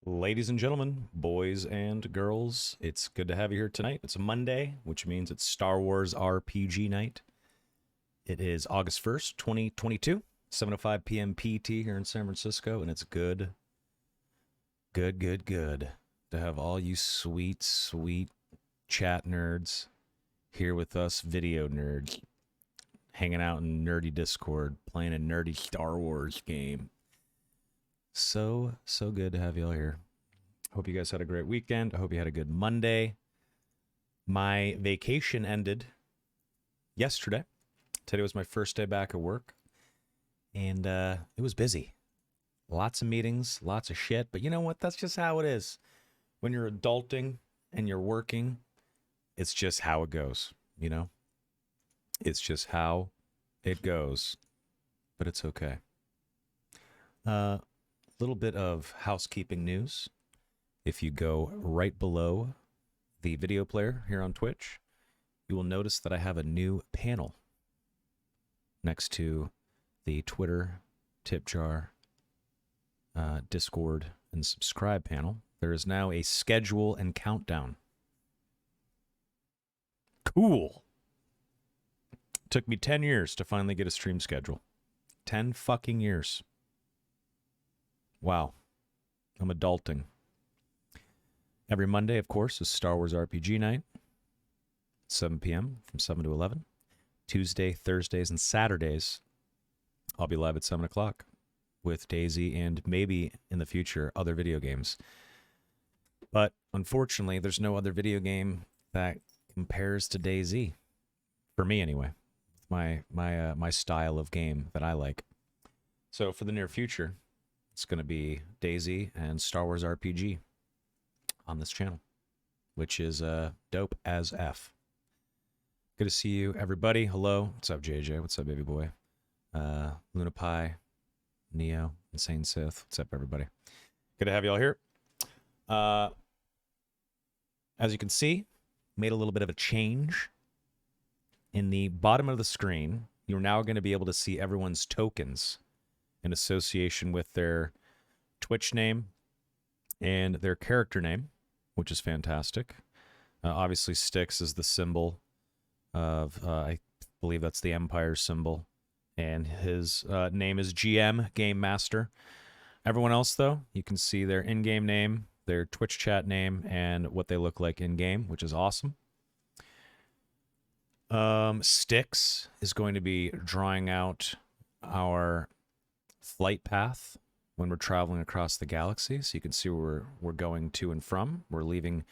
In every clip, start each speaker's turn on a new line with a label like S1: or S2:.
S1: Ladies and gentlemen, boys and girls, it's good to have you here tonight. It's a Monday, which means it's Star Wars RPG night. It is August 1st, 2022, 7:05 p.m. PT here in San Francisco, and it's good to have all you sweet, sweet chat nerds here with us, video nerds, hanging out in nerdy Discord, playing a nerdy Star Wars game. So good to have you all here. Hope you guys had a great weekend. I hope you had a good Monday. My vacation ended yesterday. Today was my first day back at work, and it was busy. Lots of meetings, lots of shit, but you know what? That's just how it is. When you're adulting and you're working, it's just how it goes, you know? It's just how it goes, but it's okay. Little bit of housekeeping news. If you go right below the video player here on Twitch, you will notice that I have a new panel next to the Twitter, tip jar, Discord, and subscribe panel. There is now a schedule and countdown. Cool. Took me 10 years to finally get a stream schedule. 10 fucking years. Wow. I'm adulting. Every Monday, of course, is Star Wars RPG night, 7 p.m. from 7 to 11. Tuesday, Thursdays, and Saturdays, I'll be live at 7 o'clock with Daisy and maybe, in the future, other video games. But unfortunately, there's no other video game that compares to Daisy. For me, anyway. My style of game that I like. So for the near future, it's going to be Daisy and Star Wars RPG on this channel, which is dope as F. Good to see you, everybody. Hello. What's up, JJ? What's up, baby boy? Luna Pie, Neo, Insane Sith. What's up, everybody? Good to have you all here. As you can see, made a little bit of a change. In the bottom of the screen, you're now going to be able to see everyone's tokens in association with their Twitch name and their character name, which is fantastic. Obviously, Styx is the symbol of, I believe that's the Empire symbol, and his name is GM, Game Master. Everyone else, though, you can see their in-game name, their Twitch chat name, and what they look like in-game, which is awesome. Styx is going to be drawing out our flight path when we're traveling across the galaxy, so you can see where we're going to and from. We're leaving,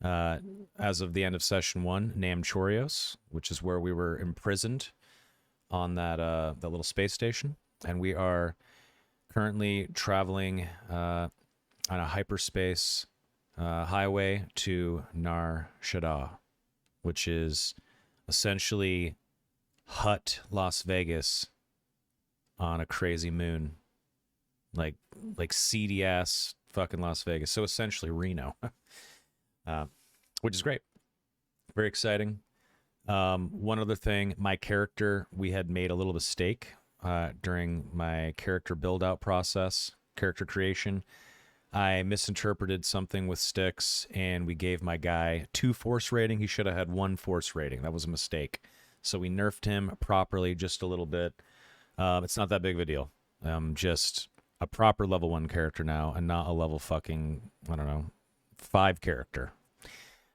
S1: as of the end of session 1, Nam Chorios, which is where we were imprisoned on that little space station, and we are currently traveling on a hyperspace highway to Nar Shaddaa, which is essentially Hut Las Vegas on a crazy moon, like seedy ass fucking Las Vegas. So essentially Reno, which is great, very exciting. One other thing, my character, we had made a little mistake during my character build out process, character creation. I misinterpreted something with Styx, and we gave my guy 2 force rating. He should have had 1 force rating. That was a mistake. So we nerfed him properly just a little bit. It's not that big of a deal. Just a proper level 1 character now, and not a level fucking, I don't know, 5 character.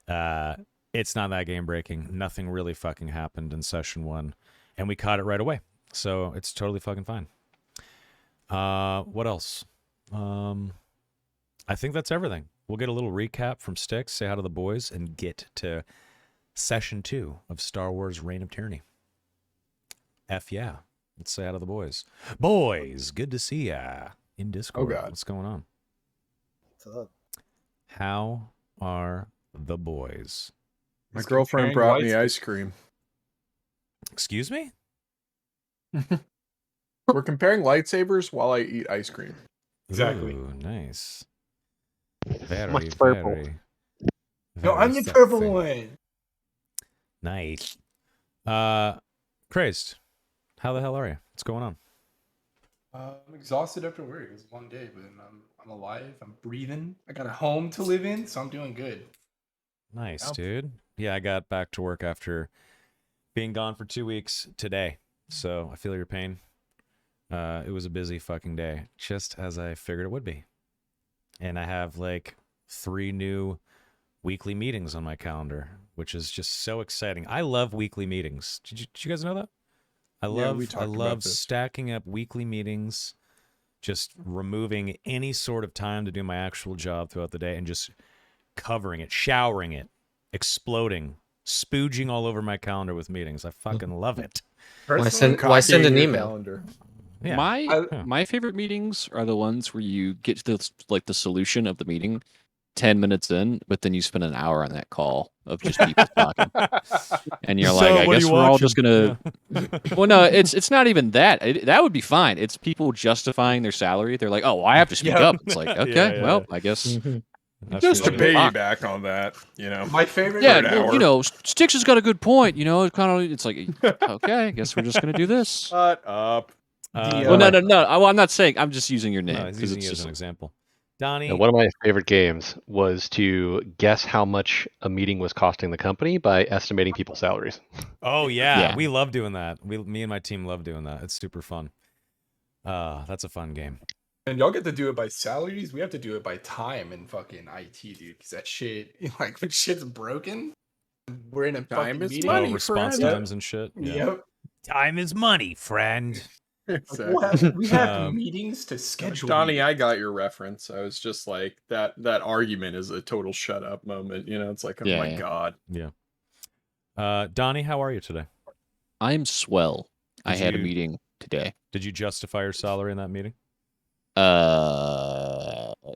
S1: It's not that game breaking. Nothing really fucking happened in session 1, and we caught it right away. So it's totally fucking fine. What else? I think that's everything. We'll get a little recap from Styx, say hi to the boys, and get to session 2 of Star Wars Reign of Tyranny. F yeah. Let's say hi to the boys. Boys, good to see ya in Discord.
S2: Oh, God.
S1: What's going on?
S3: What's up?
S1: How are the boys?
S2: My girlfriend brought me ice cream.
S1: Excuse me?
S2: We're comparing lightsabers while I eat ice cream.
S3: Exactly.
S1: Ooh, nice. Very,
S3: Much purple.
S1: very,
S3: No,
S1: very
S3: I'm the
S1: sexy.
S3: purple one.
S1: Nice. Crazed. How the hell are you? What's going on?
S4: I'm exhausted after work. It was a long day, but I'm
S3: I'm alive. I'm breathing. I got a home to live in, so I'm doing good.
S1: Nice,
S2: Yep.
S1: dude. Yeah, I got back to work after being gone for 2 weeks today. So I feel your pain. It was a busy fucking day, just as I figured it would be. And I have like 3 new weekly meetings on my calendar, which is just so exciting. I love weekly meetings. Did you guys know that? I
S2: Yeah, we
S1: love
S2: talked about this.
S1: stacking up weekly meetings, just removing any sort of time to do my actual job throughout the day and just covering it, showering it, exploding, spooging all over my calendar with meetings. I fucking love it.
S3: Personally,
S4: Why send
S2: Copying
S4: an
S2: your
S4: email?
S2: calendar.
S1: Yeah.
S5: My favorite meetings are the ones where you get to the solution of the meeting 10 minutes in, but then you spend an hour on that call of just people talking. And you're like, I guess we're all just gonna. Well, no, it's not even that. That would be fine. It's people justifying their salary. They're like, oh, well, I have to speak up. It's like, okay,
S1: Yeah,
S5: well, I guess.
S2: Just to
S5: really good.
S2: piggyback on that,
S3: my favorite.
S5: Yeah,
S2: an
S5: well,
S2: hour.
S5: Styx has got a good point. It kind of, it's like, okay, I guess we're just gonna do this.
S2: Shut up.
S5: Well, no. Well, I'm not saying. I'm just using your name
S1: No, he's
S5: because
S1: using
S5: it's
S1: you as
S5: just
S1: an example. Donnie,
S6: One of my favorite games was to guess how much a meeting was costing the company by estimating people's salaries.
S1: oh yeah,
S5: Yeah.
S1: we love doing that. Me and my team love doing that. It's super fun. That's a fun game.
S3: And y'all get to do it by salaries. We have to do it by time and fucking IT, dude. Because that shit, like, when shit's broken, we're in a
S2: Time
S3: fucking
S2: is
S3: meeting.
S2: money.
S1: Oh, response
S3: friend.
S1: times and shit. Yeah.
S3: Yep.
S1: Time is money, friend.
S2: Exactly.
S3: We have
S1: Um,
S3: meetings to schedule.
S2: Donnie,
S3: meetings.
S2: I got your reference. I was just like that argument is a total shut up moment. It's like, oh
S5: Yeah,
S2: my
S5: yeah.
S2: god.
S1: Yeah. Donnie, how are you today?
S5: I'm swell. I
S1: Did
S5: had a
S1: you-
S5: meeting today.
S1: Did you justify your salary in that meeting?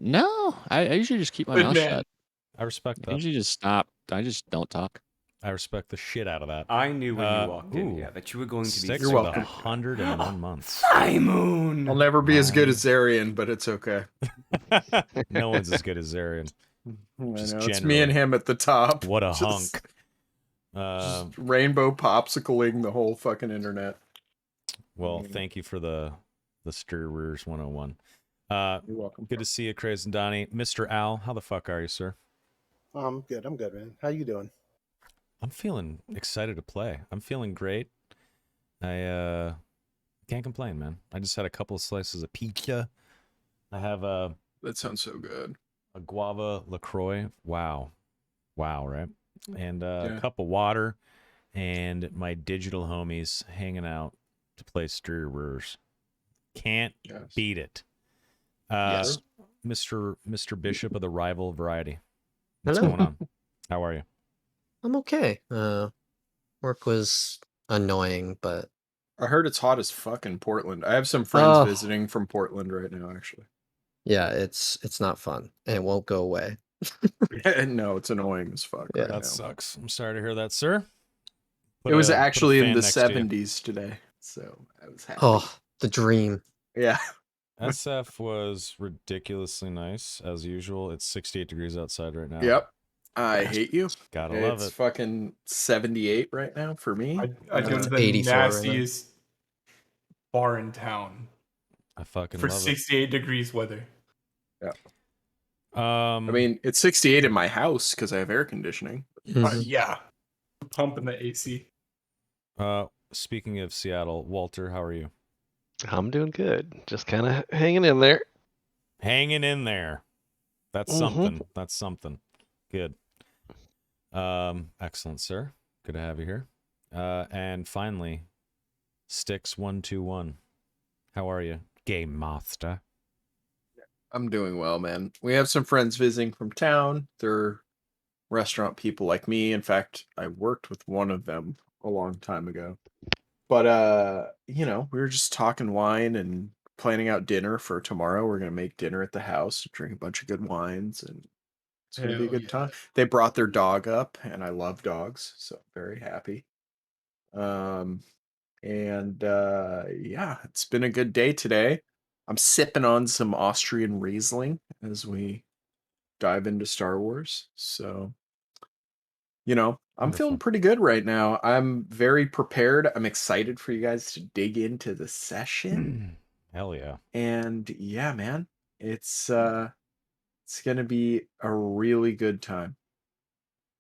S5: No. I usually just keep my
S3: Good
S5: mouth
S3: man.
S5: shut.
S1: I respect
S5: I
S1: that.
S5: usually just stop. I just don't talk.
S1: I respect the shit out of that.
S7: I knew when you walked in,
S1: ooh.
S7: yeah, that you were going to be.
S1: Sticks
S2: You're
S1: with
S2: welcome.
S1: 101 months.
S3: Simon.
S2: I'll never be as good
S1: My-
S2: as Zarian, but it's okay.
S1: No one's as good as Zarian.
S2: I know.
S1: Just
S2: It's me and
S1: generally.
S2: him at the top.
S1: What a
S2: Just-
S1: hunk.
S2: Just rainbow popsicling the whole fucking internet.
S1: Well, thank you for the Stirrers 101.
S2: You're welcome.
S1: Good to see you, Crazy and Donnie. Mr. Al, how the fuck are you, sir?
S8: I'm good, man. How you doing?
S1: I'm feeling excited to play. I'm feeling great. I can't complain, man. I just had a couple of slices of pizza. I have a
S2: That sounds so good.
S1: guava LaCroix. Wow, right? And
S2: Yeah.
S1: a cup of water, and my digital homies hanging out to play Stirrers. Can't
S2: Yes.
S1: beat it.
S5: Yes.
S1: Mr. Bishop of the Rival Variety. What's
S4: Hello.
S1: going on? How are you?
S4: I'm okay. Work was annoying, but
S2: I heard it's hot as fuck in Portland. I have some friends
S4: Oh.
S2: visiting from Portland right now, actually.
S4: yeah, it's not fun, and it won't go away.
S2: No, it's annoying as fuck
S4: Yeah.
S2: right
S1: That
S2: now.
S1: sucks. I'm sorry to hear that, sir.
S2: It was
S1: Put a
S2: actually in
S1: fan
S2: the
S1: next to you.
S2: 70s today, so I was happy.
S4: Oh, the dream.
S2: Yeah.
S1: SF was ridiculously nice as usual. It's 68 degrees outside right now.
S2: Yep. I hate you.
S1: Gotta love
S2: It's
S1: it.
S2: fucking 78 right now for me.
S3: I go
S4: It's
S3: to the
S4: 84 right now.
S3: nastiest bar in town
S1: I fucking
S3: for
S1: love
S3: 68 degrees weather.
S1: it.
S2: I mean, it's 68 in my house because I have air conditioning.
S4: Mhm.
S3: Yeah. Pumping the AC.
S1: Speaking of Seattle, Walter, how are you?
S6: I'm doing good. Just kind of hanging in there.
S1: Hanging in there. That's
S6: Mhm.
S1: something. That's something. Good. Excellent, sir. Good to have you here. And finally, Sticks121. How are you, Game Master?
S2: I'm doing well, man. We have some friends visiting from town. They're restaurant people like me. In fact, I worked with one of them a long time ago. But we were just talking wine and planning out dinner for tomorrow. We're gonna make dinner at the house, drink a bunch of good wines, and it's gonna be a
S3: Hell
S2: good
S3: yeah.
S2: time. They brought their dog up, and I love dogs, so I'm very happy. Yeah, it's been a good day today. I'm sipping on some Austrian Riesling as we dive into Star Wars. So, I'm feeling
S1: Wonderful.
S2: pretty good right now. I'm very prepared. I'm excited for you guys to dig into the session.
S1: Hell yeah.
S2: And yeah, man, It's gonna be a really good time.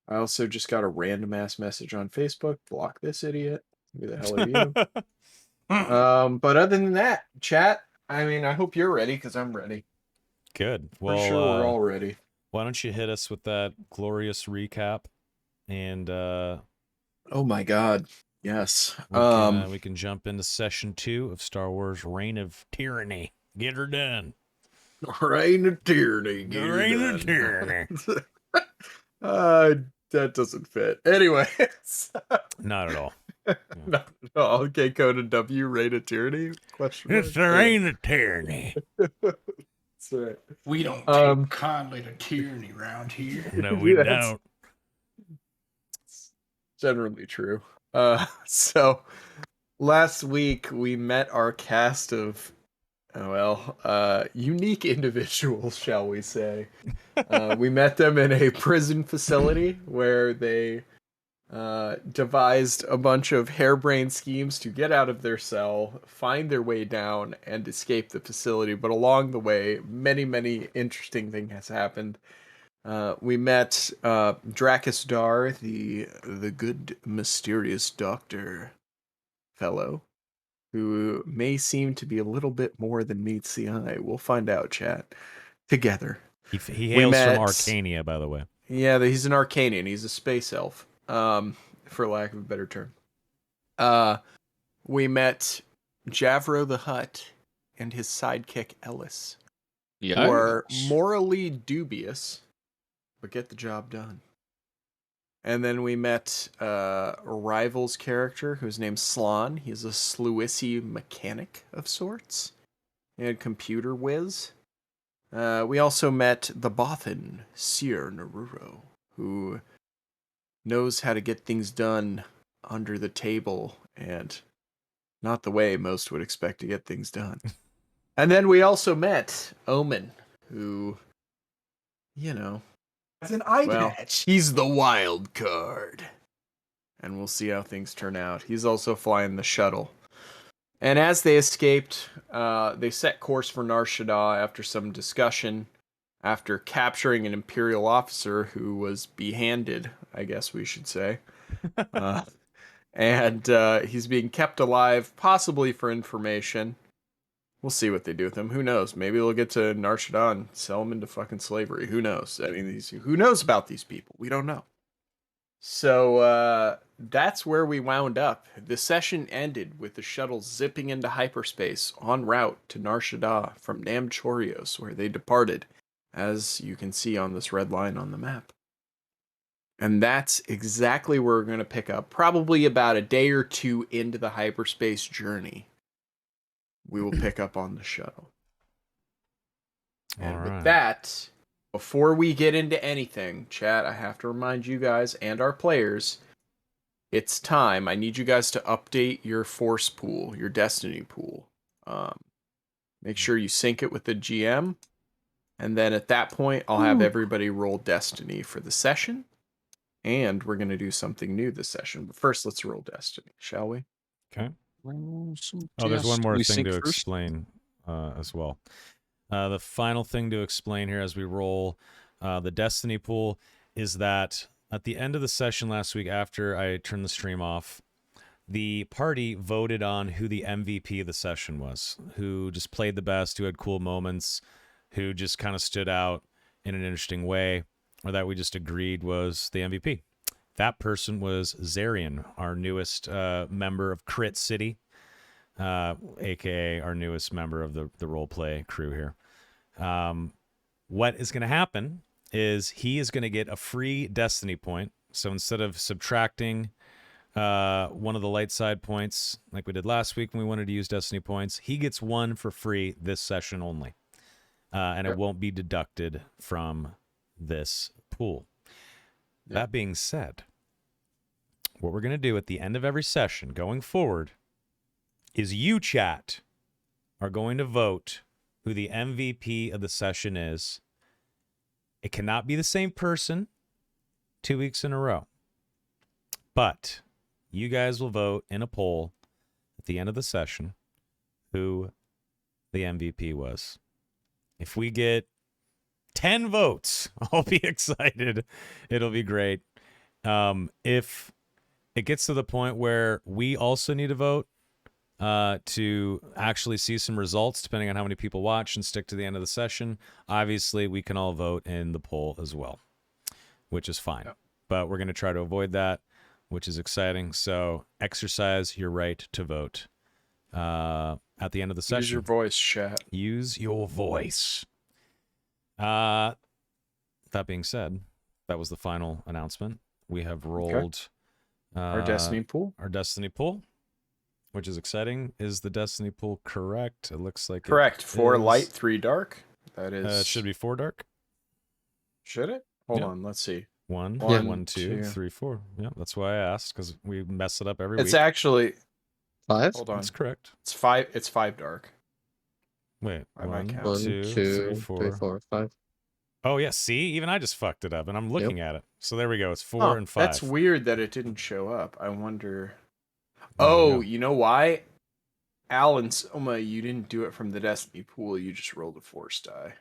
S2: I also just got a random ass message on Facebook. Block this idiot. Who the hell are you? But other than that, chat. I mean, I hope you're ready because I'm ready.
S1: Good.
S2: For
S1: Well,
S2: sure, we're all ready.
S1: why don't you hit us with that glorious recap, and
S2: Oh my God, yes.
S1: we can jump into session 2 of Star Wars: Reign of Tyranny. Get her done.
S2: Reign of Tyranny. Get her
S1: Reign of
S2: done.
S1: Tyranny.
S2: That doesn't fit. Anyways.
S1: Not at all.
S2: No, okay, code W, Reign of Tyranny? Question mark?
S1: It's the Reign of Tyranny.
S2: That's right.
S3: We don't take kindly to tyranny around here.
S1: No, we
S2: That's-
S1: don't.
S2: Generally true. So last week we met our cast of unique individuals, shall we say. We met them in a prison facility where they devised a bunch of harebrained schemes to get out of their cell, find their way down, and escape the facility. But along the way, many interesting things has happened. We met Dracus Dar, the good, mysterious doctor fellow, who may seem to be a little bit more than meets the eye. We'll find out, chat. Together.
S1: He
S2: We
S1: hails from
S2: met-
S1: Arcania, by the way.
S2: Yeah, he's an Arcanian. He's a space elf, for lack of a better term. We met Javro the Hutt and his sidekick Ellis, who are morally dubious, but get the job done. And then we met a Rival's character whose name's Slan. He's a Sluissy mechanic of sorts and computer whiz. We also met the Bothan, Seer Naruro, who knows how to get things done under the table and not the way most would expect to get things done. And then we also met Omen, who,
S3: It's an eye
S2: well,
S3: patch.
S2: he's the wild card. And we'll see how things turn out. He's also flying the shuttle. And as they escaped, they set course for Nar Shaddaa after some discussion, after capturing an Imperial officer who was behanded, I guess we should say. And he's being kept alive, possibly for information. We'll see what they do with him. Who knows? Maybe they'll get to Nar Shaddaa and sell him into fucking slavery. Who knows? I mean, who knows about these people? We don't know. So that's where we wound up. The session ended with the shuttle zipping into hyperspace en route to Nar Shaddaa from Nam Chorios, where they departed, as you can see on this red line on the map. And that's exactly where we're going to pick up, probably about a day or two into the hyperspace journey. We will pick up on the shuttle. And
S1: All
S2: with
S1: right.
S2: that, before we get into anything, chat, I have to remind you guys and our players, it's time. I need you guys to update your force pool, your destiny pool. Make sure you sync it with the GM. And then at that point, I'll have everybody roll destiny for the session. And we're going to do something new this session. But first, let's roll destiny, shall we?
S1: Okay. Oh, there's one more thing to
S5: first.
S1: explain as well. The final thing to explain here as we roll the Destiny pool is that at the end of the session last week, after I turned the stream off, the party voted on who the MVP of the session was, who just played the best, who had cool moments, who just kind of stood out in an interesting way, or that we just agreed was the MVP. That person was Zarian, our newest member of Crit City, aka our newest member of the roleplay crew here. What is going to happen is he is going to get a free Destiny point. So instead of subtracting one of the light side points like we did last week when we wanted to use Destiny points, he gets one for free this session only. And it won't be deducted from this pool. That being said, what we're going to do at the end of every session going forward is you, chat, are going to vote who the MVP of the session is. It cannot be the same person 2 weeks in a row. But you guys will vote in a poll at the end of the session who the MVP was. If we get 10 votes, I'll be excited. It'll be great. If it gets to the point where we also need a vote to actually see some results, depending on how many people watch and stick to the end of the session, obviously we can all vote in the poll as well, which is fine.
S2: Yep.
S1: But we're going to try to avoid that, which is exciting. So exercise your right to vote at the end of the session.
S2: Use your voice, chat.
S1: Use your voice. That being said, that was the final announcement. We have rolled
S2: Our destiny pool.
S1: Our destiny pool, which is exciting. Is the destiny pool correct? It looks like
S2: Correct.
S1: It
S2: 4
S1: is.
S2: light, 3 dark. That is.
S1: It should be 4 dark.
S2: Should it? Hold
S1: Yeah.
S2: on. Let's see.
S1: 1,
S2: One,
S1: 1, 2,
S2: two.
S1: 3, 4. Yeah, that's why I asked, because we mess it up every
S2: It's
S1: week.
S2: actually.
S4: 5?
S2: Hold on.
S1: That's correct.
S2: It's 5. It's 5 dark.
S1: Wait,
S2: By my
S1: 1,
S2: count.
S4: 1,
S1: 2,
S4: 2,
S1: 3,
S4: 3,
S1: 4.
S4: 4, 5.
S1: Oh yeah, see, even I just fucked it up, and I'm looking at it. So there we go. It's 4
S2: Huh,
S1: and 5.
S2: That's weird that it didn't show up. I wonder.
S1: There we
S2: Oh,
S1: go.
S2: you know why? Alan Soma, you didn't do it from the destiny pool. You just rolled a force die,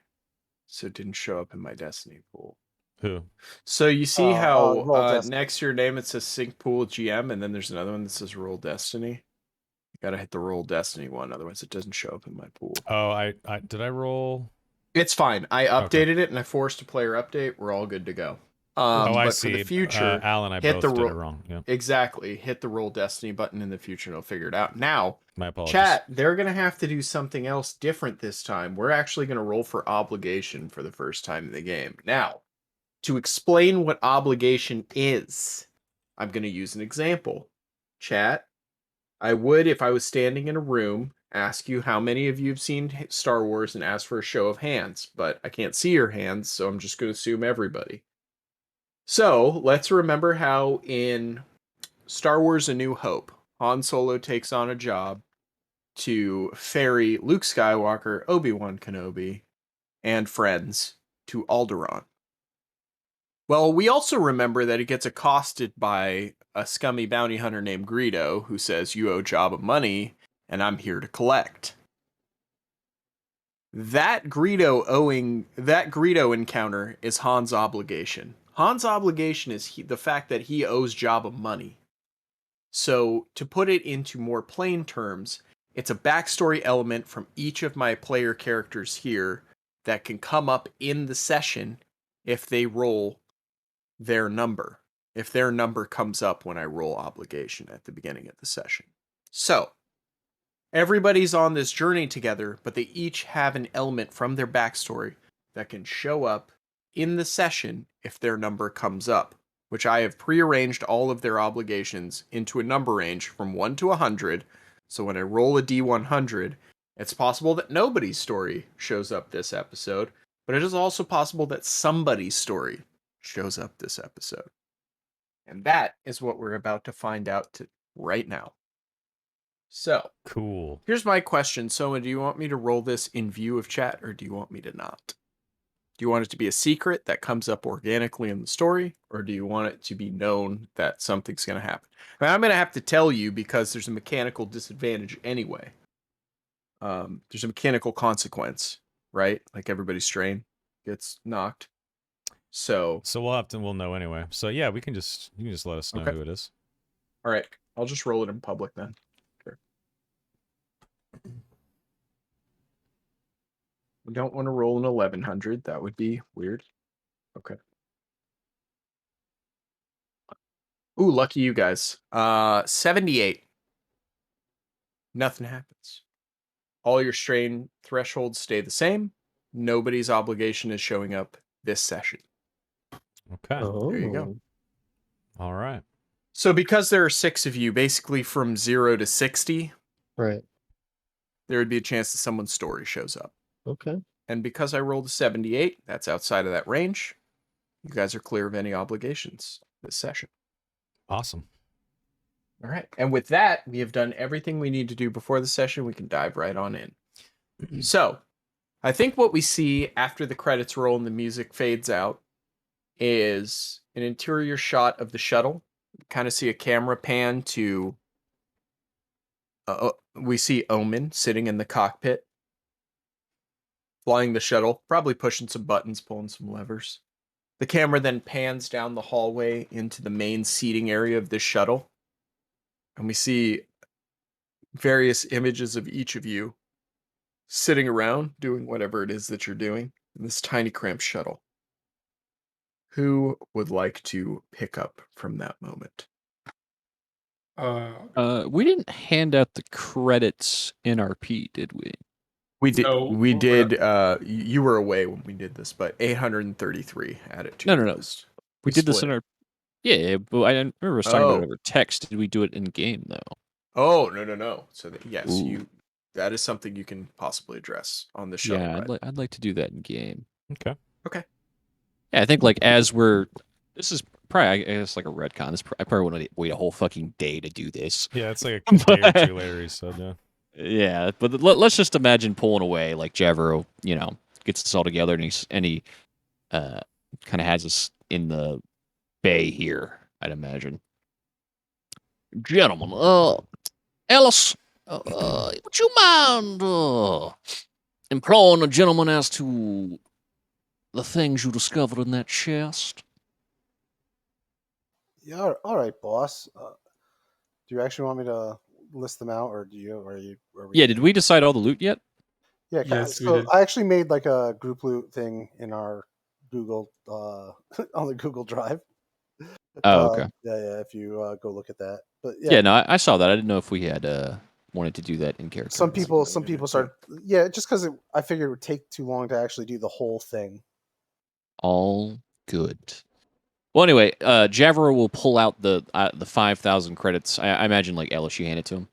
S2: so it didn't show up in my destiny pool.
S1: Who?
S2: So you see
S8: Oh,
S2: how
S8: roll destiny.
S2: next to your name it says sync pool GM, and then there's another one that says roll destiny. You gotta hit the roll destiny one, otherwise it doesn't show up in my pool.
S1: Oh, I did I roll?
S2: It's fine. I
S1: Okay.
S2: updated it and I forced a player update. We're all good to go.
S1: Oh, I
S2: But
S1: see.
S2: for the future,
S1: Alan, I
S2: hit
S1: both
S2: the
S1: did it
S2: roll.
S1: wrong. Yeah,
S2: Exactly. Hit the roll destiny button in the future and it'll figure it out. Now,
S1: my apologies.
S2: chat, they're going to have to do something else different this time. We're actually going to roll for obligation for the first time in the game. Now, to explain what obligation is, I'm going to use an example. Chat, I would, if I was standing in a room, ask you how many of you have seen Star Wars and ask for a show of hands, but I can't see your hands, so I'm just going to assume everybody. So let's remember how in Star Wars A New Hope, Han Solo takes on a job to ferry Luke Skywalker, Obi-Wan Kenobi, and friends to Alderaan. Well, we also remember that he gets accosted by a scummy bounty hunter named Greedo, who says, "You owe Jabba money, and I'm here to collect." That Greedo encounter is Han's obligation. Han's obligation is the fact that he owes Jabba money. So, to put it into more plain terms, it's a backstory element from each of my player characters here that can come up in the session if they roll their number. If their number comes up when I roll obligation at the beginning of the session. So, everybody's on this journey together, but they each have an element from their backstory that can show up in the session if their number comes up, which I have prearranged all of their obligations into a number range from 1 to 100. So when I roll a D100, it's possible that nobody's story shows up this episode, but it is also possible that somebody's story shows up this episode. And that is what we're about to find out right now. So,
S1: Cool.
S2: here's my question. Soma, do you want me to roll this in view of chat or do you want me to not? Do you want it to be a secret that comes up organically in the story, or do you want it to be known that something's going to happen? I mean, I'm going to have to tell you because there's a mechanical disadvantage anyway. There's a mechanical consequence, right? Like everybody's strain gets knocked. So
S1: we'll know anyway. So yeah, you can just let us know
S2: Okay.
S1: who it is.
S2: all right, I'll just roll it in public then. Sure. We don't want to roll an 1100. That would be weird. Okay. Ooh, lucky you guys. 78. Nothing happens. All your strain thresholds stay the same. Nobody's obligation is showing up this session.
S1: Okay.
S4: Oh.
S2: There you go.
S1: All right.
S2: So because there are 6 of you, basically from 0 to 60,
S4: Right.
S2: there would be a chance that someone's story shows up.
S4: Okay.
S2: And because I rolled a 78, that's outside of that range. You guys are clear of any obligations this session.
S1: Awesome.
S2: All right. And with that, we have done everything we need to do before the session. We can dive right on in. So, I think what we see after the credits roll and the music fades out is an interior shot of the shuttle. We kind of see a camera pan to... we see Omen sitting in the cockpit. flying the shuttle, probably pushing some buttons, pulling some levers. The camera then pans down the hallway into the main seating area of this shuttle. And we see various images of each of you sitting around doing whatever it is that you're doing in this tiny cramped shuttle. Who would like to pick up from that moment?
S5: We didn't hand out the credits NRP, did we?
S2: We did.
S3: So,
S2: We
S3: we're
S2: did. You were away when we did this, but 833 added to
S5: No.
S2: the list.
S5: We did this in
S2: split it.
S5: our. Yeah, but I remember us talking about
S2: Oh.
S5: it over text. Did we do it in game though?
S2: Oh no! So yes,
S5: Ooh.
S2: you. That is something you can possibly address on the shuttle
S5: Yeah,
S2: ride.
S5: I'd like to do that in game.
S1: Okay.
S5: Yeah, I think like as we're. This is probably I guess like a retcon. I probably want to wait a whole fucking day to do this.
S1: Yeah, it's like a day or two later, he said, yeah.
S5: Yeah, but let's just imagine pulling away like Javro, gets this all together and he kind of has us in the bay here. I'd imagine. Gentlemen, Ellis, would you mind imploring a gentleman as to the things you discovered in that chest?
S8: Yeah, all right, boss. Do you actually want me to list them out, or do you? Or are you?
S5: Yeah, did we decide all the loot yet?
S8: Yeah.
S3: Yes, we
S8: so
S3: did.
S8: I actually made like a group loot thing in our Google on the Google Drive.
S5: Oh, okay.
S8: Yeah. If you go look at that, but
S5: Yeah, no, I saw that. I didn't know if we had wanted to do that in character.
S8: some people start. Yeah, just because I figured it would take too long to actually do the whole thing.
S5: All good. Well, anyway, Javro will pull out the 5,000 credits. I imagine like Ellis, you hand it to him.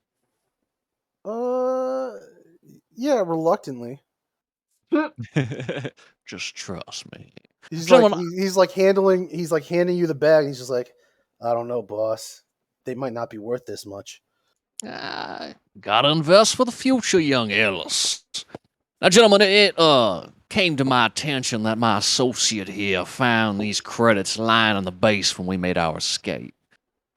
S8: Yeah, reluctantly.
S5: Just trust me.
S8: He's
S5: Gentlemen,
S8: like he's like handing you the bag. And he's just like, I don't know, boss. They might not be worth this much.
S5: gotta invest for the future, young Ellis. Now, gentlemen, it came to my attention that my associate here found these credits lying on the base when we made our escape.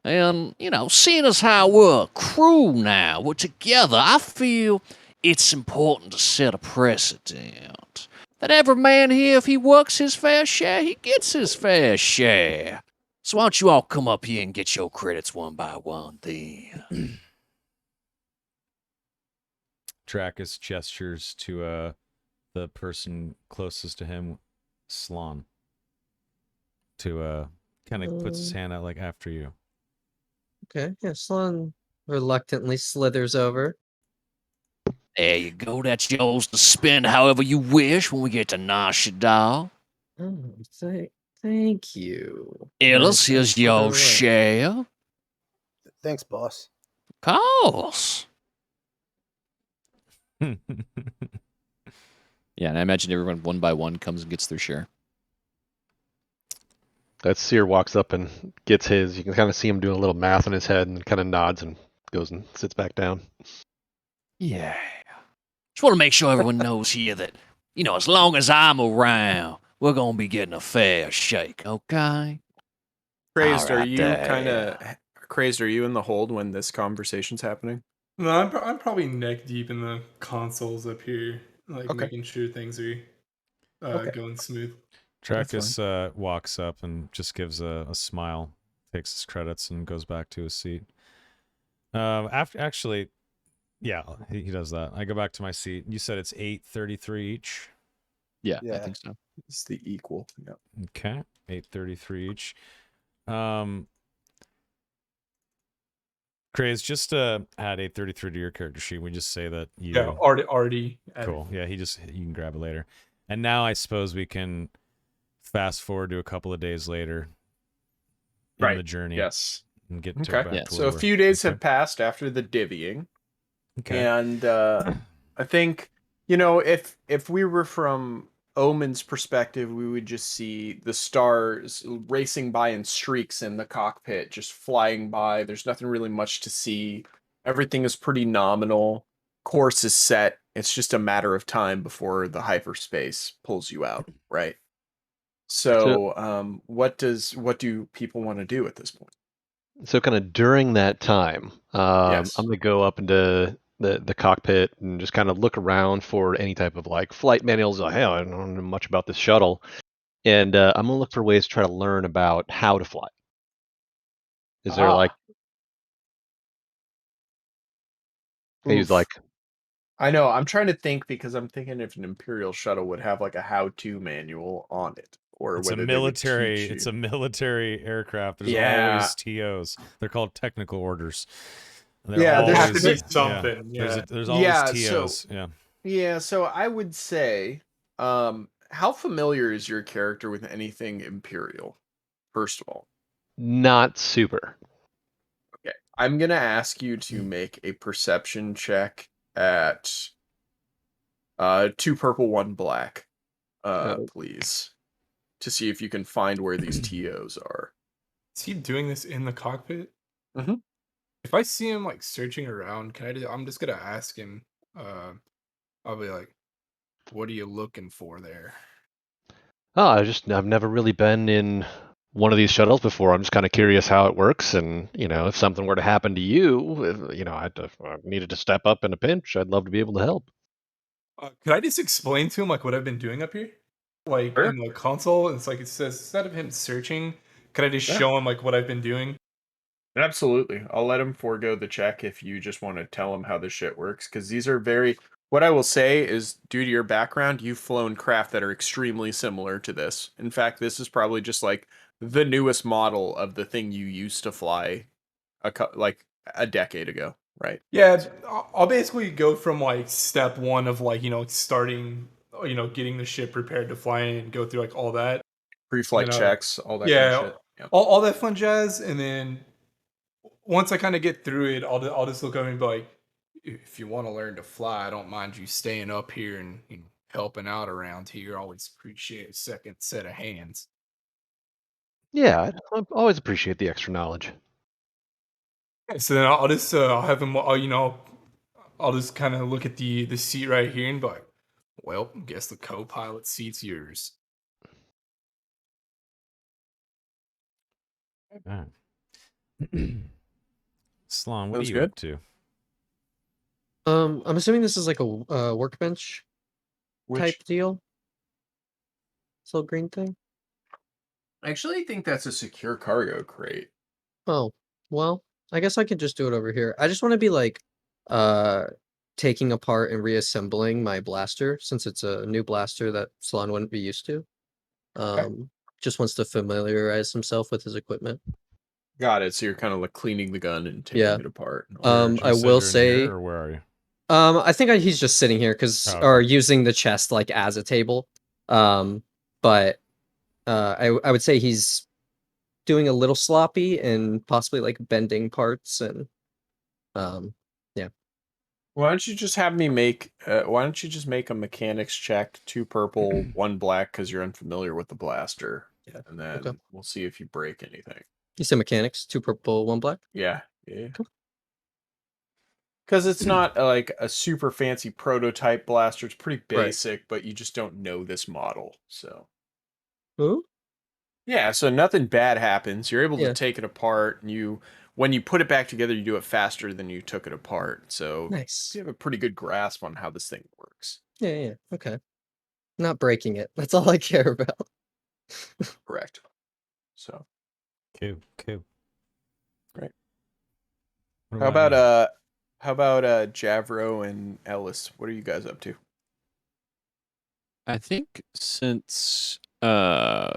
S5: And, seeing as how we're a crew now, we're together, I feel it's important to set a precedent. That every man here, if he works his fair share, he gets his fair share. So why don't you all come up here and get your credits one by one, then?
S1: Trackus gestures to the person closest to him, Slon. To kind of puts his hand out like after you.
S4: Okay, yeah, Sloan reluctantly slithers over.
S5: There you go. That's yours to spend however you wish when we get to Nashidal.
S4: Oh, thank you.
S5: Ellis,
S4: Nice,
S5: here's
S4: put it
S5: your
S4: away.
S5: share.
S8: Thanks, boss.
S5: Of course. Yeah, and I imagine everyone one by one comes and gets their share.
S6: That seer walks up and gets his. You can kind of see him doing a little math in his head and kind of nods and goes and sits back down.
S5: Yeah. Just want to make sure everyone knows here that, as long as I'm around, we're going to be getting a fair shake, okay?
S2: Crazed, are
S5: Alright,
S2: you kind of crazed? Are you in the hold when this conversation's happening?
S3: No, I'm probably neck deep in the consoles up here, like
S2: Okay.
S3: making sure things are going smooth.
S1: Trackus walks up and just gives a smile, takes his credits, and goes back to his seat. Actually, yeah, he does that. I go back to my seat. You said it's 833 each.
S5: Yeah, I
S8: Yeah.
S5: think so.
S2: It's the equal. Yeah.
S1: Okay, 833 each. Craze, just add 833 to your character sheet. We just say that you.
S3: Yeah, already.
S1: Cool. Yeah, you can grab it later. And now I suppose we can fast forward to a couple of days later in the journey.
S2: Yes.
S1: And get to
S2: Okay.
S1: back to
S2: So
S1: where
S2: a few days have passed after the divvying.
S1: Okay.
S2: And I think, if we were from Omen's perspective, we would just see the stars racing by in streaks in the cockpit, just flying by. There's nothing really much to see. Everything is pretty nominal. Course is set. It's just a matter of time before the hyperspace pulls you out, right? So, what do people want to do at this point?
S6: So kind of during that time,
S2: Yes.
S6: I'm gonna go up into the cockpit and just kind of look around for any type of like flight manuals. Like, hey, I don't know much about this shuttle, and I'm gonna look for ways to try to learn about how to fly. Is there like he's
S2: Oof.
S6: like
S2: I know. I'm trying to think because I'm thinking if an Imperial shuttle would have like a how-to manual on it, or
S1: It's a
S2: whether they would
S1: military.
S2: teach
S1: It's
S2: you.
S1: a military aircraft. There's
S2: Yeah.
S1: always TOs. They're called technical orders. And they're
S2: Yeah,
S3: There has to
S1: always
S3: be
S2: there-
S3: something.
S1: There's
S3: Yeah.
S1: there's always
S2: Yeah,
S1: TOs. Yeah.
S2: Yeah, so I would say, how familiar is your character with anything Imperial? First of all,
S6: not super.
S2: okay, I'm gonna ask you to make a perception check at 2 purple, 1 black,
S4: Oh.
S2: please, to see if you can find where these TOs are.
S3: Is he doing this in the cockpit?
S2: Mhm.
S3: If I see him like searching around, I'm just gonna ask him. I'll be like, "What are you looking for there?"
S6: Oh, I've never really been in one of these shuttles before. I'm just kind of curious how it works, and if something were to happen to you, if I needed to step up in a pinch, I'd love to be able to help.
S3: Could I just explain to him like what I've been doing up here, like
S2: Sure.
S3: in the console? It's like it says instead of him searching, could I just
S2: Yeah.
S3: show him like what I've been doing?
S2: Absolutely. I'll let him forego the check if you just want to tell him how this shit works. Because these are very. What I will say is, due to your background, you've flown craft that are extremely similar to this. In fact, this is probably just like the newest model of the thing you used to fly like a decade ago, right?
S3: Yeah, I'll basically go from like step one of like starting, getting the ship prepared to fly and go through like all that.
S2: Pre-flight
S3: And
S2: checks, all that kind of
S3: yeah,
S2: shit. Yeah.
S3: all that fun jazz, and then once I kind of get through it, I'll just look over and be like, if you want to learn to fly, I don't mind you staying up here and helping out around here. Always appreciate a second set of hands.
S6: Yeah, I always appreciate the extra knowledge.
S3: So then I'll just I'll have him. I'll just kind of look at the seat right here and be like, well, guess the co-pilot seat's yours.
S1: Ah. Slon, what are
S2: Sounds
S1: you
S2: good.
S1: up to?
S4: I'm assuming this is like a workbench type deal. This little green thing.
S2: I actually think that's a secure cargo crate.
S4: Oh, well, I guess I could just do it over here. I just want to be like, uh, taking apart and reassembling my blaster since it's a new blaster that Salon wouldn't be used to. Just wants to familiarize himself with his equipment.
S2: Got it. So you're kind of like cleaning the gun and taking
S4: Yeah.
S2: it apart.
S4: I will say,
S1: or where are you?
S4: I think he's just sitting here because,
S1: Oh, okay.
S4: or using the chest like as a table. But I would say he's doing a little sloppy and possibly like bending parts and, yeah.
S2: Why don't you just have me make? Why don't you just make a mechanics check, 2 purple, 1 black, because you're unfamiliar with the blaster,
S4: Yeah.
S2: and then
S4: Okay.
S2: we'll see if you break anything.
S4: You said mechanics, 2 purple, 1 black.
S2: Yeah, yeah.
S4: Cool.
S2: Because it's not like a super fancy prototype blaster. It's pretty
S4: Right.
S2: basic, but you just don't know this model. So
S4: Ooh.
S2: yeah, so nothing bad happens. You're able to
S4: Yeah.
S2: take it apart, and when you put it back together, you do it faster than you took it apart. So
S4: Nice.
S2: you have a pretty good grasp on how this thing works.
S4: Yeah. Okay. Not breaking it. That's all I care about.
S2: Correct. So
S1: Cool.
S2: great.
S1: What
S2: How
S1: about
S2: about Javro and Ellis? What are you guys up to?
S5: I think since I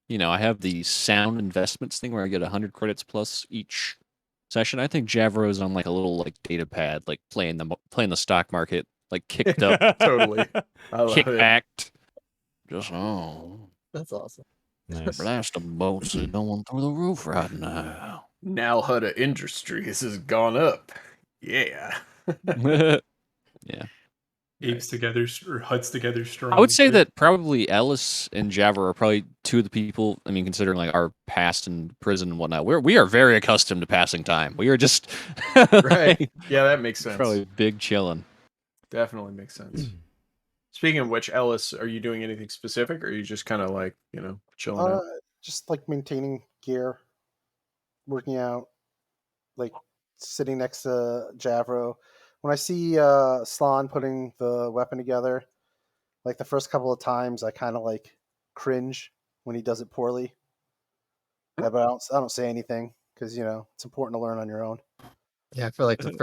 S5: have the sound investments thing where I get 100 credits plus each session. I think Javro's on like a little like data pad, like playing the stock market, like kicked up,
S2: Totally. I love
S5: kick
S2: it.
S5: backed. Just
S4: That's awesome.
S1: Nice.
S5: blast of boats are going through the roof right now.
S2: Now Hutta Industries has gone up. Yeah.
S5: Yeah.
S3: Apes together or huts together strong.
S5: I would say
S3: too.
S5: that probably Ellis and Javro are probably two of the people. I mean, considering like our past in prison and whatnot, we are very accustomed to passing time. We are just
S2: Right. Yeah, that makes sense.
S5: probably big chilling.
S2: Definitely makes sense. Speaking of which, Ellis, are you doing anything specific, or are you just kind of like, chilling out?
S8: Just like maintaining gear, working out, like sitting next to Javro, when I see Slan putting the weapon together, like the first couple of times, I kind of like cringe when he does it poorly. Yeah, but I don't say anything because it's important to learn on your own.
S4: Yeah, I feel like the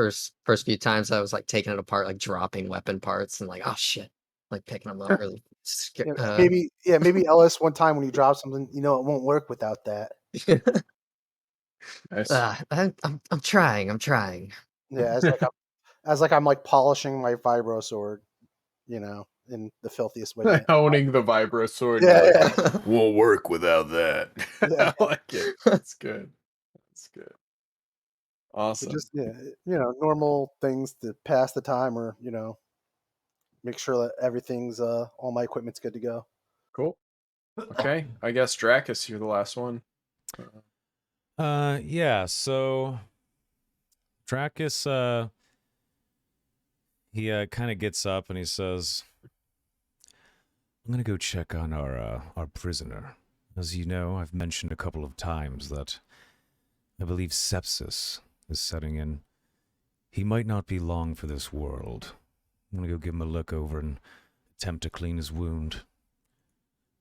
S4: first few times I was like taking it apart, like dropping weapon parts and like, oh shit, like picking them up really.
S8: Maybe Ellis one time when you drop something, it won't work without that.
S2: Nice.
S4: I'm trying. I'm trying.
S8: Yeah, as I'm like polishing my vibro sword, in the filthiest way.
S2: Honing the vibro sword.
S8: Yeah,
S2: Like,
S8: yeah.
S2: won't work without that.
S8: Yeah.
S2: I like it. That's good. That's good.
S8: So
S2: Awesome.
S8: just normal things to pass the time, or make sure that everything's all my equipment's good to go.
S2: Cool. Okay, I guess Dracus, you're the last one.
S1: Yeah, so Dracus, he kind of gets up and he says, I'm gonna go check on our prisoner. As you know, I've mentioned a couple of times that I believe sepsis is setting in. He might not be long for this world. I'm gonna go give him a look over and attempt to clean his wound.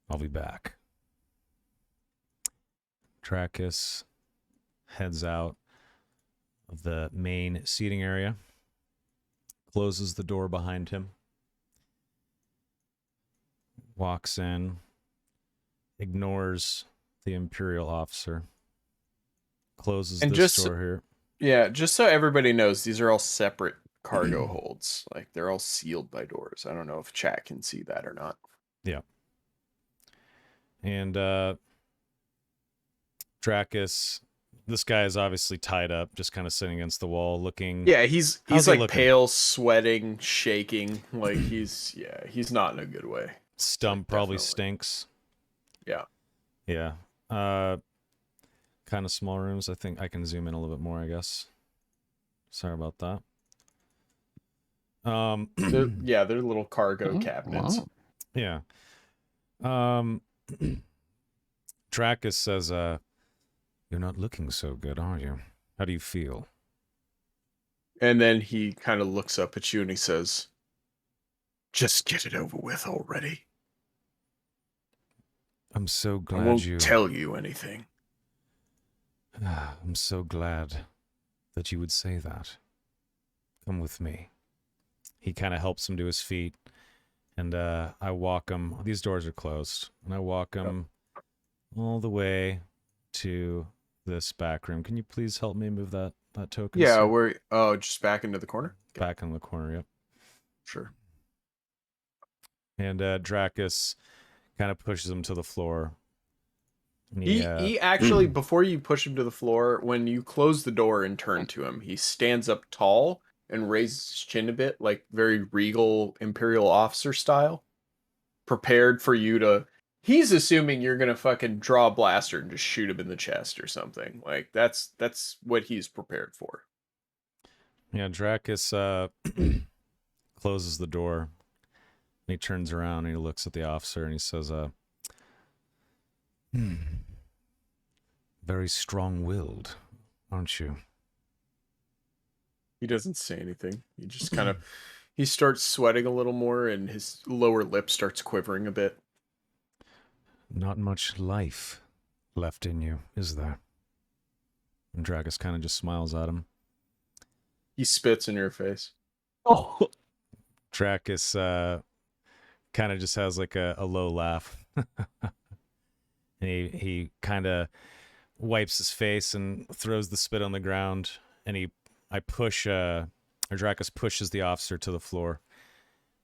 S1: I'll be back. Dracus heads out of the main seating area, closes the door behind him, walks in, ignores the Imperial officer, closes
S2: And
S1: this door here.
S2: Yeah, just so everybody knows, these are all separate cargo holds. Like, they're all sealed by doors. I don't know if chat can see that or not.
S1: Yeah. And Dracus, this guy is obviously tied up, just kind of sitting against the wall, looking.
S2: Yeah, he's
S1: How's he
S2: like
S1: looking?
S2: pale, sweating, shaking. Like he's not in a good way.
S1: Stump probably
S2: definitely.
S1: stinks.
S2: Yeah.
S1: Yeah. Kind of small rooms. I think I can zoom in a little bit more, I guess. Sorry about that.
S2: They're little cargo cabinets.
S1: Yeah. Dracus says, you're not looking so good, are you? How do you feel?
S2: And then he kind of looks up at you and he says, just get it over with already.
S1: I'm so glad
S2: I won't tell you anything.
S1: I'm so glad that you would say that. Come with me. He kind of helps him to his feet, and I walk him. These doors are closed, and I walk him all the way to this back room. Can you please help me move that token?
S2: Yeah,
S1: sir?
S2: just back into the corner?
S1: Back in the corner, yep.
S2: Sure.
S1: And Dracus kind of pushes him to the floor. And
S2: he actually, before you push him to the floor, when you close the door and turn to him, he stands up tall and raises his chin a bit, like very regal Imperial officer style, prepared for you to... He's assuming you're gonna fucking draw a blaster and just shoot him in the chest or something. Like, that's what he's prepared for.
S1: Yeah, Dracus closes the door. And he turns around and he looks at the officer and he says, very strong-willed, aren't you?
S2: He doesn't say anything. He just kind of... He starts sweating a little more and his lower lip starts quivering a bit.
S1: Not much life left in you, is there? And Dracus kind of just smiles at him.
S2: He spits in your face.
S5: Oh.
S1: Dracus kind of just has like a low laugh. And he kind of wipes his face and throws the spit on the ground. And Dracus pushes the officer to the floor.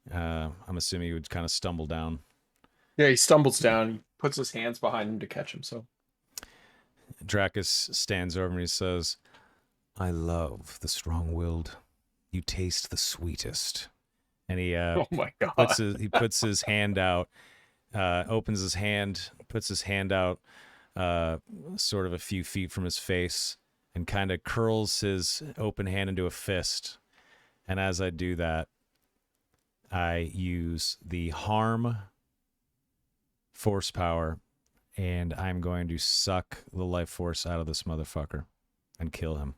S1: I'm assuming he would kind of stumble down.
S2: Yeah, he stumbles down. He puts his hands behind him to catch himself.
S1: Dracus stands over and he says, I love the strong-willed. You taste the sweetest. And he
S2: oh my God.
S1: puts his hand out, opens his hand, puts his hand out sort of a few feet from his face and kind of curls his open hand into a fist. And as I do that, I use the harm force power, and I'm going to suck the life force out of this motherfucker and kill him.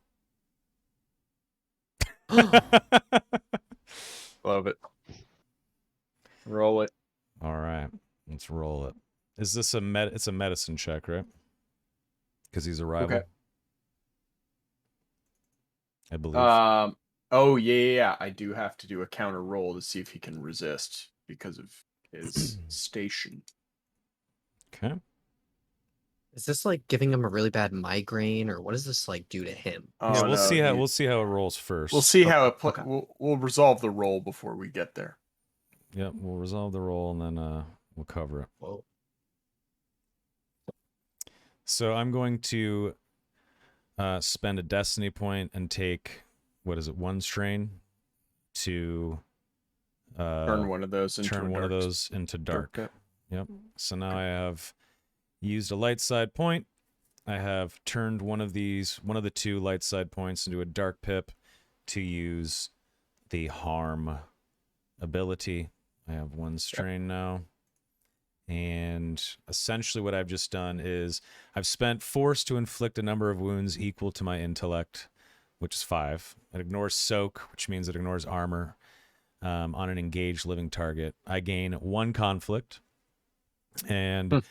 S2: Love it. Roll it.
S1: All right, let's roll it. Is this it's a medicine check, right? Because he's a rival.
S2: Okay.
S1: I believe.
S2: Oh yeah. I do have to do a counter roll to see if he can resist because of his station.
S1: Okay.
S4: Is this like giving him a really bad migraine, or what does this like do to him?
S2: Oh,
S1: Yeah,
S2: no,
S1: we'll see how it rolls first.
S2: We'll see how it.
S4: Okay.
S2: We'll resolve the roll before we get there.
S1: Yep, we'll resolve the roll and then we'll cover it.
S4: Whoa.
S1: So I'm going to spend a destiny point and take, what is it, 1 strain to
S2: Turn one of those into
S1: dark.
S2: pit.
S1: Yep. So now I have used a light side point. I have turned one of the 2 light side points into a dark pip to use the harm ability. I have 1 strain now. And essentially what I've just done is I've spent force to inflict a number of wounds equal to my intellect, which is 5. It ignores soak, which means it ignores armor on an engaged living target. I gain 1 conflict. And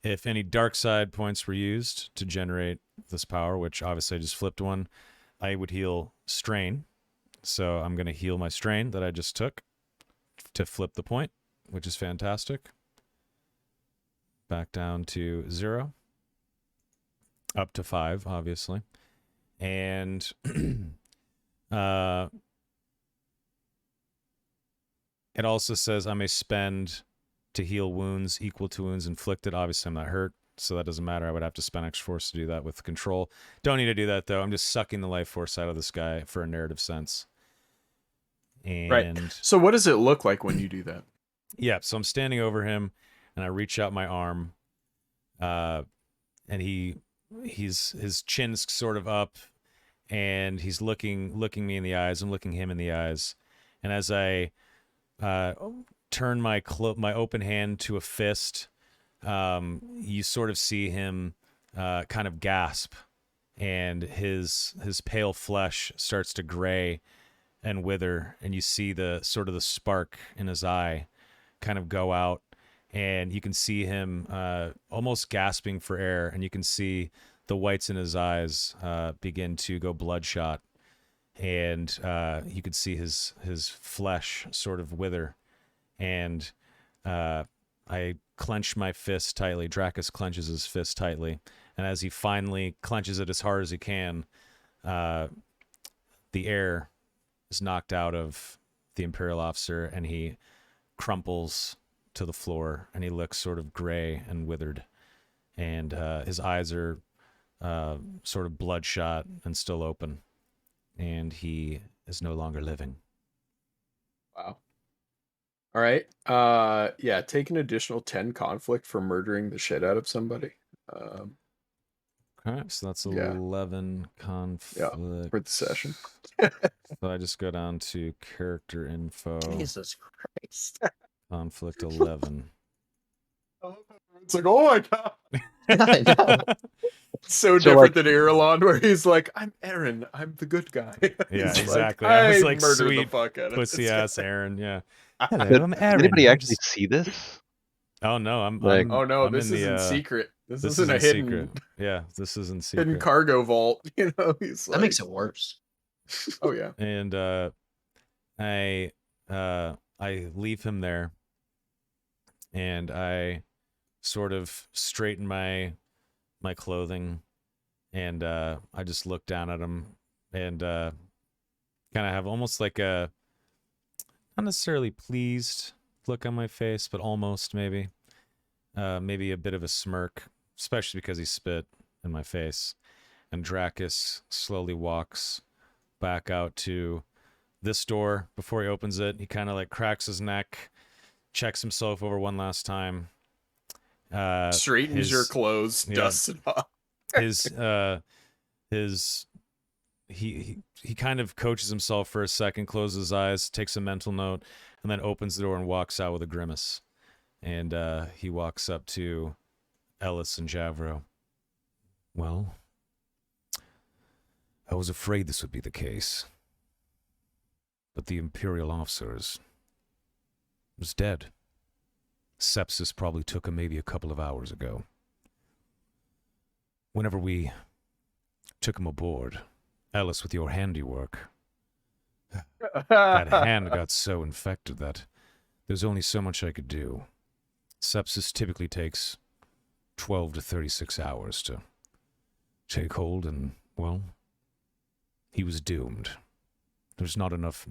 S1: if any dark side points were used to generate this power, which obviously I just flipped 1, I would heal strain. So I'm going to heal my strain that I just took to flip the point, which is fantastic. Back down to 0. Up to 5, obviously. And it also says I may spend to heal wounds equal to wounds inflicted. Obviously, I'm not hurt, so that doesn't matter. I would have to spend extra force to do that with control. Don't need to do that, though. I'm just sucking the life force out of this guy for a narrative sense. And
S2: Right. So what does it look like when you do that?
S1: Yeah, so I'm standing over him, and I reach out my arm, and his chin's sort of up, and he's looking me in the eyes. I'm looking him in the eyes, and as I turn my open hand to a fist, you sort of see him kind of gasp, and his pale flesh starts to gray and wither, and you see the sort of the spark in his eye kind of go out, and you can see him almost gasping for air, and you can see the whites in his eyes begin to go bloodshot, and you could see his flesh sort of wither, and I clench my fist tightly. Dracus clenches his fist tightly, and as he finally clenches it as hard as he can, the air is knocked out of the Imperial officer, and he crumples to the floor, and he looks sort of gray and withered, and his eyes are sort of bloodshot and still open, and he is no longer living.
S2: Wow. All right. Yeah, take an additional 10 conflict for murdering the shit out of somebody.
S1: Okay, so that's
S2: Yeah.
S1: 11 conflict.
S2: Yeah, for the session.
S1: So I just go down to character info.
S4: Jesus Christ.
S1: Conflict 11.
S2: It's like, oh my god.
S4: I know.
S2: So different than Irulan, where he's like, I'm Aaron, I'm the good guy.
S1: Yeah,
S2: He's
S1: exactly.
S2: Like,
S1: I was like,
S2: murdered
S1: sweet
S2: the fuck out of
S1: pussy
S2: this
S1: ass
S2: guy.
S1: Aaron. Yeah.
S6: Hello,
S1: Hello, I'm Aaron.
S6: Did anybody
S1: I'm
S6: actually see this?
S1: Oh no,
S6: Like-
S2: Oh no,
S1: I'm
S2: this
S1: in
S2: is
S1: the,
S2: in secret. This
S1: this
S2: isn't a hidden
S1: secret. Yeah, this is in secret.
S2: hidden cargo vault. You know, he's like,
S4: That makes it worse.
S2: oh yeah.
S1: And I leave him there, and I sort of straighten my clothing, and I just look down at him, and kind of have almost like a not necessarily pleased look on my face, but almost maybe a bit of a smirk, especially because he spit in my face. And Dracus slowly walks back out to this door. Before he opens it, he kind of like cracks his neck, checks himself over one last time,
S2: Straightens your clothes,
S1: yeah.
S2: dusts it off.
S1: He kind of coaches himself for a second, closes his eyes, takes a mental note, and then opens the door and walks out with a grimace. And he walks up to Ellis and Javro. Well, I was afraid this would be the case. but the Imperial officer was dead. Sepsis probably took him maybe a couple of hours ago. Whenever we took him aboard, Ellis, with your handiwork, that hand got so infected that there's only so much I could do. Sepsis typically takes 12 to 36 hours to take hold, and, well, he was doomed. There's not enough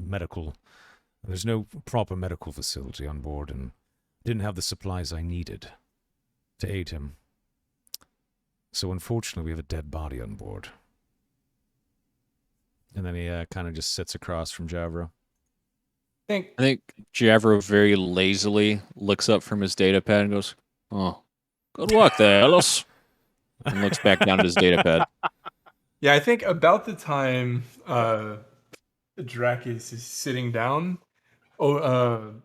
S1: there's no proper medical facility on board, and didn't have the supplies I needed to aid him. So unfortunately, we have a dead body on board. And then he kind of just sits across from Javro.
S3: I
S5: think Javro very lazily looks up from his data pad and goes, "Oh, good work there, Ellis." And looks back down at his data pad.
S3: Yeah, I think about the time Drakis is sitting down, Javro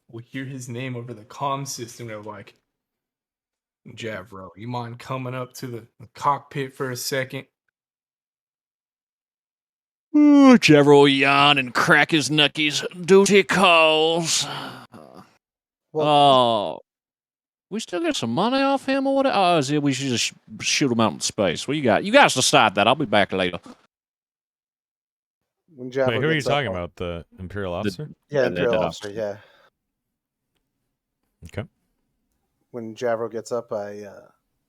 S3: will hear his name over the comm system. They're like, "Javro, you mind coming up to the cockpit for a second?"
S5: Ooh, Javro will yawn and crack his knuckies. Duty calls.
S8: Well,
S5: We still get some money off him or what? Oh, is it we should just shoot him out in space? What you got? You guys decide that. I'll be back later.
S8: when Javro
S1: Wait, who are you
S8: gets up,
S1: talking about? The Imperial officer?
S8: Yeah,
S5: the
S8: Imperial
S5: dead
S8: officer. Yeah.
S1: Okay.
S8: When Javro gets up,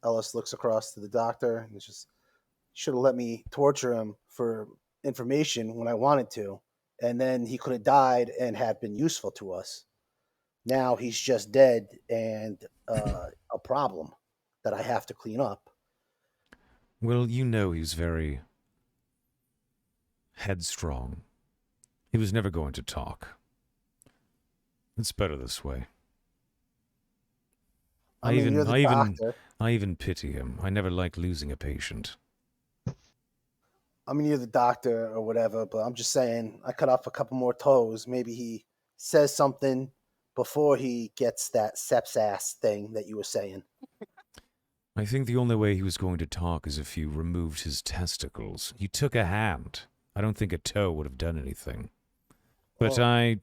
S8: Ellis looks across to the doctor and it's just, should have let me torture him for information when I wanted to, and then he could have died and had been useful to us. Now he's just dead and a problem that I have to clean up.
S1: Well, you know he's very headstrong. He was never going to talk. It's better this way.
S8: I mean, you're the doctor.
S1: I even pity him. I never like losing a patient.
S8: I mean, you're the doctor or whatever, but I'm just saying, I cut off a couple more toes. Maybe he says something before he gets that sepsis thing that you were saying.
S1: I think the only way he was going to talk is if you removed his testicles. You took a hand. I don't think a toe would have done anything. But
S8: Oh.
S1: I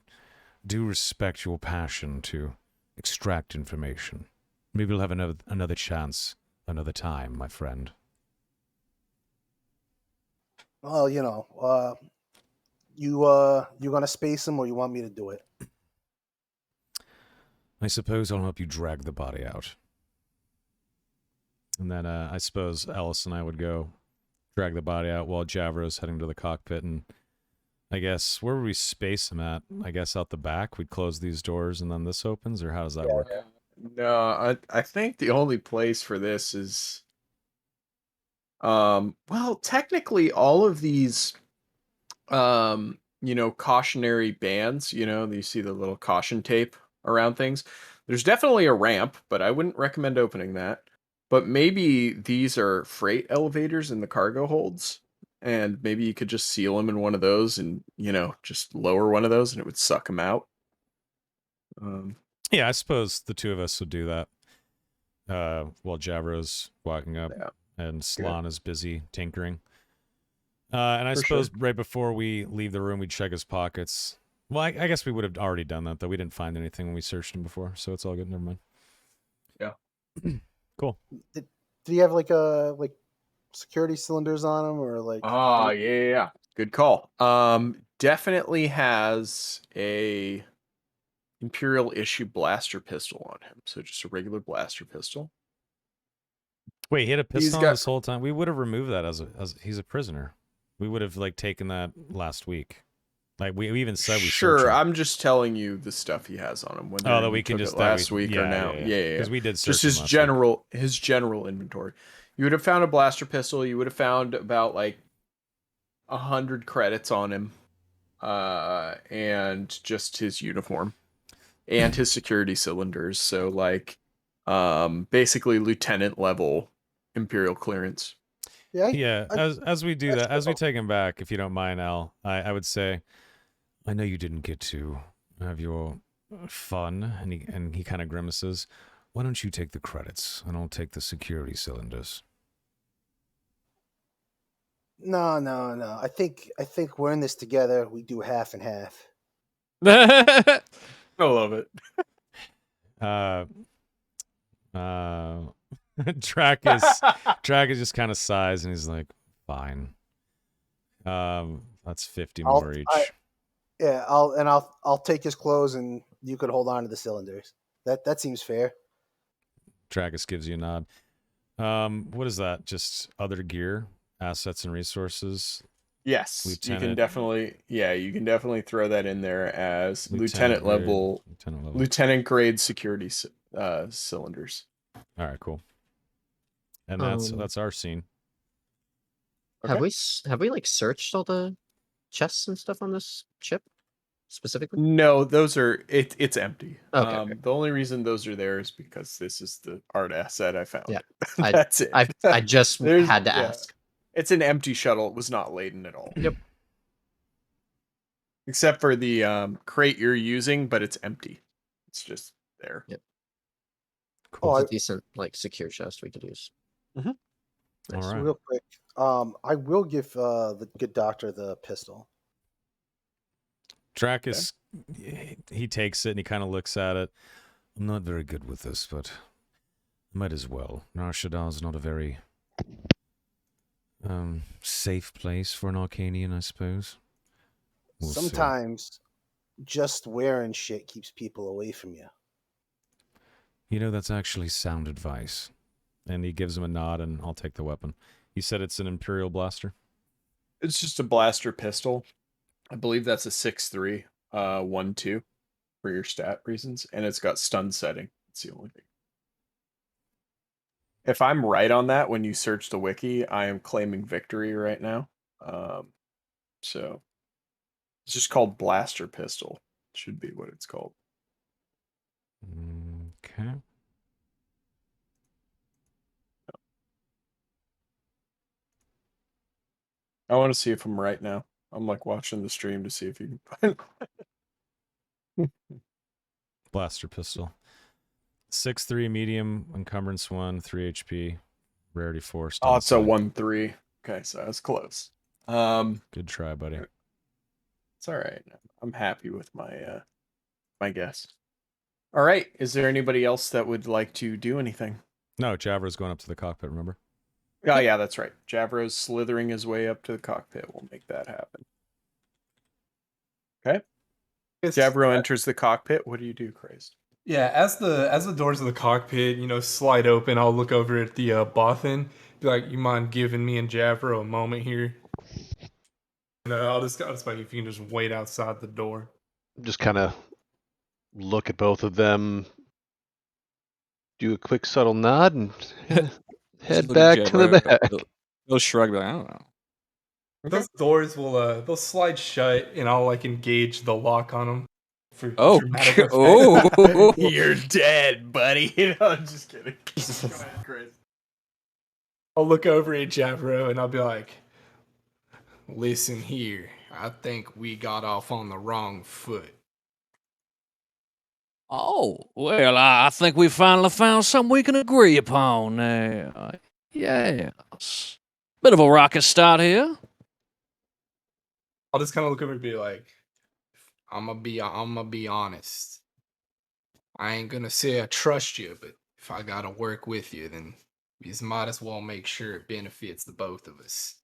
S1: do respect your passion to extract information. Maybe we'll have another chance another time, my friend.
S8: Well, you gonna space him, or you want me to do it?
S1: I suppose I'll help you drag the body out. And then I suppose Alice and I would go drag the body out while Javro's heading to the cockpit. And I guess, where would we space him at? I guess out the back? We'd close these doors and then this opens? Or how does that work?
S2: No, I think the only place for this is... well, technically all of these, cautionary bands, you see the little caution tape around things. There's definitely a ramp, but I wouldn't recommend opening that. But maybe these are freight elevators in the cargo holds, and maybe you could just seal them in one of those and, just lower one of those and it would suck them out.
S1: Yeah, I suppose the two of us would do that while Javro's walking up.
S2: Yeah.
S1: And Slan is busy tinkering. And I suppose right before we leave the room, we'd check his pockets. Well, I guess we would have already done that, though. We didn't find anything when we searched him before, so it's all good. Never mind.
S2: Yeah.
S1: Cool.
S8: Did he have like security cylinders on him, or like?
S2: Oh, yeah. Good call. Definitely has a Imperial issue blaster pistol on him. So just a regular blaster pistol.
S1: Wait, he had a pistol
S2: got-
S1: this whole time? We would have removed that as he's a prisoner. We would have taken that last week. We even said we
S2: Sure,
S1: searched him.
S2: I'm just telling you the stuff he has on him. Whether
S1: that we can
S2: took
S1: just
S2: it last week or now. Yeah.
S1: Because we did search
S2: Just
S1: him
S2: his
S1: last
S2: his general inventory. You would have found a blaster pistol. You would have found about 100 credits on him, and just his uniform and his security cylinders. So basically lieutenant level Imperial clearance.
S1: Yeah, as we do that, as we take him back, if you don't mind, Al, I would say, I know you didn't get to have your fun, and he kind of grimaces. Why don't you take the credits, and I'll take the security cylinders?
S8: No. I think we're in this together. We do half and half.
S2: I love it.
S1: Dracus just kind of sighs and he's like, "Fine. That's 50 more each."
S8: I'll take his clothes and you could hold on to the cylinders. That seems fair.
S1: Dracus gives you a nod. What is that? Just other gear, assets, and resources.
S2: Yes, you can
S1: Lieutenant-
S2: definitely throw that in there as lieutenant
S1: grade,
S2: level, lieutenant grade security cylinders.
S1: All right, cool. And
S4: Um,
S1: that's our scene.
S4: Have
S2: Okay.
S4: we like searched all the chests and stuff on this ship specifically?
S2: No, those are it's empty.
S4: Okay.
S2: The only reason those are there is because this is the art asset I found.
S4: Yeah.
S2: That's it.
S4: I just had to ask.
S2: It's an empty shuttle. It was not laden at all.
S4: Yep.
S2: Except for the crate you're using, but it's empty. It's just there.
S4: Yep.
S1: Cool.
S4: It's a decent like secure chest we could use.
S2: Mhm.
S1: All right.
S8: Real quick, I will give the good doctor the pistol.
S1: Dracus, he takes it and he kind of looks at it. I'm not very good with this, but might as well. Nar Shaddaa is not a very safe place for an Arcanian, I suppose. We'll see.
S8: Sometimes just wearing shit keeps people away from you.
S1: You know, that's actually sound advice. And he gives him a nod, and I'll take the weapon. You said it's an Imperial blaster?
S2: It's just a blaster pistol. I believe that's a 6.3, 1-2 for your stat reasons, and it's got stun setting. It's the only thing. If I'm right on that, when you search the wiki, I am claiming victory right now. So it's just called blaster pistol. Should be what it's called.
S1: Okay.
S2: I want to see if I'm right now. I'm like watching the stream to see if you can find.
S1: Blaster pistol. 6.3 medium, encumbrance 1, 3 HP, rarity 4.
S2: Oh, it's a
S1: stun
S2: 1-3. Okay, so that's close.
S1: Good try, buddy.
S2: It's all right. I'm happy with my my guess. All right. Is there anybody else that would like to do anything?
S1: No, Javra's going up to the cockpit, remember?
S2: Oh yeah, that's right. Javro's slithering his way up to the cockpit. We'll make that happen. Okay. Javro enters the cockpit. What do you do, Crazed?
S3: Yeah, as the doors of the cockpit, slide open, I'll look over at the Bothan, be like, "You mind giving me and Javro a moment here?" And I'll just like, if you can just wait outside the door.
S6: Just kind of look at both of them, do a quick subtle nod, and head
S5: look at
S6: back to the
S5: Javro,
S6: back.
S5: He'll shrug, like, I don't know.
S3: Those doors will they'll slide shut, and I'll like engage the lock on them for
S5: Oh,
S3: dramatic effect.
S5: oh.
S2: You're dead, buddy. I'm just kidding. Go ahead, Crazed.
S3: I'll look over at Javro and I'll be like, "Listen here, I think we got off on the wrong foot."
S5: Oh, well, I think we finally found something we can agree upon now. Yes. Bit of a rocket start here.
S3: I'll just kind of look over and be like, I'm gonna be honest. I ain't gonna say I trust you, but if I gotta work with you, then we just might as well make sure it benefits the both of us."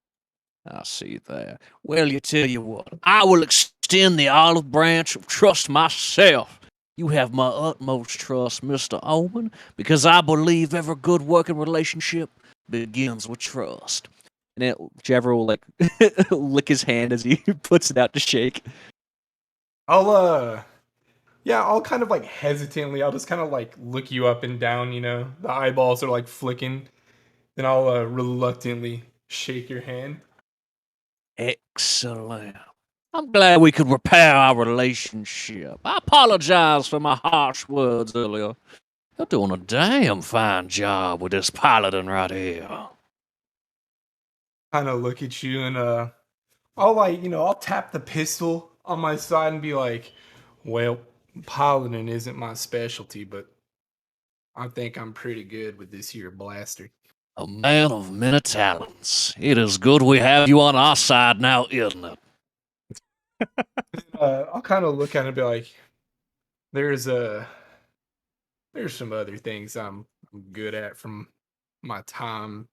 S5: I see that. Well, you tell you what, I will extend the olive branch of trust myself. You have my utmost trust, Mr. Owen, because I believe every good working relationship begins with trust. And then Javro will like lick his hand as he puts it out to shake.
S3: I'll kind of like hesitantly, I'll just kind of like look you up and down, the eyeballs are like flicking. Then I'll reluctantly shake your hand.
S5: Excellent. I'm glad we could repair our relationship. I apologize for my harsh words earlier. You're doing a damn fine job with this piloting right here.
S3: Kind of look at you and I'll tap the pistol on my side and be like, "Well, piloting isn't my specialty, but I think I'm pretty good with this here blaster."
S5: A man of many talents. It is good we have you on our side now, isn't it?
S3: I'll kind of look at it and be like, there's there's some other things I'm good at from my time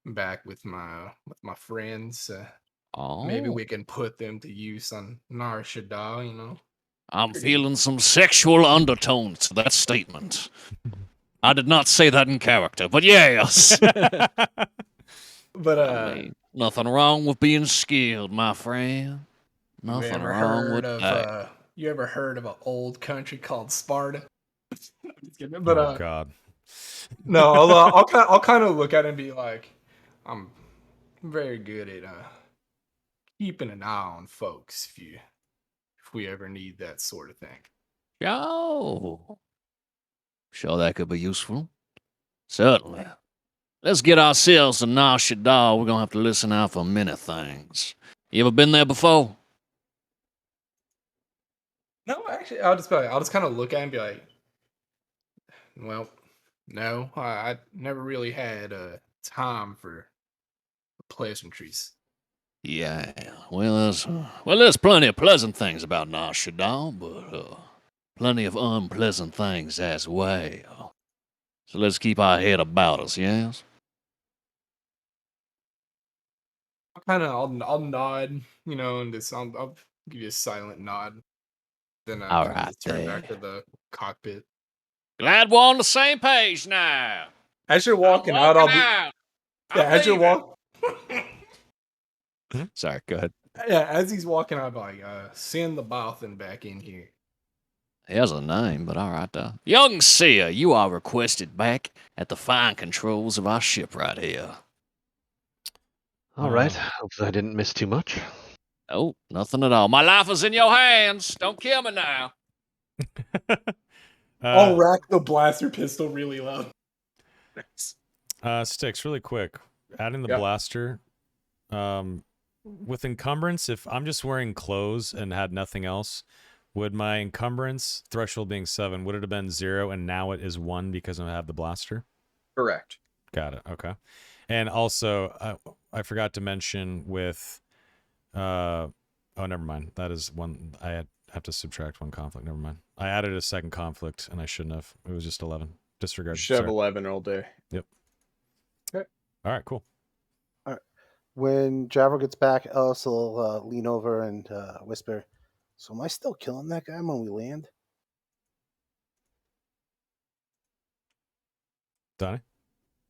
S3: back with my friends. Maybe
S5: Oh,
S3: we can put them to use on Nar Shaddaa, you know.
S5: I'm feeling some sexual undertones to that statement. I did not say that in character, but yes.
S3: But
S5: I mean, nothing wrong with being skilled, my friend.
S3: you
S5: Nothing
S3: ever
S5: wrong with
S3: heard of
S5: that.
S3: you ever heard of an old country called Sparta? I'm just kidding. But
S1: Oh God.
S3: no, I'll kind of look at it and be like, I'm very good at keeping an eye on folks if we ever need that sort of thing.
S5: Oh, sure that could be useful. Certainly. Let's get ourselves to Nar Shaddaa. We're gonna have to listen out for many things. You ever been there before?
S3: No, actually, I'll just kind of look at it and be like, well, no, I never really had time for pleasantries.
S5: Yeah. There's plenty of pleasant things about Nar Shaddaa, but plenty of unpleasant things as well. So let's keep our head about us, yes?
S3: I'll nod, you know, and I'll give you a silent nod. Then
S5: All
S3: kind of
S5: right
S3: just turn back to
S5: then.
S3: the cockpit.
S5: Glad we're on the same page now.
S3: As you're
S5: I'm
S3: walking out,
S5: walking out.
S3: yeah,
S5: I'm
S3: as you're
S5: leaving.
S3: walk,
S5: Sorry, go ahead.
S3: yeah, as he's walking out, I'm like, send the Bothan back in here.
S5: He has a name, but all right, Young seer, you are requested back at the fine controls of our ship right here.
S6: All right. Hopefully I didn't miss too much.
S5: Oh, nothing at all. My life is in your hands. Don't kill me now.
S3: I'll rack the blaster pistol really loud.
S1: Sticks, really quick. Adding the
S2: Yep.
S1: blaster, with encumbrance, if I'm just wearing clothes and had nothing else, would my encumbrance threshold being 7, would it have been 0 and now it is 1 because I have the blaster?
S2: Correct.
S1: Got it. Okay. And also, I forgot to mention with, oh, never mind. That is one. Have to subtract one conflict. Never mind. I added a second conflict and I shouldn't have. It was just 11. Disregard.
S2: Should have
S1: Sorry.
S2: 11 all day.
S1: Yep.
S2: Okay.
S1: All right. Cool.
S8: When Javro gets back, Ellis will lean over and whisper, "So am I still killing that guy when we land?"
S1: Donnie.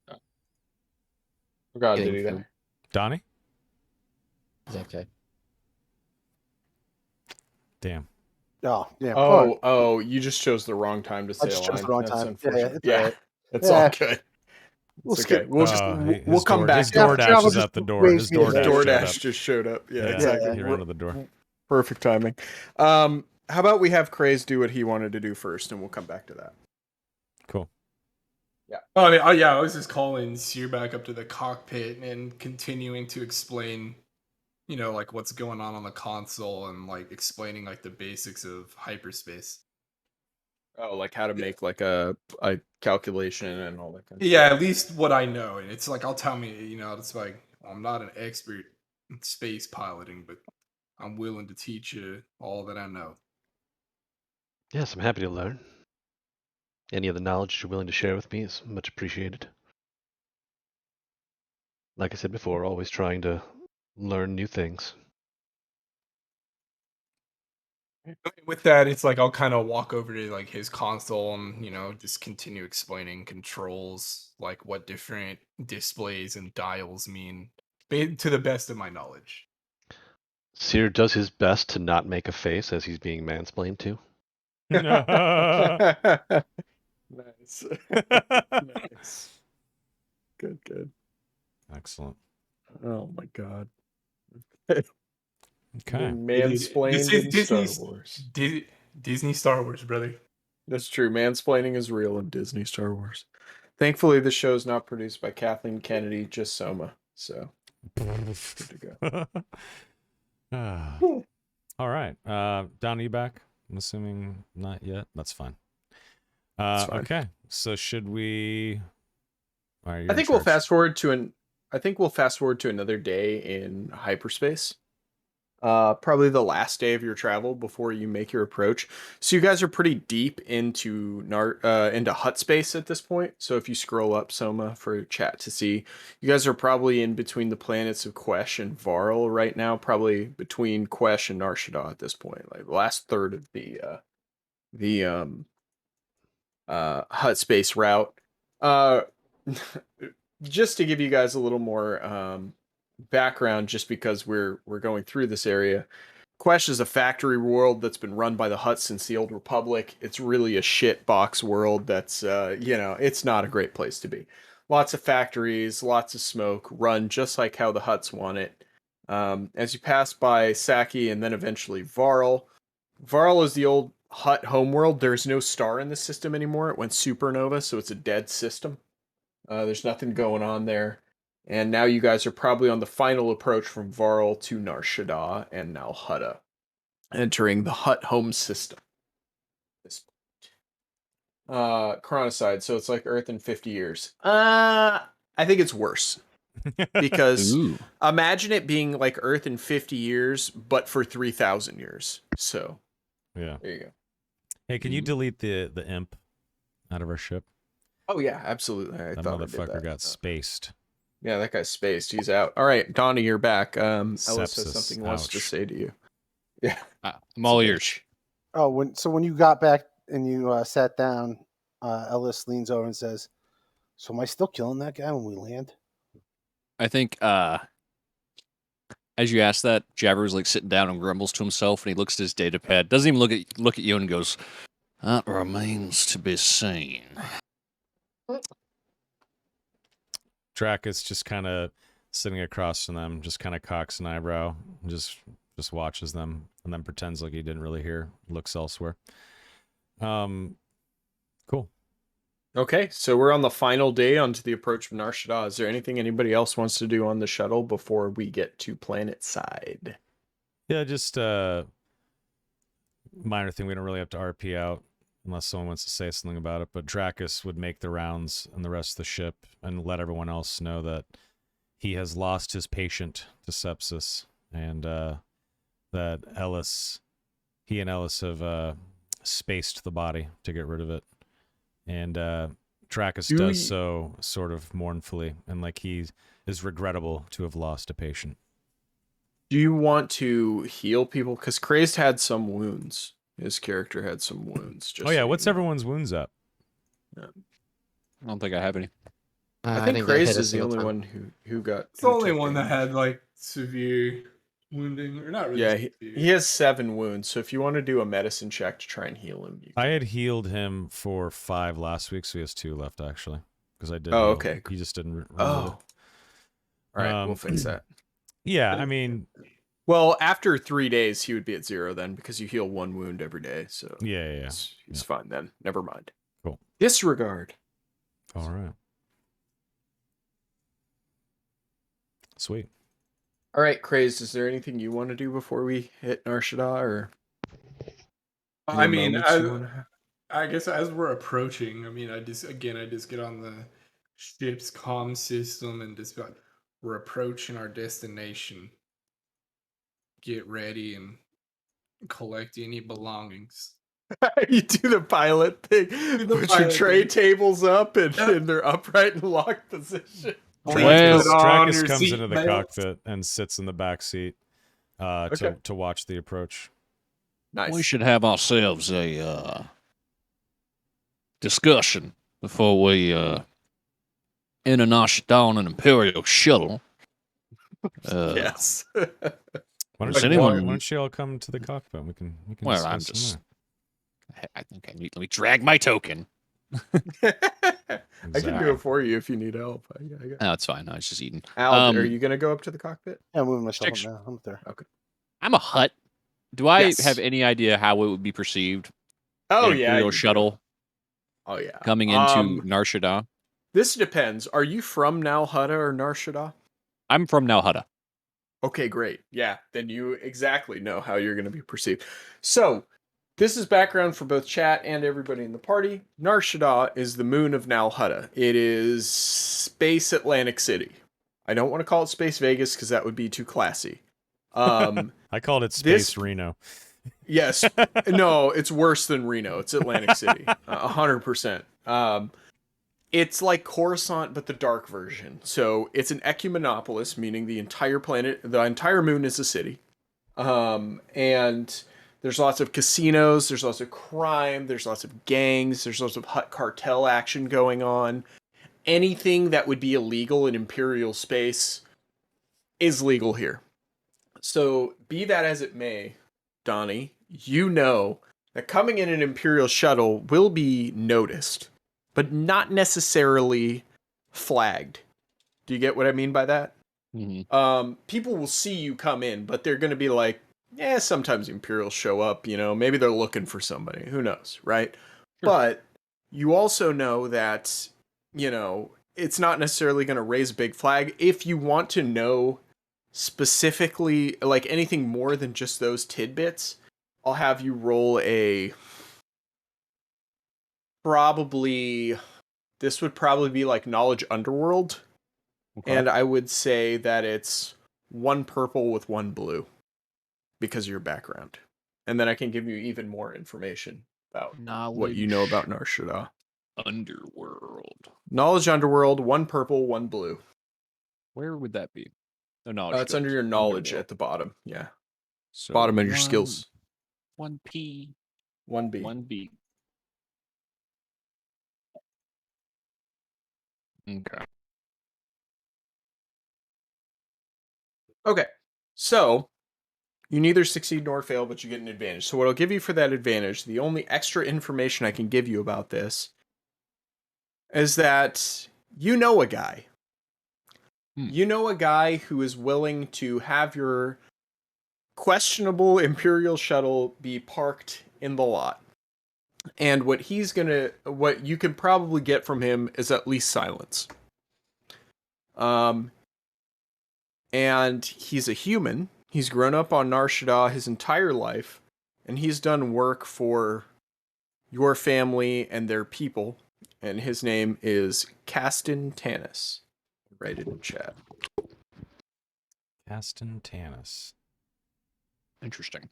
S2: Oh God,
S4: Getting
S2: did he
S4: food.
S2: die?
S1: Donnie.
S4: Is that okay?
S1: Damn.
S8: Oh, yeah.
S2: Oh, you just chose the wrong time to say
S8: I just
S2: a
S8: chose
S2: line.
S8: the wrong
S2: That's
S8: time.
S2: unfortunate.
S8: Yeah, it's all right.
S2: It's
S8: Yeah.
S2: all good.
S8: We'll
S2: It's okay.
S8: skip.
S2: We'll come back.
S1: His
S2: to that.
S1: DoorDash
S8: Travel
S1: is
S8: just
S1: at the door.
S8: waved
S1: His
S8: me to
S1: DoorDash
S8: say.
S1: showed up.
S2: DoorDash just showed up. Yeah,
S1: Yeah,
S2: exactly.
S1: he ran to the door.
S2: Perfect timing. How about we have Craze do what he wanted to do first, and we'll come back to that.
S1: Cool.
S3: Oh, I mean, I was just calling Sear back up to the cockpit and continuing to explain, you know, like what's going on the console and like explaining like the basics of hyperspace.
S2: Oh, like how to make like a calculation and all that kind of
S3: Yeah,
S2: stuff.
S3: at least what I know. And it's like, I'll tell me, you know, it's like, I'm not an expert in space piloting, but I'm willing to teach you all that I know.
S6: Yes, I'm happy to learn. Any of the knowledge you're willing to share with me is much appreciated. Like I said before, always trying to learn new things.
S3: With that, it's like I'll kind of walk over to like his console and, you know, just continue explaining controls, like what different displays and dials mean to the best of my knowledge.
S6: Seer does his best to not make a face as he's being mansplained to.
S2: Nice. Nice. Good.
S1: Excellent.
S2: Oh my God.
S1: Okay.
S2: Mansplained in Star Wars.
S3: Disney Star Wars, brother.
S2: That's true. Mansplaining is real in Disney Star Wars. Thankfully, the show's not produced by Kathleen Kennedy, just Soma. So good to go.
S1: Ah. All right. Don, are you back? I'm assuming not yet. That's fine.
S2: That's fine.
S1: Okay. So should we?
S2: I think we'll fast forward to another day in hyperspace. Probably the last day of your travel before you make your approach. So you guys are pretty deep into hut space at this point. So if you scroll up Soma for chat to see, you guys are probably in between the planets of Quesh and Varl right now. Probably between Quesh and Nar Shaddaa at this point, like the last third of the hut space route. Just to give you guys a little more background, just because we're going through this area. Quesh is a factory world that's been run by the Hutts since the Old Republic. It's really a shit box world that's it's not a great place to be. Lots of factories, lots of smoke, run just like how the Hutts want it. As you pass by Saki and then eventually Varl. Varl is the old Hutt homeworld. There's no star in the system anymore. It went supernova, so it's a dead system. There's nothing going on there. And now you guys are probably on the final approach from Varl to Nar Shaddaa and now Hutta, entering the Hutt home system. Chronicide, so it's like Earth in 50 years. I think it's worse. Because
S5: Ooh.
S2: imagine it being like Earth in 50 years, but for 3,000 years. So,
S1: yeah.
S2: There you go.
S1: Hey, can you delete the imp out of our ship?
S2: Oh, yeah, absolutely.
S1: That motherfucker got spaced.
S2: Yeah, that guy's spaced. He's out. All right, Donnie, you're back. Ellis has
S1: Sepsis.
S2: something he wants to
S1: Ouch.
S2: say to you. Yeah.
S5: I'm all ears.
S8: Oh, when you got back and you sat down, Ellis leans over and says, "So am I still killing that guy when we land?"
S5: I think as you ask that, Jabber's like sitting down and grumbles to himself, and he looks at his data pad. Doesn't even look at you and goes, "That remains to be seen."
S1: Dracus just kind of sitting across from them, just kind of cocks an eyebrow, and just watches them, and then pretends like he didn't really hear. Looks elsewhere. Cool.
S2: Okay, so we're on the final day onto the approach of Nar Shaddaa. Is there anything anybody else wants to do on the shuttle before we get to planet side?
S1: Yeah, just minor thing. We don't really have to RP out unless someone wants to say something about it. But Dracus would make the rounds and the rest of the ship and let everyone else know that he has lost his patient to sepsis, and that he and Ellis have spaced the body to get rid of it. And Dracus does so sort of mournfully, and like he is regrettable to have lost a patient.
S2: Do you want to heal people? Because Crazed had some wounds. His character had some wounds. Just
S1: oh yeah,
S2: so
S1: what's
S2: you know.
S1: everyone's wounds up?
S5: I don't think I have any.
S2: I think
S4: didn't get hit
S2: Crazed
S4: a
S2: is the
S4: single
S2: only
S4: time.
S2: one who got.
S3: It's the only one that had like severe wounding, or not really.
S2: Yeah,
S3: severe.
S2: he has 7 wounds. So if you want to do a medicine check to try and heal him, you
S1: I
S2: can.
S1: had healed him for 5 last week, so he has 2 left actually. Because I did.
S2: Oh,
S1: heal.
S2: okay.
S1: He just didn't remove
S2: Oh.
S1: it.
S2: All right, we'll fix that.
S1: Yeah, I mean,
S2: Well, after 3 days, he would be at 0 then, because you heal 1 wound every day. So
S1: yeah.
S2: he's fine then. Never mind.
S1: Cool.
S2: Disregard.
S1: All right. Sweet.
S2: All right, Crazed, is there anything you want to do before we hit Nar Shaddaa, or?
S3: I
S2: any
S3: mean,
S2: moments you wanna have?
S3: I guess as we're approaching, I mean, I just get on the ship's comm system and just be like, we're approaching our destination. Get ready and collect any belongings.
S2: You do the pilot thing. Put your
S3: pilot
S2: tray
S3: thing.
S2: tables up, and,
S3: Yep.
S2: and they're upright and locked position.
S5: Well-
S1: Dracus comes into the cockpit and sits in the back seat
S2: Okay.
S1: to watch the approach.
S2: Nice.
S5: We should have ourselves a discussion before we enter Nar Shaddaa on an Imperial shuttle.
S2: Yes.
S1: Why don't,
S5: Does
S1: you,
S5: anyone-
S1: why don't you all come to the cockpit? We can
S5: Well, I'm
S1: discuss
S5: just-
S1: from
S5: I think let me drag my token.
S2: I can
S1: Exactly.
S2: do it for you if you need help. I got...
S5: No, it's fine. No, it's just eating.
S2: Al, are you gonna go up to the cockpit?
S8: Yeah, I'm moving myself up
S5: Stick-
S8: now. I'm up there.
S2: Okay.
S5: I'm a Hutt. Do I
S2: Yes.
S5: have any idea how it would be perceived?
S2: Oh
S5: an
S2: yeah.
S5: Imperial
S2: you do.
S5: shuttle
S2: Oh yeah.
S5: coming into Nar Shaddaa.
S2: This depends. Are you from Nal Hutta or Nar Shaddaa?
S5: I'm from Nal Hutta.
S2: Okay, great. Yeah, then you exactly know how you're going to be perceived. So, this is background for both chat and everybody in the party. Nar Shaddaa is the moon of Nal Hutta. It is Space Atlantic City. I don't want to call it Space Vegas because that would be too classy.
S1: I called it Space
S2: this-
S1: Reno.
S2: Yes. No, it's worse than Reno. It's Atlantic City. 100%. It's like Coruscant, but the dark version. So it's an ecumenopolis, meaning the entire planet, the entire moon is a city. And there's lots of casinos, there's lots of crime, there's lots of gangs, there's lots of Hutt cartel action going on. Anything that would be illegal in Imperial space is legal here. So, be that as it may, Donnie, you know that coming in an Imperial shuttle will be noticed, but not necessarily flagged. Do you get what I mean by that?
S5: Mm-hmm.
S2: People will see you come in, but they're going to be like, yeah, sometimes Imperials show up, maybe they're looking for somebody. Who knows, right? Sure. But you also know that, it's not necessarily going to raise a big flag. If you want to know specifically, like anything more than just those tidbits, I'll have you roll this would probably be like Knowledge Underworld. Okay. And I would say that it's 1 purple with 1 blue because of your background. And then I can give you even more information about what you know about Nar Shaddaa.
S5: Underworld.
S2: Knowledge Underworld, 1 purple, 1 blue.
S5: Where would that be? Oh, knowledge.
S2: It's under your knowledge at the bottom. Yeah.
S5: So
S2: bottom of your skills.
S5: 1P.
S2: 1B.
S5: 1B. Okay.
S2: Okay. So you neither succeed nor fail, but you get an advantage. So what I'll give you for that advantage, the only extra information I can give you about this is that you know a guy. You know a guy who is willing to have your questionable Imperial shuttle be parked in the lot. And what you can probably get from him is at least silence. And he's a human. He's grown up on Nar Shaddaa his entire life, and he's done work for your family and their people. And his name is Caston Tanis. Write it in chat.
S1: Caston Tanis.
S5: Interesting.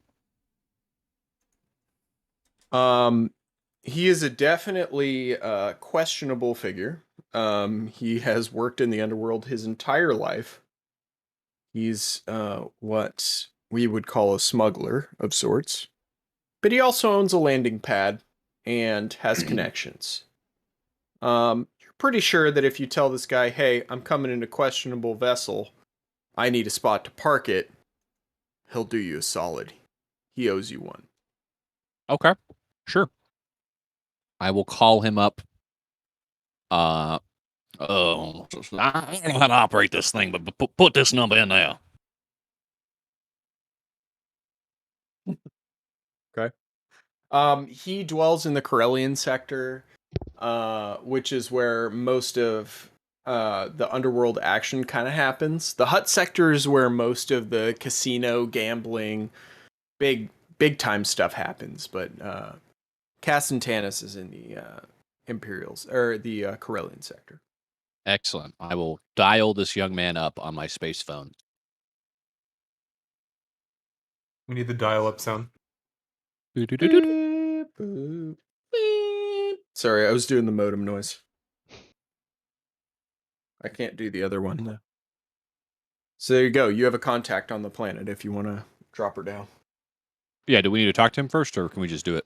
S2: He is a definitely questionable figure. He has worked in the underworld his entire life. He's what we would call a smuggler of sorts. But he also owns a landing pad and has connections. You're pretty sure that if you tell this guy, hey, I'm coming in a questionable vessel, I need a spot to park it, he'll do you a solid. He owes you one.
S5: Okay. Sure. I will call him up. I don't know how to operate this thing, but put this number in there.
S2: Okay. He dwells in the Corellian sector, which is where most of the underworld action kind of happens. The Hutt sector is where most of the casino, gambling, big time stuff happens. But Caston Tanis is in the Imperials or the Corellian sector.
S5: Excellent. I will dial this young man up on my space phone.
S3: We need the dial-up sound.
S2: Beep, boop, beep. Sorry, I was doing the modem noise. I can't do the other one though. So there you go. You have a contact on the planet if you want to drop her down.
S5: Yeah, do we need to talk to him first, or can we just do it?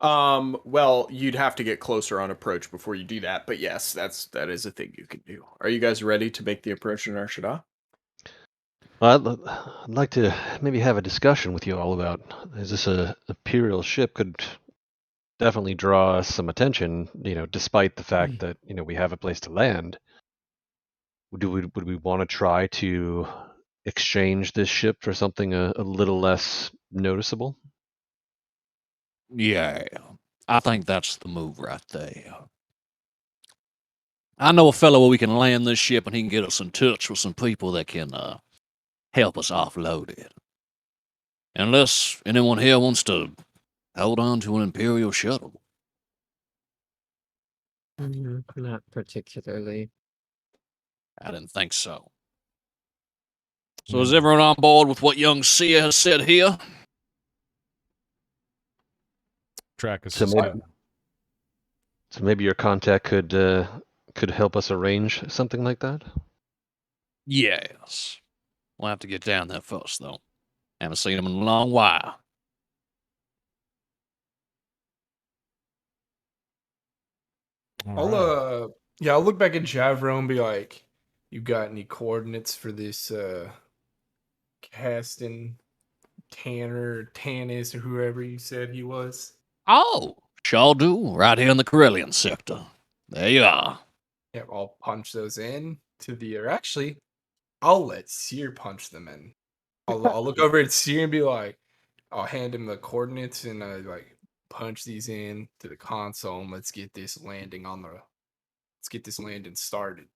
S2: Well, you'd have to get closer on approach before you do that, but yes, that is a thing you can do. Are you guys ready to make the approach to Nar Shaddaa?
S6: Well, I'd like to maybe have a discussion with you all about, is this a Imperial ship? Could definitely draw us some attention, despite the fact that, we have a place to land. Would we want to try to exchange this ship for something a little less noticeable?
S5: Yeah, I think that's the move right there. I know a fellow where we can land this ship and he can get us in touch with some people that can help us offload it. Unless anyone here wants to hold on to an Imperial shuttle.
S4: Not particularly.
S5: I didn't think so. So is everyone on board with what young Sia has said here?
S1: Track is
S6: So
S1: just
S6: maybe,
S1: gonna-
S6: so maybe your contact could help us arrange something like that.
S5: Yes. We'll have to get down there first, though. Haven't seen him in a long while.
S1: All right.
S3: I'll look back at Javro and be like, you got any coordinates for this Caston Tanner, Tanis, or whoever you said he was?
S5: Oh, sure do. Right here in the Corellian sector. There you are.
S3: Yeah, I'll punch those in to or actually, I'll let Seer punch them in. I'll look over at Seer and be like, I'll hand him the coordinates and like punch these in to the console and let's get this landing started.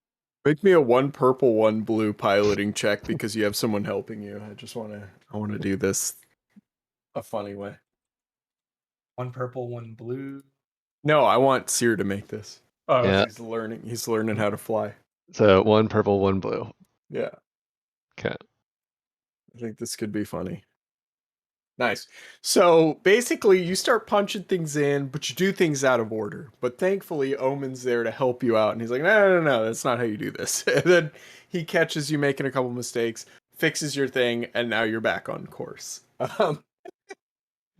S2: Make me a 1 purple, 1 blue piloting check because you have someone helping you. I want to do this a funny way.
S3: 1 purple, 1 blue.
S2: No, I want Seer to make this.
S3: Oh,
S6: Yeah.
S2: He's learning how to fly.
S6: So 1 purple, 1 blue.
S2: Yeah.
S6: Okay.
S2: I think this could be funny. Nice. So basically, you start punching things in, but you do things out of order. But thankfully, Omen's there to help you out. And he's like, no, that's not how you do this. And then he catches you making a couple mistakes, fixes your thing, and now you're back on course.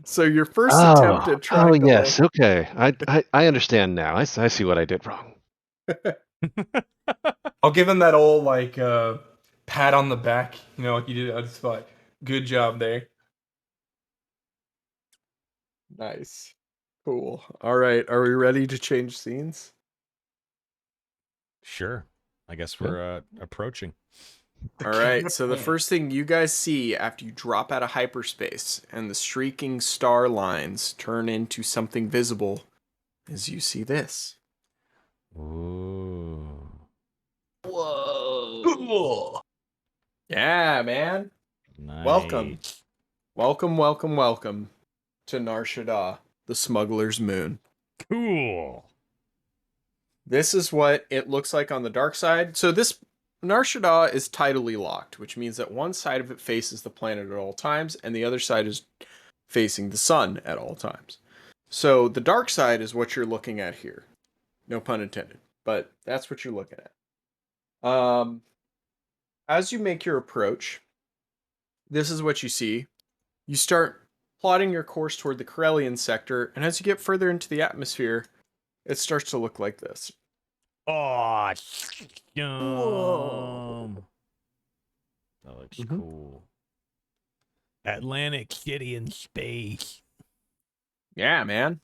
S2: So your first attempt at trying to
S6: yes.
S2: land...
S6: Okay. I understand now. I see what I did wrong.
S3: I'll give him that old like pat on the back, like you did. I just like, good job there.
S2: Nice. Cool. All right. Are we ready to change scenes?
S1: Sure. I guess we're approaching.
S2: All right. So the first thing you guys see after you drop out of hyperspace and the streaking star lines turn into something visible is you see this.
S1: Ooh.
S5: Whoa.
S2: Yeah, man.
S1: Nice.
S2: Welcome to Nar Shaddaa, the smuggler's moon.
S1: Cool.
S2: This is what it looks like on the dark side. So this Nar Shaddaa is tidally locked, which means that one side of it faces the planet at all times, and the other side is facing the sun at all times. So the dark side is what you're looking at here. No pun intended, but that's what you're looking at. As you make your approach, this is what you see. You start plotting your course toward the Corellian sector, and as you get further into the atmosphere, it starts to look like this.
S1: Oh,
S2: Whoa.
S1: That looks cool. Atlantic City in space.
S2: Yeah, man.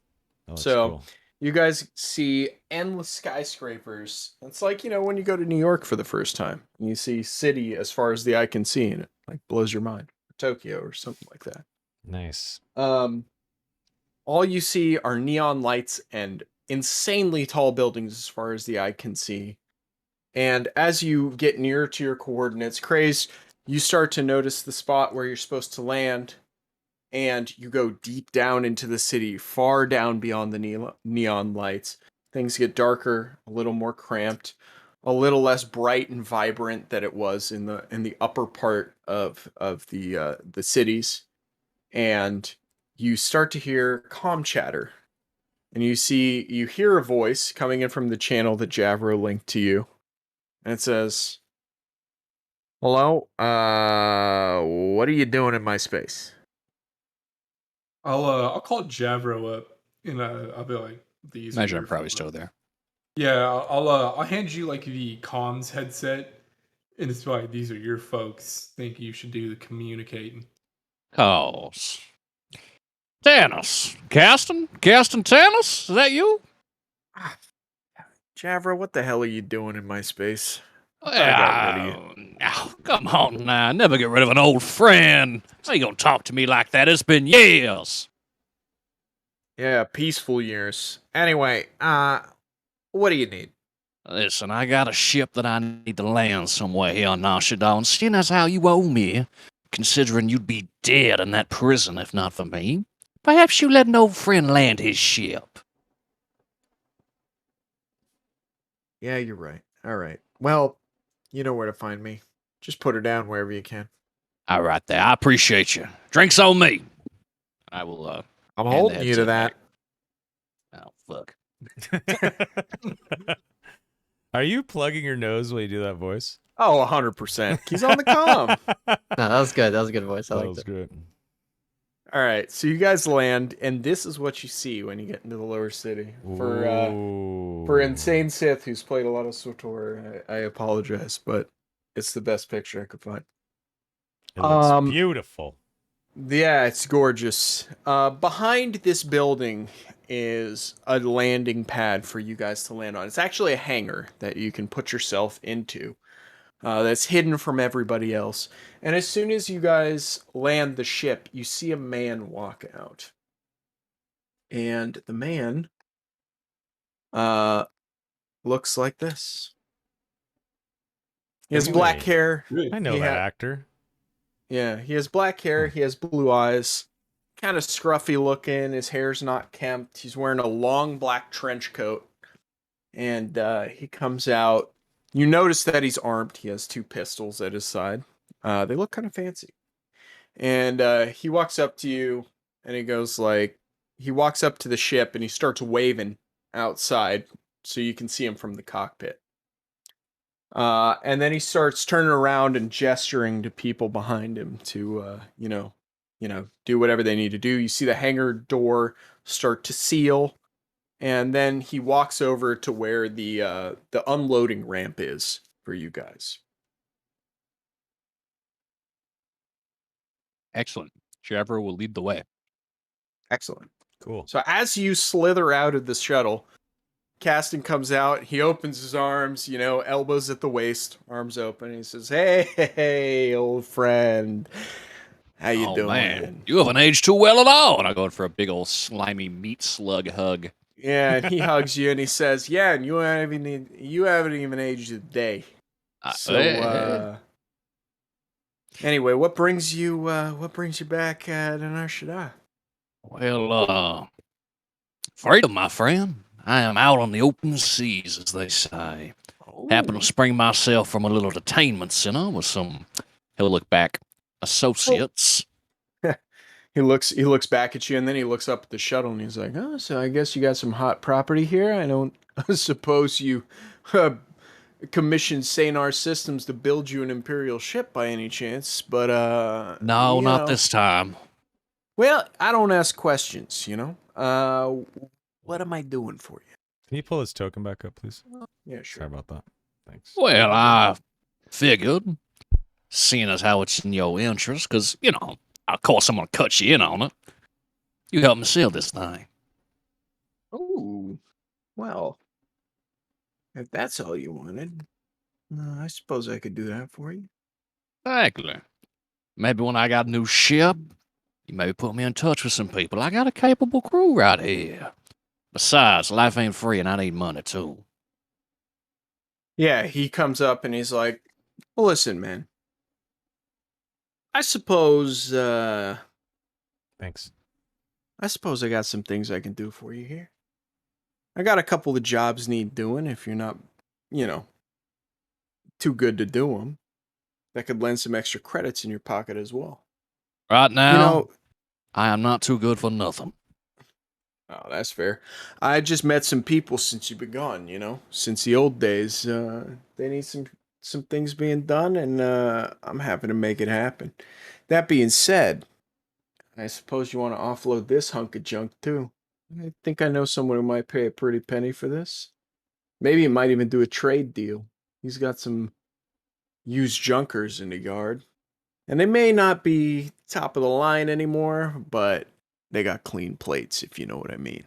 S1: That looks
S2: So
S1: cool.
S2: you guys see endless skyscrapers. It's like, when you go to New York for the first time, and you see city as far as the eye can see, and it like blows your mind. Tokyo or something like that.
S1: Nice.
S2: All you see are neon lights and insanely tall buildings as far as the eye can see. And as you get nearer to your coordinates, Crazed, you start to notice the spot where you're supposed to land, and you go deep down into the city, far down beyond the neon lights. Things get darker, a little more cramped, a little less bright and vibrant than it was in the upper part of the cities. And you start to hear comm chatter. And you hear a voice coming in from the channel that Javro linked to you. And it says, "Hello, what are you doing in my space?"
S3: I'll call Javro up and I'll be like, these.
S5: Imagine
S3: are
S5: I'm
S3: your
S5: probably
S3: folks.
S5: still there.
S3: Yeah, I'll hand you like the comms headset, and it's like, these are your folks. Think you should do the communicating.
S5: Cause Tanis. Caston Tanis? Is that you?
S2: Javro, what the hell are you doing in my space? I got rid of you.
S5: Now, come on now. Never get rid of an old friend. How you gonna talk to me like that? It's been years.
S2: Yeah, peaceful years. Anyway, what do you need?
S5: Listen, I got a ship that I need to land somewhere here on Nar Shaddaa, and seeing as how you owe me, considering you'd be dead in that prison if not for me, perhaps you let an old friend land his ship.
S2: Yeah, you're right. All right. Well, You know where to find me. Just put her down wherever you can.
S5: All right, there. I appreciate you. Drinks on me. I will.
S2: I'm
S5: hand the
S2: holding you to
S5: headset
S2: that.
S5: back. Oh fuck.
S1: Are you plugging your nose while you do that voice?
S2: Oh, 100%. He's on the comm.
S4: No, that was good. That was a good voice. I
S1: That
S4: liked
S1: was
S4: it.
S1: good.
S2: All right, so you guys land, and this is what you see when you get into the lower city. For Insane Sith, who's played a lot of SWTOR, I apologize, but it's the best picture I could find.
S1: It looks beautiful.
S2: Yeah, it's gorgeous. Behind this building is a landing pad for you guys to land on. It's actually a hangar that you can put yourself into. That's hidden from everybody else. And as soon as you guys land the ship, you see a man walk out. And the man looks like this. He has black
S1: Hey,
S2: hair.
S1: I know that actor.
S2: Yeah, he has black hair. He has blue eyes. Kind of scruffy looking. His hair's not kempt. He's wearing a long black trench coat. And he comes out. You notice that he's armed. He has 2 pistols at his side. They look kind of fancy. And he walks up to you and he goes like, he walks up to the ship and he starts waving outside so you can see him from the cockpit. And then he starts turning around and gesturing to people behind him to, do whatever they need to do. You see the hangar door start to seal, and then he walks over to where the unloading ramp is for you guys.
S5: Excellent. Jabber will lead the way.
S2: Excellent.
S1: Cool.
S2: So as you slither out of the shuttle, Caston comes out. He opens his arms, elbows at the waist, arms open. And he says, "Hey, old friend, how you doing?"
S5: Man, you haven't aged too well at all. And I go in for a big old slimy meat slug hug.
S2: Yeah, and he hugs you and he says, "Yeah, and you haven't even aged a day." Anyway, what brings you back to Nar Shaddaa?
S5: Well, freedom, my friend. I am out on the open seas, as they say. Happened to spring myself from a little detainment center with some, he'll look back, associates.
S2: He looks back at you and then he looks up at the shuttle and he's like, "Oh, so I guess you got some hot property here. I don't suppose you commissioned Sanar Systems to build you an Imperial ship by any chance, but
S5: No, not this time.
S2: Well, I don't ask questions, what am I doing for you?"
S1: Can you pull his token back up, please?
S2: Yeah, sure.
S1: Sorry about that. Thanks.
S5: Well, I figured, seeing as how it's in your interest, because, of course I'm going to cut you in on it. You help me sell this thing.
S2: Oh, well, if that's all you wanted, I suppose I could do that for you.
S5: Exactly. Maybe when I got a new ship, you maybe put me in touch with some people. I got a capable crew right here. Besides, life ain't free and I need money too.
S2: Yeah, he comes up and he's like, "Well, listen, man. I suppose
S1: Thanks.
S2: I suppose I got some things I can do for you here. I got a couple of jobs need doing if you're not, too good to do them. That could lend some extra credits in your pocket as well."
S5: Right now, I am not too good for nothing.
S2: Oh, that's fair. I just met some people since you've been gone, since the old days. They need some things being done, and I'm happy to make it happen. That being said, I suppose you want to offload this hunk of junk too. I think I know someone who might pay a pretty penny for this. Maybe he might even do a trade deal. He's got some used junkers in the yard. And they may not be top of the line anymore, but they got clean plates, if you know what I mean.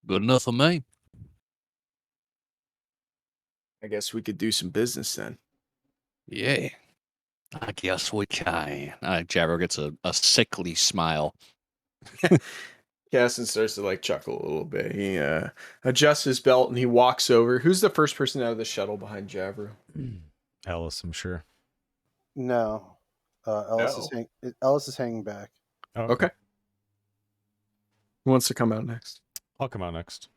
S5: Good enough for me.
S2: I guess we could do some business then.
S5: Yeah, I guess we can. Jabber gets a sickly smile.
S2: Caston starts to chuckle a little bit. He adjusts his belt and he walks over. Who's the first person out of the shuttle behind Javro?
S1: Ellis, I'm sure.
S8: No, Ellis is hanging back.
S1: Oh,
S2: Okay. Who wants to come out next?
S1: I'll come out next.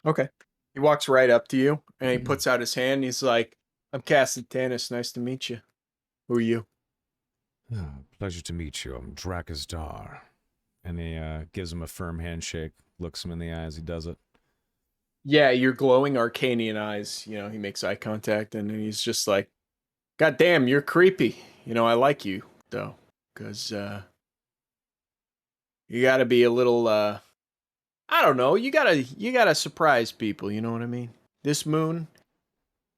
S2: Okay. He walks right up to you and he puts out his hand. And he's like, I'm Cassie Tanis. Nice to meet you. Who are you?
S1: Pleasure to meet you. I'm Drakus Dar. And he gives him a firm handshake, looks him in the eye as he does it.
S2: Yeah, your glowing Arcanian eyes. You know, he makes eye contact and he's just like, God damn, you're creepy. You know, I like you, though. Because you gotta be a little, I don't know, you gotta surprise people, you know what I mean? This moon,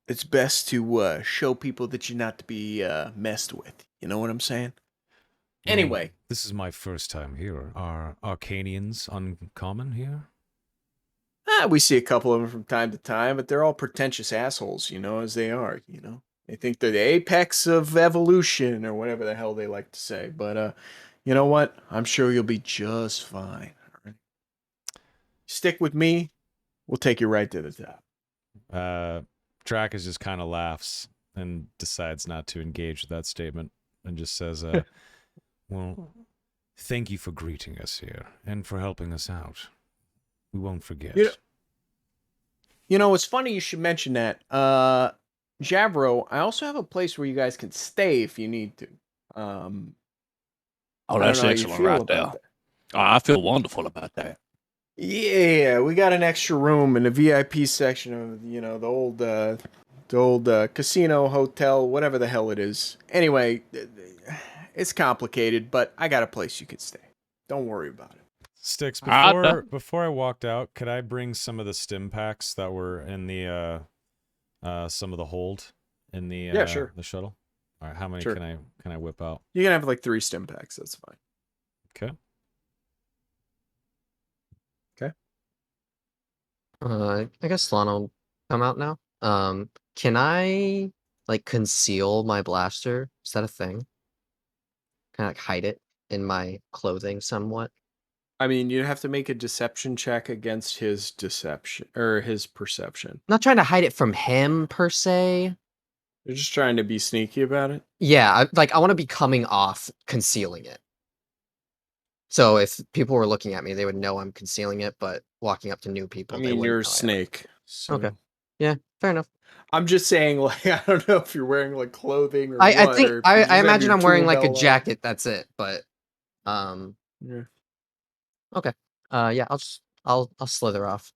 S2: it's best to show people that you're not to be messed with. You know what I'm saying? Anyway.
S1: This is my first time here. Are Arcanians uncommon here?
S2: We see a couple of them from time to time, but they're all pretentious assholes, you know, as they are, you know. They think they're the apex of evolution or whatever the hell they like to say. But you know what? I'm sure you'll be just fine. All right? Stick with me. We'll take you right to the top.
S1: Drakus just kind of laughs and decides not to engage with that statement and just says, well, thank you for greeting us here and for helping us out. We won't forget.
S2: You know, it's funny you should mention that. Javro, I also have a place where you guys can stay if you need to.
S5: Oh,
S2: I
S5: that's
S2: don't know how you
S5: excellent
S2: feel
S5: right
S2: about
S5: there.
S2: that.
S5: Oh, I feel wonderful about that.
S2: Yeah, we got an extra room in the VIP section of, you know, the old casino, hotel, whatever the hell it is. Anyway, it's complicated, but I got a place you could stay. Don't worry about it.
S1: Sticks,
S5: Ah,
S1: before I walked out, could I bring some of the stim packs that were in the some of the hold in the
S2: Yeah, sure.
S1: the shuttle? All right, how many
S2: Sure.
S1: can I whip out?
S2: You can have like 3 stim packs. That's fine.
S1: Okay.
S4: I guess Solana will come out now. Can I like conceal my blaster? Is that a thing? Can I like hide it in my clothing somewhat?
S2: I mean, you'd have to make a deception check against his deception or his perception.
S4: I'm not trying to hide it from him per se.
S2: You're just trying to be sneaky about it.
S4: Yeah, I want to be coming off concealing it. So if people were looking at me, they would know I'm concealing it, but walking up to new people,
S2: I
S4: they
S2: mean,
S4: wouldn't
S2: you're a
S4: know I am.
S2: snake. So.
S4: Okay. Yeah, fair enough.
S2: I'm just saying, like, I don't know if you're wearing like clothing or
S4: I
S2: what.
S4: think
S2: Or if you just
S4: I
S2: have
S4: imagine
S2: your
S4: I'm wearing
S2: tool
S4: like a
S2: belt on.
S4: jacket. That's it. But
S2: Yeah.
S4: okay. Yeah, I'll slither off.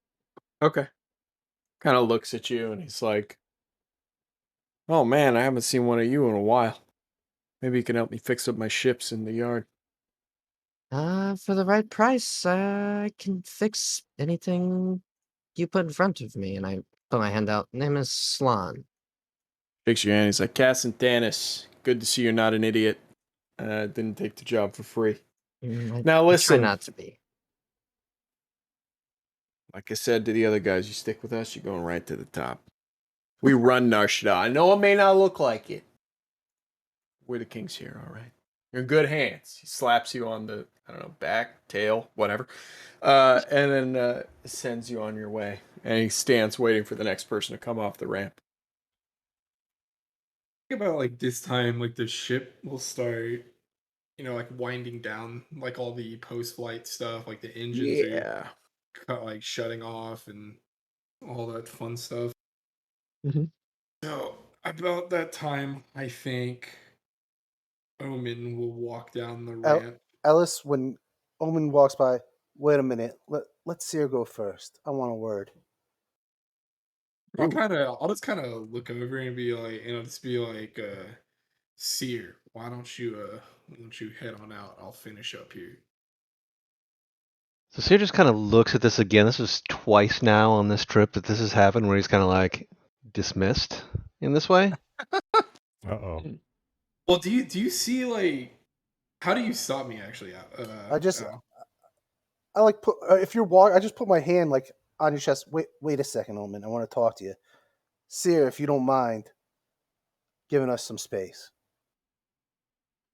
S2: Okay. Kind of looks at you and he's like, "Oh man, I haven't seen one of you in a while. Maybe you can help me fix up my ships in the yard."
S4: For the right price, I can fix anything you put in front of me. And I put my hand out. Name is Slan.
S2: Shakes your hand. He's like, "Cass and Tanis, good to see you're not an idiot. Didn't take the job for free."
S4: I
S2: Now
S4: try
S2: listen,
S4: not to be.
S2: like I said to the other guys, you stick with us, you're going right to the top. We run Narshada. I know it may not look like it. We're the kings here, all right? You're in good hands. He slaps you on the, I don't know, back, tail, whatever. And then sends you on your way. And he stands waiting for the next person to come off the ramp.
S3: Think about like this time, like the ship will start, like winding down, like all the post-flight stuff, like the engines
S2: Yeah.
S3: are like shutting off and all that fun stuff.
S4: Mhm.
S3: So about that time, I think Omen will walk down the ramp.
S8: Ellis, when Omen walks by, wait a minute. Let Seer go first. I want a word.
S3: I'll just kind of look over and be like, and I'll just be like, Seer, why don't you head on out? I'll finish up here.
S6: So Seer just kind of looks at this again. This is twice now on this trip that this has happened where he's kind of like dismissed in this way.
S1: Uh-oh.
S3: Well, do you see like how do you stop me actually?
S8: I like put if you're I just put my hand like on your chest. Wait a second, Omen. I want to talk to you. Seer, if you don't mind giving us some space.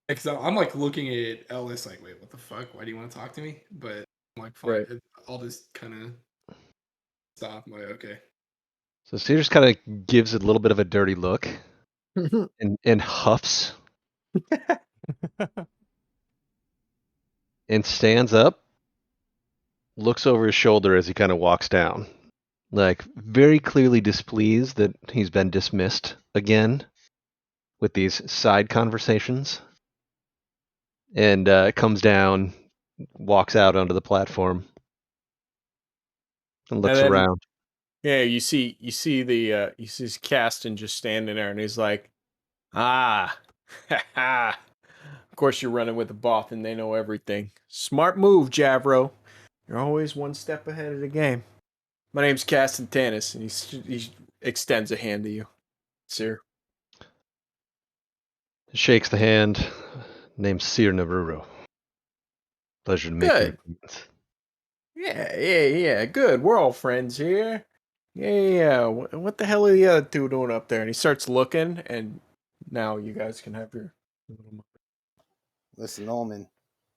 S3: Because I'm like looking at Ellis like, wait, what the fuck? Why do you want to talk to me? But I'm like, fine,
S2: Right.
S3: I'll just kind of stop. I'm like, okay.
S6: So Seer just kind of gives it a little bit of a dirty look and huffs and stands up, looks over his shoulder as he kind of walks down, like very clearly displeased that he's been dismissed again with these side conversations, and comes down, walks out onto the platform, and looks
S2: then
S6: around.
S2: Yeah, you see you see Caston just standing there, and he's like, "Ah, ha ha. Of course you're running with the Both, and they know everything. Smart move, Javro. You're always one step ahead of the game. My name's Caston Tanis," and he extends a hand to you, sir.
S6: Shakes the hand. Name's Sir Naruro. Pleasure to make your
S2: Good.
S6: acquaintance.
S2: Yeah. Good. We're all friends here. Yeah. What the hell are the other two doing up there? And he starts looking, and now you guys can have your little moment.
S8: Listen, Ullman,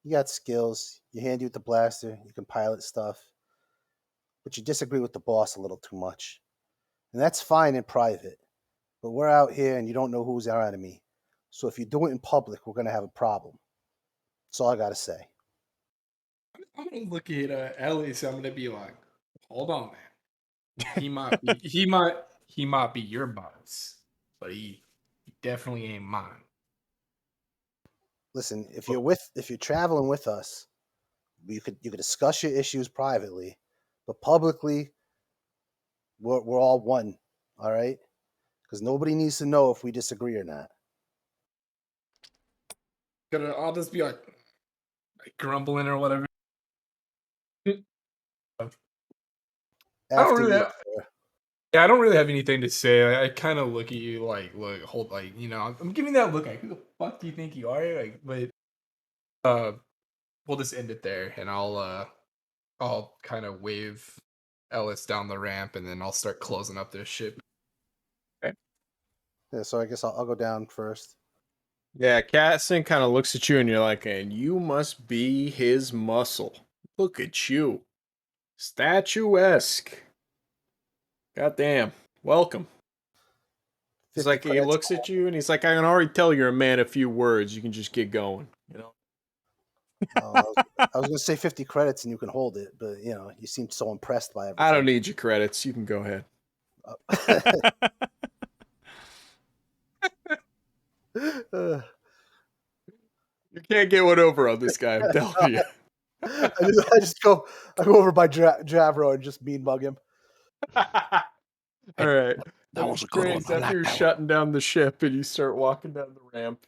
S8: you got skills. You handy with the blaster. You can pilot stuff. But you disagree with the boss a little too much. And that's fine in private. But we're out here and you don't know who's our enemy. So if you do it in public, we're going to have a problem. That's all I got to say.
S3: I'm gonna look at Ellis. I'm gonna be like, hold on, man. He might be he might be your boss, but he definitely ain't mine.
S8: Listen, if you're traveling with us, you could discuss your issues privately, but publicly, we're all one. All right, because nobody needs to know if we disagree or not.
S3: I'll just be like grumbling or whatever. I don't
S8: After
S3: really
S8: you,
S3: have,
S8: sir.
S3: yeah, I don't really have anything to say. I kind of look at you like, look, hold, like, I'm giving that look like, who the fuck do you think you are? Like, but we'll just end it there, and I'll kind of wave Ellis down the ramp, and then I'll start closing up this shit.
S8: Yeah, so I guess I'll go down first.
S2: Yeah, Caston kind of looks at you and you're like, and you must be his muscle. Look at you. Statuesque. Goddamn. Welcome. It's
S8: 50
S2: like he
S8: credits.
S2: looks at you and he's like, I can already tell you're a man of few words. You can just get going, you know?
S8: I was going to say 50 credits and you can hold it, but you seemed so impressed by everything.
S2: I don't need your credits. You can go ahead.
S8: Uh,
S2: You can't get one over on this guy, I'm telling you.
S8: I go over by Javro and just mean bug him.
S2: All right.
S5: That was a good one.
S2: Grace,
S5: I
S2: after
S5: like
S2: you're
S5: that one.
S2: shutting down the ship and you start walking down the ramp,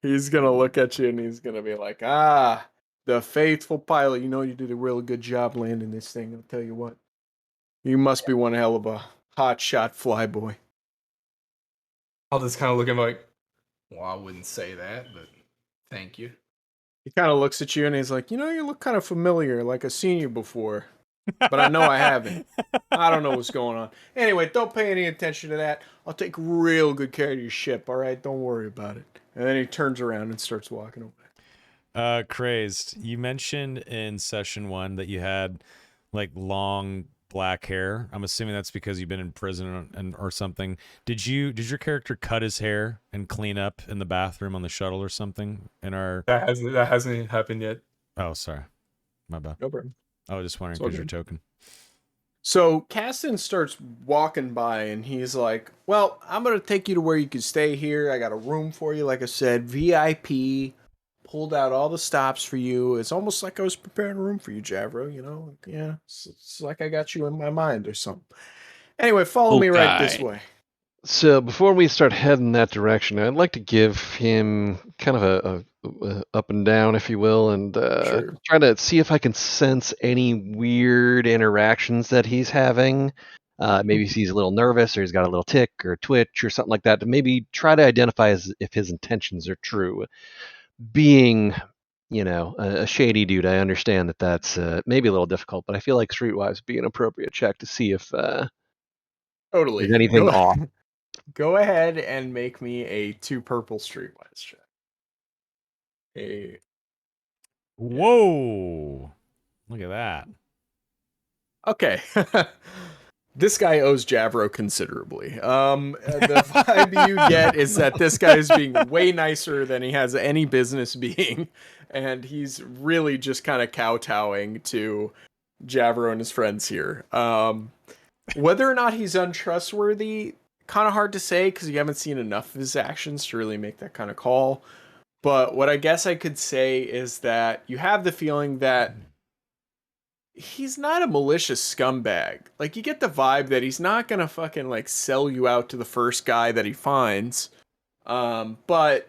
S2: he's going to look at you and he's going to be like, the faithful pilot. You know, you did a really good job landing this thing. I'll tell you what. You must be one hell of a hot shot flyboy.
S3: I'll just kind of look at him like, well, I wouldn't say that, but thank you.
S2: He kind of looks at you and he's like, you know, you look kind of familiar, like I've seen you before. But I know I haven't. I don't know what's going on. Anyway, don't pay any attention to that. I'll take real good care of your ship, all right? Don't worry about it. And then he turns around and starts walking away.
S1: Crazed. You mentioned in session 1 that you had like long black hair. I'm assuming that's because you've been in prison or something. Did your character cut his hair and clean up in the bathroom on the shuttle or something?
S3: That hasn't happened yet.
S1: Oh, sorry, my bad.
S2: No problem.
S1: I was just wondering
S2: It's all
S1: because you're
S2: good.
S1: token.
S2: So Caston starts walking by and he's like, well, I'm going to take you to where you can stay here. I got a room for you, like I said, VIP. Pulled out all the stops for you. It's almost like I was preparing a room for you, Javro, you know? Yeah, it's like I got you in my mind or something. Anyway, follow me right this
S5: Okay.
S2: way.
S6: So before we start heading that direction, I'd like to give him kind of a up and down, if you will, and
S2: Sure.
S6: try to see if I can sense any weird interactions that he's having. Maybe he's a little nervous, or he's got a little tick or twitch or something like that. To maybe try to identify if his intentions are true. Being, a shady dude, I understand that that's maybe a little difficult, but I feel like Streetwise would be an appropriate check to see if
S2: Totally.
S6: there's anything off.
S2: Go ahead and make me a 2 purple streetwise check. Hey.
S1: Whoa! Look at that.
S2: Okay. This guy owes Javro considerably. The vibe you get is that this guy is being way nicer than he has any business being, and he's really just kind of kowtowing to Javro and his friends here. Whether or not he's untrustworthy, kind of hard to say because you haven't seen enough of his actions to really make that kind of call. But what I guess I could say is that you have the feeling that he's not a malicious scumbag. Like, you get the vibe that he's not gonna fucking like sell you out to the first guy that he finds. But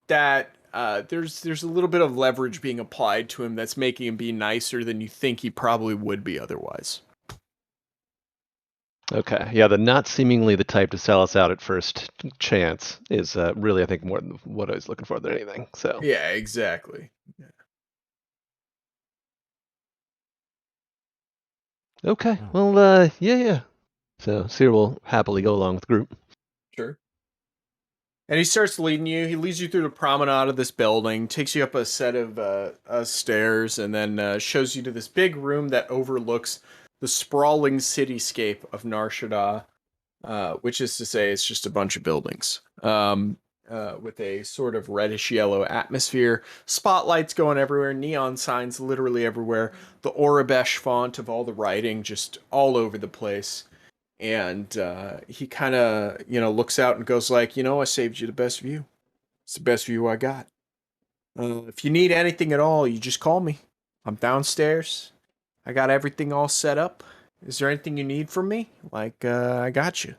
S2: that there's a little bit of leverage being applied to him that's making him be nicer than you think he probably would be otherwise.
S6: Okay. Yeah, the not seemingly the type to sell us out at first chance is really, I think, more than what I was looking for than anything. So.
S2: Yeah, exactly.
S6: Okay.
S1: Oh.
S6: Well, yeah. So Seer will happily go along with the group.
S2: Sure. And he starts leading you. He leads you through the promenade of this building, takes you up a set of stairs, and then shows you to this big room that overlooks the sprawling cityscape of Nar Shaddaa, which is to say, it's just a bunch of buildings with a sort of reddish yellow atmosphere. Spotlights going everywhere, neon signs literally everywhere, the Orabesh font of all the writing just all over the place. And he kind of, looks out and goes like, I saved you the best view. It's the best view I got. If you need anything at all, you just call me. I'm downstairs. I got everything all set up. Is there anything you need from me? Like, I got you.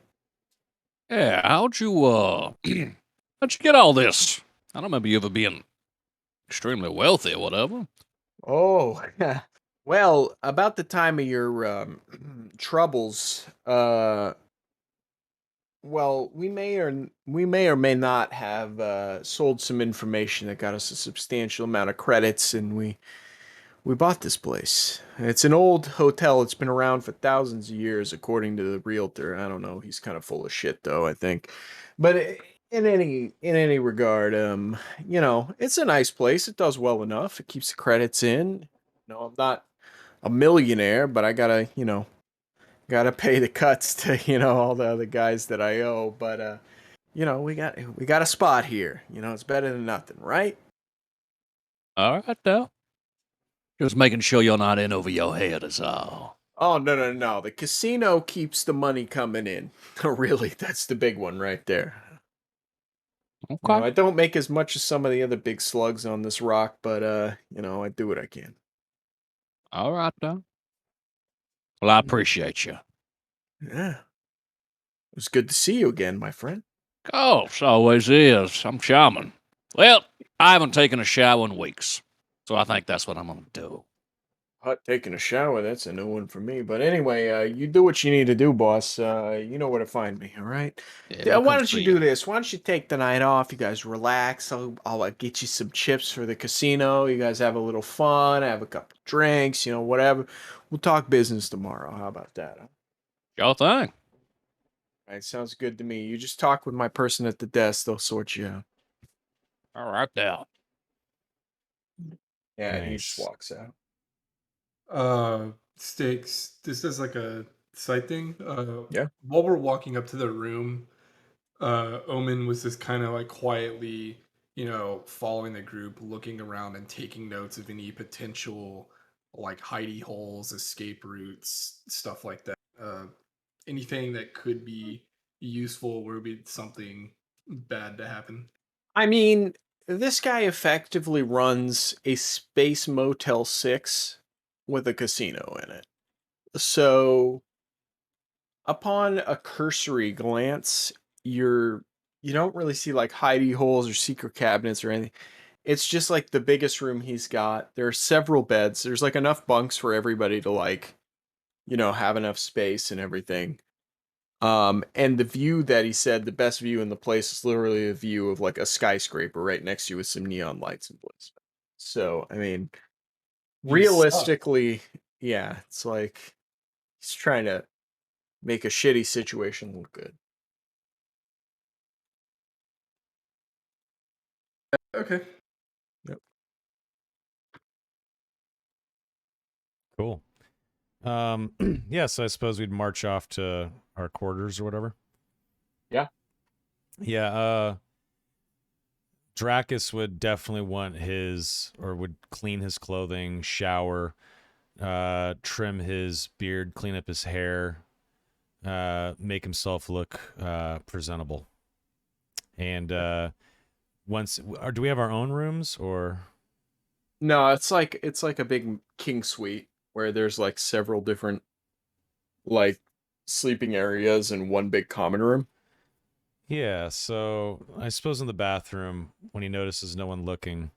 S5: Yeah, how'd you get all this? I don't remember you ever being extremely wealthy or whatever.
S2: Oh, well, about the time of your troubles, well, we may or may not have sold some information that got us a substantial amount of credits, and we bought this place. It's an old hotel. It's been around for thousands of years, according to the realtor. I don't know. He's kind of full of shit, though, I think. But in any regard, it's a nice place. It does well enough. It keeps the credits in. I'm not a millionaire, but I gotta pay the cuts to all the other guys that I owe. But we got a spot here. It's better than nothing, right?
S5: All right, now. Just making sure you're not in over your head is all.
S2: Oh, no. The casino keeps the money coming in. Really, that's the big one right there.
S5: Okay.
S2: I don't make as much as some of the other big slugs on this rock, but I do what I can.
S5: All right, now. Well, I appreciate you.
S2: Yeah. It was good to see you again, my friend.
S5: Oh, it always is. I'm charming. Well, I haven't taken a shower in weeks, so I think that's what I'm gonna do.
S2: Hot taking a shower, that's a new one for me. But anyway, you do what you need to do, boss. You know where to find me, all right?
S5: Yeah,
S2: Yeah,
S5: we'll
S2: why
S5: come
S2: don't
S5: see
S2: you do this? Why don't you take the night off? You guys relax. I'll get you some chips for the casino. You guys have a little fun, have a couple drinks, whatever. We'll talk business tomorrow. How about that? Huh?
S5: Sure thing.
S2: All right, sounds good to me. You just talk with my person at the desk. They'll sort you out.
S5: All right, now.
S2: Yeah, and he just
S1: Nice.
S2: walks out.
S3: Stakes. This is like a side thing.
S2: Yeah.
S3: While we're walking up to the room, Omen was just kind of like quietly, following the group, looking around and taking notes of any potential like hidey holes, escape routes, stuff like that. Anything that could be useful where would be something bad to happen.
S2: I mean, this guy effectively runs a space Motel 6 with a casino in it. So, upon a cursory glance, you don't really see like hidey holes or secret cabinets or anything. It's just like the biggest room he's got. There are several beds. There's like enough bunks for everybody to like, have enough space and everything. And the view that he said the best view in the place is literally a view of like a skyscraper right next to you with some neon lights in place. So, I mean,
S3: You suck.
S2: realistically, yeah, it's like he's trying to make a shitty situation look good.
S3: Okay.
S2: Yep.
S1: Cool. Yeah, so I suppose we'd march off to our quarters or whatever.
S2: Yeah.
S1: Yeah, Dracus would definitely want would clean his clothing, shower, trim his beard, clean up his hair, make himself look presentable. And do we have our own rooms or?
S2: No, it's like a big king suite where there's like several different like sleeping areas and one big common room.
S1: Yeah, so I suppose in the bathroom, when he notices no one looking,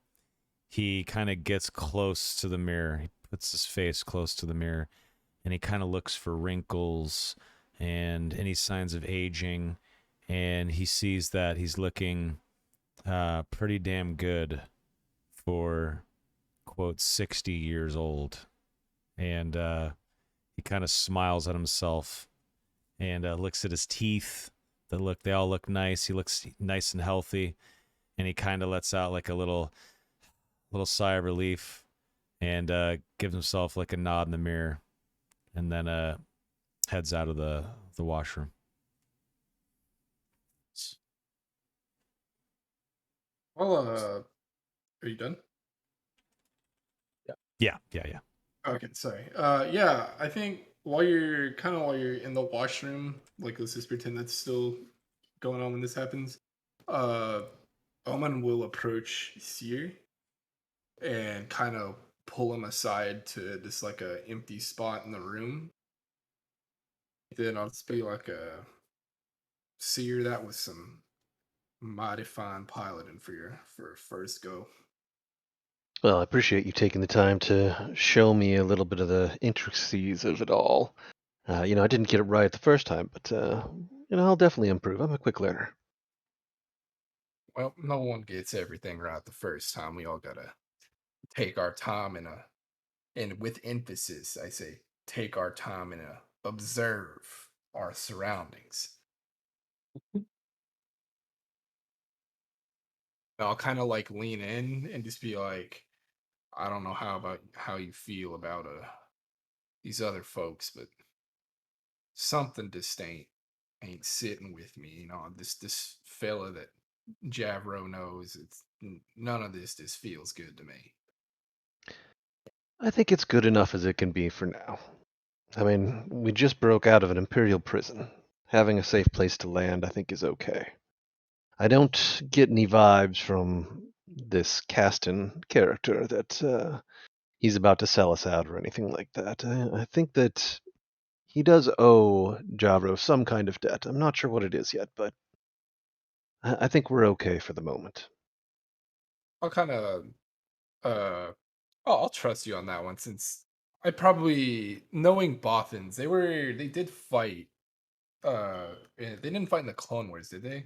S1: he kind of gets close to the mirror. He puts his face close to the mirror, and he kind of looks for wrinkles and any signs of aging, and he sees that he's looking pretty damn good for, quote, 60 years old. And he kind of smiles at himself and looks at his teeth. They all look nice. He looks nice and healthy, and he kind of lets out like a little sigh of relief, and gives himself like a nod in the mirror, and then heads out of the washroom.
S3: Well, are you done?
S1: Yeah.
S3: Okay, sorry. Yeah, I think while you're in the washroom, like let's just pretend that's still going on when this happens. Omen will approach Seer and kind of pull him aside to just like a empty spot in the room. Then I'll just be like Seer, that was some mighty fine piloting for your first go.
S6: Well, I appreciate you taking the time to show me a little bit of the intricacies of it all. I didn't get it right the first time, but I'll definitely improve. I'm a quick learner.
S3: Well, no one gets everything right the first time. We all gotta take our time and with emphasis, I say, take our time and observe our surroundings. And I'll kind of like lean in and just be like, I don't know how you feel about these other folks, but something just ain't sitting with me. This fella that Javro knows, none of this just feels good to me.
S6: I think it's good enough as it can be for now. I mean, we just broke out of an Imperial prison. Having a safe place to land, I think, is okay. I don't get any vibes from this Caston character that he's about to sell us out or anything like that. I think that he does owe Javro some kind of debt. I'm not sure what it is yet, but I think we're okay for the moment.
S3: I'll kind of I'll trust you on that one since I probably knowing Bothans, they did fight. They didn't fight in the Clone Wars, did they?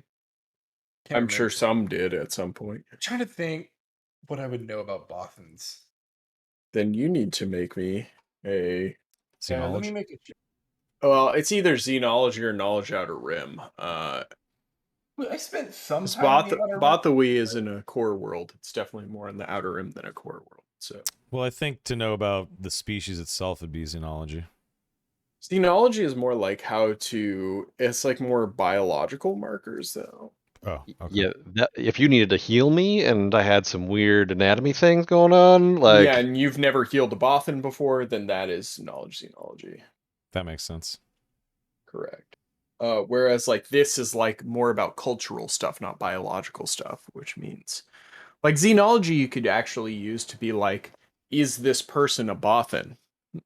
S3: Can't
S2: I'm sure
S3: remember.
S2: some did at some point.
S3: I'm trying to think what I would know about Bothans.
S2: Then you need to make me a.
S3: Yeah, let me
S1: Xenology.
S3: make a check.
S2: Well, it's either xenology or knowledge outer rim.
S3: I spent some
S2: This
S3: time in the Outer Rim.
S2: Bothawi is in a core world. It's definitely more in the outer rim than a core world. So
S1: Well, I think to know about the species itself would be xenology.
S2: xenology is more like it's like more biological markers though.
S1: Oh, okay.
S6: Yeah, if you needed to heal me and I had some weird anatomy things going on, like
S2: Yeah, and you've never healed a Bothan before, then that is knowledge xenology.
S1: That makes sense.
S2: Correct. Whereas like this is like more about cultural stuff, not biological stuff, which means like xenology you could actually use to be like, is this person a Bothan?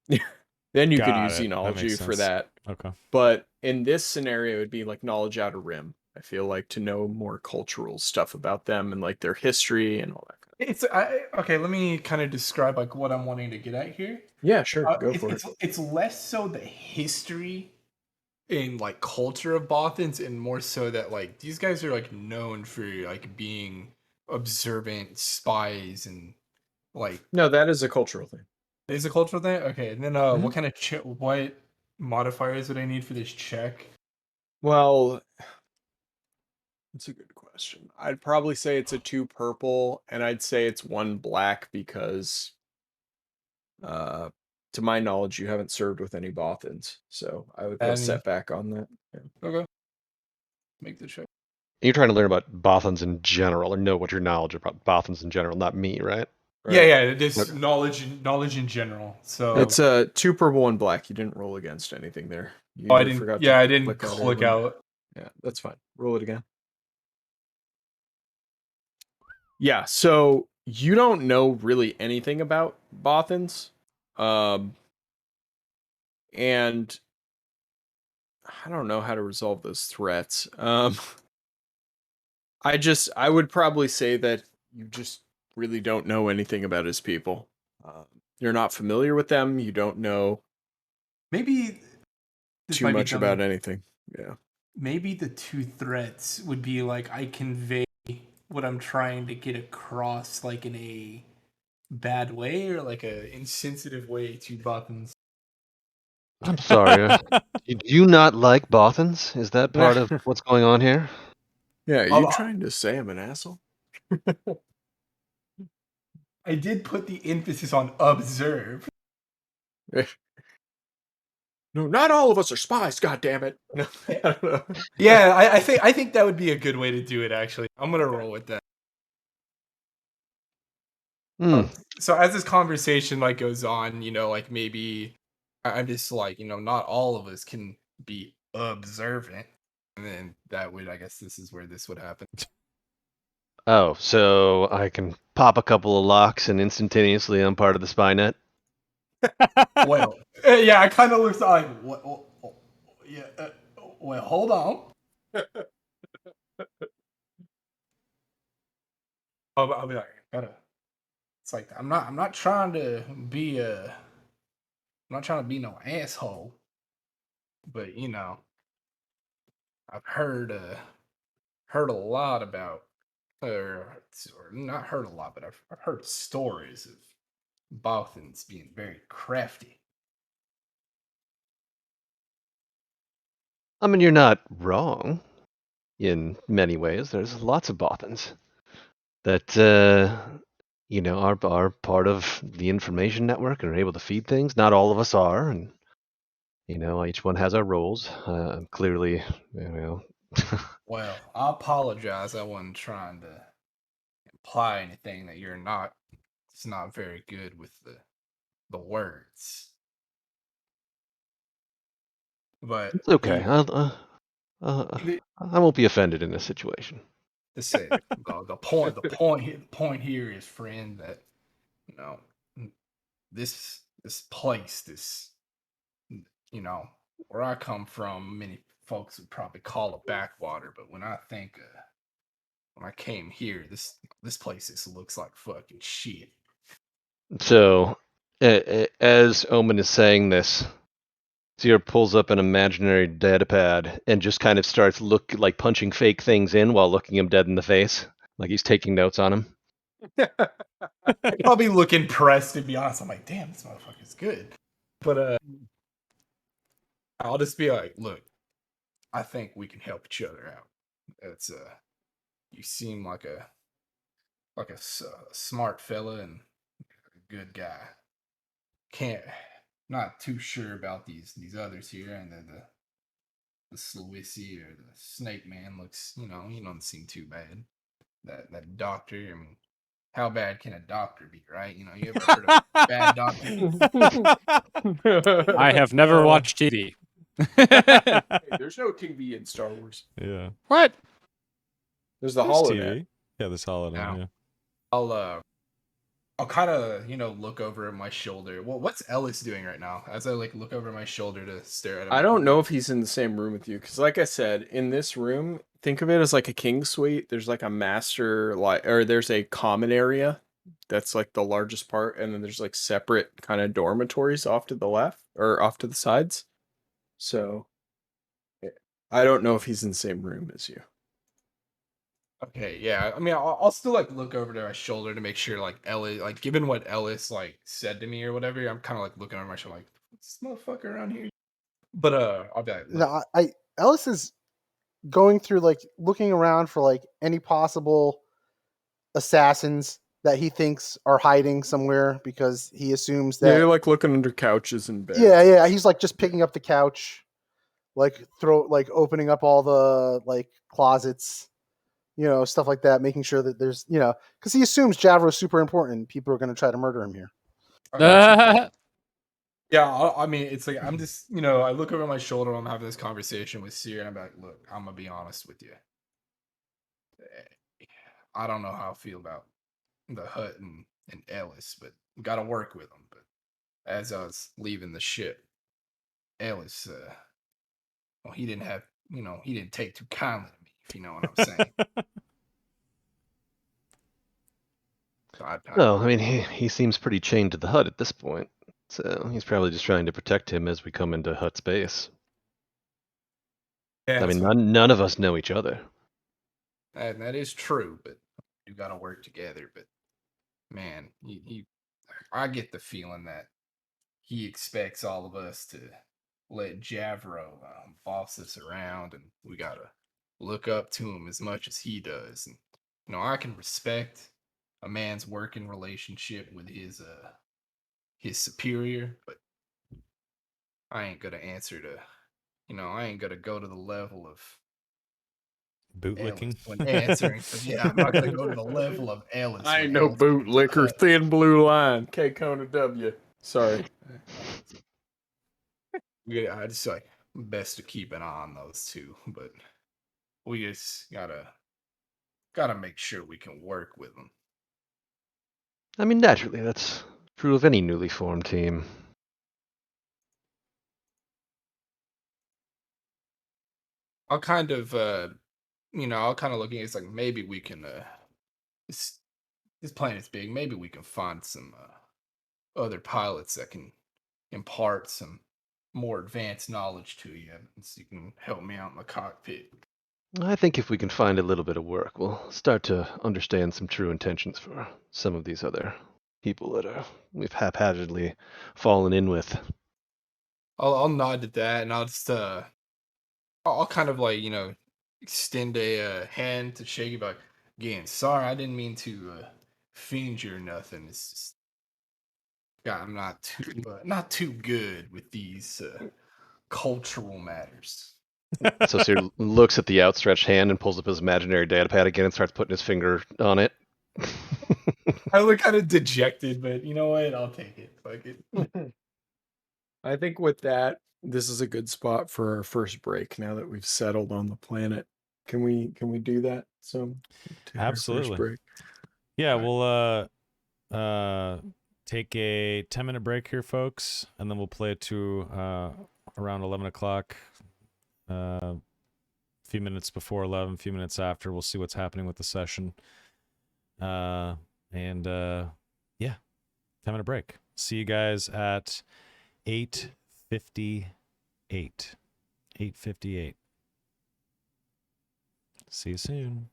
S2: Then you could
S1: Got
S2: use
S1: it. That makes
S2: xenology for
S1: sense.
S2: that.
S1: Okay.
S2: But in this scenario, it'd be like knowledge outer rim. I feel like to know more cultural stuff about them and like their history and all that.
S3: Okay. Let me kind of describe like what I'm wanting to get at here.
S2: Yeah, sure, go for it.
S3: It's less so the history and like culture of Bothans, and more so that like these guys are like known for like being observant spies and like.
S2: No, that is a cultural thing.
S3: Is a cultural thing? Okay, and then what kind of what modifiers would I need for this check?
S2: Well, that's a good question. I'd probably say it's a 2 purple, and I'd say it's 1 black because, to my knowledge, you haven't served with any Bothans, so I would put a setback on that. Yeah.
S3: Okay, make the check.
S6: you're trying to learn about Bothans in general, or know what your knowledge about Bothans in general, not me, right?
S3: Yeah, this knowledge in general. So
S2: it's a 2 purple, 1 black. You didn't roll against anything there. You
S3: Oh, I
S2: just
S3: didn't.
S2: forgot to
S3: Yeah, I didn't
S2: click
S3: click
S2: it.
S3: out.
S2: Yeah, that's fine. Roll it again. Yeah, so you don't know really anything about Bothans. And I don't know how to resolve those threats. I would probably say that you just really don't know anything about his people. You're not familiar with them. You don't know
S3: Maybe this
S2: too
S3: might be
S2: much
S3: dumb.
S2: about anything. Yeah.
S3: Maybe the two threats would be like I convey what I'm trying to get across, like in a bad way or like a insensitive way to Bothans.
S6: I'm sorry. Do you not like Bothans? Is that part of what's going on here?
S2: Yeah, are you trying to say I'm an asshole?
S3: I did put the emphasis on observe.
S2: No, not all of us are spies, goddammit. No, I don't know.
S3: Yeah, I think that would be a good way to do it. Actually, I'm gonna roll with that. So as this conversation like goes on, like maybe I'm just like, not all of us can be observant, and then that would, I guess, this is where this would happen.
S6: Oh, so I can pop a couple of locks and instantaneously I'm part of the spy net?
S3: Well, yeah, I kind of looks like what? Yeah, well, hold on. I'll be like, gotta. It's like I'm not trying to be I'm not trying to be no asshole, but I've heard a lot about, or not heard a lot, but I've heard stories of Bothans being very crafty.
S6: I mean, you're not wrong in many ways. There's lots of Bothans that, are part of the information network and are able to feed things. Not all of us are, and, each one has our roles. Clearly,
S3: Well, I apologize. I wasn't trying to imply anything that you're not. It's not very good with the words. But
S6: it's okay. I won't be offended in this situation.
S3: to say the point here is, friend, that you know this place, this where I come from, many folks would probably call a backwater, but when I think when I came here, this place just looks like fucking shit.
S6: So, as Omen is saying this, Seer pulls up an imaginary dead pad and just kind of starts punching fake things in while looking him dead in the face, like he's taking notes on him.
S3: I probably look impressed, to be honest. I'm like, damn, this motherfucker's good. But I'll just be like, look, I think we can help each other out. It's you seem like a smart fella and a good guy. Not too sure about these others here, and the Slowissy or the Snake Man looks, he don't seem too bad. That doctor, I mean, how bad can a doctor be, right? You ever heard of a bad doctor?
S5: I have never watched TV.
S2: Hey, there's no TV in Star Wars.
S1: Yeah.
S5: What?
S2: There's the
S1: There's
S2: holonet.
S1: TV. Yeah, this holonet.
S3: Now.
S1: Yeah.
S3: I'll kind of, look over at my shoulder. Well, what's Ellis doing right now? As I look over my shoulder to stare at him.
S2: I don't know if he's in the same room with you, because like I said, in this room, think of it as like a king suite. There's like a master, or there's a common area that's like the largest part, and then there's like separate kind of dormitories off to the left or off to the sides. So I don't know if he's in the same room as you.
S3: Okay, yeah. I mean, I'll still look over to my shoulder to make sure Ellis, given what Ellis said to me or whatever, I'm kind of looking over my shoulder what's this motherfucker around here? But I'll be like,
S8: No, Ellis is going through looking around for any possible assassins that he thinks are hiding somewhere, because he assumes that
S2: You're looking under couches and beds.
S8: yeah, he's just picking up the couch, opening up all the closets, stuff like that, making sure that there's because he assumes Javro's super important. People are going to try to murder him here.
S3: I got you. Yeah, I mean, it's like I'm just, I look over my shoulder. I'm having this conversation with Seer, and I'm like, look, I'm gonna be honest with you. I don't know how I feel about the Hut and Ellis, but got to work with them. But as I was leaving the ship, Ellis, well, he didn't have, he didn't take too kindly to me, if you know what I'm saying. So
S6: No, I mean he seems pretty chained to the hut at this point, so he's probably just trying to protect him as we come into hut space.
S3: yeah,
S6: I mean, none of us know each other.
S3: that is true, but you got to work together. But man, I get the feeling that he expects all of us to let Javro boss us around, and we gotta look up to him as much as he does. And I can respect a man's working relationship with his superior, but I ain't gonna answer to, I ain't gonna go to the level of
S1: Bootlicking.
S3: Ellis when answering. Yeah, I'm not gonna go to the level of Ellis.
S2: I
S3: when
S2: ain't no
S3: answering to
S2: bootlicker.
S3: Hut.
S2: Thin blue line. K Kona W. Sorry.
S3: Yeah, I just like best to keep an eye on those two, but we just gotta make sure we can work with them.
S6: I mean, naturally, that's true of any newly formed team.
S3: I'll kind of I'll kind of looking at it's like maybe we can this planet's big, maybe we can find some other pilots that can impart some more advanced knowledge to you, so you can help me out in the cockpit.
S6: I think if we can find a little bit of work, we'll start to understand some true intentions for some of these other people that we've haphazardly fallen in with.
S3: I'll nod at that, and I'll just I'll kind of like extend a hand to shake it, like, again, sorry, I didn't mean to fiend you or nothing. It's just, yeah, I'm not too good with these cultural matters.
S6: So Seer looks at the outstretched hand and pulls up his imaginary data pad again and starts putting his finger on it.
S3: I look kind of dejected, but you know what? I'll take it. Fuck it.
S2: I think with that, this is a good spot for our first break now that we've settled on the planet. Can we do that? So take our first
S1: Absolutely.
S2: break.
S1: Yeah,
S2: All
S1: we'll take a 10-minute break here, folks, and then we'll play it to around 11 o'clock. A few minutes before 11, a few minutes after. We'll see what's happening with the session. Yeah, 10-minute break. See you guys at 8:58. 8:58. See you soon.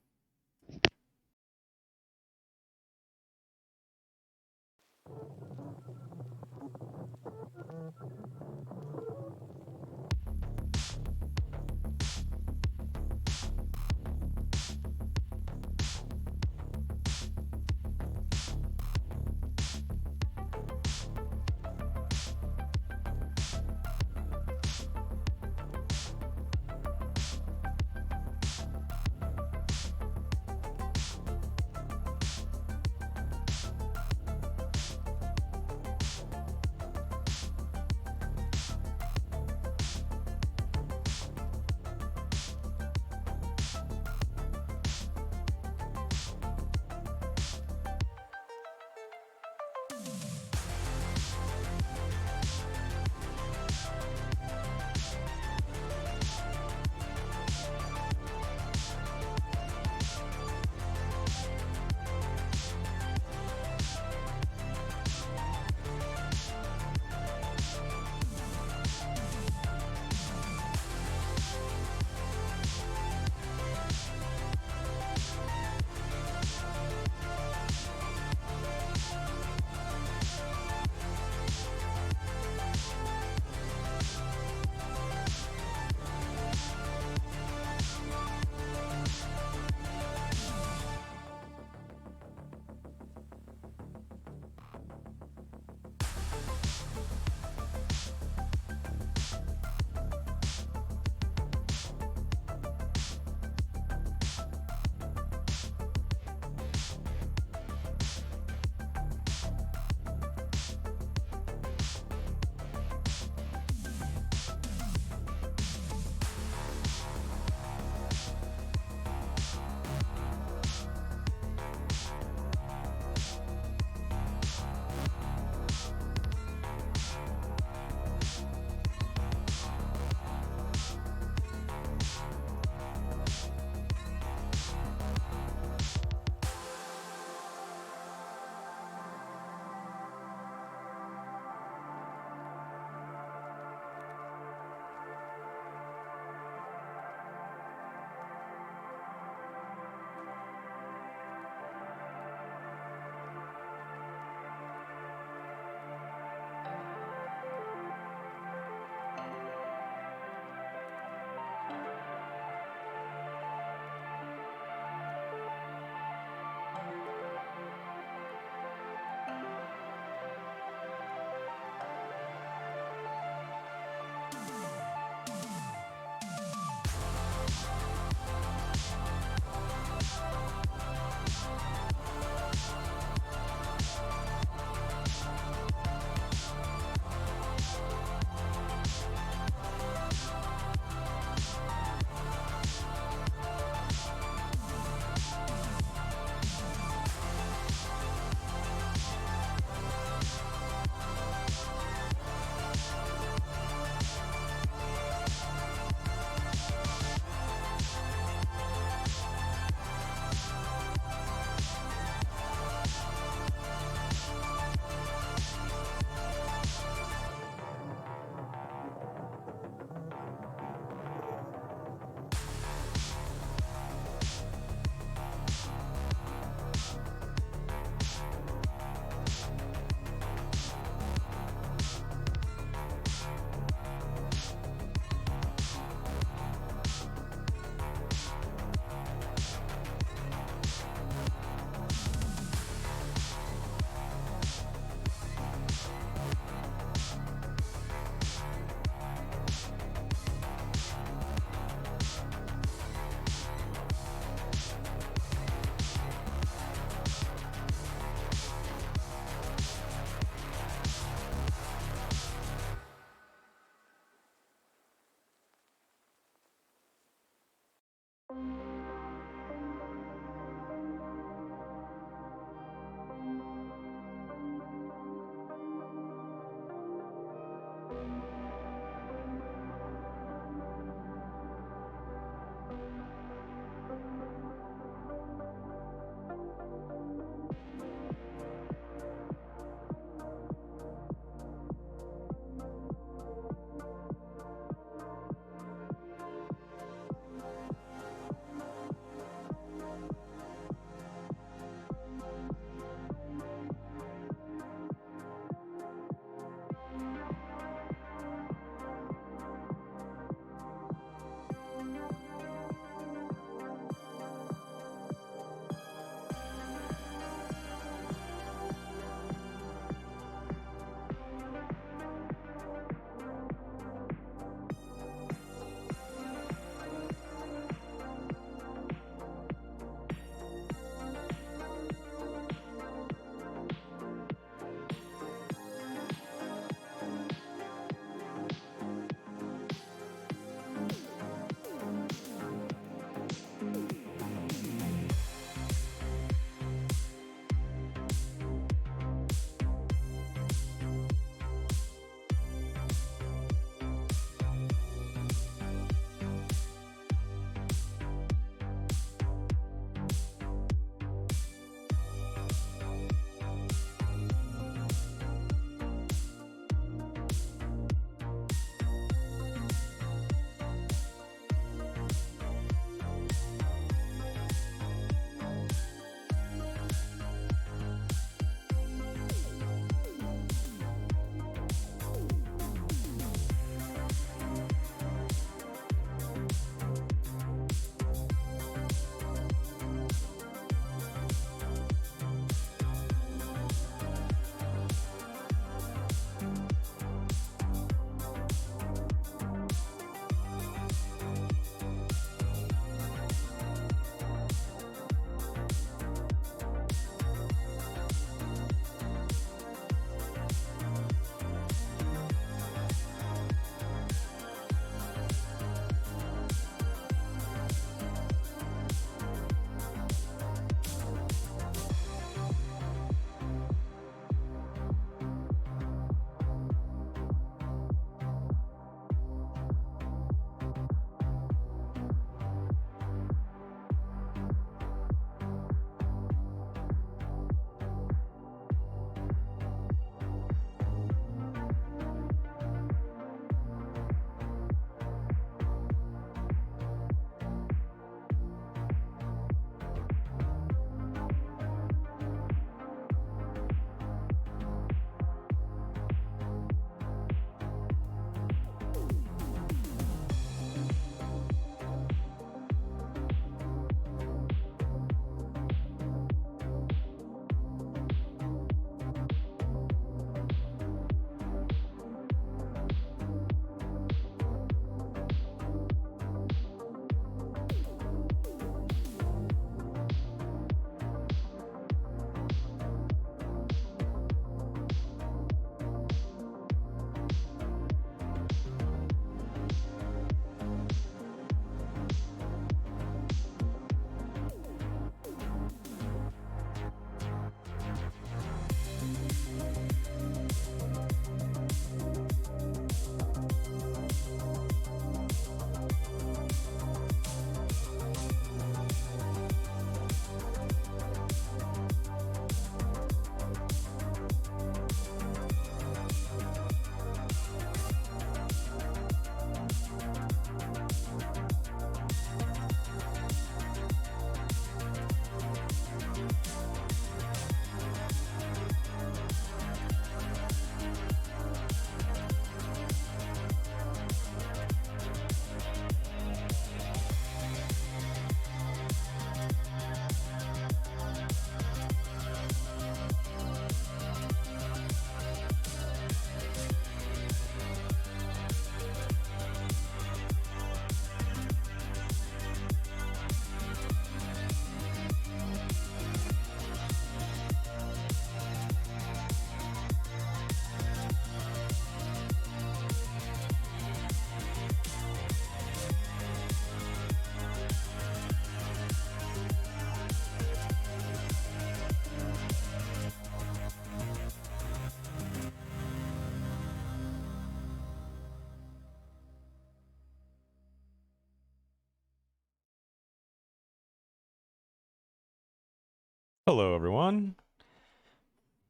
S1: Hello, everyone.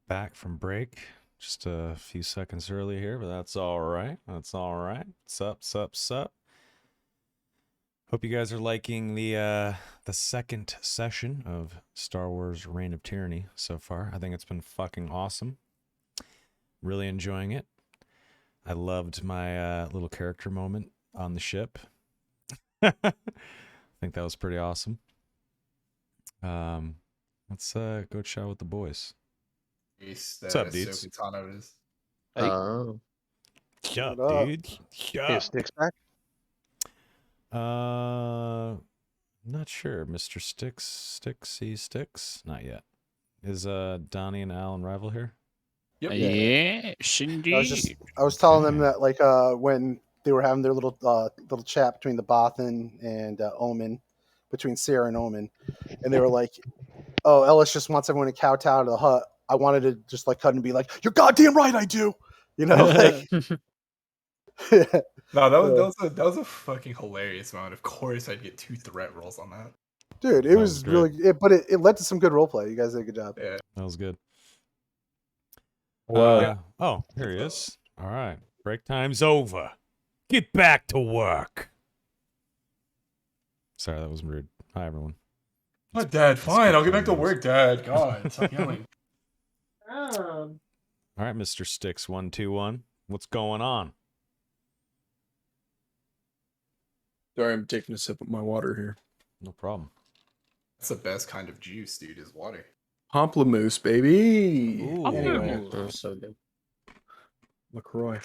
S1: Back from break. Just a few seconds early here, but that's all right. That's all right. Sup. Hope you guys are liking the second session of Star Wars Reign of Tyranny so far. I think it's been fucking awesome. Really enjoying it. I loved my little character moment on the ship. I think that was pretty awesome. Let's go chat with the boys.
S3: What's
S1: up, dudes?
S6: Hey.
S4: Oh.
S1: Yeah,
S8: What up?
S1: dude.
S6: Hey,
S1: Yeah.
S6: Sticks back?
S1: Not sure. Mr. Sticks? Not yet. Is Donnie and Alan Rival here?
S3: Yep.
S5: Yes, indeed.
S8: I was telling them
S1: Okay.
S8: that like when they were having their little chat between the Bothan and Omen, between Sarah and Omen, and they were like, "Oh, Ellis just wants everyone to kowtow to the hut." I wanted to just like cut and be like, "You're goddamn right, I do." You know, like.
S3: No, that was a fucking hilarious moment. Of course, I'd get 2 threat rolls on that.
S8: Dude, it
S1: That
S8: was
S1: was great.
S8: really, but it led to some good role play. You guys did a good job.
S3: Yeah.
S1: That was good.
S2: Well,
S1: Oh, here he is. All right. Break time's over. Get back to work. Sorry, that was rude. Hi, everyone.
S3: What, Dad? Fine, I'll get back to
S1: Break time
S3: work, Dad. God, stop yelling.
S1: All right, Mr. Sticks 121. What's going on?
S2: sorry, I'm taking a sip of my water here.
S1: No problem.
S3: That's the best kind of juice, dude, is water.
S2: Pamplemousse, baby.
S1: Ooh.
S2: Anyway,
S4: Oh, so good.
S2: LaCroix.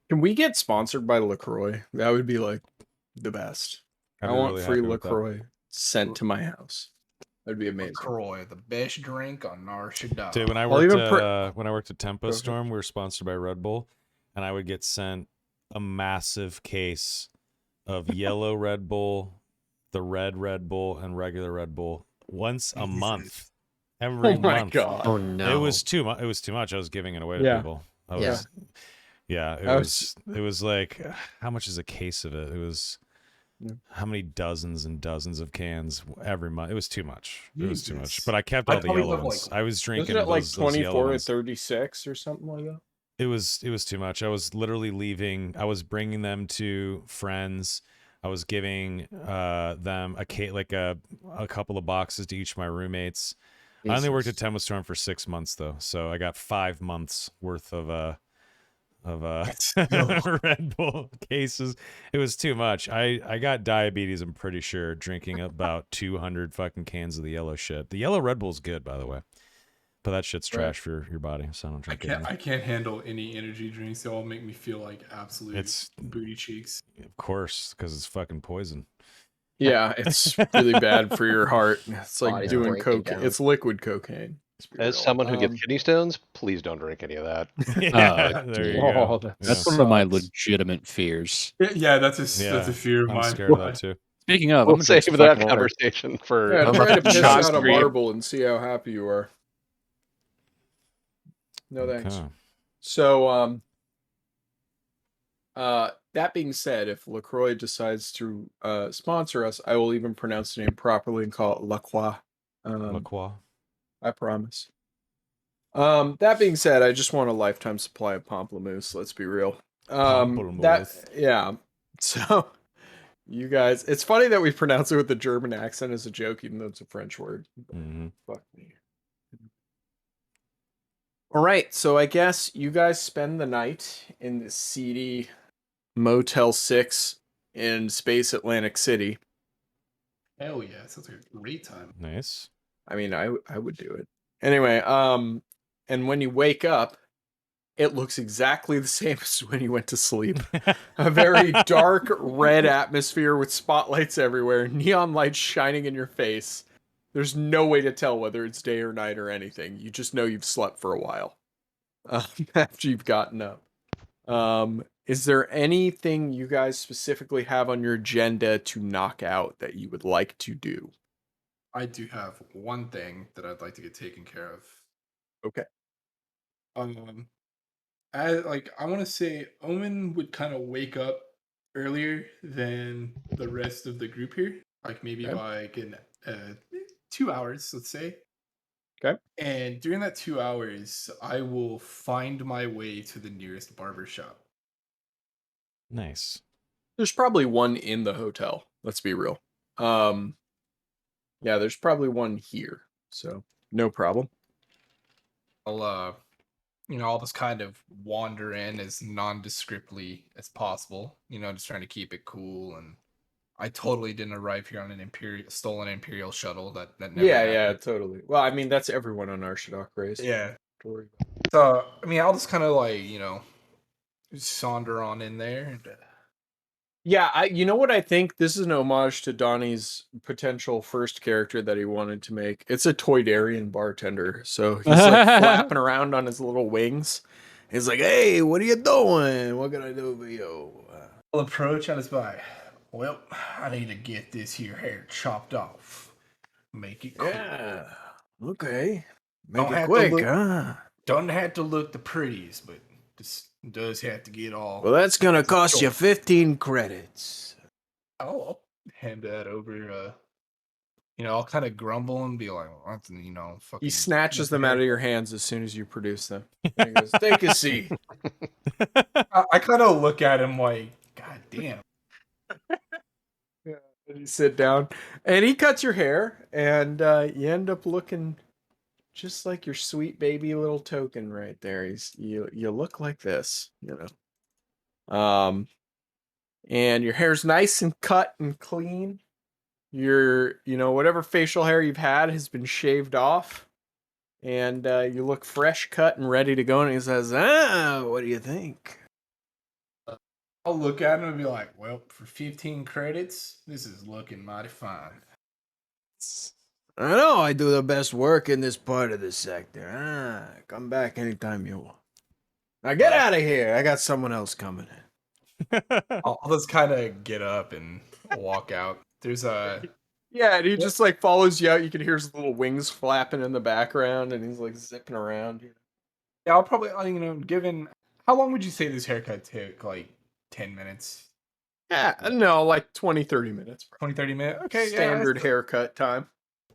S2: Can we get sponsored by LaCroix? That would be like the best.
S1: I'd
S2: I
S1: be
S2: want
S1: really
S2: free
S1: happy with that.
S2: LaCroix sent to my house. That'd be amazing.
S3: LaCroix, the best drink on Nar Shaddaa.
S1: Dude, when I
S2: I'll
S1: worked
S2: even
S1: when I worked at Tempo
S2: Go ahead.
S1: Storm, we were sponsored by Red Bull, and I would get sent a massive case of yellow Red Bull, the red Red Bull, and regular Red Bull once a month. Every
S2: Oh my
S1: month.
S2: god.
S4: Oh no.
S1: It was too much. It was too much. I was giving it away to
S2: Yeah.
S1: people.
S4: Yeah.
S1: It
S2: I
S1: was like, how much is a case of it? It was
S2: Yeah.
S1: how many dozens and dozens of cans every month. It was too much. It was too much.
S3: Jesus.
S1: But I kept
S3: I'd
S1: all the
S3: probably
S1: yellow
S3: have,
S1: ones.
S3: like-
S1: I was drinking
S2: Wasn't it like
S1: those yellow
S2: 24 or
S1: ones.
S2: 36 or something like that?
S1: It was too much. I was literally leaving. I was bringing them to friends. I was giving them a couple of boxes to each of my roommates. I only worked at Tempo Storm for 6 months though, so I got 5 months worth of Red Bull cases. It was too much. I got diabetes, I'm pretty sure, drinking about 200 fucking cans of the yellow shit. The yellow Red Bull's good, by the way, but that shit's
S2: Right.
S1: trash for your body, so I don't drink it.
S3: I can't handle any energy drinks. They all make me feel like absolute
S1: It's
S3: booty cheeks.
S1: of course because it's fucking poison.
S2: Yeah, it's really bad for your heart. It's like
S4: Body's
S2: doing
S4: breaking
S2: cocaine.
S4: down.
S2: It's liquid cocaine. Let's be
S6: As
S2: real.
S6: someone who gets kidney stones, please don't drink any of that.
S1: Yeah, there you
S2: Oh,
S1: go.
S5: That's
S1: Yeah.
S5: one of my
S2: sucks.
S5: legitimate fears.
S3: Yeah, that's a
S1: Yeah,
S3: that's a fear of
S1: I'm
S3: mine.
S1: scared of that too.
S5: Speaking of,
S6: We'll
S5: I'm gonna drink
S6: save
S5: some
S6: that
S5: fucking water.
S6: conversation for.
S2: Yeah,
S4: I'm
S2: try to
S4: about to
S2: piss
S4: shot
S2: out a
S4: stream.
S2: marble and see how happy you are. No thanks.
S1: Okay.
S2: So, that being said, if LaCroix decides to sponsor us, I will even pronounce the name properly and call it LaCroix.
S1: La Croix.
S2: I promise. That being said, I just want a lifetime supply of pamplemousse. Let's be real.
S1: Pamplemousse.
S2: Yeah. So, you guys, it's funny that we pronounce it with the German accent as a joke, even though it's a French word.
S1: Mm-hmm.
S2: Fuck me. All right, so I guess you guys spend the night in the seedy Motel 6 in Space Atlantic City.
S3: Hell yeah, sounds like a great time.
S1: Nice.
S2: I mean, I would do it. Anyway, and when you wake up, it looks exactly the same as when you went to sleep. A very dark red atmosphere with spotlights everywhere, neon lights shining in your face. There's no way to tell whether it's day or night or anything. You just know you've slept for a while after you've gotten up. Is there anything you guys specifically have on your agenda to knock out that you would like to do?
S3: I do have one thing that I'd like to get taken care of.
S2: Okay.
S3: I want to say Omen would kind of wake up earlier than the rest of the group here. Like maybe
S2: Okay.
S3: by like 2 hours, let's say.
S2: Okay.
S3: And during that 2 hours, I will find my way to the nearest barber shop.
S1: Nice.
S2: There's probably one in the hotel. Let's be real. Yeah, there's probably one here. So no problem.
S3: I'll just kind of wander in as nondescriptly as possible. Just trying to keep it cool. And I totally didn't arrive here on an stolen Imperial shuttle. That never
S2: Yeah,
S3: happened.
S2: totally. Well, I mean, that's everyone on Arshadok race.
S3: Yeah.
S2: Don't worry
S3: So I'll just kind of like saunter on in there. And,
S2: Yeah, you know what I think? This is an homage to Donnie's potential first character that he wanted to make. It's a Toydarian bartender. So he's like flapping around on his little wings. He's like, "Hey, what are you doing? What can I do for you?"
S3: I'll approach on his by. Well, I need to get this here hair chopped off. Make it cool.
S2: Yeah. Okay. Make
S3: Don't
S2: it
S3: have to
S2: quick,
S3: look-
S2: huh?
S3: Doesn't have to look the prettiest, but just does have to get all.
S2: Well, that's gonna cost you 15 credits.
S3: I'll hand that over. I'll kind of grumble and be like, fucking.
S2: He snatches them out of your hands as soon as you produce them. And he goes, "Take a seat."
S3: I kind of look at him like, God damn.
S2: Yeah, and you sit down, and he cuts your hair, and you end up looking just like your sweet baby little token right there. You look like this, and your hair's nice and cut and clean. Whatever facial hair you've had has been shaved off, and you look fresh cut and ready to go. And he says, what do you think?
S3: I'll look at him and be like, well, for 15 credits, this is looking mighty fine.
S2: I know I do the best work in this part of the sector. Come back anytime you want. Now get out of here. I got someone else coming in.
S3: I'll just kind of get up and walk out. There's a.
S2: Yeah, and he just like follows you out. You can hear his little wings flapping in the background, and he's like zipping around.
S3: Yeah, I'll probably, given. How long would you say this haircut took? Like 10 minutes?
S2: Yeah, no, like 20, 30 minutes.
S3: 20, 30 minutes? Okay,
S2: Standard
S3: yeah.
S2: haircut time.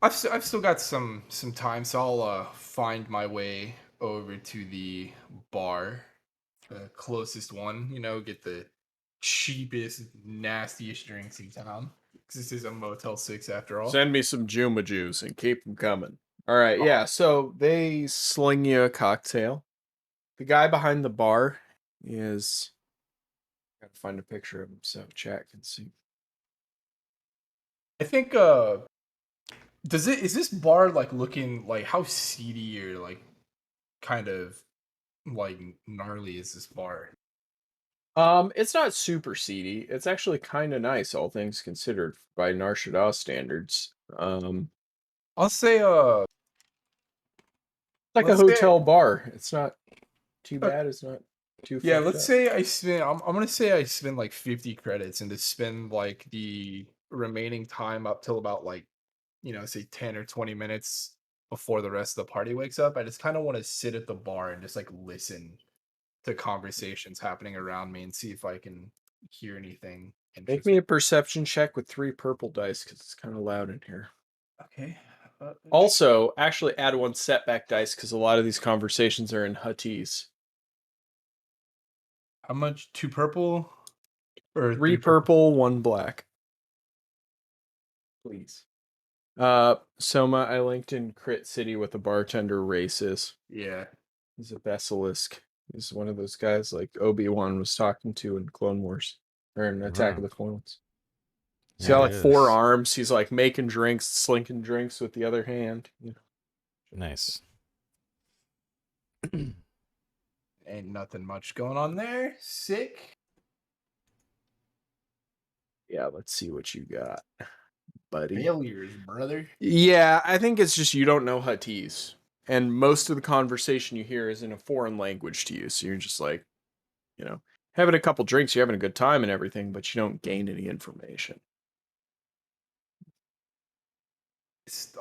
S3: I've still got some time, so I'll find my way over to the bar, the closest one. Get the cheapest, nastiest drinks in town. 'Cause this is a Motel 6 after all.
S2: Send me some Juma Juice and keep them coming. All right, yeah. So they sling you a cocktail. The guy behind the bar is. Gotta find a picture of him so chat can see.
S3: I think is this bar like looking like how seedy or like kind of like gnarly is this bar?
S2: It's not super seedy. It's actually kind of nice, all things considered, by Nar Shaddaa standards.
S3: I'll say
S2: Like a
S3: let's say-
S2: hotel bar. It's not too bad. It's not too.
S3: yeah,
S2: fucked
S3: let's
S2: up.
S3: say I spend I'm gonna say I spend like 50 credits and to spend like the remaining time up till about like say 10 or 20 minutes before the rest of the party wakes up. I just kind of want to sit at the bar and just like listen to conversations happening around me and see if I can hear anything
S2: Make
S3: interesting.
S2: me a perception check with 3 purple dice because it's kind of loud in here.
S3: Okay.
S2: Also, actually add 1 setback dice because a lot of these conversations are in Huttese.
S3: How much? 2 purple? Or
S2: 3 purple, 1 black. Please. Soma, I linked in Crit City what the bartender race is.
S3: Yeah.
S2: He's a basilisk. He's one of those guys like Obi-Wan was talking to in Clone Wars. Or in Attack of the Clones. He's got like 4 arms. He's like making drinks, slinking drinks with the other hand.
S1: Nice.
S3: Ain't nothing much going on there. Sick.
S2: Yeah, let's see what you got, buddy.
S3: Failures, brother.
S2: Yeah, I think it's just you don't know Huttese. And most of the conversation you hear is in a foreign language to you. So you're just like, having a couple drinks, you're having a good time and everything, but you don't gain any information.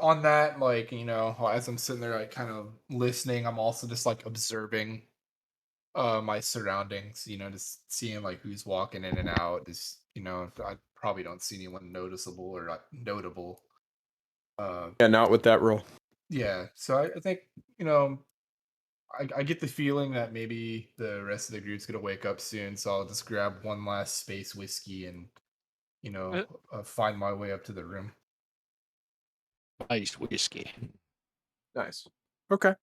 S3: On that, like, as I'm sitting there, like, kind of listening, I'm also just like observing my surroundings, just seeing like who's walking in and out. Just, I probably don't see anyone noticeable or notable.
S2: Yeah, not with that roll.
S3: Yeah, so I think, I get the feeling that maybe the rest of the group's gonna wake up soon, so I'll just grab one last space whiskey and, find my way up to the room.
S5: Iced whiskey.
S2: Nice. Okay.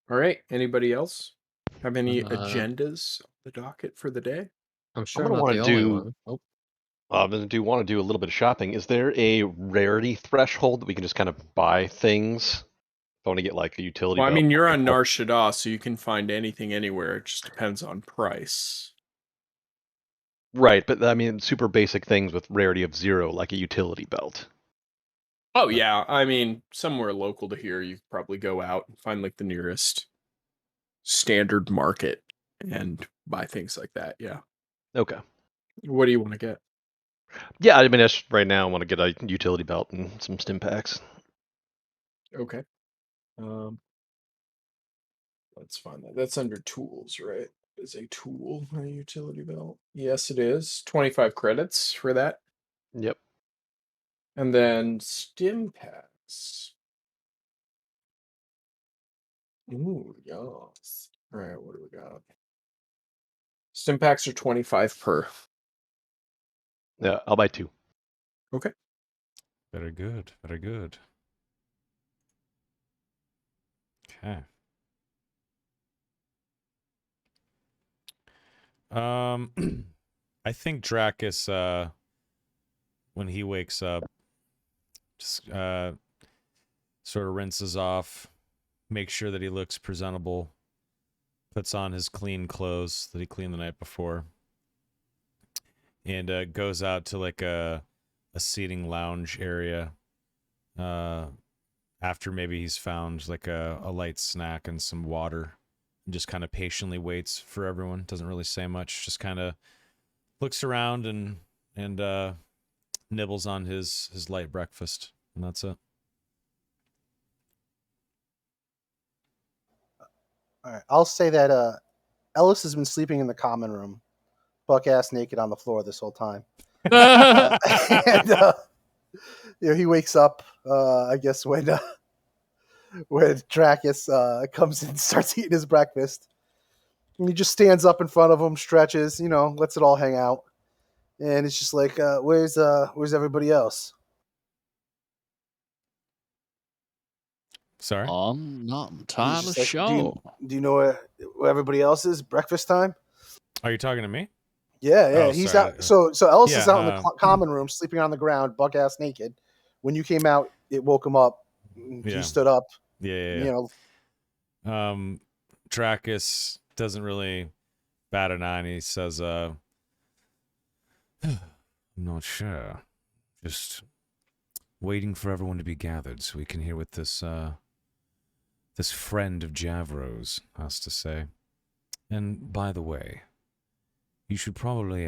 S2: All right. Anybody else have any agendas on the docket for the day?
S4: I'm
S6: I'm
S4: sure I'm
S6: gonna
S4: not
S6: want
S4: the
S6: to
S4: only
S6: do.
S4: one. Oh,
S6: I do want to do a little bit of shopping. Is there a rarity threshold that we can just kind of buy things? If I want to get like a utility
S2: Well, I
S6: belt.
S2: mean, you're on Nar Shaddaa, so you can find anything anywhere. It just depends on price.
S6: Right, but I mean super basic things with rarity of 0, like a utility belt.
S2: Oh yeah, I mean, somewhere local to here, you could probably go out and find like the nearest standard market and buy things like that. Yeah.
S6: Okay.
S2: What do you want to get?
S6: Yeah, I mean, that's right now. I want to get a utility belt and some stim packs.
S2: Okay. Let's find that. That's under tools, right? Is a tool a utility belt? Yes, it is. 25 credits for that.
S6: Yep.
S2: And then stim packs. Ooh, yes. All right, what do we got? Stim packs are 25 per.
S6: Yeah, I'll buy 2.
S2: Okay.
S1: Very good. Very good. Okay. I think Dracus, when he wakes up, just sort of rinses off, makes sure that he looks presentable, puts on his clean clothes that he cleaned the night before, and goes out to like a seating lounge area. After maybe he's found like a light snack and some water, and just kind of patiently waits for everyone. Doesn't really say much. Just kind of looks around and nibbles on his light breakfast, and that's it.
S8: All right, I'll say that Ellis has been sleeping in the common room, buck ass naked on the floor this whole time. And he wakes up, I guess, when Dracus comes in and starts eating his breakfast. And he just stands up in front of him, stretches, lets it all hang out. And it's just like, where's everybody else?
S1: Sorry?
S5: I'm not
S8: He's
S5: entirely
S8: just like,
S5: sure.
S8: do you know where everybody else is? Breakfast time?
S1: Are you talking to me?
S8: Yeah.
S1: Oh,
S8: He's
S1: sorry.
S8: out. So Ellis is
S1: Yeah,
S8: out in the common room, sleeping on the ground, buck ass naked. When you came out, it woke him up.
S1: Yeah.
S8: He stood up.
S1: Yeah. Dracus doesn't really bat an eye, and he says, I'm not sure. Just waiting for everyone to be gathered so we can hear what this friend of Javro's has to say. And by the way, you should probably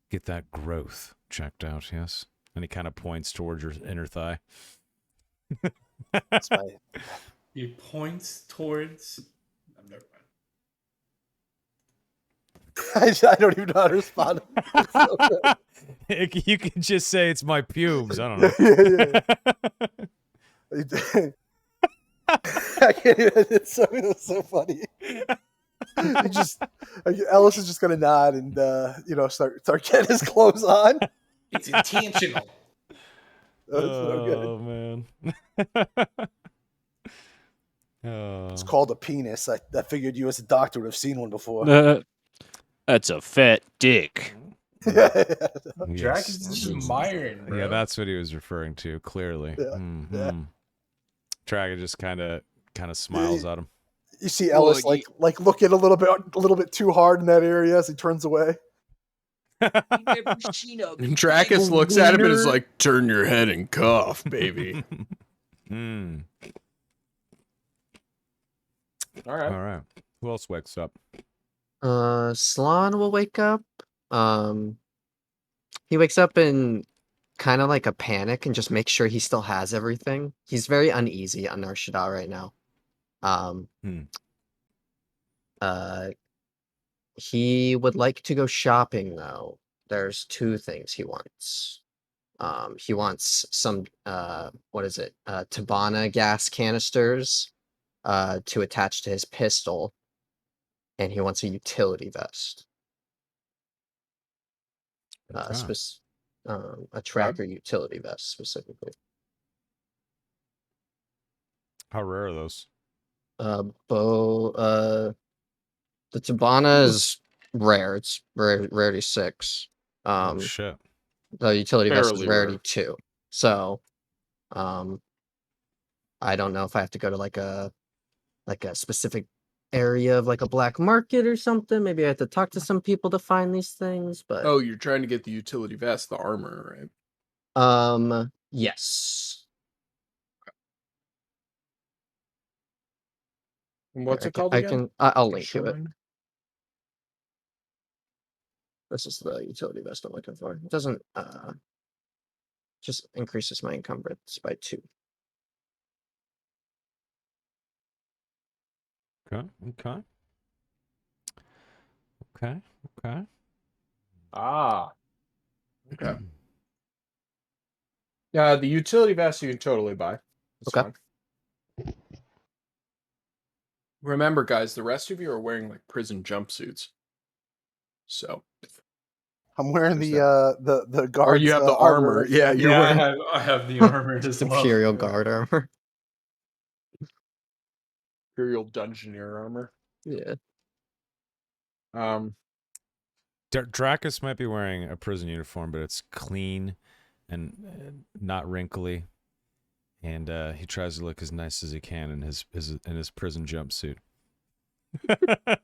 S1: get that growth checked out, yes? And he kind of points towards your inner thigh.
S8: That's my.
S3: He points towards. I'm never mind.
S8: I don't even know how to respond. It's so good.
S1: You can just say it's my pubes. I don't know.
S8: I can't even. It's so funny. Ellis is just gonna nod and start getting his clothes on.
S3: It's intentional.
S8: That's so good.
S1: Oh man.
S8: It's called a penis. I figured you as a doctor would have seen one before.
S5: That's a fat dick.
S3: Drac is just admiring, bro.
S1: Yeah, that's what he was referring to. Clearly,
S8: Yeah.
S1: Dragon just kind of smiles at him.
S8: You see Ellis like looking a little bit too hard in that area as he turns away.
S2: Dracus looks at him and is like, "Turn your head and cough, baby." All right.
S1: Who else wakes up?
S4: Slan will wake up. He wakes up in kind of like a panic and just makes sure he still has everything. He's very uneasy on Nar Shaddaa right now. He would like to go shopping though. there's two things he wants. He wants some what is it? Tabana gas canisters to attach to his pistol, and he wants a utility vest.
S1: Okay.
S4: A tracker utility vest specifically.
S1: How rare are those?
S4: The Tabana is rare. It's rarity 6.
S1: Oh shit.
S4: The utility vest is
S2: Fairly
S4: rarity
S2: rare.
S4: 2. So, I don't know if I have to go to like a specific area of like a black market or something. Maybe I have to talk to some people to find these things. But
S2: Oh, you're trying to get the utility vest, the armor, right?
S4: yes.
S2: And what's
S4: Here,
S2: it called
S4: I
S2: again?
S4: can. I'll link to it.
S2: Shine?
S4: This is the utility vest I'm looking for. It doesn't just increases my encumbrance by 2.
S1: Okay. Okay. Okay. Okay.
S2: Ah. Okay. Yeah, the utility vest you can totally buy. That's
S4: Okay.
S2: fine. Remember, guys, the rest of you are wearing like prison jumpsuits. So
S8: I'm wearing
S2: There's
S8: the
S2: or
S8: guard's
S2: you have the armor.
S8: right
S2: Yeah,
S8: now.
S2: you're
S3: Yeah,
S2: wearing
S3: I have the armor as well.
S4: Imperial Guard armor.
S2: Imperial Dungeoneer armor.
S4: Yeah.
S1: Dracus might be wearing a prison uniform, but it's clean and not wrinkly. And he tries to look as nice as he can in his prison jumpsuit.
S8: All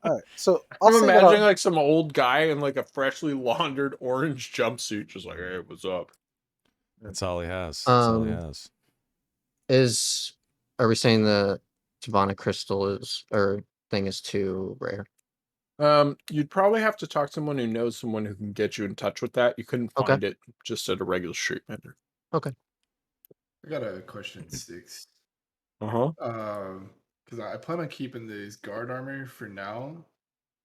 S8: right, so I'll
S2: I'm
S8: say that
S2: imagining like some old guy in like a freshly laundered orange jumpsuit, just like, hey, what's up?
S1: That's all he has. That's all he has.
S4: Are we saying the Tabana crystal is or thing is too rare?
S2: You'd probably have to talk to someone who knows someone who can get you in touch with that. You couldn't
S4: Okay.
S2: find it just at a regular street vendor.
S4: Okay.
S3: I got a question 6.
S2: Uh-huh.
S3: Because I plan on keeping this guard armor for now.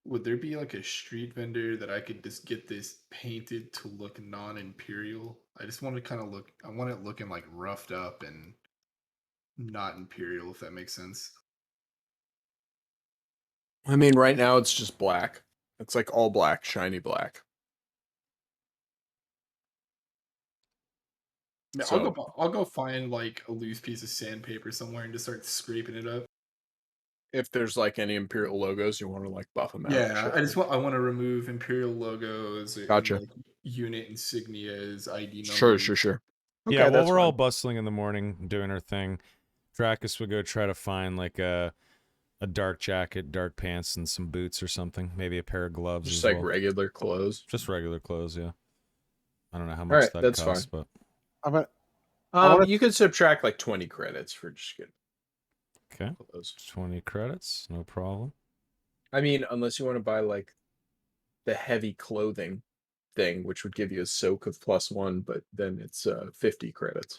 S3: Would there be like a street vendor that I could just get this painted to look non-imperial? I just want to kind of look. I want it looking like roughed up and not imperial, if that makes sense.
S2: I mean, right now it's just black. It's like all black, shiny black.
S3: Yeah,
S2: So-
S3: I'll go find like a loose piece of sandpaper somewhere and just start scraping it up.
S2: If there's like any imperial logos, you want to like buff them out.
S3: Yeah,
S2: sure.
S3: I want to remove imperial logos
S2: Gotcha.
S3: and like unit insignias, ID
S2: Sure,
S3: numbers.
S2: sure.
S1: Yeah,
S2: Okay,
S1: while
S2: that's
S1: we're all
S2: fine.
S1: bustling in the morning doing our thing, Dracus would go try to find like a dark jacket, dark pants, and some boots or something. Maybe a pair of gloves
S2: Just
S1: as
S2: like
S1: well.
S2: regular clothes.
S1: Just regular clothes, yeah. I don't know how
S2: All
S1: much
S2: right,
S1: that
S2: that's
S1: costs,
S2: fine.
S1: but
S2: You could subtract like 20 credits for just getting
S1: okay.
S2: clothes.
S1: 20 credits, no problem.
S2: I mean, unless you want to buy like the heavy clothing thing, which would give you a soak of +1, but then it's 50 credits.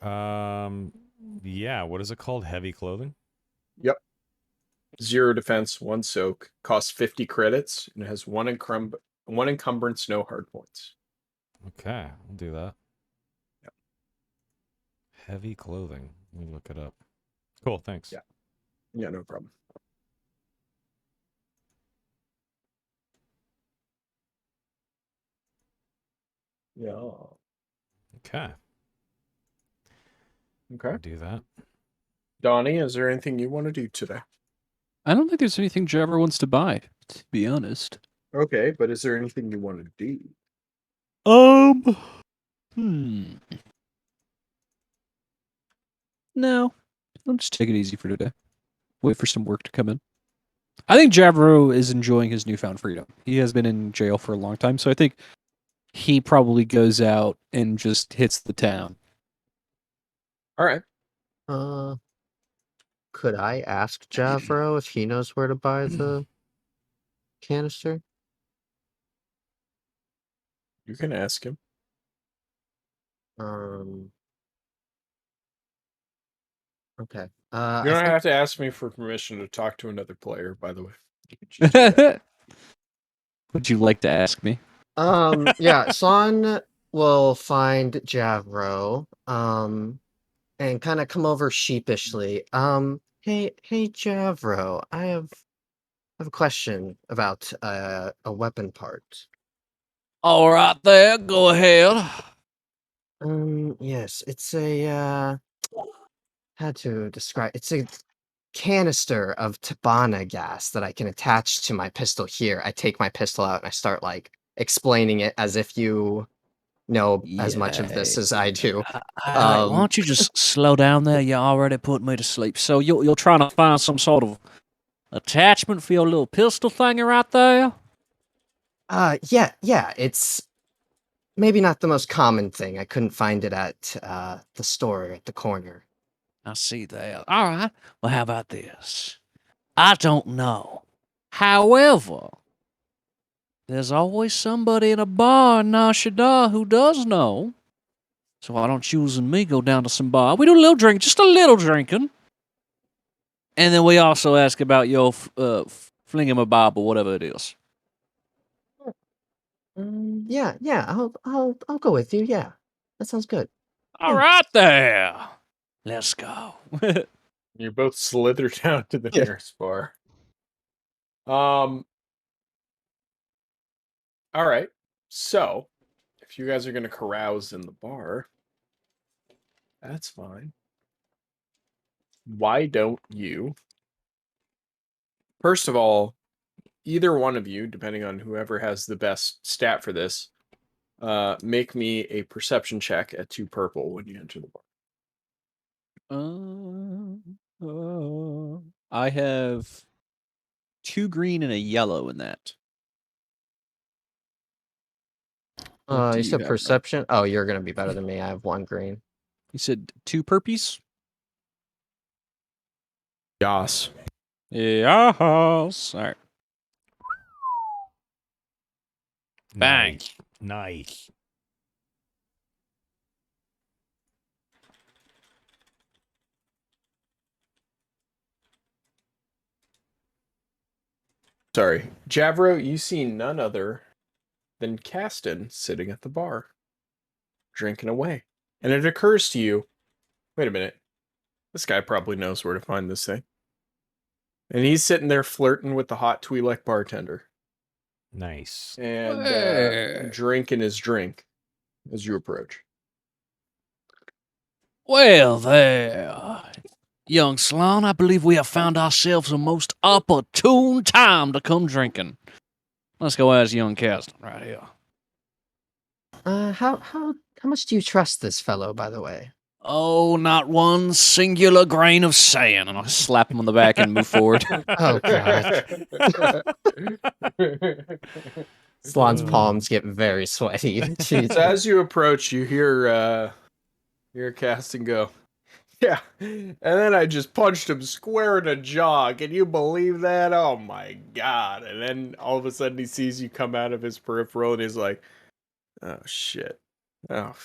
S1: Yeah, what is it called? Heavy clothing?
S2: Yep. 0 defense, 1 soak, costs 50 credits, and it has 1 encumbrance, no hard points.
S1: Okay, we'll do that.
S2: Yep.
S1: Heavy clothing. Let me look it up. Cool, thanks.
S2: Yeah, no problem. Yeah.
S1: Okay.
S2: Okay.
S1: I'll do that.
S2: Donnie, is there anything you want to do today?
S5: I don't think there's anything Jabber wants to buy, to be honest.
S2: Okay, but is there anything you want to do?
S5: No. I'll just take it easy for today. Wait for some work to come in. I think Javro is enjoying his newfound freedom. He has been in jail for a long time, so I think he probably goes out and just hits the town.
S2: All right.
S4: Could I ask Javro if he knows where to buy the canister?
S2: You can ask him.
S4: Okay.
S2: You
S4: I
S2: don't
S4: think
S2: have to ask me for permission to talk to another player, by the way. You can just do that.
S5: Would you like to ask me?
S4: Yeah, Son will find Javro, and kind of come over sheepishly. Hey, Javro, I have a question about a weapon part.
S5: All right, there. Go ahead.
S4: Yes, it's a how to describe? It's a canister of Tabana gas that I can attach to my pistol here. I take my pistol out and I start like explaining it as if you know as much of this as I do.
S5: Why don't you just slow down there? You already put me to sleep. So you're trying to find some sort of attachment for your little pistol thingy right there?
S4: Yeah, it's maybe not the most common thing. I couldn't find it at the store at the corner.
S5: I see that. All right. Well, how about this? I don't know. However, there's always somebody in a bar in Nashada who does know. So why don't you and me go down to some bar? We do a little drink, just a little drinking. And then we also ask about your flingamabob or whatever it is.
S4: Yeah, I'll go with you. Yeah, that sounds good.
S5: All
S4: Yeah.
S5: right there. Let's go.
S2: You both slither down to the
S4: Yeah.
S2: nearest bar. All right. So, if you guys are going to carouse in the bar, that's fine. Why don't you? First of all, either one of you, depending on whoever has the best stat for this, make me a perception check at 2 purple when you enter the bar.
S5: I have 2 green and a yellow in that. What do
S4: You
S5: you
S4: said
S5: have, Ron?
S4: perception. Oh, you're gonna be better than me. I have 1 green.
S5: You said 2 purpies?
S2: Yas.
S5: Yes. All right. Bang.
S1: Nice.
S2: Sorry. Javro, you see none other than Caston sitting at the bar, drinking away. And it occurs to you, wait a minute, this guy probably knows where to find this thing. And he's sitting there flirting with the hot Twi'lek bartender
S1: Nice.
S2: and
S5: Well.
S2: drinking his drink as you approach.
S5: Well, there. Young Sloan, I believe we have found ourselves a most opportune time to come drinking. Let's go ask young Caston right here.
S4: How much do you trust this fellow, by the way?
S5: Oh, not one singular grain of sand. And I'll slap him on the back and move forward.
S4: Oh God. Slan's palms get very sweaty. Jeez.
S2: So as you approach, you hear Caston go, yeah. And then I just punched him square in the jaw. Can you believe that? Oh my God. And then all of a sudden he sees you come out of his peripheral and he's like, oh shit. Oh.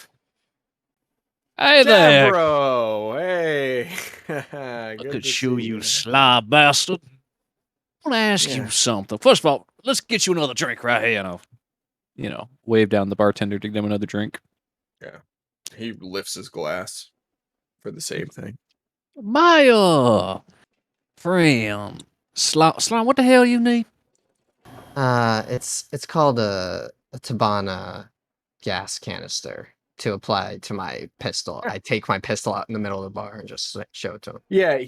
S5: Hey there.
S2: Javro! Hey!
S5: Look
S2: Good
S5: at
S2: to
S5: you,
S2: see
S5: you sly bastard. I want to ask
S2: Yeah.
S5: you something. First of all, let's get you another drink right here. And I'll, wave down the bartender to give him another drink.
S2: Yeah. He lifts his glass for the same thing.
S5: My, friend. Slime, what the hell you need?
S4: It's called a Tabana gas canister to apply to my pistol. I take my pistol out in the middle of the bar and just show it to him.
S2: Yeah,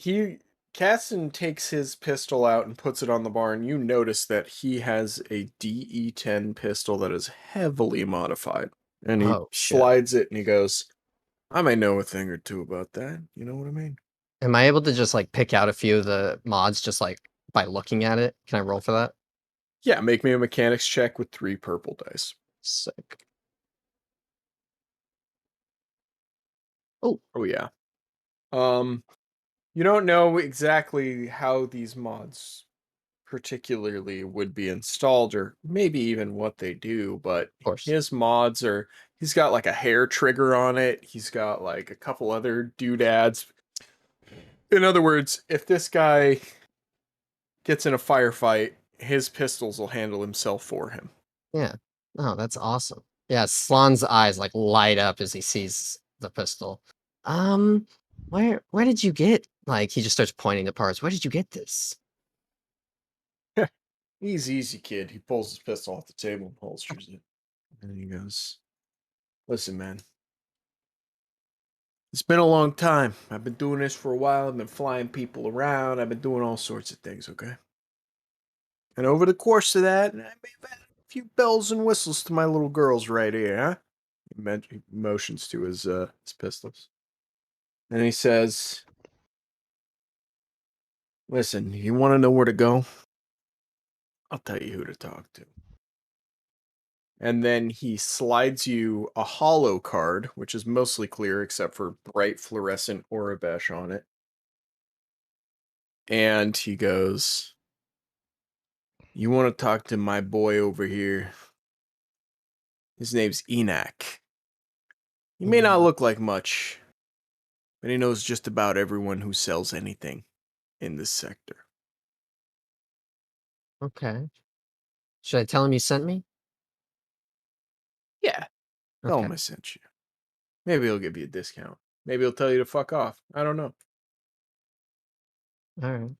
S2: Caston takes his pistol out and puts it on the bar, and you notice that he has a DE-10 pistol that is heavily modified. And he
S4: Oh, shit.
S2: slides it and he goes, I may know a thing or two about that. You know what I mean?
S4: Am I able to just like pick out a few of the mods just like by looking at it? Can I roll for that?
S2: Yeah, make me a mechanics check with 3 purple dice.
S4: Sick.
S2: Oh yeah. You don't know exactly how these mods particularly would be installed or maybe even what they do, but
S4: Of course.
S2: his mods are he's got like a hair trigger on it. He's got like a couple other doodads. In other words, if this guy gets in a firefight, his pistols will handle himself for him.
S4: Yeah. Oh, that's awesome. Yeah, Slan's eyes like light up as he sees the pistol. Um, where did you get like he just starts pointing to parts. Where did you get this?
S2: He's easy, kid. He pulls his pistol off the table and holsters it. And he goes, "Listen, man. It's been a long time. I've been doing this for a while. I've been flying people around. I've been doing all sorts of things, okay? And over the course of that, I may have had a few bells and whistles to my little girls right here, huh?" He motions to his pistols. And he says, "Listen, you want to know where to go? I'll tell you who to talk to." And then he slides you a hollow card, which is mostly clear except for bright fluorescent Orabesh on it. And he goes, "You want to talk to my boy over here? His name's Enak. He may not look like much, but he knows just about everyone who sells anything in this sector."
S4: Okay. Should I tell him you sent me?
S2: Yeah, tell
S4: Okay.
S2: him I sent you. Maybe he'll give you a discount. Maybe he'll tell you to fuck off. I don't know.
S4: All right.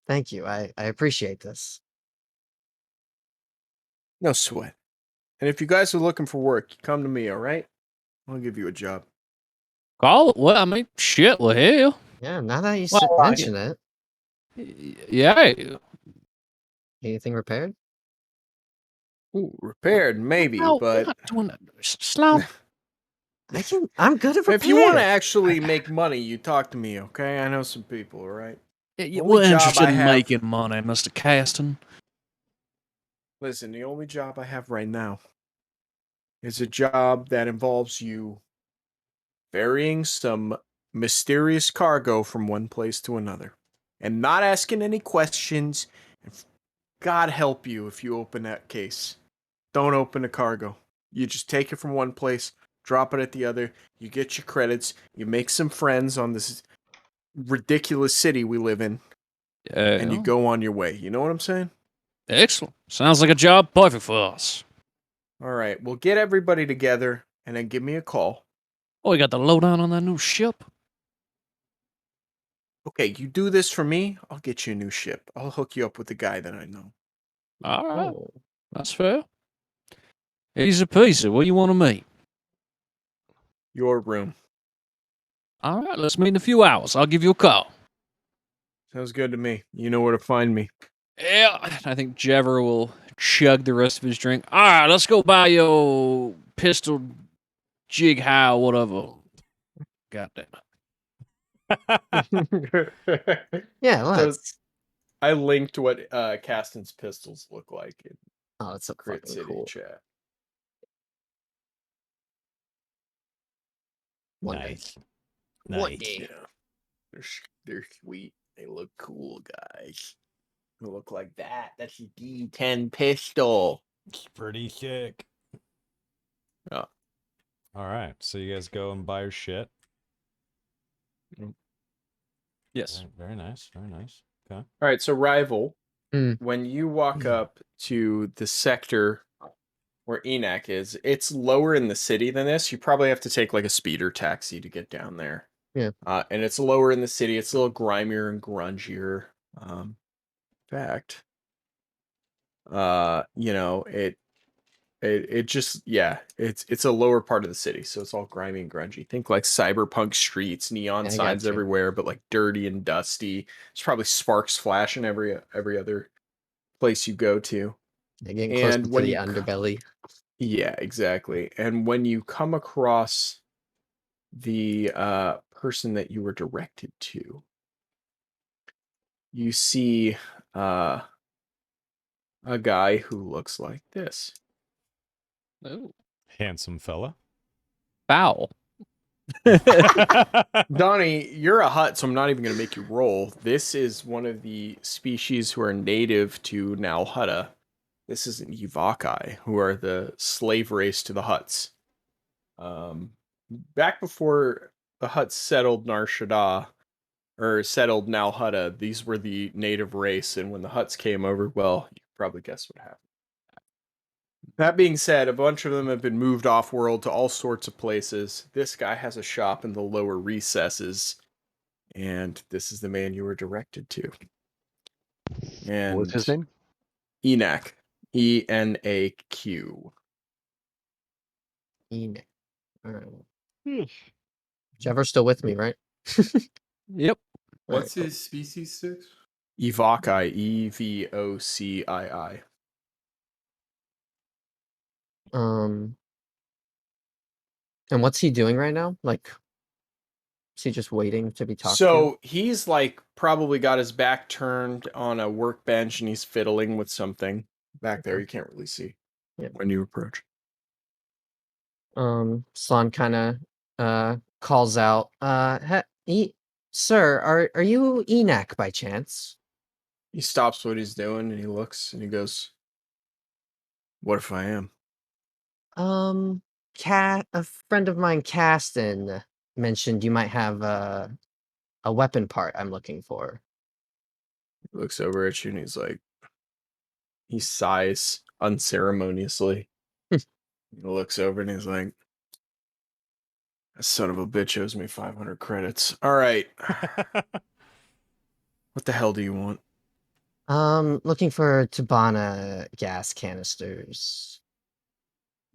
S4: Thank you. I appreciate this.
S2: No sweat. And if you guys are looking for work, you come to me, all right? I'll give you a job.
S5: Call it. Well, I mean, shit. Well, hell.
S4: Yeah, now that you
S5: Well,
S4: mention it,
S5: Yeah.
S4: anything repaired?
S2: Ooh, repaired, maybe,
S5: No,
S2: but
S5: not doing that. Slow.
S4: I'm good at
S2: if you want to
S4: repair.
S2: actually make money, you talk to me, okay? I know some people, all right? Only
S5: We're
S2: job
S5: interested
S2: I
S5: in
S2: have-
S5: making money, Mr. Caston.
S2: Listen, the only job I have right now is a job that involves you ferrying some mysterious cargo from one place to another and not asking any questions. And God help you if you open that case. Don't open the cargo. You just take it from one place, drop it at the other. You get your credits. You make some friends on this ridiculous city we live in, and you go on your way. You know what I'm saying?
S5: Excellent. Sounds like a job perfect for us.
S2: All right. Well, get everybody together and then give me a call.
S5: Oh, we got the lowdown on that new ship.
S2: Okay, you do this for me, I'll get you a new ship. I'll hook you up with the guy that I know.
S5: All right.
S4: Oh,
S5: That's fair. Easy peasy. What do you want to meet?
S2: Your room.
S5: All right. Let's meet in a few hours. I'll give you a call.
S2: Sounds good to me. You know where to find me.
S5: Yeah. I think Jever will chug the rest of his drink. All right. Let's go buy your pistol jig how whatever. God damn it.
S4: yeah.
S2: So
S4: Let's.
S2: I linked what Caston's pistols look like in
S4: Oh, that's so
S2: Crit
S4: fucking
S2: City
S4: cool.
S2: chat.
S4: One day.
S1: Nice.
S4: One
S1: Nice.
S4: day.
S2: Yeah. They're sweet. They look cool, guys. They look like that. That's a D10 pistol.
S1: It's pretty sick.
S2: Yeah.
S1: All right. So you guys go and buy your shit.
S5: Yes.
S1: Very nice. Very nice. Okay.
S2: All right, so Rival,
S4: Mm.
S2: when you walk up to the sector where Enak is, it's lower in the city than this. You probably have to take like a speeder taxi to get down there.
S4: Yeah.
S2: And it's lower in the city. It's a little grimier and grungier. In fact, you know, it just it's a lower part of the city, so it's all grimy and grungy. Think like cyberpunk streets, neon
S4: I
S2: signs
S4: gotcha.
S2: everywhere, but like dirty and dusty. There's probably sparks flashing every other place you go to.
S4: Yeah, getting closer
S2: And
S4: to
S2: when
S4: the
S2: you
S4: underbelly.
S2: Yeah, exactly. And when you come across the person that you were directed to, you see a guy who looks like this.
S5: Oh.
S1: Handsome fella.
S5: Foul.
S2: Donnie, you're a hut, so I'm not even going to make you roll. This is one of the species who are native to Nalhutta. This is an Yvakai, who are the slave race to the Huts. Back before the Huts settled Nar Shaddaa, or settled Nalhutta, these were the native race, and when the Huts came over, well, you can probably guess what happened. That being said, a bunch of them have been moved off world to all sorts of places. This guy has a shop in the lower recesses, and this is the man you were directed to. And
S6: What's his name?
S2: Enak. ENAQ.
S4: Enoch. All right. Jever's still with me, right?
S5: Yep.
S4: All right,
S3: What's his species 6?
S2: Evocii. EVOCII.
S4: cool. And what's he doing right now? Like, is he just waiting to be talked to?
S2: So he's like probably got his back turned on a workbench and he's fiddling with something back there.
S4: Okay.
S2: You can't really see
S4: Yeah.
S2: when you approach.
S4: Slan kind of calls out, sir, are you Enak by chance?
S2: He stops what he's doing and he looks and he goes, "What if I am?"
S4: A friend of mine, Caston, mentioned you might have a weapon part I'm looking for.
S2: He looks over at you and he's like, he sighs unceremoniously. He looks over and he's like, "That son of a bitch owes me 500 credits. All right. What the hell do you want?"
S4: Looking for Tabana gas canisters.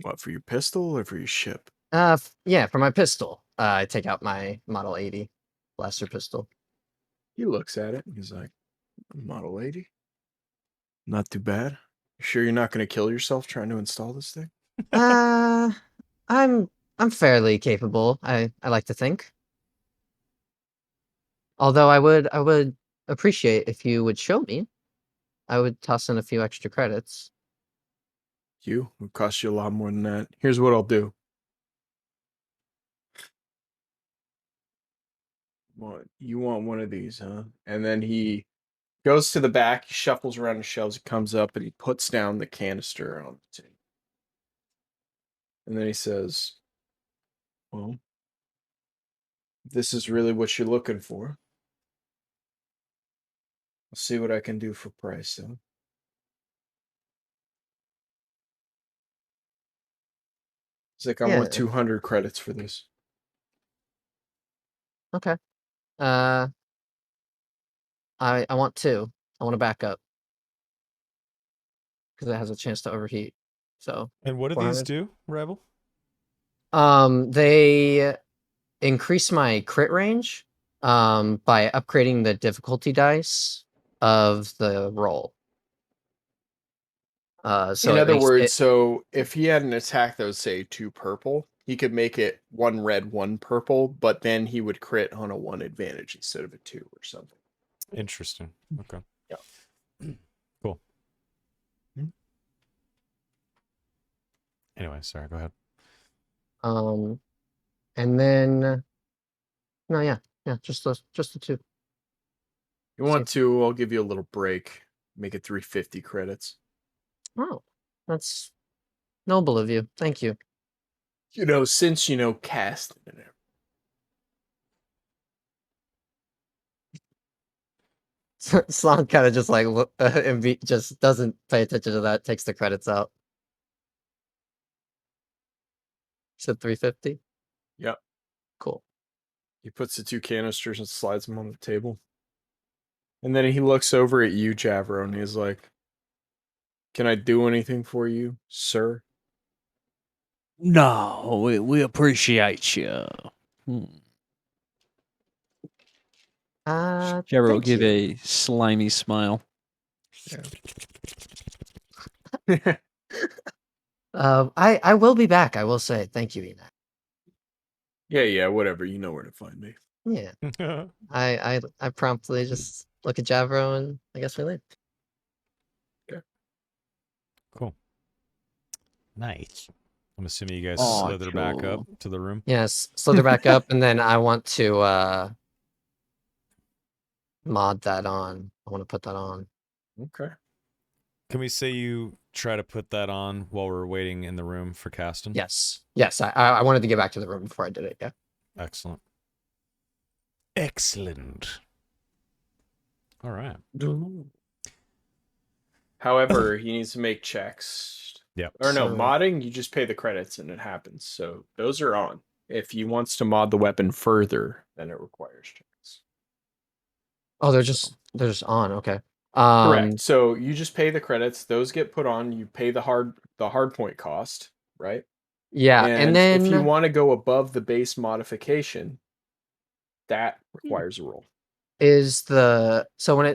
S2: What, for your pistol or for your ship?
S4: Yeah, for my pistol. I take out my Model 80 blaster pistol.
S2: He looks at it and he's like, "Model 80? Not too bad. You sure you're not going to kill yourself trying to install this thing?"
S4: Uh, I'm fairly capable. I like to think. Although I would appreciate if you would show me. I would toss in a few extra credits.
S2: It would cost you a lot more than that. Here's what I'll do. You want one of these, huh? And then he goes to the back, he shuffles around the shelves, he comes up, and he puts down the canister on the table. And then he says, "Well, if this is really what you're looking for, I'll see what I can do for price, though." He's like, "I want
S4: Yeah.
S2: 200 credits for this."
S4: Okay. Uh, I want two. I want to back up because it has a chance to overheat. So
S1: And what do these
S4: 400.
S1: do, Rebel?
S4: They increase my crit range by upgrading the difficulty dice of the roll. So
S2: In
S4: it
S2: other
S4: makes
S2: words,
S4: it
S2: so if he had an attack that was, say, 2 purple, he could make it 1 red, 1 purple, but then he would crit on a 1 advantage instead of a 2 or something.
S1: Interesting. Okay.
S2: Yeah.
S1: Cool. Anyway, sorry, go ahead.
S4: and then no, yeah, just the two.
S2: You want to, I'll give you a little break. Make it 350 credits.
S4: Oh, that's noble of you. Thank you.
S2: Since cast and everything.
S4: Slan kind of just like just doesn't pay attention to that. Takes the credits out. Said 350.
S2: Yep.
S4: Cool.
S2: He puts the 2 canisters and slides them on the table. And then he looks over at you, Javro, and he's like, "Can I do anything for you, sir?"
S5: No, we appreciate you. Jabber will
S4: Thank
S5: give
S4: you.
S5: a slimy smile.
S4: I will be back. I will say thank you, Enoch.
S2: Yeah, whatever. You know where to find me.
S4: Yeah. I promptly just look at Javro and I guess we leave.
S1: Cool. Nice. I'm assuming you guys
S5: Aw,
S1: slither back up
S5: cool.
S1: to the room.
S4: Yes, slither back up, and then I want to mod that on. I want to put that on.
S2: Okay.
S1: Can we say you try to put that on while we're waiting in the room for Caston?
S4: Yes. I wanted to get back to the room before I did it. Yeah.
S1: Excellent. Excellent. All right.
S2: However, he needs to make checks
S1: Yep.
S2: Or no,
S4: So-
S2: modding, you just pay the credits and it happens. So those are on. If he wants to mod the weapon further, then it requires checks.
S4: Oh, they're just on. Okay.
S2: Correct. So you just pay the credits, those get put on, you pay the hard point cost, right?
S4: Yeah,
S2: And
S4: and
S2: if you
S4: then
S2: want to go above the base modification, that requires a roll.
S4: is the so when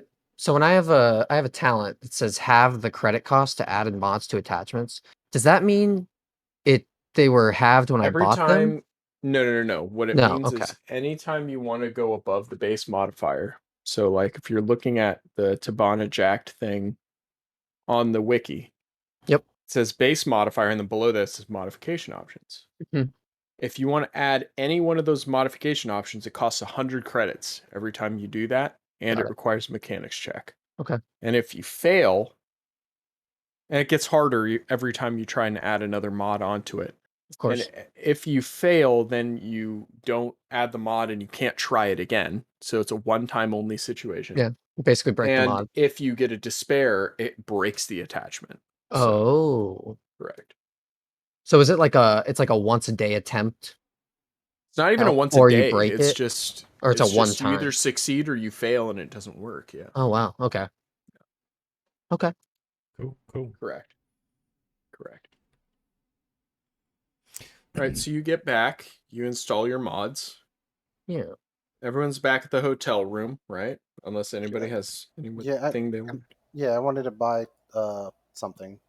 S4: I have a talent that says have the credit cost to added mods to attachments, does that mean they were halved when I
S2: Every
S4: bought them?
S2: time no. What it
S4: No,
S2: means
S4: okay.
S2: is anytime you want to go above the base modifier. So like if you're looking at the Tabana Jacked thing on the wiki,
S4: Yep.
S2: it says base modifier, and then below this is modification options.
S4: Mhm.
S2: If you want to add any one of those modification options, it costs 100 credits every time you do that, and
S4: Got
S2: it
S4: it.
S2: requires a mechanics check.
S4: Okay.
S2: And if you fail, and it gets harder every time you try and add another mod onto it.
S4: Of course.
S2: And if you fail, then you don't add the mod and you can't try it again. So it's a one-time only situation.
S4: Yeah. Basically break the
S2: And
S4: mod.
S2: if you get a despair, it breaks the attachment. So,
S4: Oh.
S2: correct.
S4: So is it it's like a once a day attempt?
S2: It's not even a once a
S4: Or you
S2: day.
S4: break
S2: It's
S4: it?
S2: just
S4: Or it's a one
S2: just you either
S4: time?
S2: succeed or you fail and it doesn't work. Yeah.
S4: Oh wow. Okay. Okay.
S1: Cool.
S2: Correct. All right, so you get back, you install your mods.
S4: Yeah.
S2: Everyone's back at the hotel room, right? Unless anybody has anything they want.
S8: Yeah, I wanted to buy something.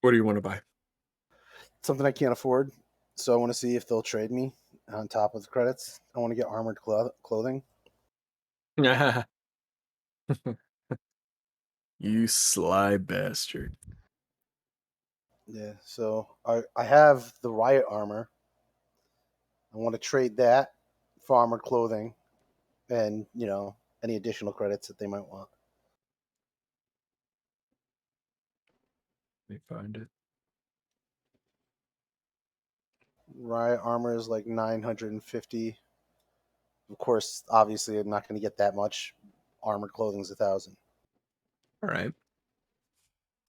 S2: What do you want to buy?
S8: Something I can't afford. So I want to see if they'll trade me on top of the credits. I want to get armored clothing.
S2: You sly bastard.
S8: Yeah, so I have the riot armor. I want to trade that for armored clothing and, any additional credits that they might want.
S2: Let me find it.
S8: Riot armor is like 950. Of course, obviously, I'm not going to get that much. Armored clothing's 1,000.
S2: All right.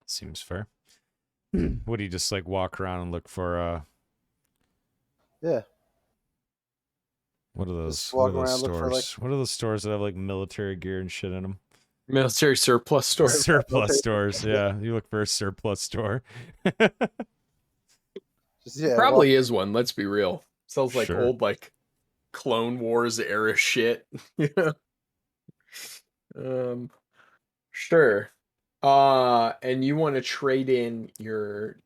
S1: Seems fair. What do you just like walk around and look for
S8: Yeah.
S1: what are those
S8: Just walk around, look for,
S1: stores? What are those stores that have like military gear and shit in them?
S2: Military surplus store.
S1: Surplus stores. Yeah, you look for a surplus store.
S8: Yeah,
S2: Probably is one, let's be real. Sounds like
S1: Sure.
S2: old Clone Wars era shit. Yeah. Sure. And you want to trade in your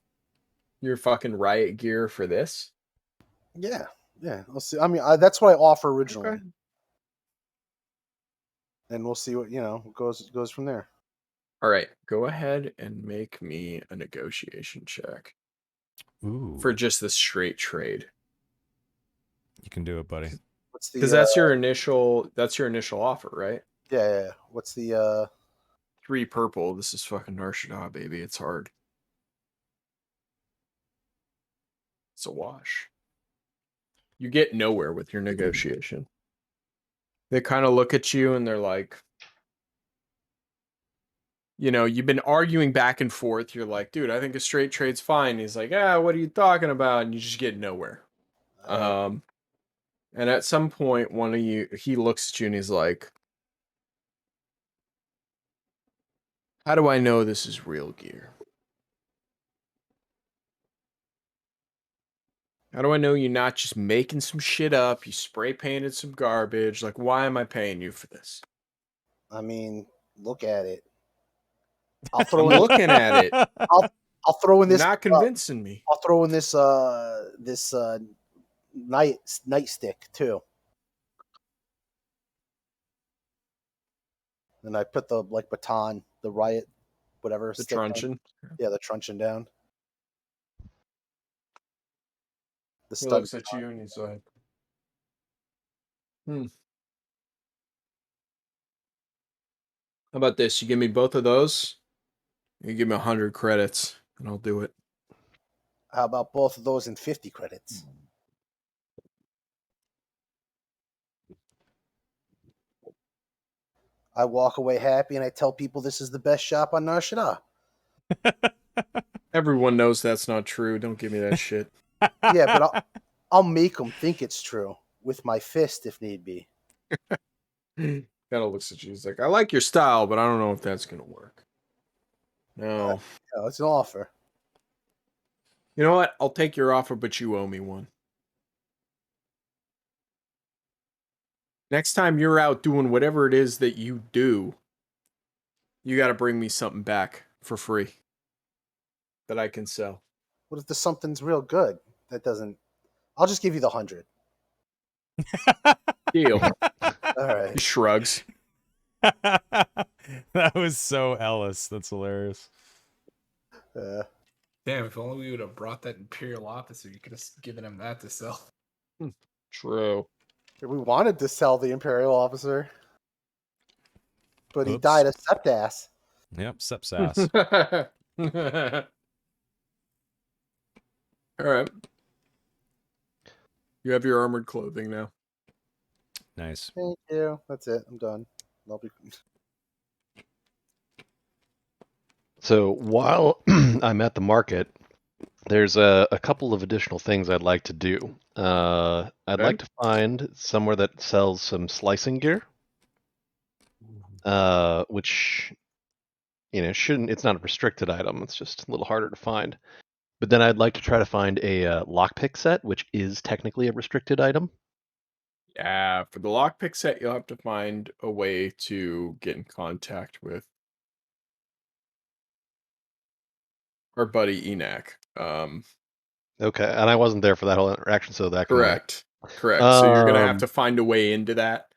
S2: fucking riot gear for this?
S8: Yeah. We'll see. I mean, that's what I offer originally,
S2: Okay.
S8: and we'll see what goes from there.
S2: All right, go ahead and make me a negotiation check
S1: Ooh.
S2: for just the straight trade.
S1: You can do it, buddy.
S8: What's the?
S2: Because that's your initial offer, right?
S8: Yeah. What's the?
S2: 3 purple. This is fucking Narshada, baby. It's hard. It's a wash. You get nowhere with your negotiation. They kind of look at you and they're like, you've been arguing back and forth. You're like, dude, I think a straight trade's fine. He's like, what are you talking about? And you just get nowhere. And at some point, he looks at you and he's like, how do I know this is real gear? How do I know you're not just making some shit up? You spray painted some garbage. Like, why am I paying you for this?
S8: I mean, look at it. I'll
S2: I'm
S8: throw in.
S2: looking at it.
S8: I'll throw in this.
S2: Not convincing me.
S8: I'll throw in this nightstick too. And I put the baton, the riot, whatever.
S2: The
S8: stick down.
S2: truncheon.
S8: Yeah, the truncheon down. The
S2: He
S8: stud.
S2: looks at you and he's like, how about this? You give me both of those. You give me 100 credits, and I'll do it.
S8: How about both of those in 50 credits? I walk away happy, and I tell people this is the best shop on Nar Shaddaa.
S2: Everyone knows that's not true. Don't give me that shit.
S8: Yeah, but I'll make them think it's true with my fist if need be.
S2: Kind of looks at you. He's like, I like your style, but I don't know if that's gonna work. No.
S8: Yeah, it's an offer.
S2: You know what? I'll take your offer, but you owe me one. Next time you're out doing whatever it is that you do, you got to bring me something back for free that I can sell.
S8: What if there's something's real good that doesn't? I'll just give you the 100.
S2: Deal.
S8: All
S2: He
S8: right.
S2: shrugs.
S1: That was so Ellis. That's hilarious.
S3: Damn, if only we would have brought that Imperial officer, you could have given him that to sell.
S2: True.
S8: We wanted to sell the Imperial officer, but he
S1: Oops.
S8: died a septass.
S1: Yep, Sepsass.
S2: All right. You have your armored clothing now.
S1: Nice.
S8: Thank you. That's it. I'm done. I'll be.
S6: So while I'm at the market, there's a couple of additional things I'd like to do. I'd
S2: Okay.
S6: like to find somewhere that sells some slicing gear, which shouldn't. It's not a restricted item. It's just a little harder to find. But then I'd like to try to find a lockpick set, which is technically a restricted item.
S2: Yeah, for the lockpick set, you'll have to find a way to get in contact with our buddy Enac.
S6: Okay, and I wasn't there for that whole interaction, so that can wait.
S2: Correct. So you're gonna have to find a way into that.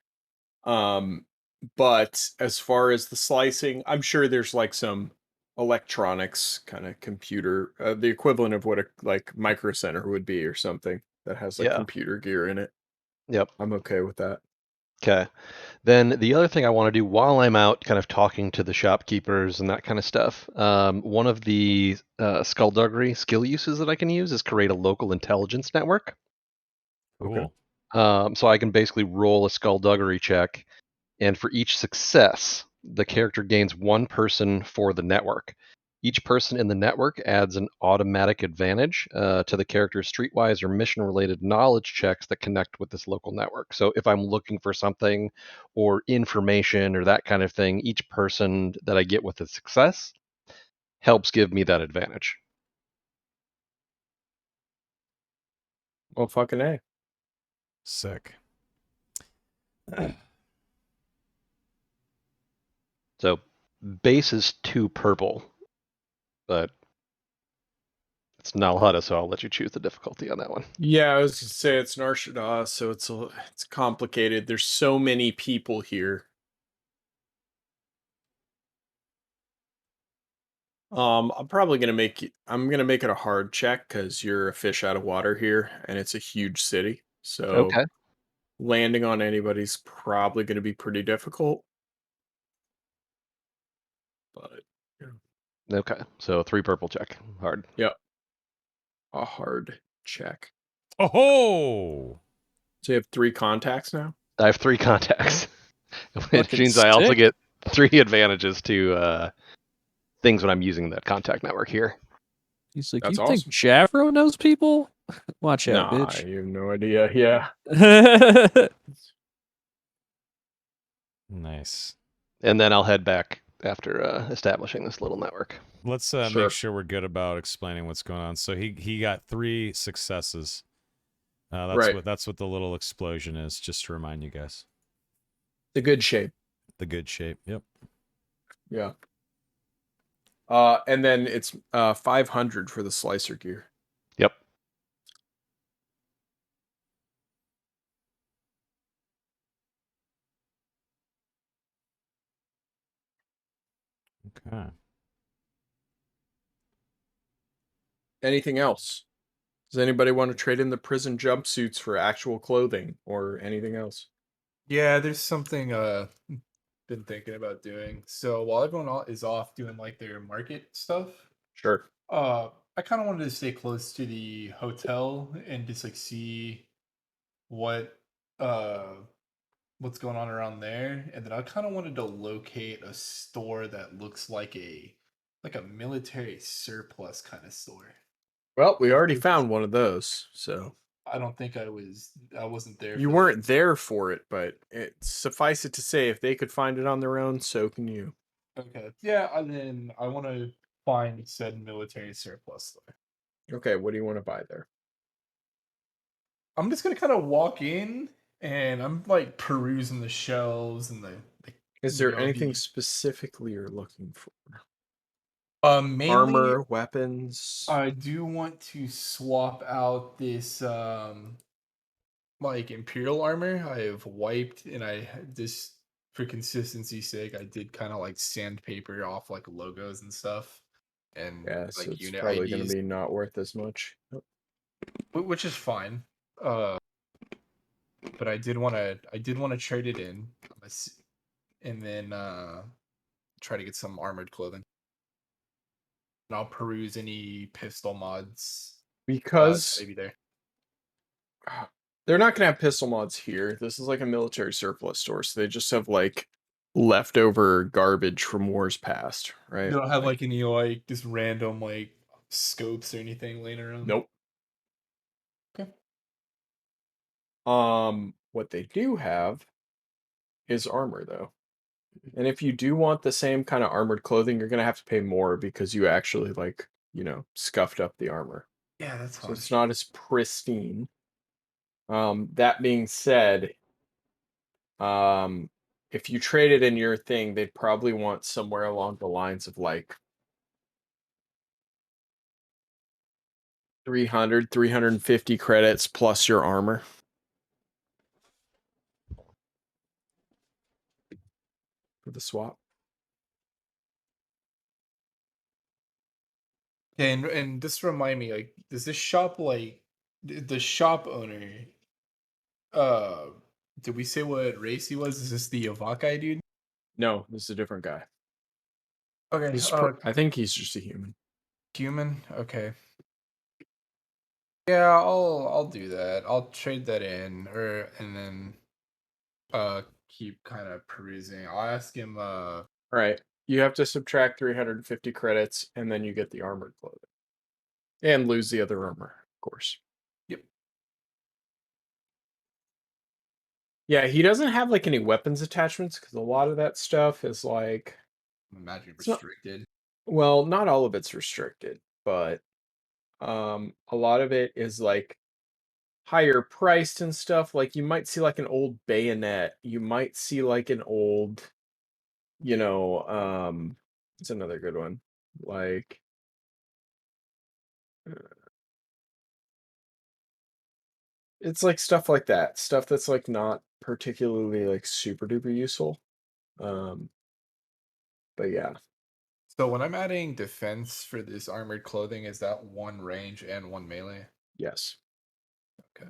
S2: But as far as the slicing, I'm sure there's like some electronics kind of computer, the equivalent of what a like micro center would be or something that has like
S6: Yeah.
S2: computer gear in it.
S6: Yep.
S2: I'm okay with that.
S6: Okay. Then the other thing I want to do while I'm out kind of talking to the shopkeepers and that kind of stuff, one of the skullduggery skill uses that I can use is create a local intelligence network.
S1: Cool.
S6: So I can basically roll a skullduggery check, and for each success, the character gains one person for the network. Each person in the network adds an automatic advantage to the character's streetwise or mission-related knowledge checks that connect with this local network. So if I'm looking for something or information or that kind of thing, each person that I get with a success helps give me that advantage.
S2: Well, fucking A.
S1: Sick.
S6: So base is 2 purple, but it's Nalhutta, so I'll let you choose the difficulty on that one.
S2: Yeah, I was gonna say it's Narshada, so it's complicated. There's so many people here. I'm gonna make it a hard check because you're a fish out of water here, and it's a huge city. So
S6: Okay.
S2: landing on anybody's probably gonna be pretty difficult. But yeah.
S6: Okay. So 3 purple check. Hard.
S2: Yep. A hard check.
S1: Oh!
S2: So you have 3 contacts now?
S6: I have 3 contacts, which
S5: Fucking
S6: means I also
S5: sick.
S6: get 3 advantages to things when I'm using that contact network here.
S5: He's like,
S2: That's
S5: you think
S2: awesome.
S5: Javro knows people? Watch out,
S2: Nah,
S5: bitch.
S2: you have no idea. Yeah.
S1: Nice.
S6: And then I'll head back after establishing this little network.
S1: Let's
S2: Sure.
S1: make sure we're good about explaining what's going on. So he got 3 successes.
S2: Right.
S1: That's what the little explosion is, just to remind you guys.
S2: The good shape.
S1: The good shape. Yep.
S2: Yeah. And then it's 500 for the slicer gear.
S6: Yep.
S1: Okay.
S2: Anything else? Does anybody want to trade in the prison jumpsuits for actual clothing or anything else?
S3: Yeah, there's something been thinking about doing. So while everyone is off doing like their market stuff,
S2: Sure.
S3: I kind of wanted to stay close to the hotel and just like see what what's going on around there, and then I kind of wanted to locate a store that looks like a like a military surplus kind of store.
S2: Well, we already found one of those, so
S3: I don't think I wasn't there.
S2: you
S3: for
S2: weren't there for it, but it suffice it to say, if they could find it on their own, so can you.
S3: that. Okay. Yeah, and then I want to find said military surplus store.
S2: Okay, what do you want to buy there?
S3: I'm just gonna kind of walk in and I'm like perusing the shelves and the
S2: Is
S3: you
S2: there
S3: know,
S2: anything
S3: the
S2: specifically you're looking for?
S3: mainly
S2: Armor, weapons.
S3: I do want to swap out this like Imperial armor. I have wiped and this for consistency's sake, I did kind of like sandpaper off like logos and stuff and
S2: Yeah, so
S3: like
S2: it's
S3: unit
S2: probably going
S3: IDs,
S2: to be not worth as much.
S3: which is fine. But I did want to trade it in and then try to get some armored clothing. And I'll peruse any pistol mods
S2: Because
S3: maybe there.
S2: they're not going to have pistol mods here. This is like a military surplus store, so they just have like leftover garbage from wars past, right?
S3: You don't have like any like just random like scopes or anything laying around.
S2: Nope.
S3: Okay.
S2: What they do have is armor though. And if you do want the same kind of armored clothing, you're going to have to pay more because you actually like, scuffed up the armor.
S3: Yeah, that's
S2: So
S3: fine.
S2: it's not as pristine. That being said, if you traded in your thing, they'd probably want somewhere along the lines of like 350 credits plus your armor. For the swap.
S3: And just remind me, like, does this shop like the shop owner? Did we say what race he was? Is this the Yavakai dude?
S2: No, this is a different guy.
S3: Okay,
S2: I think he's just a human.
S3: human. Okay. Yeah, I'll do that. I'll trade that in, and then keep kind of perusing. I'll ask him.
S2: All right. You have to subtract 350 credits, and then you get the armored clothing. And lose the other armor, of course.
S3: Yep.
S2: Yeah, he doesn't have like any weapons attachments because a lot of that stuff is like,
S3: Imagine
S2: It's not-
S3: restricted.
S2: well, not all of it's restricted, but a lot of it is like higher priced and stuff. Like you might see like an old bayonet. You might see like an old, it's another good one. Like it's like stuff like that. Stuff that's like not particularly like super duper useful. But yeah.
S3: So when I'm adding defense for this armored clothing, is that one range and one melee?
S2: Yes.
S3: Okay.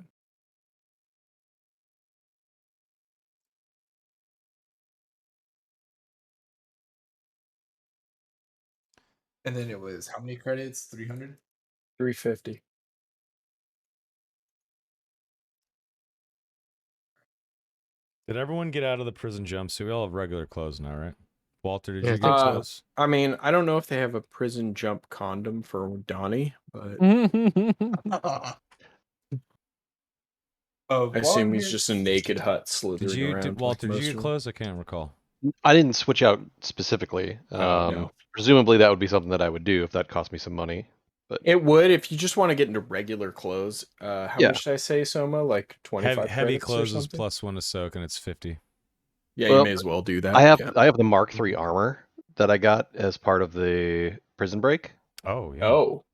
S3: And then it was how many credits? 300?
S2: 350.
S1: Did everyone get out of the prison jumpsuit? We all have regular clothes now, right? Walter, did
S4: Yeah, I
S1: you get
S4: think so.
S1: clothes?
S2: I mean, I don't know if they have a prison jump condom for Donnie, but I
S3: While
S2: assume
S3: I'm
S2: he's
S3: here,
S2: just a naked hut
S1: Did
S2: slithering
S1: you,
S2: around.
S1: Walter?
S2: like
S1: Did you
S2: most
S1: get
S2: of them.
S1: clothes? I can't recall.
S6: I didn't switch out specifically.
S2: No.
S6: Presumably that would be something that I would do if that cost me some money. But
S2: It would if you just want to get into regular clothes. How
S6: Yeah.
S2: much did I say, Soma? Like 25
S1: Heavy
S2: credits or
S1: clothes is
S2: something?
S1: plus one to soak, and it's 50.
S2: Yeah, you
S6: Well,
S2: may as well do that.
S6: I have
S2: Yeah.
S6: I have the Mark III armor that I got as part of the prison break.
S1: Oh yeah.
S2: Oh.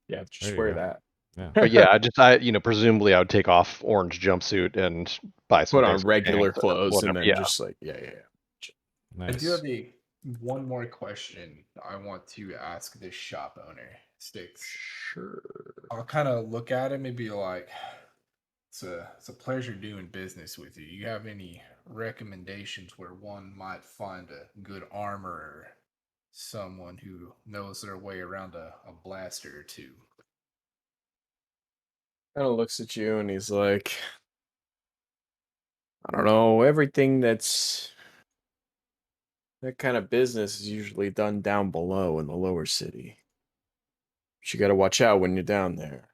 S2: Yeah,
S1: There
S2: just
S1: you
S2: wear
S1: go.
S2: that.
S1: Yeah.
S6: But yeah, presumably I would take off orange jumpsuit and buy some
S2: Put on
S6: basic
S2: regular
S6: pants or
S2: clothes and
S6: whatever.
S2: then
S6: Yeah.
S2: just like, yeah.
S3: I do
S1: Nice.
S3: have one more question I want to ask this shop owner, Sticks.
S2: Sure.
S3: I'll kind of look at him and be like, it's a pleasure doing business with you. You have any recommendations where one might find a good armor or someone who knows their way around a blaster or two?
S2: Kind of looks at you and he's like, I don't know, everything that's That kind of business is usually done down below in the lower city. But you got to watch out when you're down there.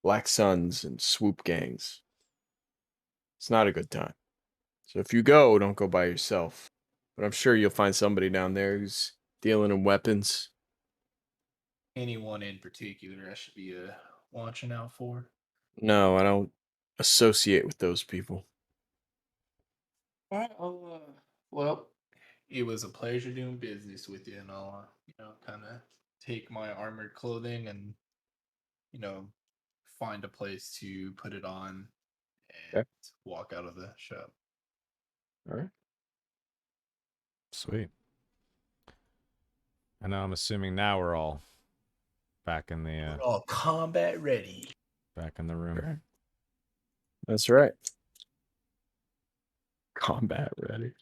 S2: Black Suns and swoop gangs. It's not a good time. So if you go, don't go by yourself. But I'm sure you'll find somebody down there who's dealing in weapons.
S3: Anyone in particular I should be watching out for?
S2: No, I don't associate with those people.
S3: All right, well, it was a pleasure doing business with you, and I'll, kind of take my armored clothing and, find a place to put it on and
S2: Okay.
S3: walk out of the shop.
S2: All right.
S1: Sweet. I know. I'm assuming now we're all back in the
S3: We're all combat ready.
S1: back in the room.
S2: Okay. That's right. Combat ready.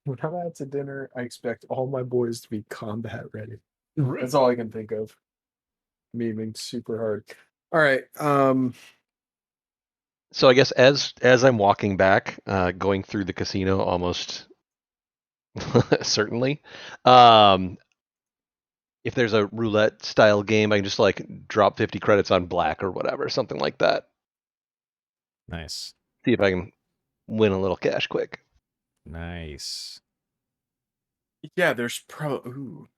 S2: When I'm out to dinner, I expect all my boys to be combat ready. That's all I can think of. Me being super hard. All right.
S6: So I guess as I'm walking back, going through the casino almost certainly, if there's a roulette style game, I can just like drop 50 credits on black or whatever, something like that.
S1: Nice.
S6: See if I can win a little cash quick.
S1: Nice.
S2: Yeah, there's ooh.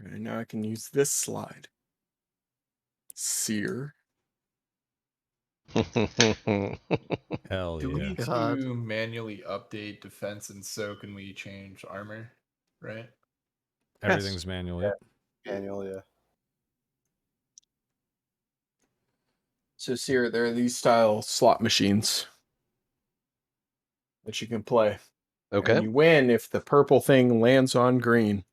S2: Okay, now I can use this slide. Sear.
S1: Hell
S3: Do we
S1: yeah.
S3: need
S4: God.
S3: to manually update defense and so can we change armor? Right?
S1: Everything's manual. Yep.
S8: Manual, yeah.
S2: So Sear, there are these style slot machines that you can play.
S6: Okay.
S2: And you win if the purple thing lands on green.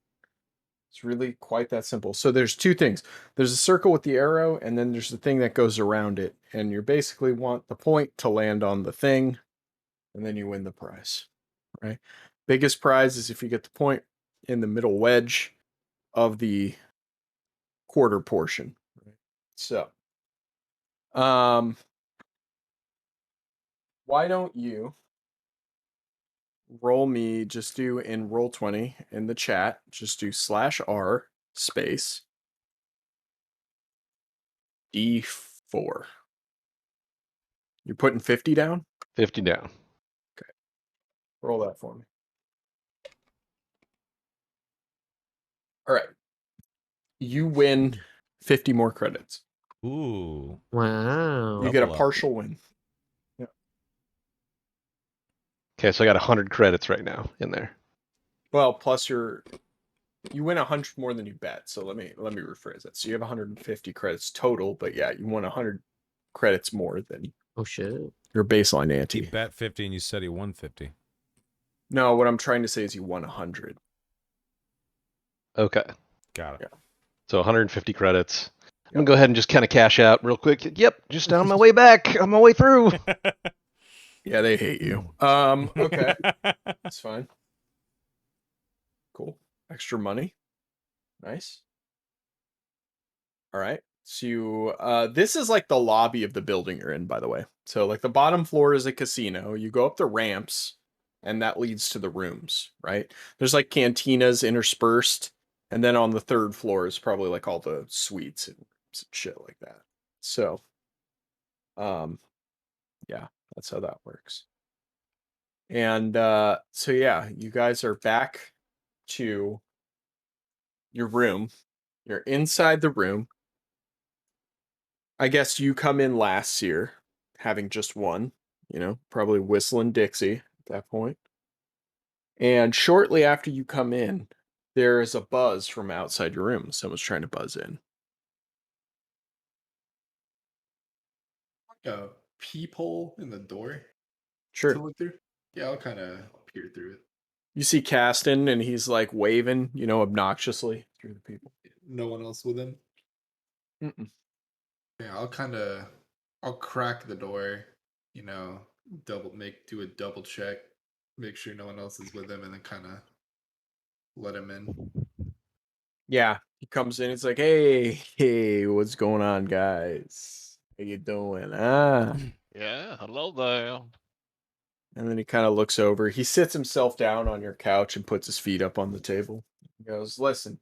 S2: It's really quite that simple. So there's two things. There's a circle with the arrow, and then there's the thing that goes around it. And you basically want the point to land on the thing, and then you win the prize. Right? Biggest prize is if you get the point in the middle wedge of the quarter portion. Right? So, why don't you roll me, just do in Roll20 in the chat, just do /R space D4. You're putting 50 down?
S6: 50 down.
S2: Roll that for me. All right. You win 50 more credits.
S1: Ooh.
S4: Wow.
S2: You get a
S1: Double up.
S2: partial win.
S6: Okay, so I got 100 credits right now in there.
S2: Well, plus you win 100 more than you bet. So let me rephrase that. So you have 150 credits total, but yeah, you won 100 credits more than
S4: Oh shit.
S2: your baseline
S1: He
S2: ante.
S1: bet 50 and you said he won 50.
S2: No, what I'm trying to say is you won 100.
S6: Okay.
S1: Got it.
S2: Yeah.
S6: So 150 credits. I'm gonna go ahead and just kind of cash out real quick. Yep, just on my way back, on my way through.
S2: Yeah, they hate you. Okay. That's fine. Cool. Extra money. Nice. All right. So this is like the lobby of the building you're in, by the way. So like the bottom floor is a casino. You go up the ramps and that leads to the rooms, right? There's like cantinas interspersed. And then on the third floor is probably like all the suites and shit like that. So, yeah, that's how that works. And so yeah, you guys are back to your room. You're inside the room. I guess you come in last year, having just one, probably whistling Dixie at that point. And shortly after you come in, there is a buzz from outside your room. Someone's trying to buzz in.
S3: Like a peephole in the door to
S2: Sure.
S3: look through? Yeah, I'll kind of peer through it.
S2: You see Caston, and he's like waving, obnoxiously through the people.
S3: No one else with him?
S2: Mm-mm.
S3: Yeah, I'll crack the door, do a double check, make sure no one else is with him, and then kind of let him in.
S2: Yeah, he comes in. He's like, "Hey, what's going on, guys? How you doing?
S9: Yeah, hello there.
S2: And then he kind of looks over. He sits himself down on your couch and puts his feet up on the table. He goes, "Listen,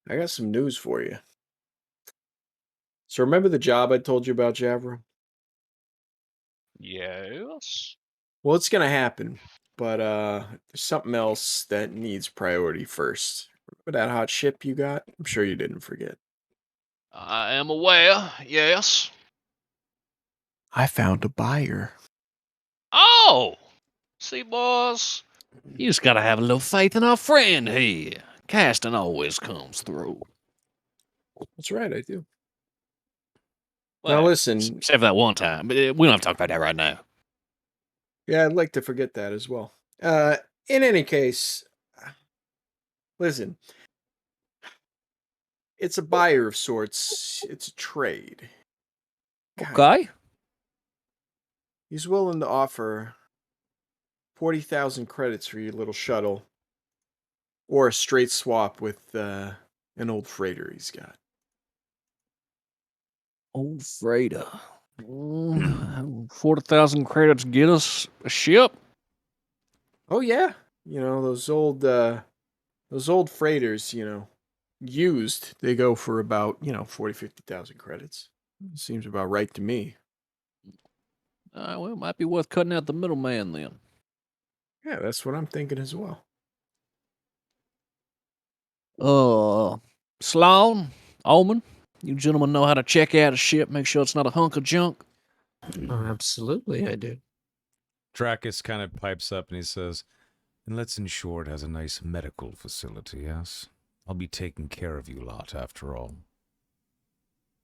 S2: I got some news for you. So remember the job I told you about, Javro?
S6: Yes.
S2: Well, it's gonna happen, but there's something else that needs priority first. Remember that hot ship you got? I'm sure you didn't forget.
S6: I am aware, yes.
S2: I found a buyer.
S6: Oh! See, boys, you just gotta have a little faith in our friend here. Casting always comes through.
S2: That's right, I do.
S6: Well,
S2: Now listen,
S6: except for that one time, but we don't have to talk about that right now.
S2: yeah, I'd like to forget that as well. In any case, listen, it's a buyer of sorts. It's a trade.
S6: Okay.
S2: He's willing to offer 40,000 credits for your little shuttle, or a straight swap with an old freighter he's got.
S6: Old freighter. 40,000 credits get us a ship?
S2: Oh yeah, you know those old freighters. Used they go for about 40,000-50,000 credits. Seems about right to me.
S6: Well, it might be worth cutting out the middleman then.
S2: Yeah, that's what I'm thinking as well.
S6: Sloan, Omen, you gentlemen know how to check out a ship, make sure it's not a hunk of junk?
S4: Oh, absolutely, I do.
S1: Dracus kind of pipes up and he says, "And let's ensure it has a nice medical facility, yes? I'll be taking care of you lot, after all.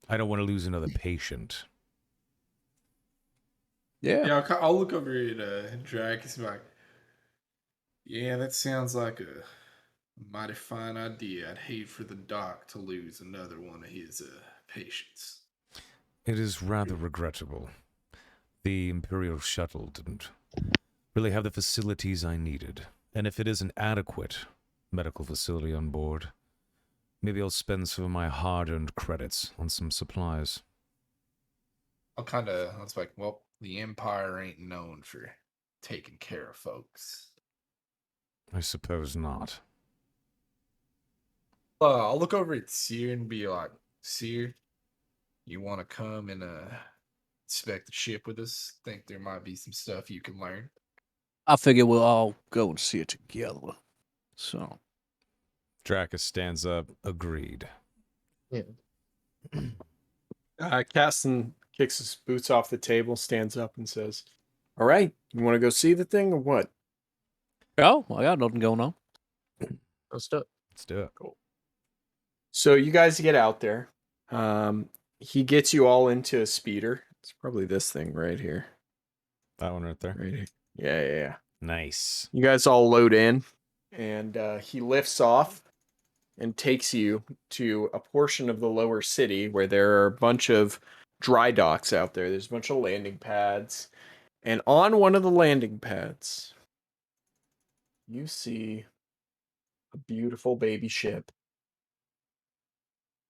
S1: I don't want to lose another patient."
S6: Yeah.
S3: Yeah, I'll look over at Dracus and be like, yeah, that sounds like a mighty fine idea. I'd hate for the doc to lose another one of his patients.
S1: It is rather regrettable. The Imperial shuttle didn't really have the facilities I needed. And if it is an adequate medical facility on board, maybe I'll spend some of my hard-earned credits on some supplies.
S3: I was like, well, the Empire ain't known for taking care of folks.
S1: I suppose not.
S3: I'll look over at Seer and be like, Seer, you want to come and inspect the ship with us? Think there might be some stuff you can learn.
S6: I figure we'll all go and see it together. So.
S1: Dracus stands up, agreed.
S4: Yeah.
S2: Caston kicks his boots off the table, stands up, and says, "All right, you want to go see the thing or what?"
S6: Oh, I got nothing going on.
S4: Let's do it.
S1: Let's do it.
S2: Cool. So you guys get out there. He gets you all into a speeder. It's probably this thing right here.
S1: That one right there.
S2: Right here. Yeah.
S1: Nice.
S2: You guys all load in, and he lifts off and takes you to a portion of the lower city where there are a bunch of dry docks out there. There's a bunch of landing pads. And on one of the landing pads, you see a beautiful baby ship.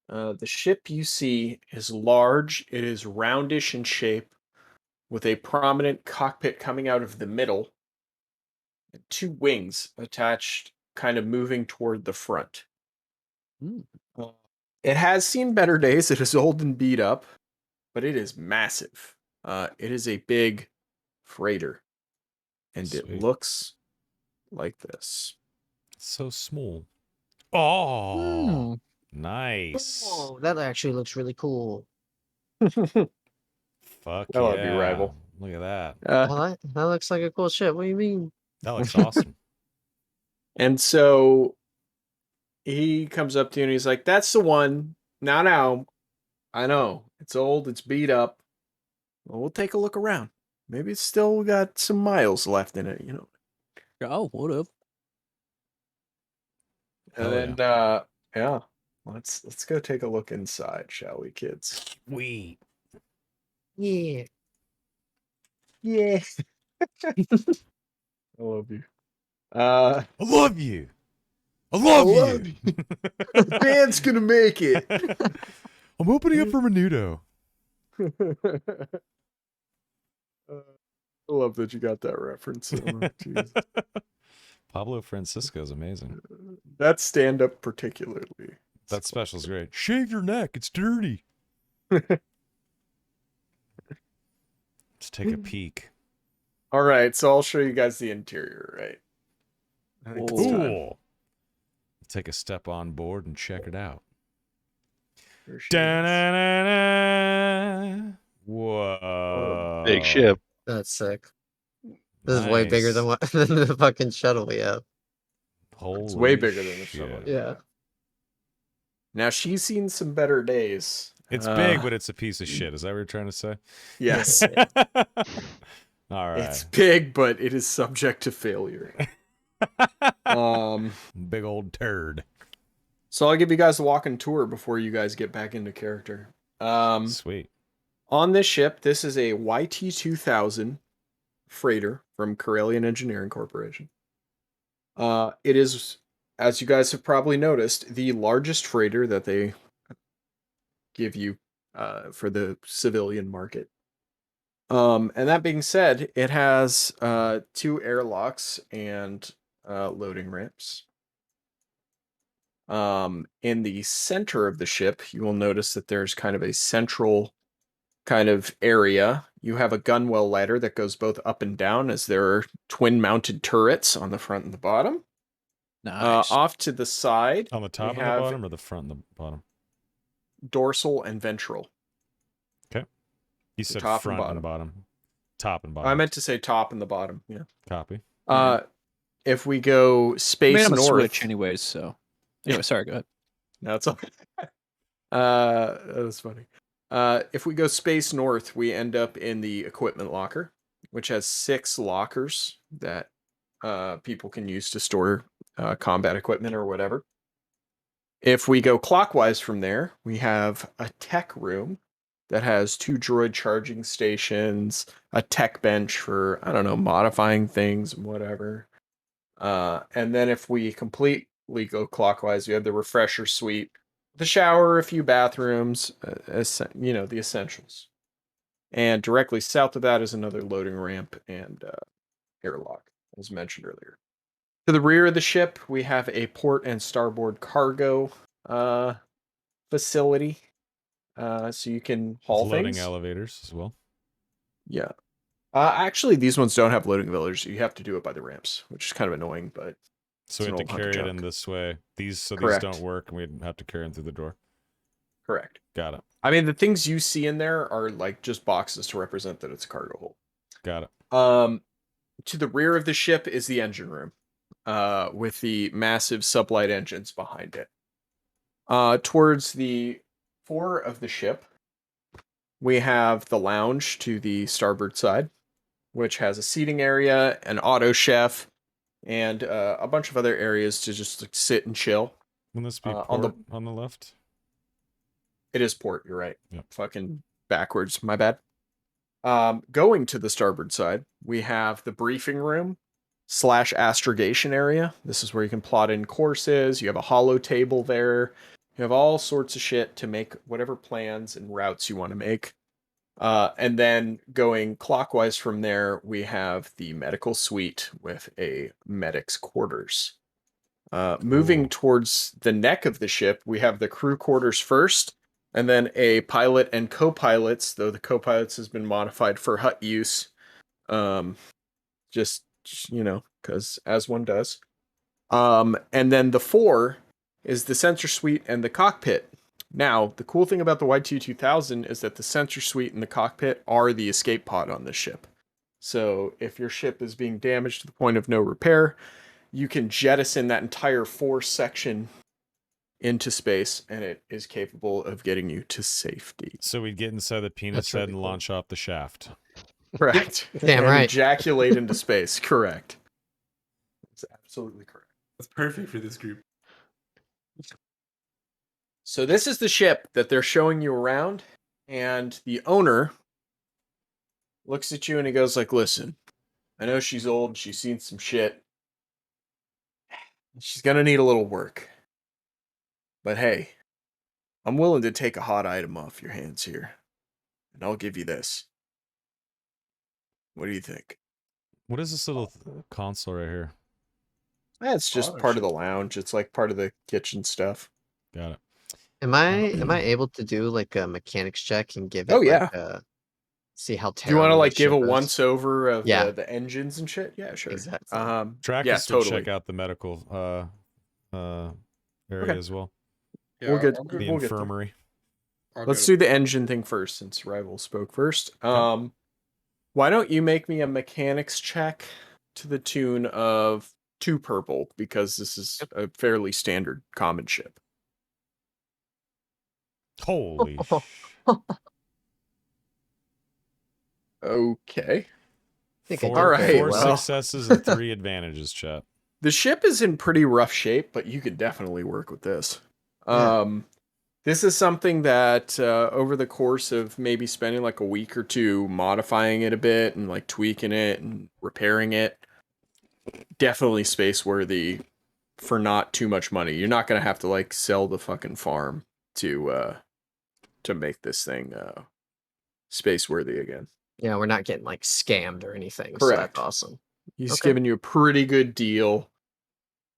S2: The ship you see is large. It is roundish in shape, with a prominent cockpit coming out of the middle, and two wings attached, kind of moving toward the front. It has seen better days. It is old and beat up, but it is massive. It is a big freighter, and it
S1: Sweet.
S2: looks like this.
S1: It's so small. Oh,
S4: Hmm.
S1: nice.
S4: Oh, that actually looks really cool.
S1: Fuck
S2: I love you,
S1: yeah.
S2: rival.
S1: Look at that.
S4: Well, that looks like a cool ship. What do you mean?
S1: That looks awesome.
S2: And so he comes up to you and he's like, "That's the one. Now, I know it's old, it's beat up. Well, we'll take a look around. Maybe it's still got some miles left in it, you know."
S6: Oh, whatever.
S2: And
S1: Hell
S2: then, yeah, let's go take a look inside, shall we, kids?
S1: Sweet.
S4: Yeah.
S2: Yeah. I love you. I
S1: I love you. I love
S2: love
S1: you.
S2: The band's gonna make it.
S1: I'm opening up for Menudo.
S2: I love that you got that reference. Oh, jeez.
S1: Pablo Francisco is amazing.
S2: That stand up particularly.
S1: That special's great. Shave your neck. It's dirty. Let's take a peek.
S2: All right, so I'll show you guys the interior, right? I think it's time.
S1: Cool. Take a step on board and check it out.
S2: There she is.
S1: Da-na-na-na. Whoa.
S6: Big ship.
S4: That's sick. This is way bigger than
S1: Nice.
S4: what than the fucking shuttle we have.
S1: Holy
S2: It's way bigger than the
S1: shit.
S2: shuttle.
S4: Yeah.
S2: Now she's seen some better days.
S1: It's big, but it's a piece of shit. Is that what you're trying to say?
S2: Yes.
S1: All right.
S2: It's big, but it is subject to failure.
S1: Big old turd.
S2: So I'll give you guys a walking tour before you guys get back into character.
S1: Sweet.
S2: On this ship, this is a YT-2000 freighter from Karelian Engineering Corporation. It is, as you guys have probably noticed, the largest freighter that they give you for the civilian market. And that being said, it has 2 airlocks and loading ramps. In the center of the ship, you will notice that there's kind of a central kind of area. You have a gunwale ladder that goes both up and down, as there are twin mounted turrets on the front and the bottom.
S5: Nice.
S2: Off to the side,
S1: On the top
S2: we
S1: and the
S2: have
S1: bottom, or the front and the bottom?
S2: dorsal and ventral.
S1: You said
S2: top and
S1: front
S2: bottom.
S1: and bottom. Top and bottom.
S2: I meant to say top and the bottom. Yeah.
S1: Copy.
S2: If we go
S5: I mean,
S2: space
S5: I'm a
S2: north,
S5: switch anyways, so. Anyway, sorry, go ahead.
S2: no, it's okay. That was funny. If we go space north, we end up in the equipment locker, which has 6 lockers that people can use to store combat equipment or whatever. If we go clockwise from there, we have a tech room that has 2 droid charging stations, a tech bench for, I don't know, modifying things and whatever. And then if we completely go clockwise, we have the refresher suite, the shower, a few bathrooms, the essentials. And directly south of that is another loading ramp and airlock, as mentioned earlier. To the rear of the ship, we have a port and starboard cargo facility, so you can haul
S1: Loading
S2: things.
S1: elevators as well.
S2: Yeah. Actually, these ones don't have loading elevators. You have to do it by the ramps, which is kind of annoying, but
S1: So we
S2: it's
S1: have to
S2: an old hunk of
S1: carry it in
S2: junk.
S1: this way. These
S2: Correct.
S1: don't work, and we have to carry them through the door.
S2: Correct.
S1: Got it.
S2: I mean, the things you see in there are like just boxes to represent that it's a cargo hold.
S1: Got it.
S2: To the rear of the ship is the engine room, with the massive sublight engines behind it. Towards the fore of the ship, we have the lounge to the starboard side, which has a seating area, an auto chef, and a bunch of other areas to just like, sit and chill.
S1: Wouldn't this be
S2: on the-
S1: port on the left?
S2: It is port, you're right.
S1: Yep.
S2: Fucking backwards, my bad. Going to the starboard side, we have the briefing room / astrogation area. This is where you can plot in courses. You have a holo table there. You have all sorts of shit to make whatever plans and routes you want to make. And then going clockwise from there, we have the medical suite with a medic's quarters. Moving towards the neck of the ship, we have the crew quarters first, and then a pilot and co-pilots, though the co-pilots has been modified for hut use. Just, because as one does. And then the 4 is the sensor suite and the cockpit. Now, the cool thing about the YT-2000 is that the sensor suite and the cockpit are the escape pod on this ship. So if your ship is being damaged to the point of no repair, you can jettison that entire 4 section into space, and it is capable of getting you to safety.
S1: So we'd get inside the penis
S4: That's
S1: head
S4: really
S1: and
S4: cool.
S1: launch off the shaft.
S2: Correct.
S4: Damn
S2: and
S4: right.
S2: ejaculate into space. Correct. That's absolutely correct.
S3: That's perfect for this group.
S2: So this is the ship that they're showing you around, and the owner looks at you and he goes like, listen, I know she's old, she's seen some shit. She's gonna need a little work. But hey, I'm willing to take a hot item off your hands here. And I'll give you this. What do you think?
S1: What is this little console right here?
S2: It's just part of the lounge. It's like part of the kitchen stuff.
S1: Got it.
S4: Am I able to do like a mechanics check and give it
S2: Oh,
S4: like
S2: yeah.
S4: a see how
S2: Do you want to
S4: terrible
S2: like
S4: this
S2: give a
S4: ship is?
S2: once over of
S4: Yeah.
S2: the engines and shit? Yeah, sure.
S4: Exactly.
S2: Yeah,
S1: Dracus will
S2: totally.
S1: check out the medical area
S2: Okay.
S1: as well.
S3: Yeah,
S2: We'll get
S3: I'll
S1: The
S3: go,
S2: we'll get there.
S1: infirmary.
S3: I'll
S2: Let's
S3: go
S2: do the engine thing first, since Rival spoke first.
S1: Okay.
S2: Why don't you make me a mechanics check to the tune of 2 purple, because this is a fairly standard common ship.
S1: Holy
S2: Okay.
S4: think I did
S1: four,
S2: very
S1: four
S2: well.
S1: successes and 3 advantages, chat.
S2: The ship is in pretty rough shape, but you could definitely work with this.
S4: Yeah.
S2: This is something that over the course of maybe spending like a week or two modifying it a bit and like tweaking it and repairing it, definitely space worthy for not too much money. You're not gonna have to like sell the fucking farm to make this thing space worthy again.
S4: Yeah, we're not getting like scammed or anything. So
S2: Correct.
S4: that's awesome.
S2: He's
S4: Okay.
S2: giving you a pretty good deal,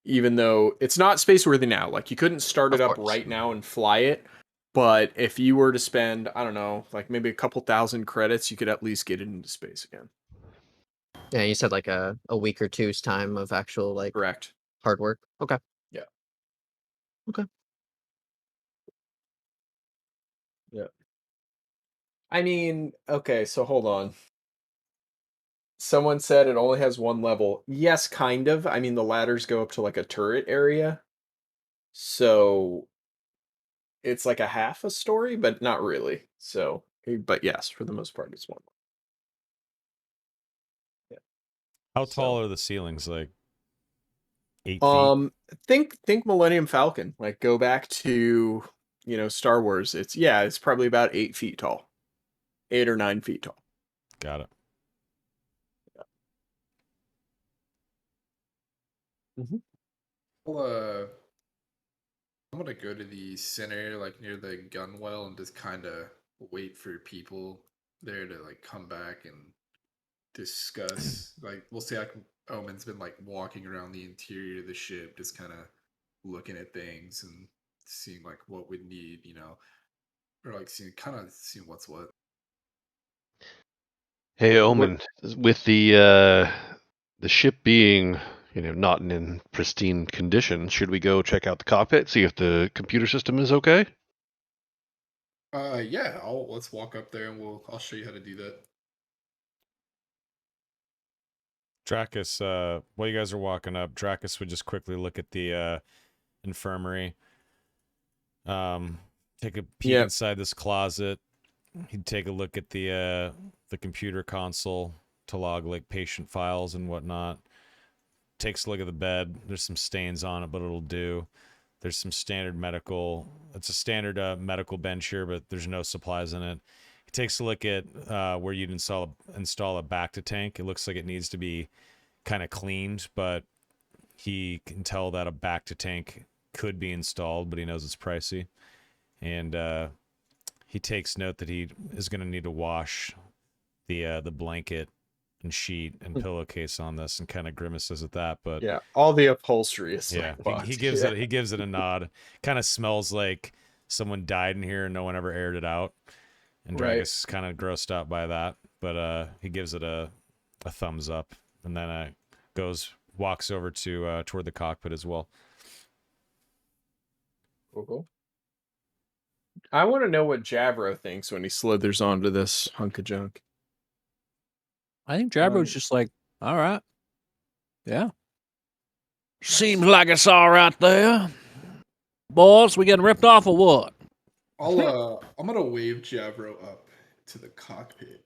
S2: even though it's not space worthy now. Like you couldn't start it
S4: Of
S2: up
S4: course.
S2: right now and fly it. But if you were to spend, I don't know, like maybe a couple thousand credits, you could at least get it into space again.
S4: Yeah, you said like a week or two's time of actual like
S2: Correct.
S4: hard work. Okay.
S2: Yeah.
S4: Okay.
S2: Yeah. I mean, okay, so hold on. Someone said it only has 1 level. Yes, kind of. I mean, the ladders go up to like a turret area. So it's like a half a story, but not really. So, but yes, for the most part, it's 1 level. Yeah.
S1: How tall
S2: So-
S1: are the ceilings? Like 8 feet?
S2: Think Millennium Falcon. Like go back to, Star Wars. It's probably about 8 feet tall. 8 or 9 feet tall.
S1: Got it.
S3: Well, I'm gonna go to the center, like near the gun well, and just kind of wait for people there to like come back and discuss. Like, we'll see. Omen's been like walking around the interior of the ship, just kind of looking at things and seeing like what we need, or like seeing what's what.
S6: Hey, Omen, with the ship being, not in pristine condition, should we go check out the cockpit, see if the computer system is okay?
S3: Yeah. Let's walk up there and I'll show you how to do that.
S1: Dracus, while you guys are walking up, Dracus would just quickly look at the infirmary. Take a peek
S2: Yep.
S1: inside this closet. He'd take a look at the computer console to log like patient files and whatnot. Takes a look at the bed. There's some stains on it, but it'll do. There's some standard medical. It's a standard medical bench here, but there's no supplies in it. He takes a look at where you'd install a Bacta tank. It looks like it needs to be kind of cleaned, but he can tell that a Bacta tank could be installed, but he knows it's pricey. And he takes note that he is going to need to wash the blanket and sheet and pillowcase on this, and kind of grimaces at that. But
S2: Yeah, all the upholstery is
S1: yeah,
S2: like
S1: he gives it a nod. Kind of smells like someone died in here and no one ever aired it out. And
S2: Right.
S1: Dragus is kind of grossed out by that, but he gives it a thumbs up, and then walks over to toward the cockpit as well.
S2: Cool. I want to know what Jabro thinks when he slithers onto this hunk of junk.
S5: I think Jabro's just like, all right. Yeah. Seems like it's all right there. Boys, we getting ripped off or what?
S3: I'm gonna wave Javro up to the cockpit.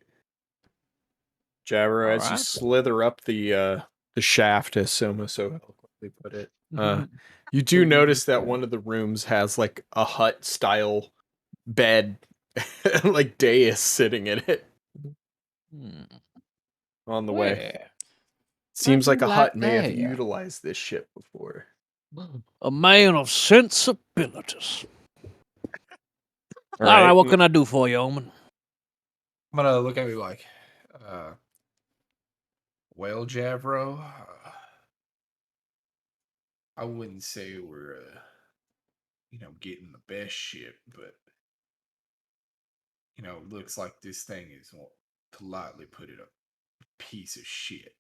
S2: Jabro,
S5: All
S2: as you
S5: right.
S2: slither up the shaft, as Soma so eloquently put it, you do notice that one of the rooms has like a hut style bed, like dais sitting in it on the way.
S5: Where?
S2: Seems like a
S5: Nothing
S2: hut
S5: like
S2: may have
S5: that.
S2: utilized this ship before.
S5: A man of sensibilities.
S2: All
S5: All right, what can I do for you, Omen?
S3: I'm gonna look at me like, Well, Javro, I wouldn't say we're, getting the best ship, but looks like this thing is, well, politely put it, a piece of shit.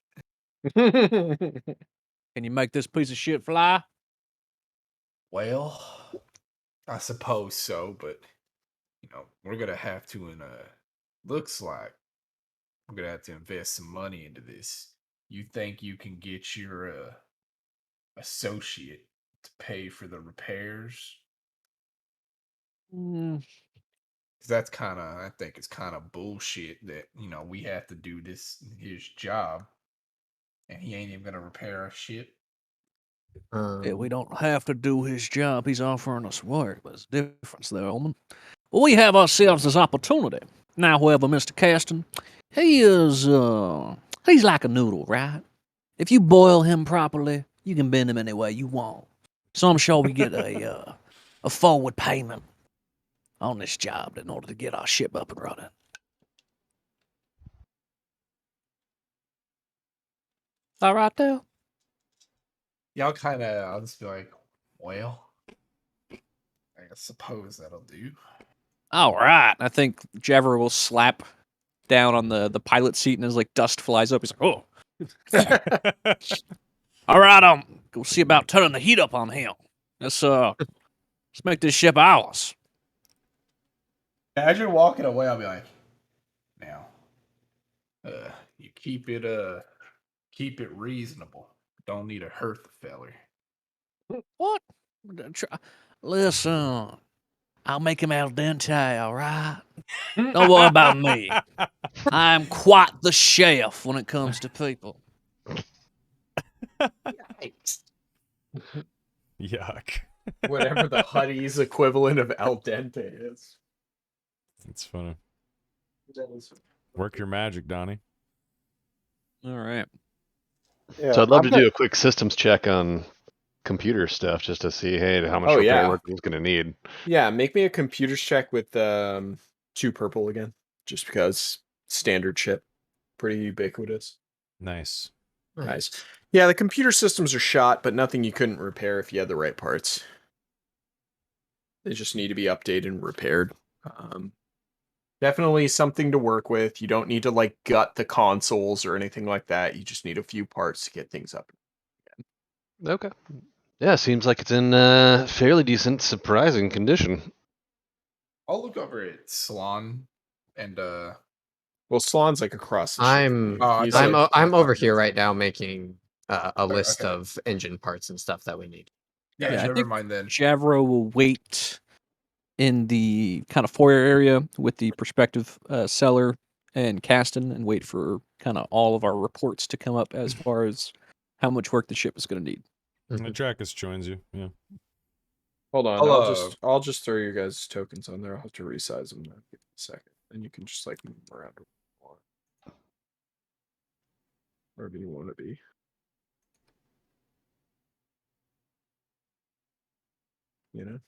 S5: Can you make this piece of shit fly?
S3: Well, I suppose so, but we're gonna have to, and looks like we're gonna have to invest some money into this. You think you can get your associate to pay for the repairs?
S5: Mm,
S3: 'Cause that's kind of, I think it's kind of bullshit that we have to do his job, and he ain't even gonna repair our shit.
S5: yeah,
S4: Um,
S5: we don't have to do his job. He's offering us work. There's a difference there, Omen. Well, we have ourselves this opportunity. Now, however, Mr. Caston, he's like a noodle, right? If you boil him properly, you can bend him any way you want. So I'm sure we get a forward payment on this job in order to get our ship up and running. All right, there.
S3: Y'all kind of, I'll just be like, well, I suppose that'll do.
S5: All right. I think Javer will slap down on the pilot seat, and as like dust flies up, he's like, "Oh, all right. Go see about turning the heat up on him. Let's make this ship ours."
S3: As you're walking away, I'll be like, now, you keep it reasonable. Don't need to hurt the feller.
S5: What? Listen, I'll make him al dente. All right. Don't worry about me. I'm quite the chef when it comes to people.
S1: Yuck.
S2: Whatever the Huddy's equivalent of al dente is.
S1: That's funny. Work your magic, Donnie.
S5: All right.
S8: Yeah,
S6: So I'd love
S8: I'm
S6: to do a quick systems check on computer stuff just to see, hey, how much
S2: Oh,
S6: repair
S2: yeah.
S6: work he's going to need.
S2: Yeah, make me a computers check with 2 purple again, just because standard ship, pretty ubiquitous.
S1: Nice.
S2: Nice. Yeah, the computer systems are shot, but nothing you couldn't repair if you had the right parts. They just need to be updated and repaired. Definitely something to work with. You don't need to like gut the consoles or anything like that. You just need a few parts to get things up.
S6: Okay. Yeah, seems like it's in fairly decent, surprising condition.
S3: I'll look over at Salon and
S2: Well, Slon's like across the ship.
S4: I'm
S3: Oh, I
S2: He's
S3: thought-
S2: like,
S4: I'm over here right now making a
S3: Okay,
S4: list
S3: okay.
S4: of engine parts and stuff that we need.
S3: yeah,
S5: I
S3: never
S5: think
S3: mind then.
S5: Javro will wait in the kind of foyer area with the prospective seller and Caston and wait for kind of all of our reports to come up as far as how much work the ship is going to need.
S1: And Dracus joins you. Yeah.
S2: hold on,
S3: I'll,
S2: I'll just throw your guys' tokens on there. I'll have to resize them. Give me a second, and you can just like move them around wherever you want to be. You know.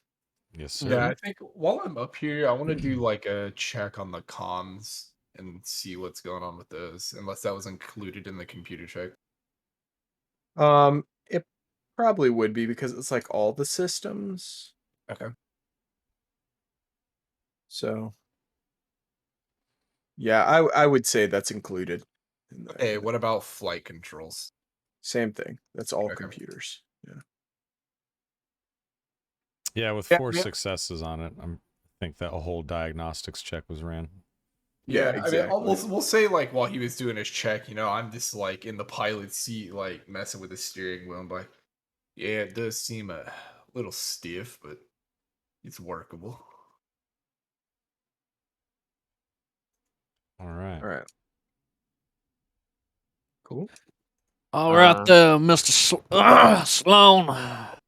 S1: Yes, sir.
S3: Yeah, I think while I'm up here, I want to do like a check on the comms and see what's going on with those, unless that was included in the computer check.
S2: It probably would be because it's like all the systems.
S3: Okay.
S2: So, yeah, I would say that's included.
S3: Hey, what about flight controls?
S2: Same thing. That's all
S3: Okay.
S2: computers. Yeah.
S1: Yeah, with
S3: Yeah,
S1: 4
S3: yeah.
S1: successes on it, I think that a whole diagnostics check was ran.
S2: Yeah,
S3: I mean,
S2: exactly.
S3: we'll say like while he was doing his check, I'm just like in the pilot seat, like messing with the steering wheel. I'm like, yeah, it does seem a little stiff, but it's workable.
S1: All right.
S2: All right. Cool.
S5: All right, there, Mr. Sloan.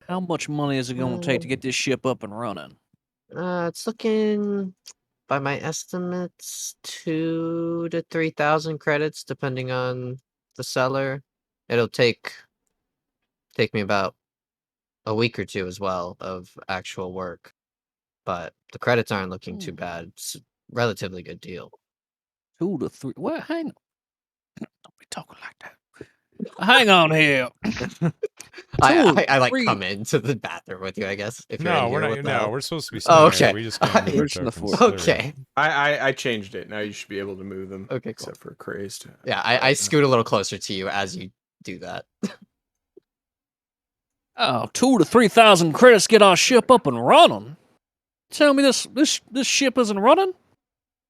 S5: How much money is it going to take to get this ship up and running?
S4: It's looking, by my estimates, 2,000 to 3,000 credits, depending on the seller. It'll take me about a week or two as well of actual work, but the credits aren't looking too bad. It's a relatively good deal.
S5: 2 to 3. Well, hang on. Don't be talking like that. Hang on here.
S4: I like
S5: three-
S4: come into the bathroom with you, I guess. If you're
S1: No,
S4: in
S1: we're
S4: here
S1: not.
S4: with
S1: No,
S4: the
S1: we're supposed to be
S4: Oh,
S1: staying here.
S4: okay.
S1: We just can't move our
S5: Where's the
S1: tokens.
S5: fourth?
S1: There we go.
S4: Okay.
S2: I changed it. Now you should be able to move them.
S4: Okay, cool.
S2: Except for crazed.
S4: Yeah, I scoot a little closer to you as you do that.
S5: Oh, 2,000 to 3,000 credits get our ship up and running. Tell me this ship isn't running?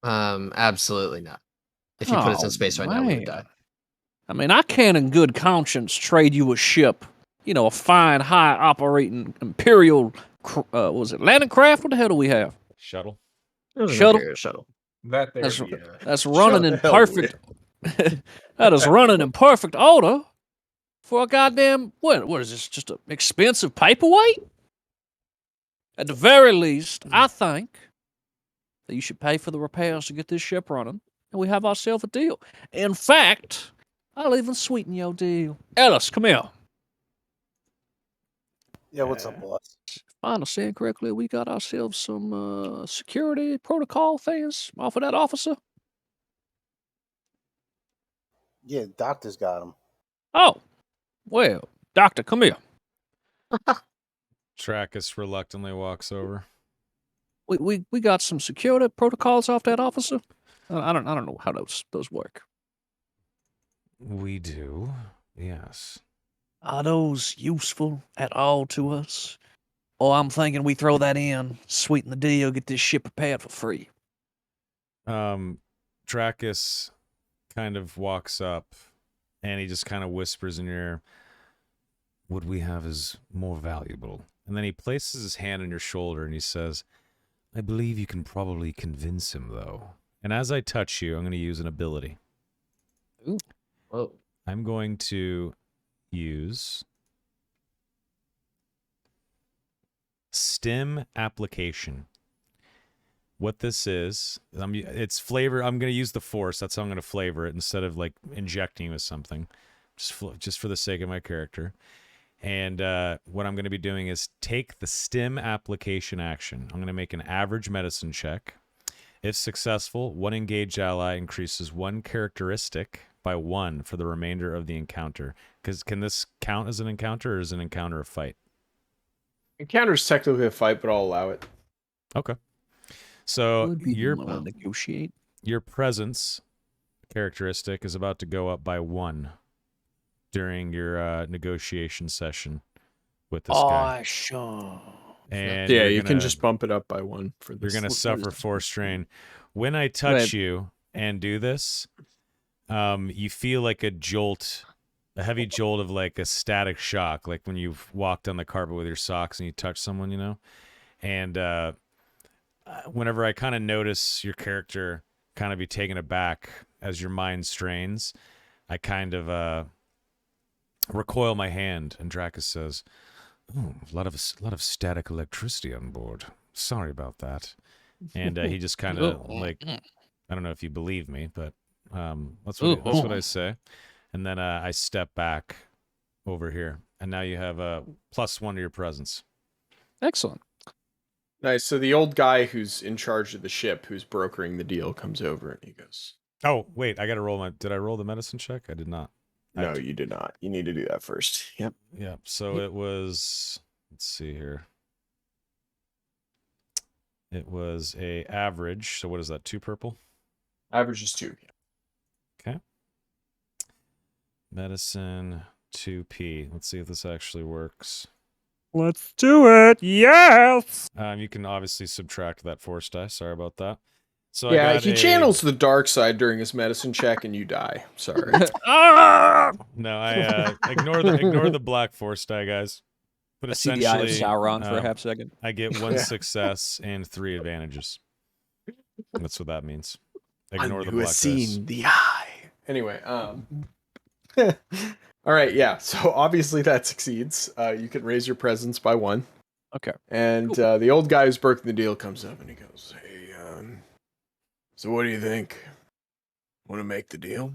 S4: Absolutely not. If you put us in
S5: Oh,
S4: space right now, we would die.
S5: man. I mean, I can't in good conscience trade you a ship, a fine, high operating Imperial, was it landing craft? What the hell do we have?
S1: Shuttle.
S4: It was an
S5: Shuttle?
S4: Imperial shuttle.
S3: That there
S5: That's,
S3: be
S5: that's running
S2: the
S5: in
S2: hell
S5: perfect. That is running in perfect order for a goddamn what is this? Just an expensive paperweight? At the very least, I think that you should pay for the repairs to get this ship running, and we have ourselves a deal. In fact, I'll even sweeten your deal. Ellis, come here.
S8: Yeah, what's up, boss?
S5: If I understand correctly, we got ourselves some security protocol things off of that officer.
S8: Yeah, doctor's got him.
S5: Oh, well, Doctor, come here.
S1: Trackus reluctantly walks over.
S5: We got some security protocols off that officer. I don't know how those work.
S1: We do. Yes.
S5: Are those useful at all to us? Or I'm thinking we throw that in, sweeten the deal, get this ship repaired for free.
S1: Trackus kind of walks up and he just kind of whispers in your ear, what we have is more valuable. And then he places his hand on your shoulder and he says, I believe you can probably convince him, though. And as I touch you, I'm going to use an ability.
S4: Ooh. Whoa.
S1: I'm going to use Stim Application. What this is, it's flavor. I'm going to use the Force. That's how I'm going to flavor it instead of like injecting with something, just for the sake of my character. And what I'm going to be doing is take the Stim Application action. I'm going to make an average medicine check. If successful, one engaged ally increases one characteristic by 1 for the remainder of the encounter. Because can this count as an encounter, or is an encounter a fight?
S2: Encounter's technically a fight, but I'll allow it.
S1: Okay. So
S5: Would be negotiate.
S1: your presence characteristic is about to go up by 1 during your negotiation session with this guy.
S5: Sure.
S1: And
S2: Yeah,
S1: you're
S2: you can
S1: gonna-
S2: just bump it up by 1 for
S1: You're
S2: this.
S1: going to
S5: What is
S1: suffer
S5: this?
S1: force strain. When I touch you and do this, you feel like a heavy jolt of like a static shock, like when you've walked on the carpet with your socks and you touch someone, And whenever I kind of notice your character kind of be taken aback as your mind strains, I kind of recoil my hand, and Dracus says, "Oh, a lot of static electricity on board. Sorry about that." And he just kind of like, I don't know if you believe me, but that's what I say. And then I step back over here, and now you have a +1 to your presence.
S5: Excellent.
S2: Nice. So the old guy who's in charge of the ship, who's brokering the deal, comes over and he goes,
S1: Oh, wait, I got to roll did I roll the medicine check? I did not.
S2: no, you did not. You need to do that first. Yep.
S1: Yeah, so it was, let's see here. It was a average, so what is that, 2 purple?
S2: Average is 2.
S1: Okay. Medicine 2p. Let's see if this actually works.
S5: Let's do it. Yes.
S1: You can obviously subtract that force die. Sorry about that. So
S2: Yeah,
S1: I got
S2: he channels the dark side during his medicine check and you die. Sorry.
S1: No, I ignore the black force die, guys. But
S5: I see the eye of
S1: essentially,
S5: Sauron for a half second.
S1: I get 1 success and 3 advantages. That's what that means. Ignore the
S2: who
S1: black
S2: has
S1: dice.
S2: seen the eye. Anyway, all right, yeah. So obviously that succeeds. You can raise your presence by 1.
S5: Okay.
S2: And the old guy who's broken the deal comes up and he goes, "Hey, so what do you think? Want to make the deal?"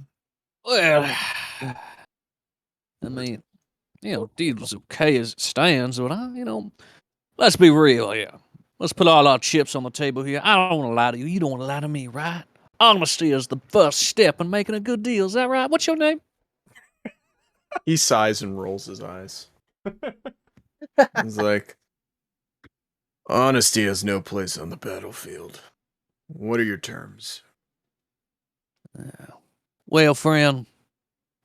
S5: Well, I mean, deal's okay as it stands, but let's be real here. Let's put all our chips on the table here. I don't want to lie to you. You don't want to lie to me, right? Honesty is the first step in making a good deal. Is that right? What's your name?
S2: He sighs and rolls his eyes. He's like, honesty has no place on the battlefield. What are your terms?
S9: Well, friend,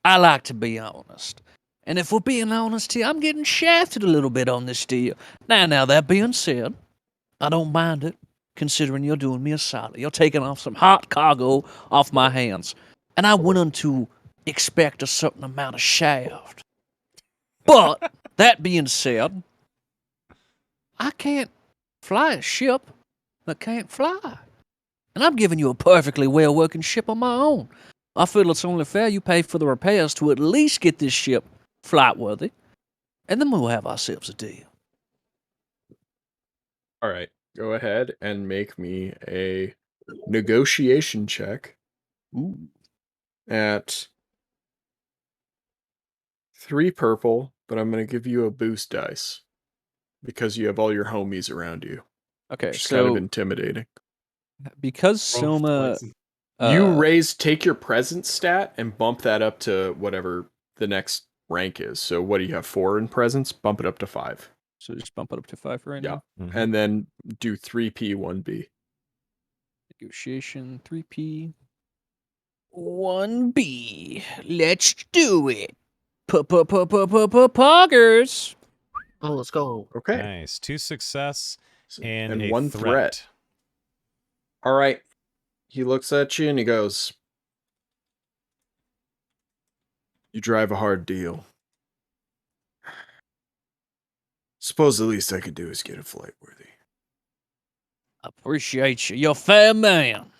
S9: I like to be honest. And if we're being honest here, I'm getting shafted a little bit on this deal. Now, that being said, I don't mind it, considering you're doing me a solid. You're taking off some hot cargo off my hands. And I went on to expect a certain amount of shaft. But, that being said, I can't fly a ship that can't fly. And I'm giving you a perfectly well-working ship on my own. I feel it's only fair you pay for the repairs to at least get this ship flight-worthy, and then we'll have ourselves a deal.
S2: All right, go ahead and make me a negotiation check
S9: Ooh.
S2: at 3 purple, but I'm going to give you a boost dice because you have all your homies around you,
S9: Okay,
S2: which is kind of
S9: so
S2: intimidating.
S9: because
S3: Roll for
S9: Soma...
S3: poison.
S2: You take your presence stat and bump that up to whatever the next rank is. So what do you have, 4 in presence? Bump it up to 5.
S9: So just bump it up to 5 right
S2: Yeah.
S9: now.
S2: And then do 3P, 1B.
S9: Negotiation, 3P. 1B. Let's do it. Poggers.
S4: Oh, let's go.
S2: Okay.
S1: Nice. 2 success and,
S2: And
S1: a
S2: 1 threat. All right. He looks at you and he goes, you drive a hard deal. Suppose the least I could do is get a flight worthy.
S9: Appreciate you. You're a fair man.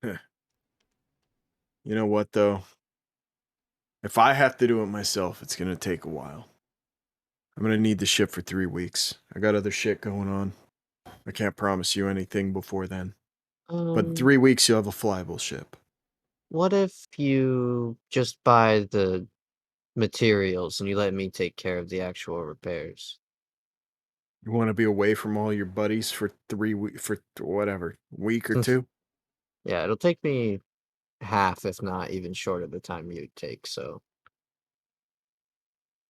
S2: You know what, though? If I have to do it myself, it's going to take a while. I'm going to need the ship for 3 weeks. I got other shit going on. I can't promise you anything before then. But in 3 weeks, you'll have a flyable ship.
S4: What if you just buy the materials and you let me take care of the actual repairs?
S2: You want to be away from all your buddies for 3 weeks, for whatever, week or 2?
S4: Yeah, it'll take me half, if not even shorter, the time you take. So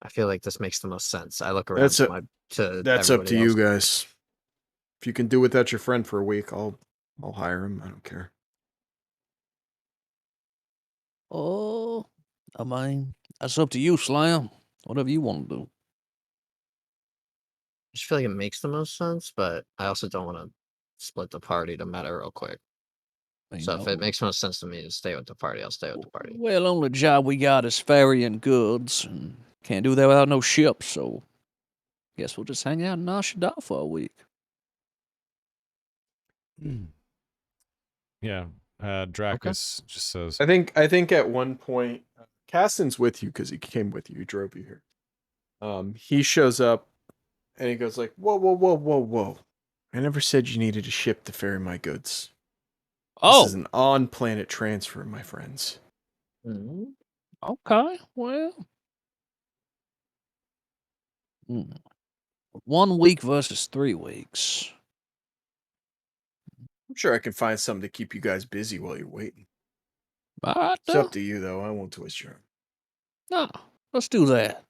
S4: I feel like this makes the most sense. I look around
S2: That's
S4: to
S2: up
S4: everybody
S2: to you
S4: else.
S2: guys. If you can do without your friend for a week, I'll hire him. I don't care.
S9: Oh, I mean, that's up to you, Slam. Whatever you want to do.
S4: I just feel like it makes the most sense, but I also don't want to split the party to matter real quick. So if it makes most sense to me to stay with the party, I'll stay with the party.
S9: Well, only job we got is ferrying goods, and can't do that without no ship, so guess we'll just hang out in Ashadar for a week.
S1: Yeah. Dracus just says,
S2: I think at one point, Caston's with you because he came with you. He drove you here. He shows up and he goes like, "Whoa, whoa, whoa, whoa, whoa! I never said you needed a ship to ferry my goods. This is an on-planet transfer, my friends."
S9: Okay, well. 1 week versus 3 weeks.
S2: I'm sure I can find something to keep you guys busy while you're waiting.
S9: All right,
S2: It's up to you, though. I won't twist your arm.
S9: No, let's do that.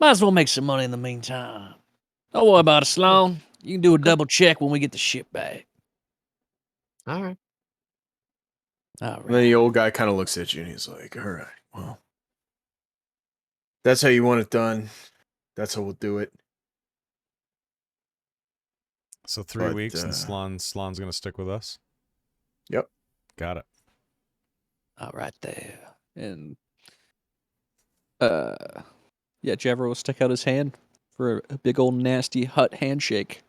S9: Might as well make some money in the meantime. Don't worry about it, Sloan. You can do a double check when we get the ship back.
S4: All right.
S9: All
S2: And then
S9: right.
S2: the old guy kind of looks at you and he's like, "All right, well, that's how you want it done. That's how we'll do it."
S1: so 3
S2: But,
S1: weeks and Slon's going to stick with us?
S2: Yep.
S1: Got it.
S9: All right there. And yeah, Javro will stick out his hand for a big old nasty hut handshake.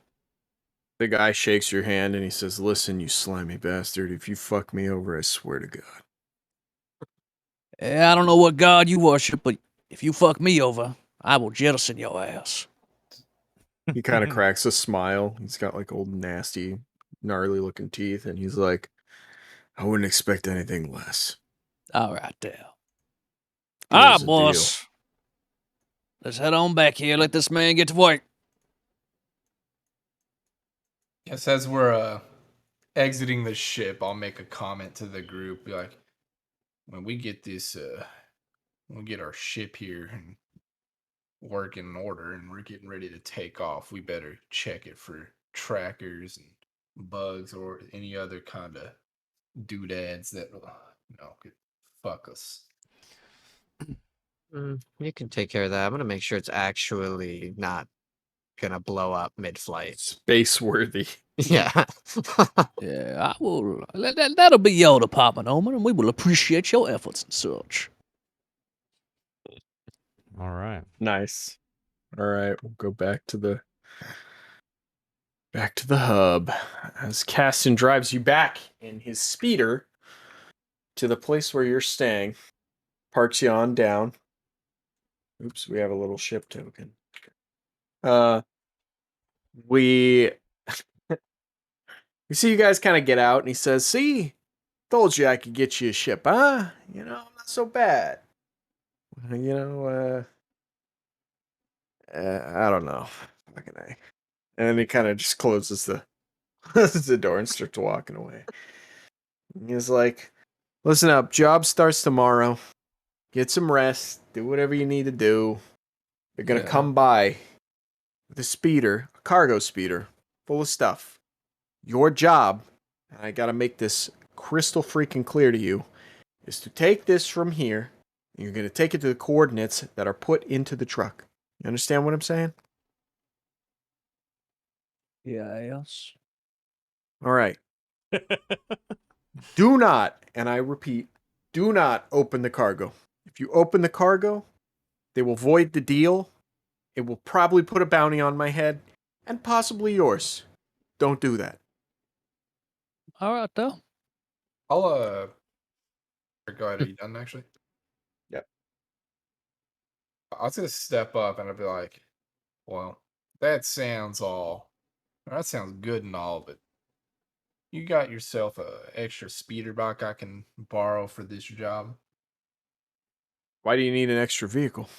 S2: The guy shakes your hand and he says, "Listen, you slimy bastard. If you fuck me over, I swear to God."
S9: I don't know what god you worship, but if you fuck me over, I will jettison your ass.
S2: He kind of cracks a smile. He's got like old nasty, gnarly looking teeth, and he's like, "I wouldn't expect anything less."
S9: All right there.
S2: Deal's a deal.
S9: Boss. Let's head on back here. Let this man get to work.
S3: Yes, as we're exiting the ship, I'll make a comment to the group. Be like, when we get this we'll get our ship here and work in order, and we're getting ready to take off, we better check it for trackers and bugs or any other kind of doodads that could fuck us.
S4: You can take care of that. I'm gonna make sure it's actually not gonna blow up mid-flight.
S2: Space worthy.
S4: Yeah.
S9: Yeah, I will. That'll be your department, Omen, and we will appreciate your efforts and such.
S1: All right.
S2: Nice. All right, we'll go back to the hub as Caston drives you back in his speeder to the place where you're staying. Parks you on down. Oops, we have a little ship token. We see you guys kind of get out, and he says, "See, told you I could get you a ship, huh? Not so bad. I don't know. Fucking A." And then he kind of just closes the door and starts walking away. He's like, "Listen up, job starts tomorrow. Get some rest, do whatever you need to do. They're gonna come by with a speeder, a cargo speeder, full of stuff. Your job, and I gotta make this crystal freaking clear to you, is to take this from here, and you're gonna take it to the coordinates that are put into the truck. You understand what I'm saying?
S9: Yes.
S2: All right. Do not, and I repeat, do not open the cargo. If you open the cargo, they will void the deal. It will probably put a bounty on my head, and possibly yours. Don't do that."
S9: All right, though.
S3: I'll go ahead. Are you done actually?
S2: Yep.
S3: I was gonna step up and I'd be like, well, that sounds good and all, but you got yourself a extra speeder bike I can borrow for this job?
S2: Why do you need an extra vehicle?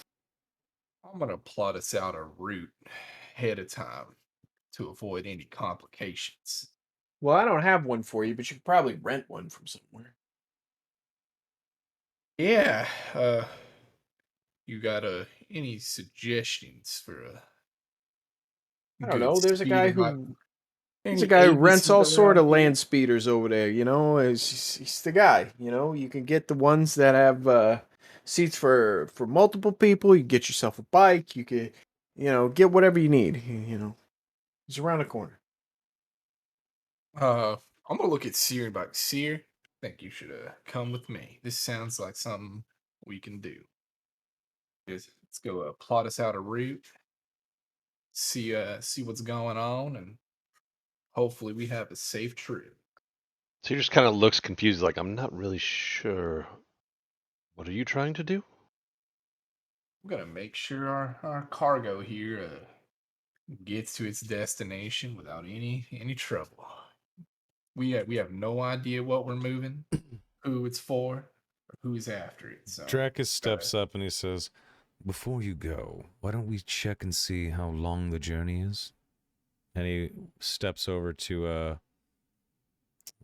S3: I'm gonna plot us out a route ahead of time to avoid any complications.
S2: Well, I don't have one for you, but you could probably rent one from somewhere.
S3: Yeah, you got any suggestions for a
S2: I don't
S3: good
S2: know. There's a guy
S3: speeder bike?
S2: who
S3: Any
S2: rents
S3: agencies
S2: all sort
S3: around
S2: of
S3: here?
S2: land speeders over there. He's the guy. You can get the ones that have seats for multiple people. You get yourself a bike. You could, get whatever you need. He's around the corner.
S3: I'm gonna look at Seer and be like, Seer, I think you should come with me. This sounds like something we can do. Let's go plot us out a route, see what's going on, and hopefully we have a safe trip.
S6: So he just kind of looks confused, like, I'm not really sure. What are you trying to do?
S3: We're gonna make sure our cargo here gets to its destination without any trouble. We have no idea what we're moving, who it's for, or who's after it. So
S1: Dracus steps up and he says, "Before you go, why don't we check and see how long the journey is?" And he steps over to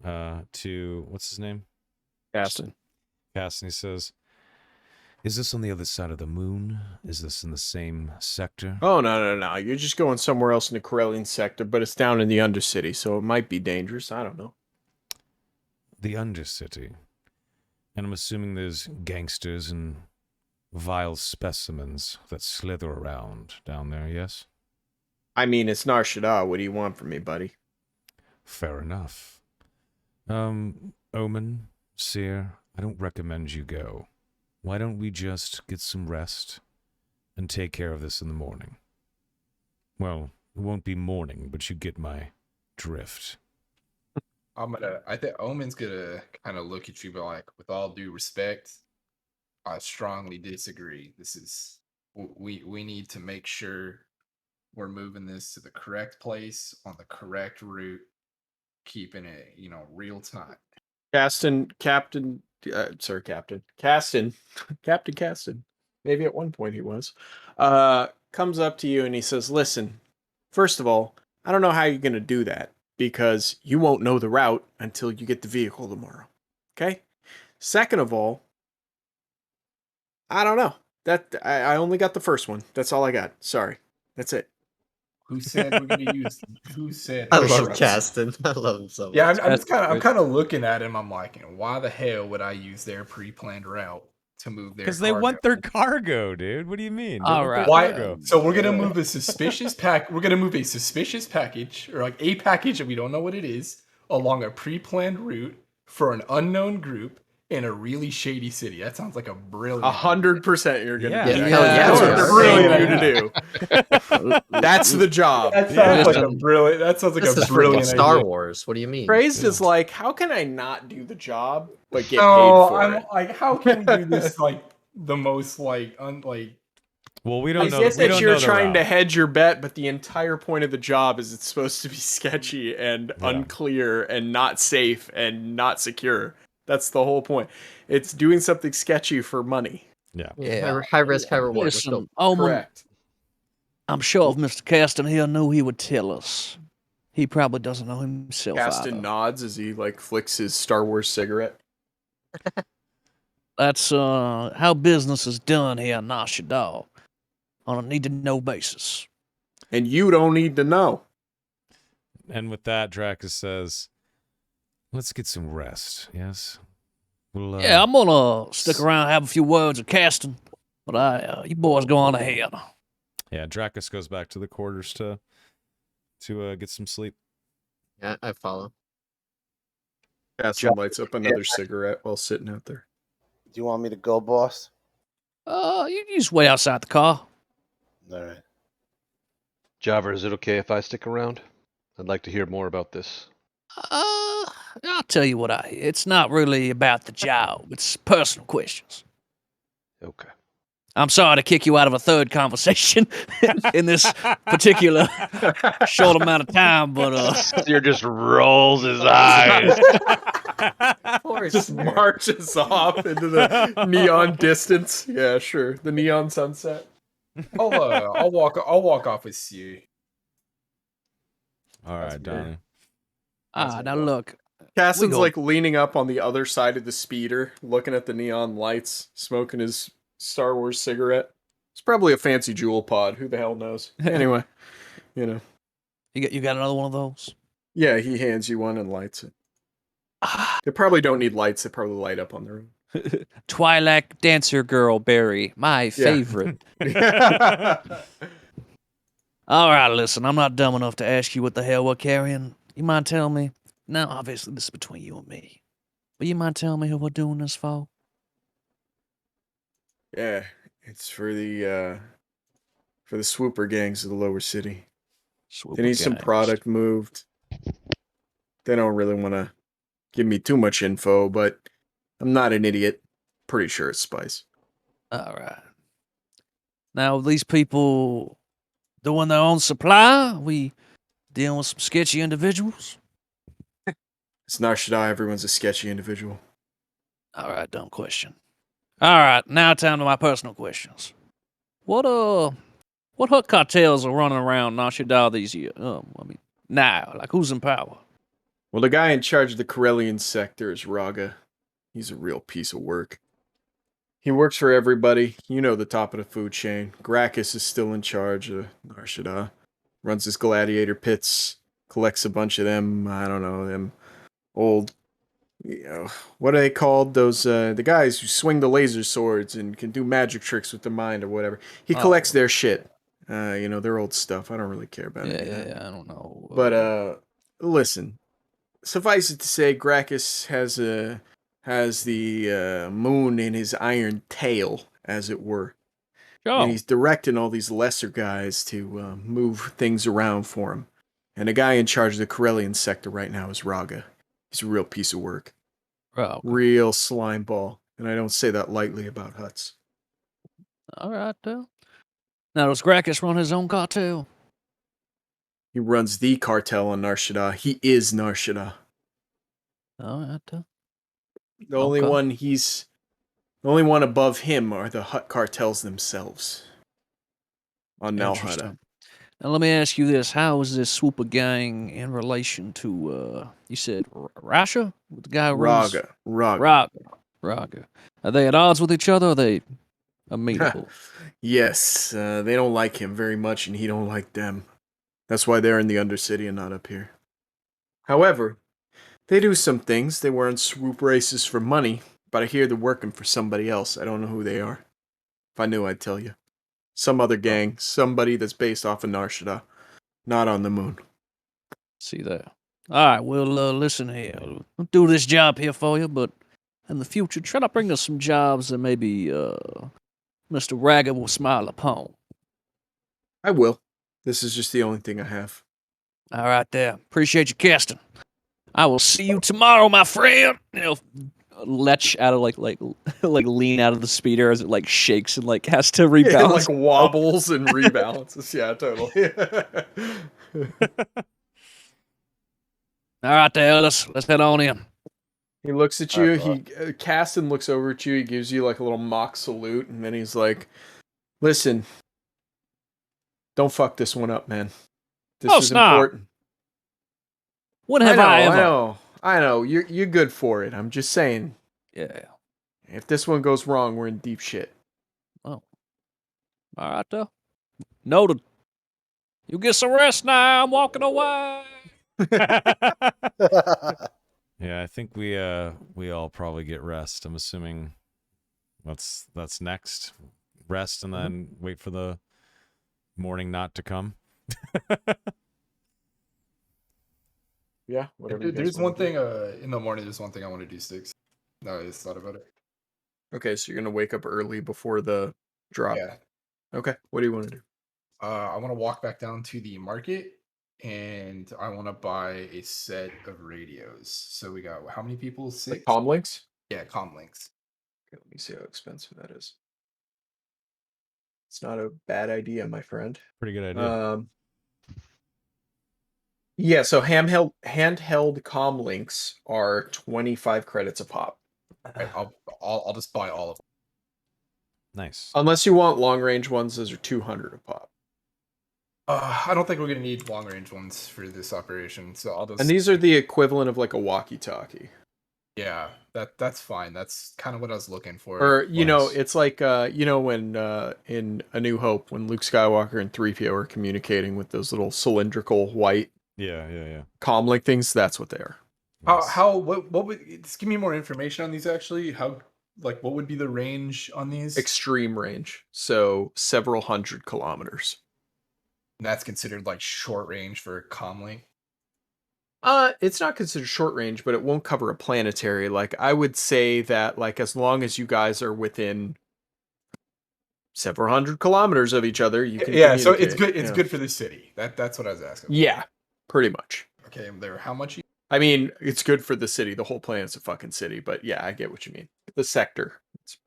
S1: what's his name?
S2: Caston.
S1: Caston. He says, "Is this on the other side of the moon? Is this in the same sector?"
S2: Oh, no. You're just going somewhere else in the Corellian sector, but it's down in the Undercity, so it might be dangerous. I don't know.
S1: The Undercity. And I'm assuming there's gangsters and vile specimens that slither around down there, yes?
S2: I mean, it's Nar Shaddaa. What do you want from me, buddy?
S1: Fair enough. Omen, Seer, I don't recommend you go. Why don't we just get some rest and take care of this in the morning? Well, it won't be morning, but you get my drift.
S3: I think Omen's gonna kind of look at you, but like, with all due respect, I strongly disagree. We need to make sure we're moving this to the correct place on the correct route, keeping it, real time.
S2: Captain, Captain Caston. Maybe at one point he was. Comes up to you and he says, "Listen, first of all, I don't know how you're gonna do that because you won't know the route until you get the vehicle tomorrow. Okay? Second of all, I don't know. That I only got the first one. That's all I got. Sorry. That's it.
S3: Who said we're gonna use? Who said?
S4: I
S3: we're
S4: love
S3: gonna-
S4: Caston. I love him so much.
S3: Yeah, I'm just
S5: That's
S3: I'm
S5: great.
S3: kind of looking at him. I'm like, why the hell would I use their pre-planned route to move their?
S1: Because they want
S3: cargo?
S1: their cargo, dude. What do you mean? They
S9: All
S1: want their
S9: right.
S3: Why?
S1: cargo.
S3: So we're gonna move a suspicious pack. We're gonna move a suspicious package, or like a package that we don't know what it is, along a pre-planned route for an unknown group in a really shady city. That sounds like a brilliant.
S2: 100% you're gonna
S1: Yeah.
S2: do
S4: Yeah,
S2: that.
S4: hell yeah,
S2: That's
S4: we
S2: what
S4: are.
S2: they're brilliant
S4: Hell
S2: you to do. That's the job.
S3: That sounds like a
S9: Listen,
S3: brilliant. That sounds like
S4: This
S3: a
S4: is freaking
S3: brilliant
S4: Star
S3: idea.
S4: Wars. What do you mean?
S2: Praised is like, how can I not do the job but get paid
S3: No,
S2: for
S3: I'm
S2: it?
S3: like, how can we do this like the most like
S1: Well, we
S2: I
S1: don't know.
S2: get
S1: We
S2: that
S1: don't
S2: you're
S1: know the
S2: trying to
S1: route.
S2: hedge your bet, but the entire point of the job is it's supposed to be sketchy and
S1: Yeah.
S2: unclear and not safe and not secure. That's the whole point. It's doing something sketchy for money.
S1: Yeah.
S9: Yeah.
S4: High risk, high reward. Let's go.
S9: Listen, Omen,
S2: Correct.
S9: I'm sure if Mr. Caston here knew, he would tell us. He probably doesn't know himself
S2: Caston
S9: either.
S2: nods as he like flicks his Star Wars cigarette.
S9: That's how business is done here in Nashidal on a need-to-know basis.
S2: And you don't need to know.
S1: And with that, Dracus says, "Let's get some rest." Yes. We'll,
S9: Yeah, I'm gonna stick around and have a few words with Caston, but you boys go on ahead.
S1: Yeah. Dracus goes back to the quarters to get some sleep.
S4: Yeah, I follow.
S2: Caston lights up another cigarette while sitting out there.
S8: Do you want me to go, boss?
S9: You just wait outside the car.
S8: All right.
S6: Java, is it okay if I stick around? I'd like to hear more about this.
S9: I'll tell you what I hear. It's not really about the job. It's personal questions.
S6: Okay.
S9: I'm sorry to kick you out of a third conversation in this particular short amount of time, but
S6: Seer just rolls his eyes.
S2: Just marches off into the neon distance. Yeah, sure. The neon sunset.
S3: I'll walk off with you.
S1: All right,
S2: weird.
S1: Donnie.
S9: now look,
S2: Caston's
S9: go.
S2: like leaning up on the other side of the speeder, looking at the neon lights, smoking his Star Wars cigarette. It's probably a fancy jewel pod. Who the hell knows? Anyway, you know.
S9: you got another one of those?
S2: Yeah, he hands you one and lights it. They probably don't need lights. They probably light up on their own.
S9: Twilight Dancer Girl Berry, my favorite. All right, listen, I'm not dumb enough to ask you what the hell we're carrying. You mind telling me? Now, obviously, this is between you and me. But you mind telling me who we're doing this for?
S2: Yeah, it's for the swooper gangs of the lower city.
S9: Swooper
S2: They need some
S9: gangs.
S2: product moved. They don't really want to give me too much info, but I'm not an idiot. Pretty sure it's spice.
S9: All right. Now, these people doing their own supply? We dealing with some sketchy individuals?
S2: It's Narshada. Everyone's a sketchy individual.
S9: All right, dumb question. All right, now time to my personal questions. What hut cartels are running around Nashidal these years? Now, like who's in power?
S2: Well, the guy in charge of the Corellian sector is Raga. He's a real piece of work. He works for everybody. You know, the top of the food chain. Gracchus is still in charge of Narshada. Runs his gladiator pits. Collects a bunch of them, I don't know, them old, what are they called? Those, the guys who swing the laser swords and can do magic tricks with their mind or whatever. He collects their shit. Their old stuff. I don't really care about it.
S9: Yeah, I don't know.
S2: But, listen. Suffice it to say, Gracchus has the moon in his iron tail, as it were. And he's directing all these lesser guys to move things around for him. And the guy in charge of the Corellian sector right now is Raga. He's a real piece of work.
S9: Oh,
S2: Real slime ball. And I don't say that lightly about huts.
S9: all right, now does Gracchus run his own cartel?
S2: He runs the cartel on Narshada. He is Narshada.
S9: All right,
S2: The only
S9: Okay.
S2: the only one above him are the hut cartels themselves. On Nalhada.
S9: Interesting. Now let me ask you this: how is this Swooper gang in relation to you said Rasha? The guy who runs
S2: Raga.
S9: Raga. Are they at odds with each other? Are amenable.
S2: Yes, they don't like him very much, and he don't like them. That's why they're in the Undercity and not up here. However, they do some things. They were on swoop races for money, but I hear they're working for somebody else. I don't know who they are. If I knew, I'd tell you. Some other gang, somebody that's based off of Narshada, not on the moon.
S9: See there. All right, well, listen here. I'll do this job here for you, but in the future, try to bring us some jobs that maybe Mr. Ragged will smile upon.
S2: I will. This is just the only thing I have.
S9: All right, there. Appreciate you, Keston. I will see you tomorrow, my friend. Letch out of like lean out of the speeder as it like shakes and like has to
S2: Yeah,
S9: rebalance.
S2: like wobbles and rebalances. Yeah, totally.
S9: All right, there. Let's head on in.
S2: He looks at you. Caston looks over at you. He gives you like a little mock salute, and then he's like, "Listen, don't fuck this one up, man. This
S9: Oh,
S2: is
S9: snap.
S2: important."
S9: When have I ever?
S2: I know. You're good for it. I'm just saying.
S9: Yeah.
S2: If this one goes wrong, we're in deep shit.
S9: Oh. All right, there. Noted. You get some rest now. I'm walking away.
S1: Yeah, I think we all probably get rest. I'm assuming that's next. Rest and then wait for the morning not to come.
S2: Yeah, whatever.
S3: There's one thing. In the morning, there's one thing I want to do, Sticks. No, I just thought about it.
S2: Okay, so you're gonna wake up early before the drop.
S3: Yeah.
S2: Okay. What do you want to do?
S3: I want to walk back down to the market, and I want to buy a set of radios. So we got how many people? 6.
S2: Like comlinks?
S3: Yeah, comlinks.
S2: Okay, let me see how expensive that is. It's not a bad idea, my friend.
S1: Pretty good idea.
S2: Yeah, so handheld comlinks are 25 credits a pop.
S3: Right, I'll just buy all of them.
S1: Nice.
S2: Unless you want long range ones, those are 200 a pop.
S3: I don't think we're gonna need long range ones for this operation, so I'll just.
S2: And these are the equivalent of like a walkie-talkie.
S3: Yeah, that's fine. That's kind of what I was looking for.
S2: Or you know,
S1: Nice.
S2: it's like when in A New Hope when Luke Skywalker and 3PO are communicating with those little cylindrical white
S1: Yeah.
S2: comlink things, that's what they are.
S1: Nice.
S3: What would just give me more information on these actually? How what would be the range on these?
S2: Extreme range, so several hundred kilometers.
S3: And that's considered like short range for comlink.
S2: It's not considered short range, but it won't cover a planetary. Like I would say that like as long as you guys are within several hundred kilometers of each other, you can
S3: Yeah, so it's
S2: communicate,
S3: good. It's
S2: yeah.
S3: good for the city. That's what I was asking.
S2: Yeah, pretty much.
S3: Okay, there. How much?
S2: I mean, it's good for the city. The whole planet's a fucking city, but yeah, I get what you mean. The sector. It's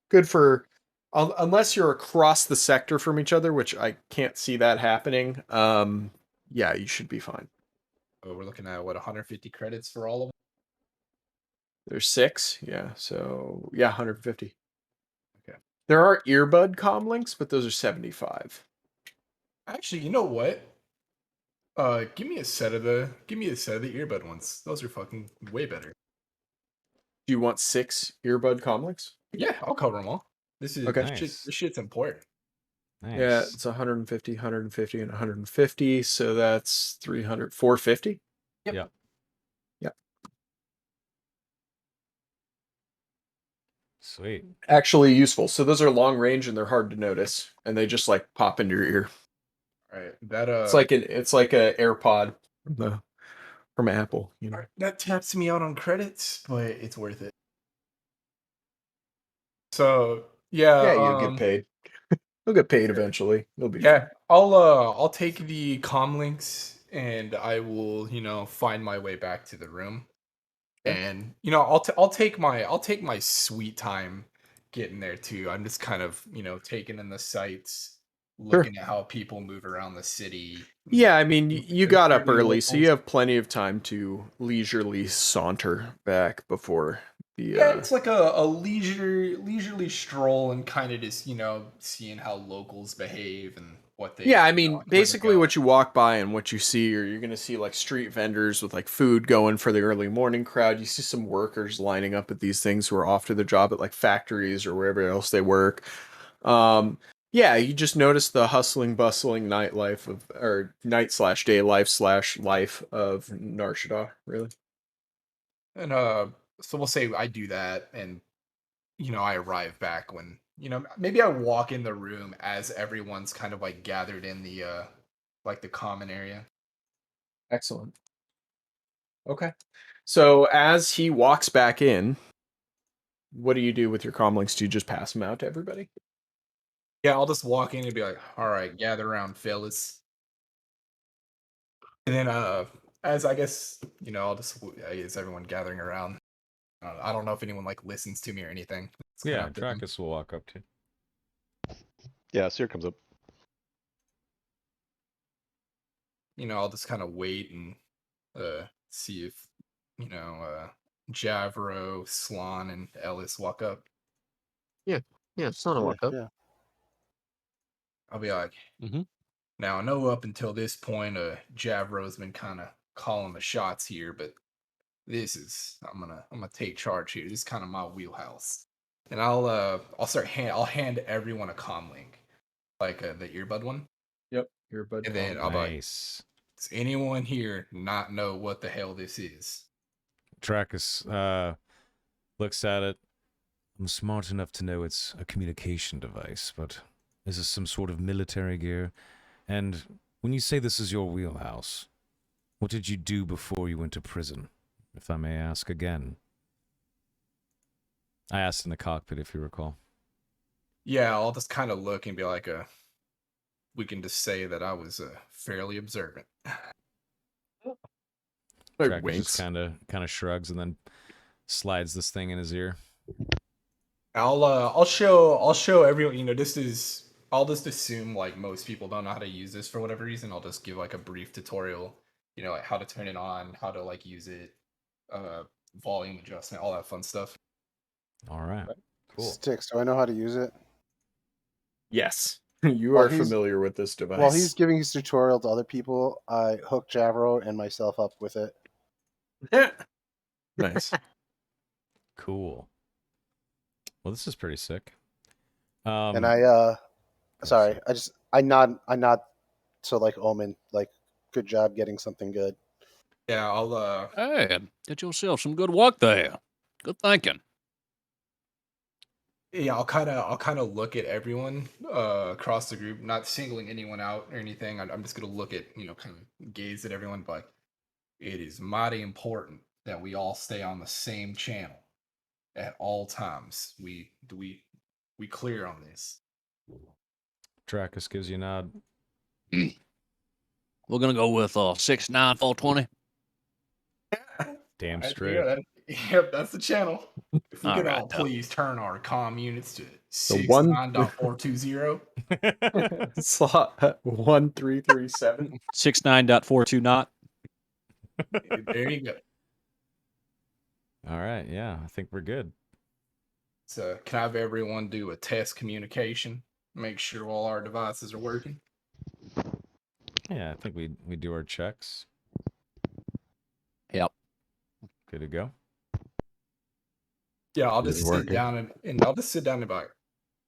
S2: good for unless you're across the sector from each other, which I can't see that happening. Yeah, you should be fine.
S3: Oh, we're looking at what 150 credits for all of them.
S2: There's 6, yeah. So yeah, 150.
S3: Okay.
S2: There are earbud comlinks, but those are 75.
S3: Actually, you know what? Give me a set of the earbud ones. Those are fucking way better.
S2: Do you want 6 earbud comlinks?
S3: Yeah, I'll cover them all. This is
S2: Okay.
S1: Nice.
S3: this shit's important.
S1: Nice.
S2: Yeah, it's 150, 150, and 150. So that's 300, 450.
S3: Yep.
S1: Yeah.
S2: Yep.
S1: Sweet.
S2: Actually useful. So those are long range and they're hard to notice, and they just like pop into your ear.
S3: All right, that
S2: It's like a AirPod from Apple. You know.
S3: that taps me out on credits, but it's worth it. So
S2: Yeah, you'll get paid. You'll get paid eventually. You'll be
S3: Yeah,
S2: fine.
S3: I'll take the comlinks and I will, find my way back to the room.
S2: Yeah.
S3: And I'll take my sweet time getting there too. I'm just kind of, taking in the sights, looking at how people move around the city.
S2: Yeah, I mean, you got up
S3: Fairly
S2: early, so you
S3: locals.
S2: have plenty of time to leisurely saunter back before the.
S3: Yeah, it's like a leisurely stroll and kind of just, seeing how locals behave and what they
S2: Yeah, I
S3: and
S2: mean,
S3: where they're
S2: basically
S3: going.
S2: what you walk by and what you see, or you're gonna see like street vendors with like food going for the early morning crowd. You see some workers lining up at these things who are off to their job at like factories or wherever else they work. Yeah, you just notice the hustling, bustling nightlife of, or night/day life of Narshada, really.
S3: And so we'll say I do that, and I arrive back when maybe I walk in the room as everyone's kind of like gathered in the like the common area.
S2: Excellent. Okay. So as he walks back in, what do you do with your comlinks? Do you just pass them out to everybody?
S3: Yeah, I'll just walk in and be like, "All right, gather around, fellas." And then as I guess I'll just is everyone gathering around. I don't know if anyone like listens to me or anything. It's kind of
S1: Yeah,
S3: up to them.
S1: Tracus will walk up to.
S6: Yeah, Seer comes up.
S3: I'll just kind of wait and see if Javro, Slan, and Ellis walk up.
S4: Yeah, Slan will walk up.
S8: Yeah.
S3: I'll be like,
S6: Mhm.
S3: now I know up until this point, Javro's been kind of calling the shots here, but I'm gonna take charge here. This is kind of my wheelhouse, and I'll hand everyone a comm link, like the earbud one,
S2: Yep. Earbud
S3: and then
S2: comm.
S3: I'll be like,
S1: Nice.
S3: does anyone here not know what the hell this is?
S1: Tracus looks at it. I'm smart enough to know it's a communication device, but is this some sort of military gear? And when you say this is your wheelhouse, what did you do before you went to prison, if I may ask again? I asked in the cockpit, if you recall.
S3: Yeah, I'll just kind of look and be like, we can just say that I was fairly observant.
S2: Like
S1: Tracus
S2: winks.
S1: just kind of shrugs and then slides this thing in his ear.
S3: I'll show everyone. I'll just assume like most people don't know how to use this for whatever reason. I'll just give like a brief tutorial, like how to turn it on, how to like use it, volume adjustment, all that fun stuff.
S1: All right. Cool.
S8: Sticks, do I know how to use it?
S2: Yes. You
S8: Well,
S2: are
S8: he's-
S2: familiar with this device.
S8: While he's giving his tutorial to other people, I hook Javro and myself up with it.
S2: Nice.
S1: Cool. Well, this is pretty sick.
S8: And sorry, I nod to like Omen, like, good job getting something good.
S3: Yeah, I'll
S9: Hey, get yourself some good work there. Good thinking.
S3: yeah, I'll kind of look at everyone across the group, not singling anyone out or anything. I'm just gonna look at kind of gaze at everyone, but it is mighty important that we all stay on the same channel at all times. We clear on this.
S1: Tracus gives you a nod.
S9: We're gonna go with 69420.
S1: Damn
S3: Right,
S1: straight.
S3: yep, that's the channel. If we
S9: All
S3: could
S9: right,
S3: all please turn our comm units to
S2: one-
S3: 69.420.
S2: Slot 1337.
S5: 69.42 knot.
S3: There you go.
S1: All right. Yeah, I think we're good.
S3: So, can I have everyone do a test communication? Make sure all our devices are working.
S1: Yeah, I think we do our checks.
S5: Yep.
S1: Good to go.
S3: Yeah, I'll
S6: Is it
S3: just sit
S6: working?
S3: down and I'll just sit down and be like,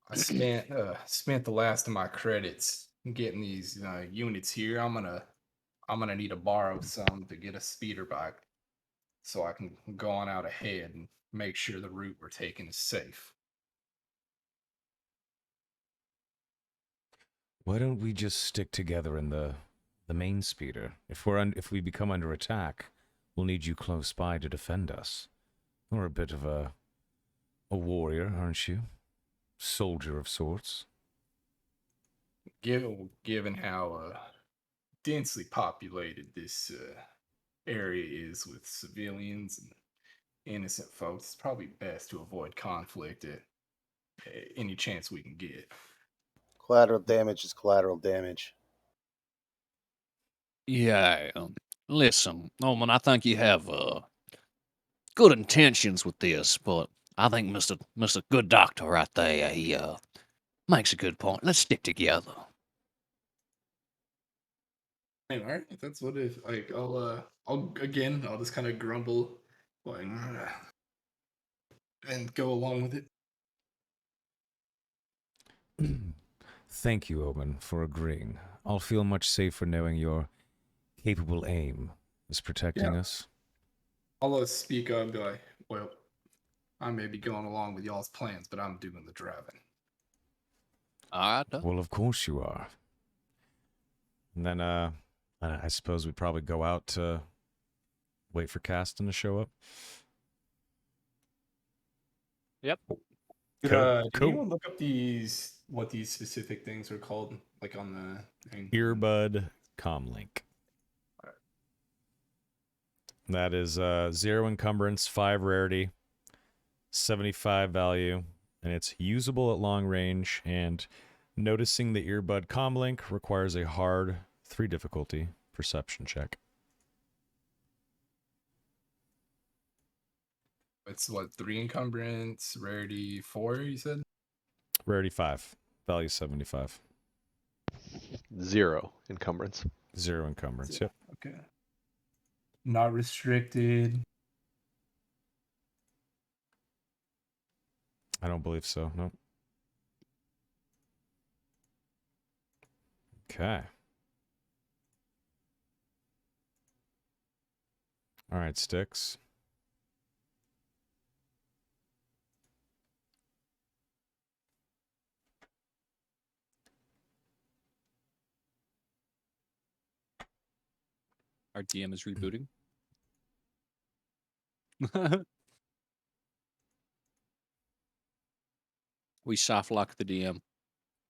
S3: I spent the last of my credits getting these units here. I'm gonna need to borrow some to get a speeder bike, so I can go on out ahead and make sure the route we're taking is safe.
S1: Why don't we just stick together in the main speeder? If we become under attack, we'll need you close by to defend us. You're a bit of a warrior, aren't you? Soldier of sorts.
S3: Given how densely populated this area is with civilians and innocent folks, it's probably best to avoid conflict at any chance we can get.
S8: Collateral damage is collateral damage.
S9: Yeah. Listen, Norman, I think you have good intentions with this, but I think Mr. Good Doctor right there, he makes a good point. Let's stick together.
S3: All right, if that's what if like I'll just kind of grumble, like, and go along with it.
S1: Thank you, Omen, for agreeing. I'll feel much safer knowing your capable aim is protecting us.
S3: I'll speak up and be like, well, I may be going along with y'all's plans, but I'm doing the driving.
S5: All right. Done.
S1: Well, of course you are. And then, I suppose we'd probably go out to wait for Caston to show up.
S5: Yep.
S3: Did,
S1: Cool.
S3: did anyone look up what these specific things are called, like on the thing?
S1: Earbud Comlink. That is 0 encumbrance, 5 rarity, 75 value, and it's usable at long range. And noticing the earbud comlink requires a hard 3 difficulty perception check.
S3: It's what, 3 encumbrance, rarity 4, you said?
S1: Rarity 5, value 75.
S6: 0 encumbrance.
S1: 0 encumbrance, yep.
S3: Okay. Not restricted.
S1: I don't believe so, no. Okay. All right, Sticks.
S5: Our DM is rebooting. We soft lock the DM.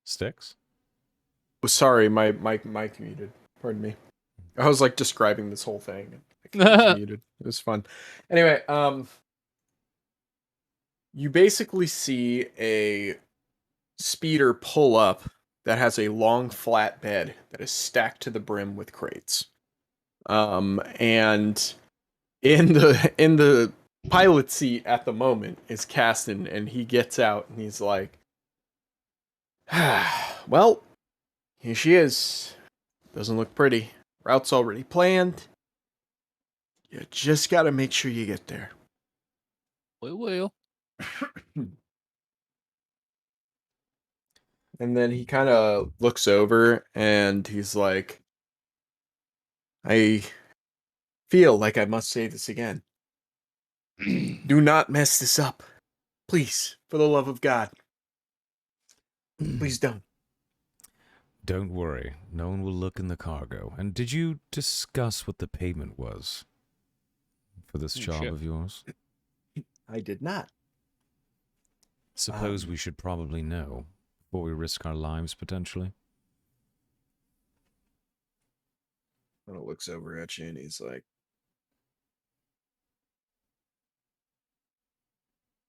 S1: Sticks?
S2: Oh, sorry, my mic muted. Pardon me. I was like describing this whole thing. And it was muted. It was fun. Anyway, you basically see a speeder pull up that has a long flat bed that is stacked to the brim with crates. And in the pilot seat at the moment is Caston, and he gets out and he's like, well, here she is. Doesn't look pretty. Route's already planned. You just gotta make sure you get there.
S5: We will.
S2: And then he kind of looks over and he's like, I feel like I must say this again. Do not mess this up. Please, for the love of God. Please don't.
S1: Don't worry. No one will look in the cargo. And did you discuss what the payment was for this job
S5: shit.
S1: of yours?
S2: I did not.
S1: Suppose we should probably know before we risk our lives, potentially.
S2: When it looks over at you and he's like,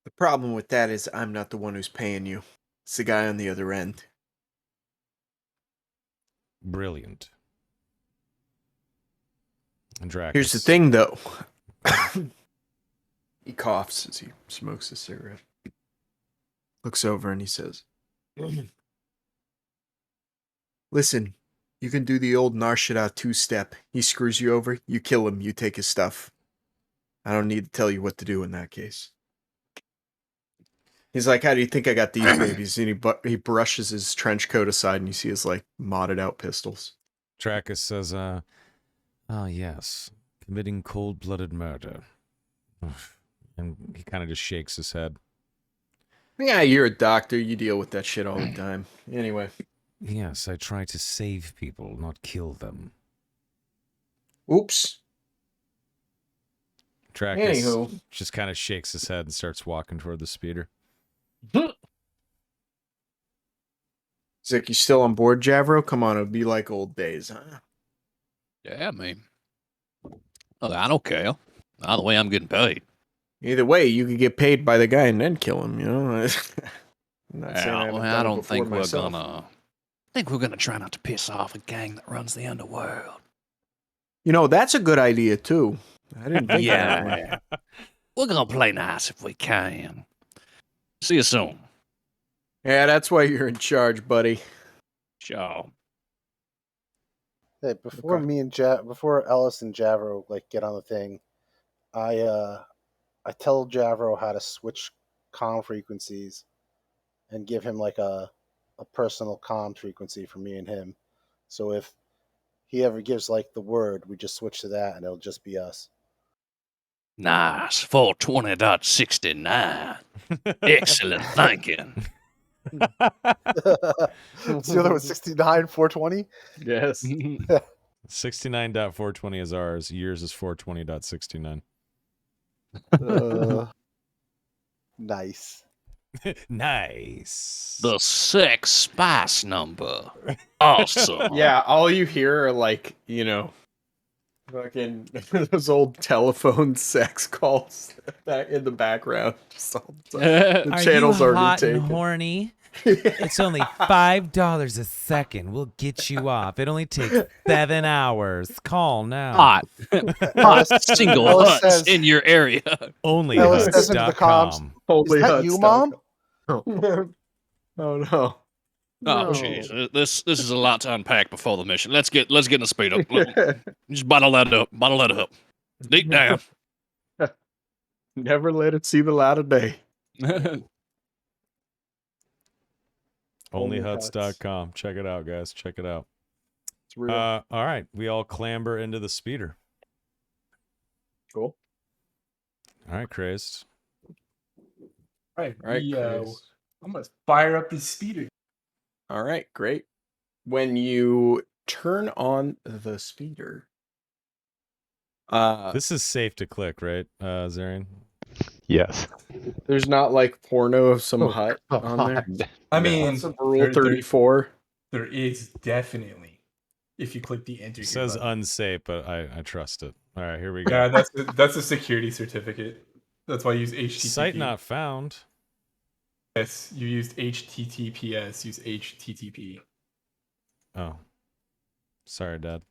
S2: the problem with that is I'm not the one who's paying you. It's the guy on the other end.
S1: Brilliant. And Dracus.
S2: Here's the thing, though. He coughs as he smokes a cigarette. Looks over and he says, listen, you can do the old Narshada two-step. He screws you over, you kill him, you take his stuff. I don't need to tell you what to do in that case. He's like, how do you think I got these babies? And he brushes his trench coat aside and you see his, like, modded out pistols.
S1: Dracus says, yes, committing cold-blooded murder. And he kind of just shakes his head.
S2: Yeah, you're a doctor. You deal with that shit all the time. Anyway.
S1: Yes, I try to save people, not kill them.
S2: Oops.
S1: Dracus
S2: Anywho.
S1: just kind of shakes his head and starts walking toward the speeder.
S2: He's like, you still on board, Javro? Come on, it'll be like old days, huh?
S5: Yeah, I mean, I don't care. Either way, I'm getting paid.
S2: Either way, you could get paid by the guy and then kill him, you know? I'm not saying I
S5: Yeah,
S2: haven't
S5: well,
S2: done
S5: I
S2: it
S5: don't
S2: before
S5: think
S2: myself.
S9: I think we're gonna try not to piss off a gang that runs the underworld.
S2: You know, that's a good idea, too. I didn't think of that one.
S9: Yeah. We're gonna play nice if we can. See you soon.
S2: Yeah, that's why you're in charge, buddy.
S5: Sure.
S8: Hey, before
S2: Okay.
S8: me and before Ellis and Javro like get on the thing, I tell Javro how to switch comm frequencies and give him like a a personal comm frequency for me and him. So if he ever gives like the word, we just switch to that and it'll just be us.
S9: Nice. 420.69. Excellent thinking.
S8: So the other was 69, 420?
S2: Yes.
S1: 69.420 is ours. Yours is 420.69.
S8: Nice.
S1: Nice.
S9: The sex spice number. Awesome.
S2: Yeah, all you hear are like, fucking those old telephone sex calls back in the background. Just all the time. The channel's already taken.
S1: horny? It's only $5 a second. We'll get you off. It only takes 7 hours. Call now.
S9: Hot. Hot single
S8: Ellis
S9: huts
S8: says-
S9: in your area.
S1: Only
S8: Ellis says into the
S1: huts.com.
S2: Holy
S8: Is that you, Mom?
S2: Oh no.
S9: Oh, jeez. This is a lot to unpack before the mission. Let's get in the speed up. Just bottle that up. Bottle that up. Deep down.
S2: Never let it see the light of day.
S1: Onlyhuts.com. Check it out, guys. Check it out.
S2: It's real.
S1: All right. We all clamber into the speeder.
S2: Cool.
S1: All right, Crazed.
S3: Right.
S2: All right,
S3: I'm gonna fire up this speeder.
S2: All right, great. When you turn on the speeder,
S1: This is safe to click, right, Zarian?
S6: Yes.
S2: there's not like porno of some hut on there.
S3: I mean,
S2: That's a rule 34.
S3: there is definitely if you click the enter.
S1: It
S3: here
S1: says
S3: button.
S1: unsafe, but I trust it. All right, here we go.
S3: Yeah, that's a security certificate. That's why I use HTTP.
S1: Site not found.
S3: Yes, you used HTTPS. Use HTTP.
S1: Oh. Sorry, Dad.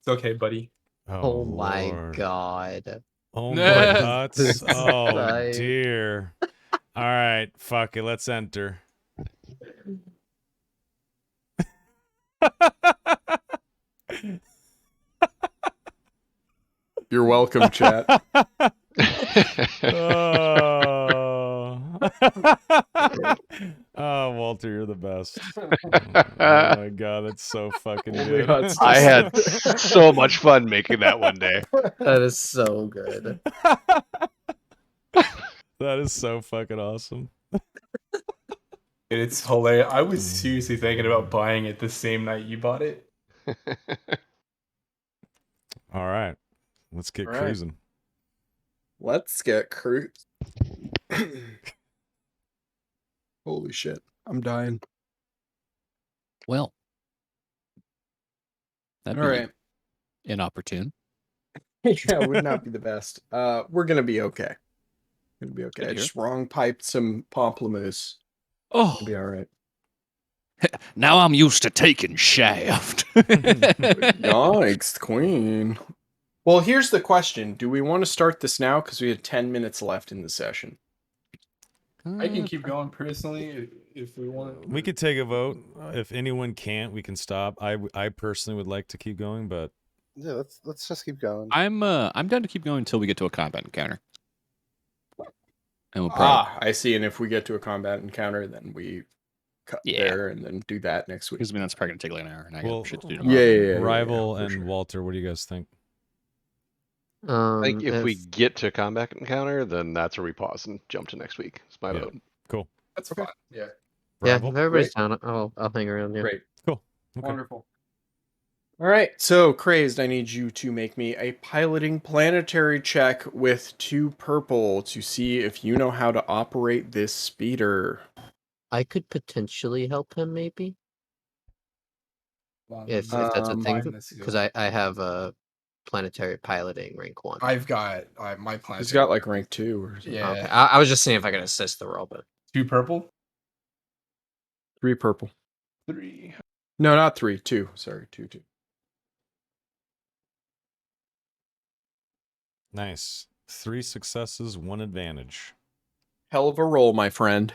S3: It's okay, buddy.
S4: Oh my
S1: Lord.
S4: god.
S1: Oh my nuts.
S4: This
S1: Oh
S4: site.
S1: dear. All right, fuck it. Let's enter.
S2: You're welcome, chat.
S1: Oh. Oh, Walter, you're the best. Oh my god, that's so fucking good.
S6: I had so much fun making that one day.
S4: That is so good.
S1: That is so fucking awesome.
S3: It's hilarious. I was seriously thinking about buying it the same night you bought it.
S1: All right, let's get
S2: All right.
S1: cruising.
S2: Let's get cruise. Holy shit. I'm dying.
S5: Well, that'd
S2: All
S5: be
S2: right.
S5: inopportune.
S2: Yeah, it would not be the best. We're gonna be okay. Gonna be okay.
S5: Good
S2: I
S5: to hear.
S2: just wrong piped some pamplemousse.
S9: Oh,
S2: It'll be all right.
S9: now I'm used to taking shaft.
S2: Yikes, Queen. Well, here's the question. Do we want to start this now? Because we have 10 minutes left in the session.
S3: I can keep going personally if we want.
S1: We could take a vote. If anyone can't, we can stop. I personally would like to keep going, but
S8: Yeah, let's just keep going.
S5: I'm down to keep going until we get to a combat encounter. And we'll probably
S2: I see. And if we get to a combat encounter, then we cut
S5: Yeah.
S2: there and then do that next week.
S5: because I mean that's probably gonna take like an hour, and I
S1: Well,
S5: got shit to do
S2: Yeah,
S5: tomorrow.
S2: yeah, yeah.
S1: Rival
S2: for
S1: and
S2: sure.
S1: Walter, what do you guys think?
S6: I think if we get to combat encounter, then that's where we pause and jump to next week. It's my
S1: Yeah.
S6: vote.
S1: Cool.
S3: That's fine. Yeah.
S4: Yeah,
S1: Rival?
S4: if everybody's down, I'll hang around. Yeah.
S2: Great.
S1: Cool. Okay.
S3: Wonderful.
S2: All right. So, Crazed, I need you to make me a piloting planetary check with 2 purple to see if you know how to operate this speeder.
S4: I could potentially help him, maybe, if that's a thing, because I have a planetary piloting rank 1.
S3: I've got my plan.
S2: He's got like rank 2 or something.
S3: Yeah.
S4: Okay. I was just seeing if I could assist the roll, but
S3: 2 purple.
S2: 3 purple.
S3: 3.
S2: No, not 3. 2. Sorry, 2.
S1: Nice. 3 successes, 1 advantage.
S2: Hell of a roll, my friend.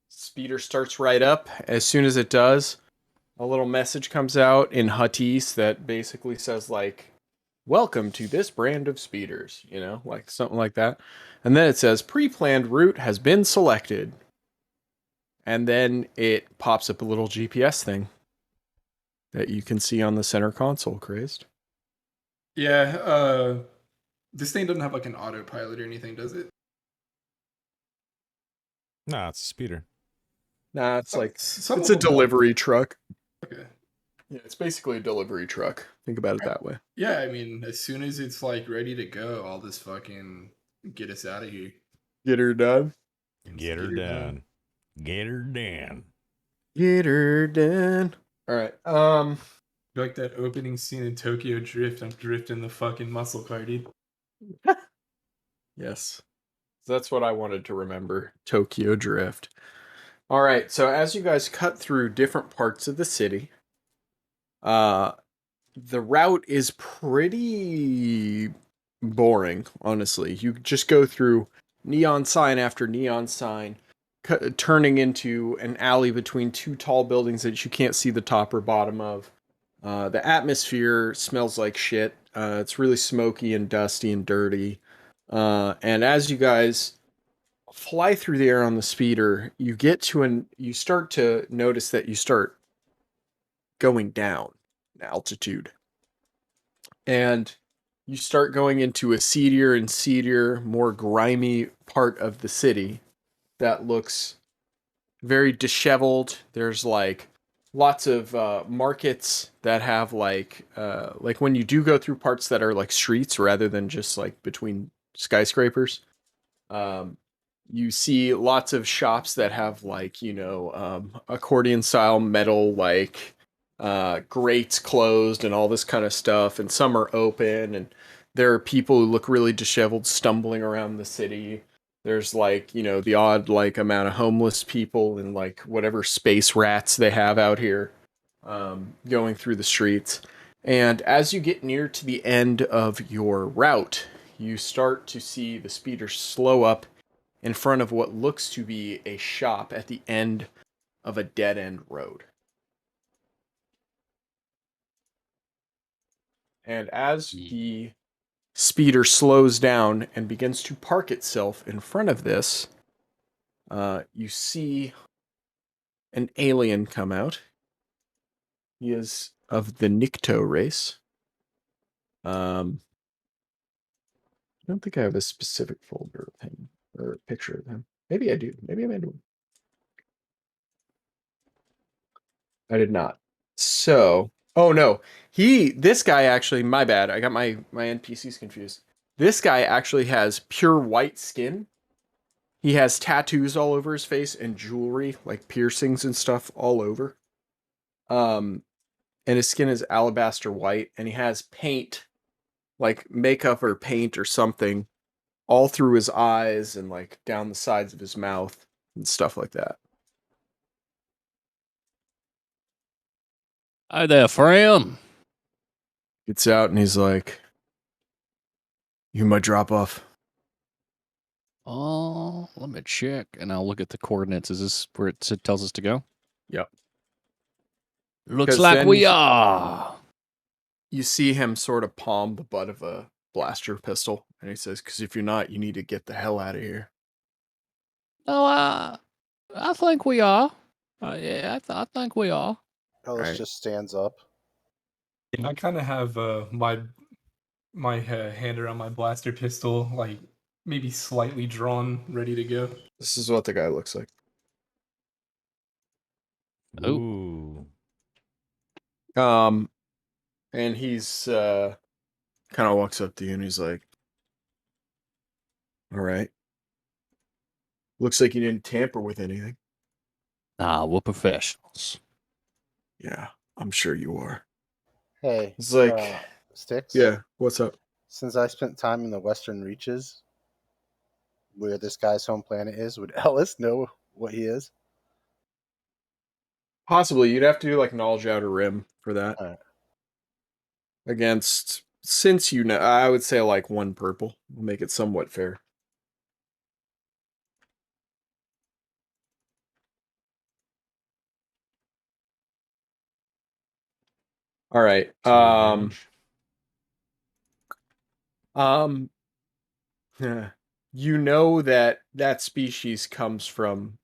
S2: Speeder starts right up. As soon as it does, a little message comes out in Huttese that basically says, like, welcome to this brand of speeders, like something like that. And then it says, pre-planned route has been selected. And then it pops up a little GPS thing that you can see on the center console, Crazed.
S3: Yeah, this thing doesn't have like an autopilot or anything, does it?
S1: Nah, it's a speeder.
S2: Nah, it's like
S3: Some
S2: it's
S3: of
S2: a
S3: them have.
S2: delivery truck.
S3: Okay.
S2: Yeah, it's basically a delivery truck. Think about it that way.
S3: Yeah, I mean, as soon as it's like ready to go, I'll just fucking get us out of here.
S2: Get her done.
S1: Get her done. Get her done.
S2: Get her done. All right.
S3: Like that opening scene in Tokyo Drift. I'm drifting the fucking muscle car, dude.
S2: Yes. That's what I wanted to remember. Tokyo Drift. All right. So as you guys cut through different parts of the city, the route is pretty boring, honestly. You just go through neon sign after neon sign, turning into an alley between two tall buildings that you can't see the top or bottom of. The atmosphere smells like shit. It's really smoky and dusty and dirty. And as you guys fly through the air on the speeder, you start to notice that you start going down in altitude. And you start going into a seedier and seedier, more grimy part of the city that looks very disheveled. There's like lots of markets that have like when you do go through parts that are like streets rather than just like between skyscrapers. You see lots of shops that have like accordion style metal like grates closed and all this kind of stuff, and some are open, and there are people who look really disheveled stumbling around the city. There's like, the odd like amount of homeless people and like whatever space rats they have out here going through the streets. And as you get near to the end of your route, you start to see the speeder slow up in front of what looks to be a shop at the end of a dead end road. And as the speeder slows down and begins to park itself in front of this, you see an alien come out. He is of the Nikto race. I don't think I have a specific folder of him or picture of him. Maybe I do. Maybe I made one. I did not. So, oh no, this guy actually, my bad. I got my NPCs confused. This guy actually has pure white skin. He has tattoos all over his face and jewelry, like piercings and stuff all over. And his skin is alabaster white, and he has paint, like makeup or paint or something, all through his eyes and like down the sides of his mouth and stuff like that.
S5: Hi there, friend.
S2: Gets out and he's like, "You might drop off."
S5: Oh, let me check, and I'll look at the coordinates. Is this where it tells us to go?
S2: Yep.
S5: Looks
S2: 'Cause
S5: like
S2: then
S5: we are.
S2: You see him sort of palm the butt of a blaster pistol, and he says, "Because if you're not, you need to get the hell out of here."
S5: No, I think we are. Yeah, I think we are.
S8: Ellis
S2: Right.
S8: just stands up.
S3: I kind of have my hand around my blaster pistol, like maybe slightly drawn, ready to go.
S2: This is what the guy looks like.
S5: Oh.
S1: Ooh.
S2: And he's kind of walks up to you and he's like, "All right. Looks like you didn't tamper with anything."
S5: Nah, we're professionals.
S2: "Yeah, I'm sure you are."
S8: Hey,
S2: It's like,
S8: Sticks.
S2: "Yeah, what's up?"
S8: Since I spent time in the Western Reaches, where this guy's home planet is, would Ellis know what he is?
S2: Possibly, you'd have to do like knowledge outer rim for that.
S8: All right.
S2: Since you know, I would say like one purple. We'll make it somewhat fair. All right.
S1: To your advantage.
S2: Um, you know that species comes from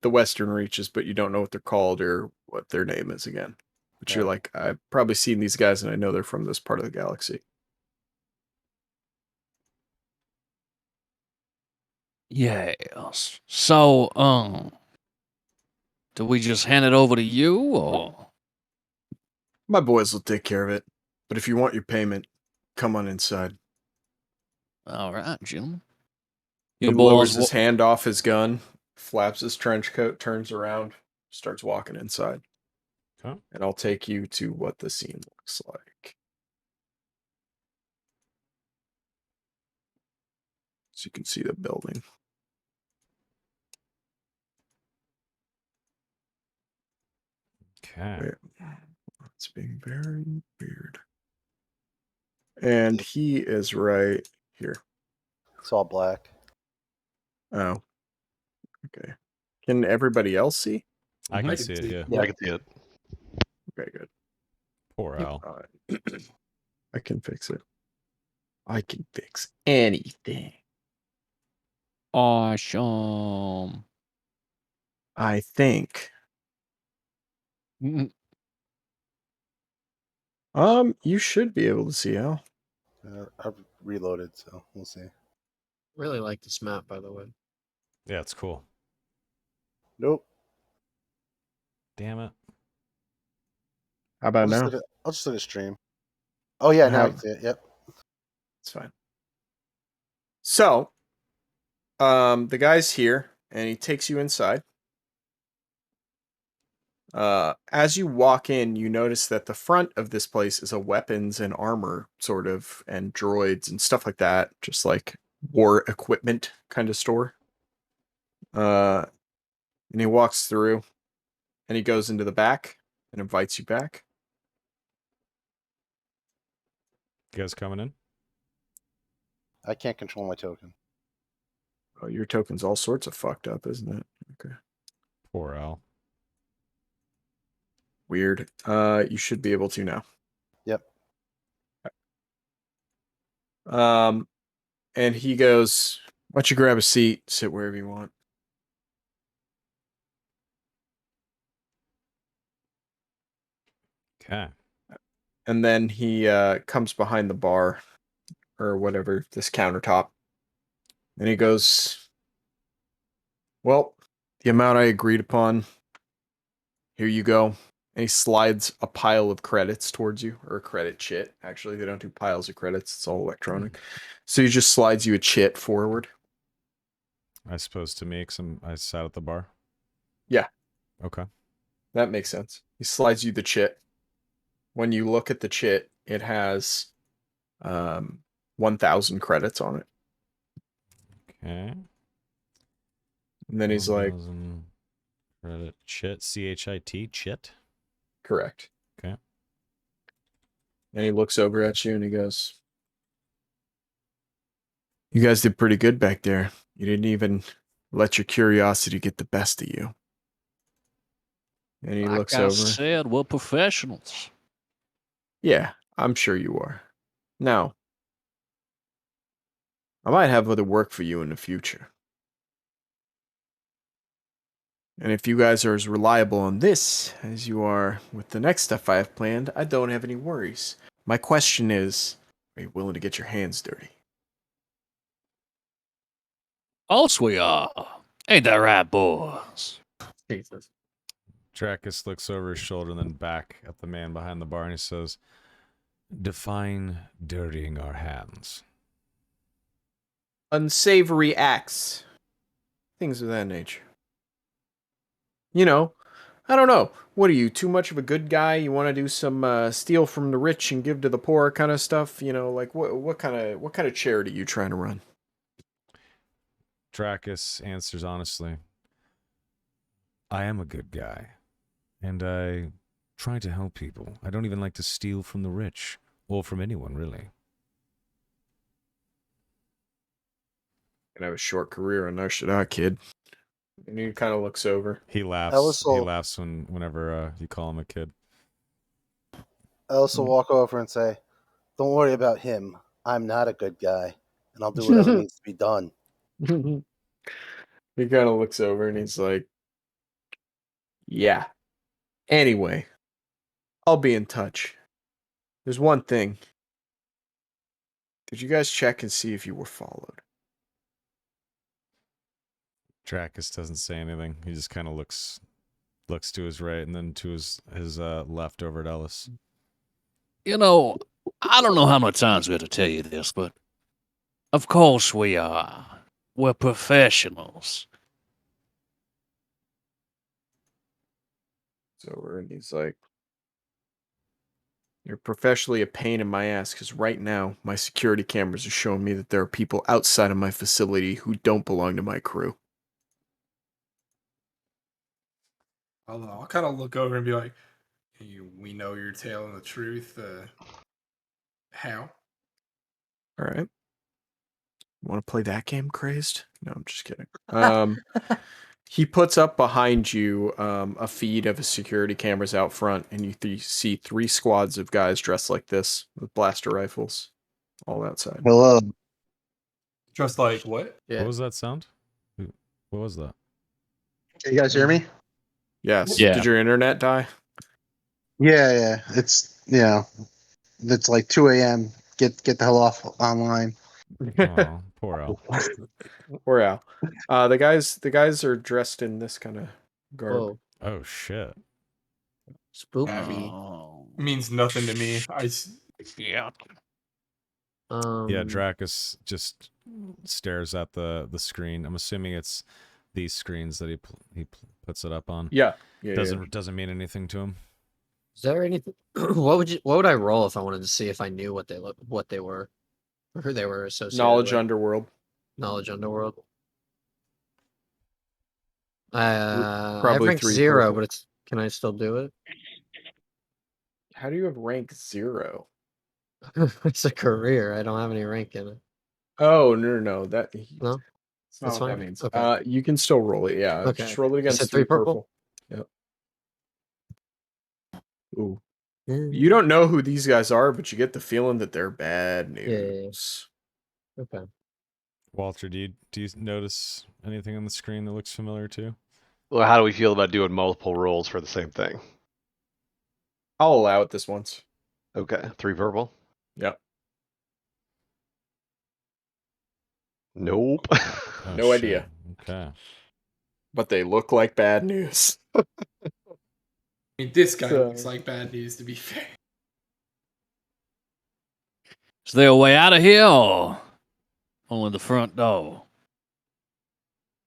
S2: the Western Reaches, but you don't know what they're called or what their name is again. But
S8: Yeah.
S2: you're like, I've probably seen these guys, and I know they're from this part of the galaxy.
S9: Yes. So, do we just hand it over to you, or?
S2: My boys will take care of it. But if you want your payment, come on inside.
S9: All right, gentlemen.
S2: He
S9: Your
S2: lowers
S9: boys.
S2: his hand off his gun, flaps his trench coat, turns around, starts walking inside.
S1: Okay.
S2: And I'll take you to what the scene looks like. So you can see the building.
S1: Okay.
S2: Wait, it's being very weird. And he is right here.
S8: It's all black.
S2: Oh. Okay. Can everybody else see?
S1: I
S3: I
S1: can
S3: can
S1: see it,
S3: see.
S1: yeah.
S6: Yeah, I can see it.
S2: Okay, good.
S1: Poor Al.
S2: Alright. I can fix it. I can fix anything.
S5: Awesome.
S2: I think. You should be able to see Al.
S8: I've reloaded, so we'll see.
S4: Really like this map, by the way.
S1: Yeah, it's cool.
S8: Nope.
S1: Damn it.
S2: How about now?
S8: I'll just look at stream. Oh yeah, now I
S2: How-
S8: can see it. Yep.
S2: It's fine. So, the guy's here, and he takes you inside. As you walk in, you notice that the front of this place is a weapons and armor sort of, and droids and stuff like that, just like war equipment kind of store. And he walks through, and he goes into the back and invites you back.
S1: You guys coming in?
S8: I can't control my token.
S2: Oh, your token's all sorts of fucked up, isn't it? Okay.
S1: Poor Al.
S2: Weird. You should be able to now.
S8: Yep.
S2: And he goes, why don't you grab a seat, sit wherever you want.
S1: Okay.
S2: And then he comes behind the bar or whatever, this countertop. And he goes, well, the amount I agreed upon, here you go. And he slides a pile of credits towards you, or a credit chit. Actually, they don't do piles of credits, it's all electronic. So he just slides you a chit forward.
S1: I suppose to me, 'cause I sat at the bar.
S2: Yeah.
S1: Okay.
S2: That makes sense. He slides you the chit. When you look at the chit, it has 1,000 credits on it.
S1: Okay.
S2: And then he's like,
S1: 1,000 credit chit, CHIT, chit.
S2: correct.
S1: Okay.
S2: And he looks over at you and he goes, you guys did pretty good back there. You didn't even let your curiosity get the best of you. And he
S9: Like
S2: looks
S9: I
S2: over.
S9: said, we're professionals.
S2: Yeah, I'm sure you are. Now, I might have other work for you in the future. And if you guys are as reliable on this as you are with the next stuff I have planned, I don't have any worries. My question is, are you willing to get your hands dirty?
S9: Us we are. Ain't that right, boys?
S4: Jesus.
S1: Dracus looks over his shoulder and then back at the man behind the bar and he says, define dirtying our hands.
S2: Unsavory acts. Things of that nature. You know, I don't know. What are you, too much of a good guy? You want to do some steal from the rich and give to the poor kind of stuff? You know, like what kind of charity are you trying to run?
S1: Dracus answers honestly, I am a good guy, and I try to help people. I don't even like to steal from the rich, or from anyone, really.
S2: Gonna have a short career on that kid. And he kind of looks over.
S1: He laughs.
S8: also-
S1: He laughs whenever you call him a kid.
S8: I also walk over and say, "Don't worry about him. I'm not a good guy, and I'll do whatever needs to be done."
S2: He kind of looks over and he's like, Yeah. Anyway, I'll be in touch. There's one thing. Did you guys check and see if you were followed?
S1: Dracus doesn't say anything. He just kind of looks to his right and then to his left over at Ellis.
S9: You know, I don't know how many times we have to tell you this, but of course we are. We're professionals.
S2: So and he's like, you're professionally a pain in my ass because right now my security cameras are showing me that there are people outside of my facility who don't belong to my crew.
S3: I'll kind of look over and be like, we know you're telling the truth. How?
S2: All right. Want to play that game, crazed? No, I'm just kidding. He puts up behind you a feed of his security cameras out front, and you see 3 squads of guys dressed like this with blaster rifles, all outside.
S8: Hello.
S3: Just like what?
S4: Yeah.
S1: What was that sound? What was that?
S8: Can you guys hear me?
S2: Yes.
S5: Yeah.
S2: Did your internet die?
S8: Yeah. It's it's like 2 a.m. Get the hell off online.
S1: Oh, poor Al.
S2: Or Al. The guys are dressed in this kind of garb.
S4: Whoa.
S1: Oh shit.
S4: Spooky.
S9: Oh,
S3: Means nothing to me.
S9: yeah.
S1: Yeah, Dracus just stares at the screen. I'm assuming it's these screens that he puts it up on.
S2: Yeah.
S1: Doesn't mean anything to him.
S4: Is there anything? What would I roll if I wanted to see if I knew what they were, or who they were associated
S2: Knowledge
S4: with?
S2: Underworld.
S4: Knowledge Underworld. I have
S2: Probably
S4: rank
S2: 3
S4: 0,
S2: purple.
S4: but can I still do it?
S2: How do you have rank 0?
S4: It's a career. I don't have any rank in it.
S2: Oh, no. That's
S4: No,
S2: not
S4: that's
S2: what that
S4: fine.
S2: means.
S4: Okay.
S2: You can still roll it. Yeah.
S4: Okay.
S2: Just roll it
S4: You
S2: against
S4: said
S2: 3
S4: 3 purple?
S2: Yep. Ooh. You don't know who these guys are, but you get the feeling that they're bad news.
S4: Yeah. Okay.
S1: Walter, do you notice anything on the screen that looks familiar to you?
S6: Well, how do we feel about doing multiple rolls for the same thing?
S2: I'll allow it this once.
S6: Okay, 3 purple.
S2: Yep.
S6: Nope.
S1: Oh,
S2: No
S1: shit.
S2: idea.
S1: Okay.
S2: But they look like bad news.
S3: I mean, this guy
S2: So-
S3: looks like bad news, to be fair.
S9: Is there a way out of here, or only the front door?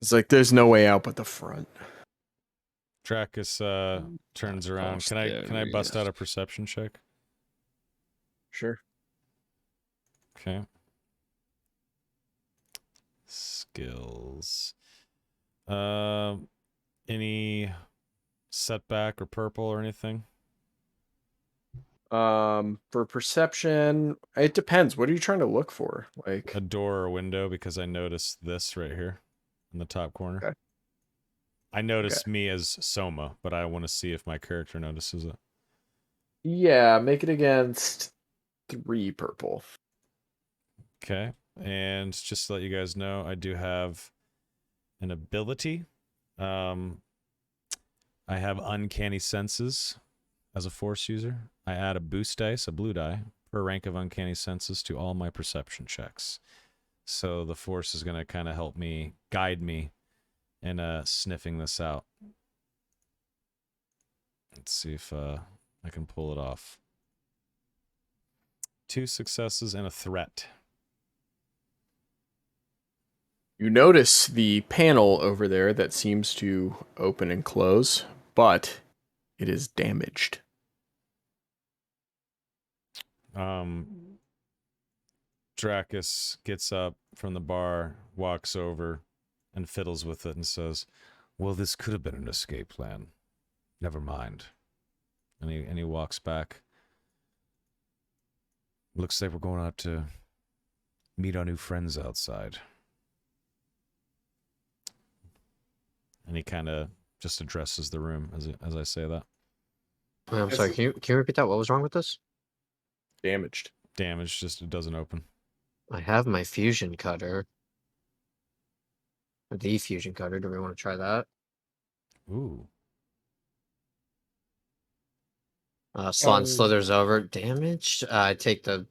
S2: It's like there's no way out but the front.
S1: Dracus turns around. Can I bust out a perception check?
S2: Sure.
S1: Okay. Skills. Any setback or purple or anything?
S2: For perception, it depends. What are you trying to look for? Like
S1: A door or a window, because I noticed this right here in the top corner.
S2: Okay.
S1: I noticed me as Soma, but I want to see if my character notices it.
S2: yeah, make it against 3 purple.
S1: Okay. And just to let you guys know, I do have an ability. I have uncanny senses as a force user. I add a boost dice, a blue die, per rank of uncanny senses to all my perception checks. So the force is going to kind of help me, guide me in sniffing this out. Let's see if I can pull it off. 2 successes and a threat.
S2: You notice the panel over there that seems to open and close, but it is damaged.
S1: Dracus gets up from the bar, walks over, and fiddles with it and says, "Well, this could have been an escape plan. Never mind." And he walks back. Looks like we're going out to meet our new friends outside. And he kind of just addresses the room as I say that.
S4: Wait, I'm sorry. Can you repeat that? What was wrong with this?
S2: Damaged.
S1: Damage, just it doesn't open.
S4: I have my fusion cutter. Or the fusion cutter. Do we want to try that?
S1: Ooh.
S4: Slan
S2: Oh.
S4: slithers over. Damage. I take the.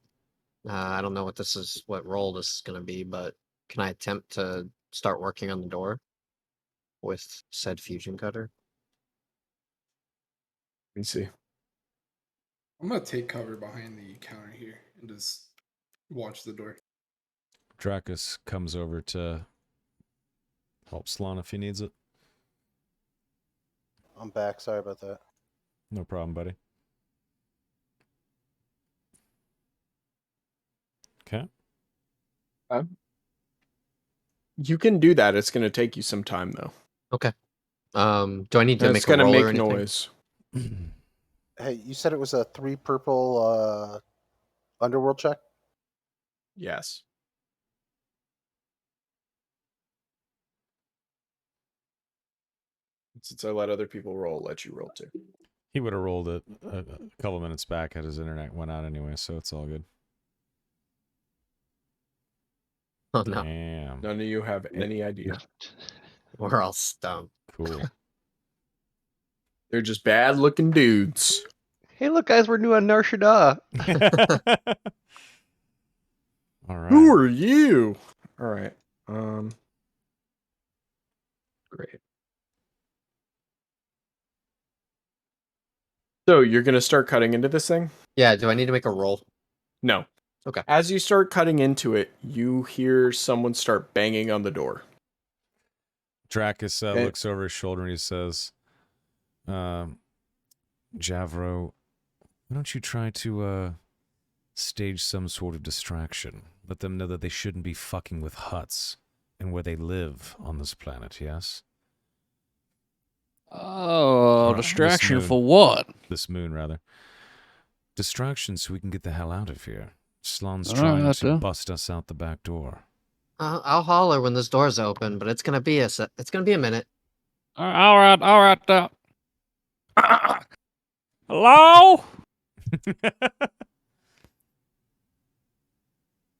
S4: I don't know what roll this is gonna be, but can I attempt to start working on the door with said fusion cutter?
S2: Let me see.
S3: I'm gonna take cover behind the counter here and just watch the door.
S1: Dracus comes over to help Slan if he needs it.
S8: I'm back. Sorry about that.
S1: No problem, buddy. Okay.
S2: You can do that. It's going to take you some time, though.
S4: Okay. Do I need to
S2: And
S4: make
S2: it's
S4: a
S2: going to
S4: roll or
S2: make
S4: anything?
S2: noise.
S8: Hey, you said it was a 3 purple underworld check?
S2: Yes. Since I let other people roll, I'll let you roll too.
S1: He would have rolled it a couple minutes back had his internet went out anyway, so it's all good.
S4: Oh no,
S1: Damn.
S2: None of you have any idea.
S4: we're all stumped.
S1: Cool.
S2: They're just bad looking dudes.
S6: Hey, look, guys, we're doing Narshada.
S1: All right.
S2: Who are you? All right. Great. So you're going to start cutting into this thing?
S4: Yeah. Do I need to make a roll?
S2: No.
S4: Okay.
S2: As you start cutting into it, you hear someone start banging on the door.
S1: Dracus
S2: Okay.
S1: looks over his shoulder and he says, Javro, why don't you try to stage some sort of distraction? Let them know that they shouldn't be fucking with huts and where they live on this planet, yes?
S9: Oh,
S1: Or this
S9: distraction
S1: moon.
S9: for what?
S1: This moon, rather. Distraction so we can get the hell out of here. Slan's
S9: All
S1: trying
S9: right,
S1: to
S9: then.
S1: bust us out the back door.
S4: I'll holler when this door's open, but it's gonna be it's gonna be a minute.
S9: All right. Hello?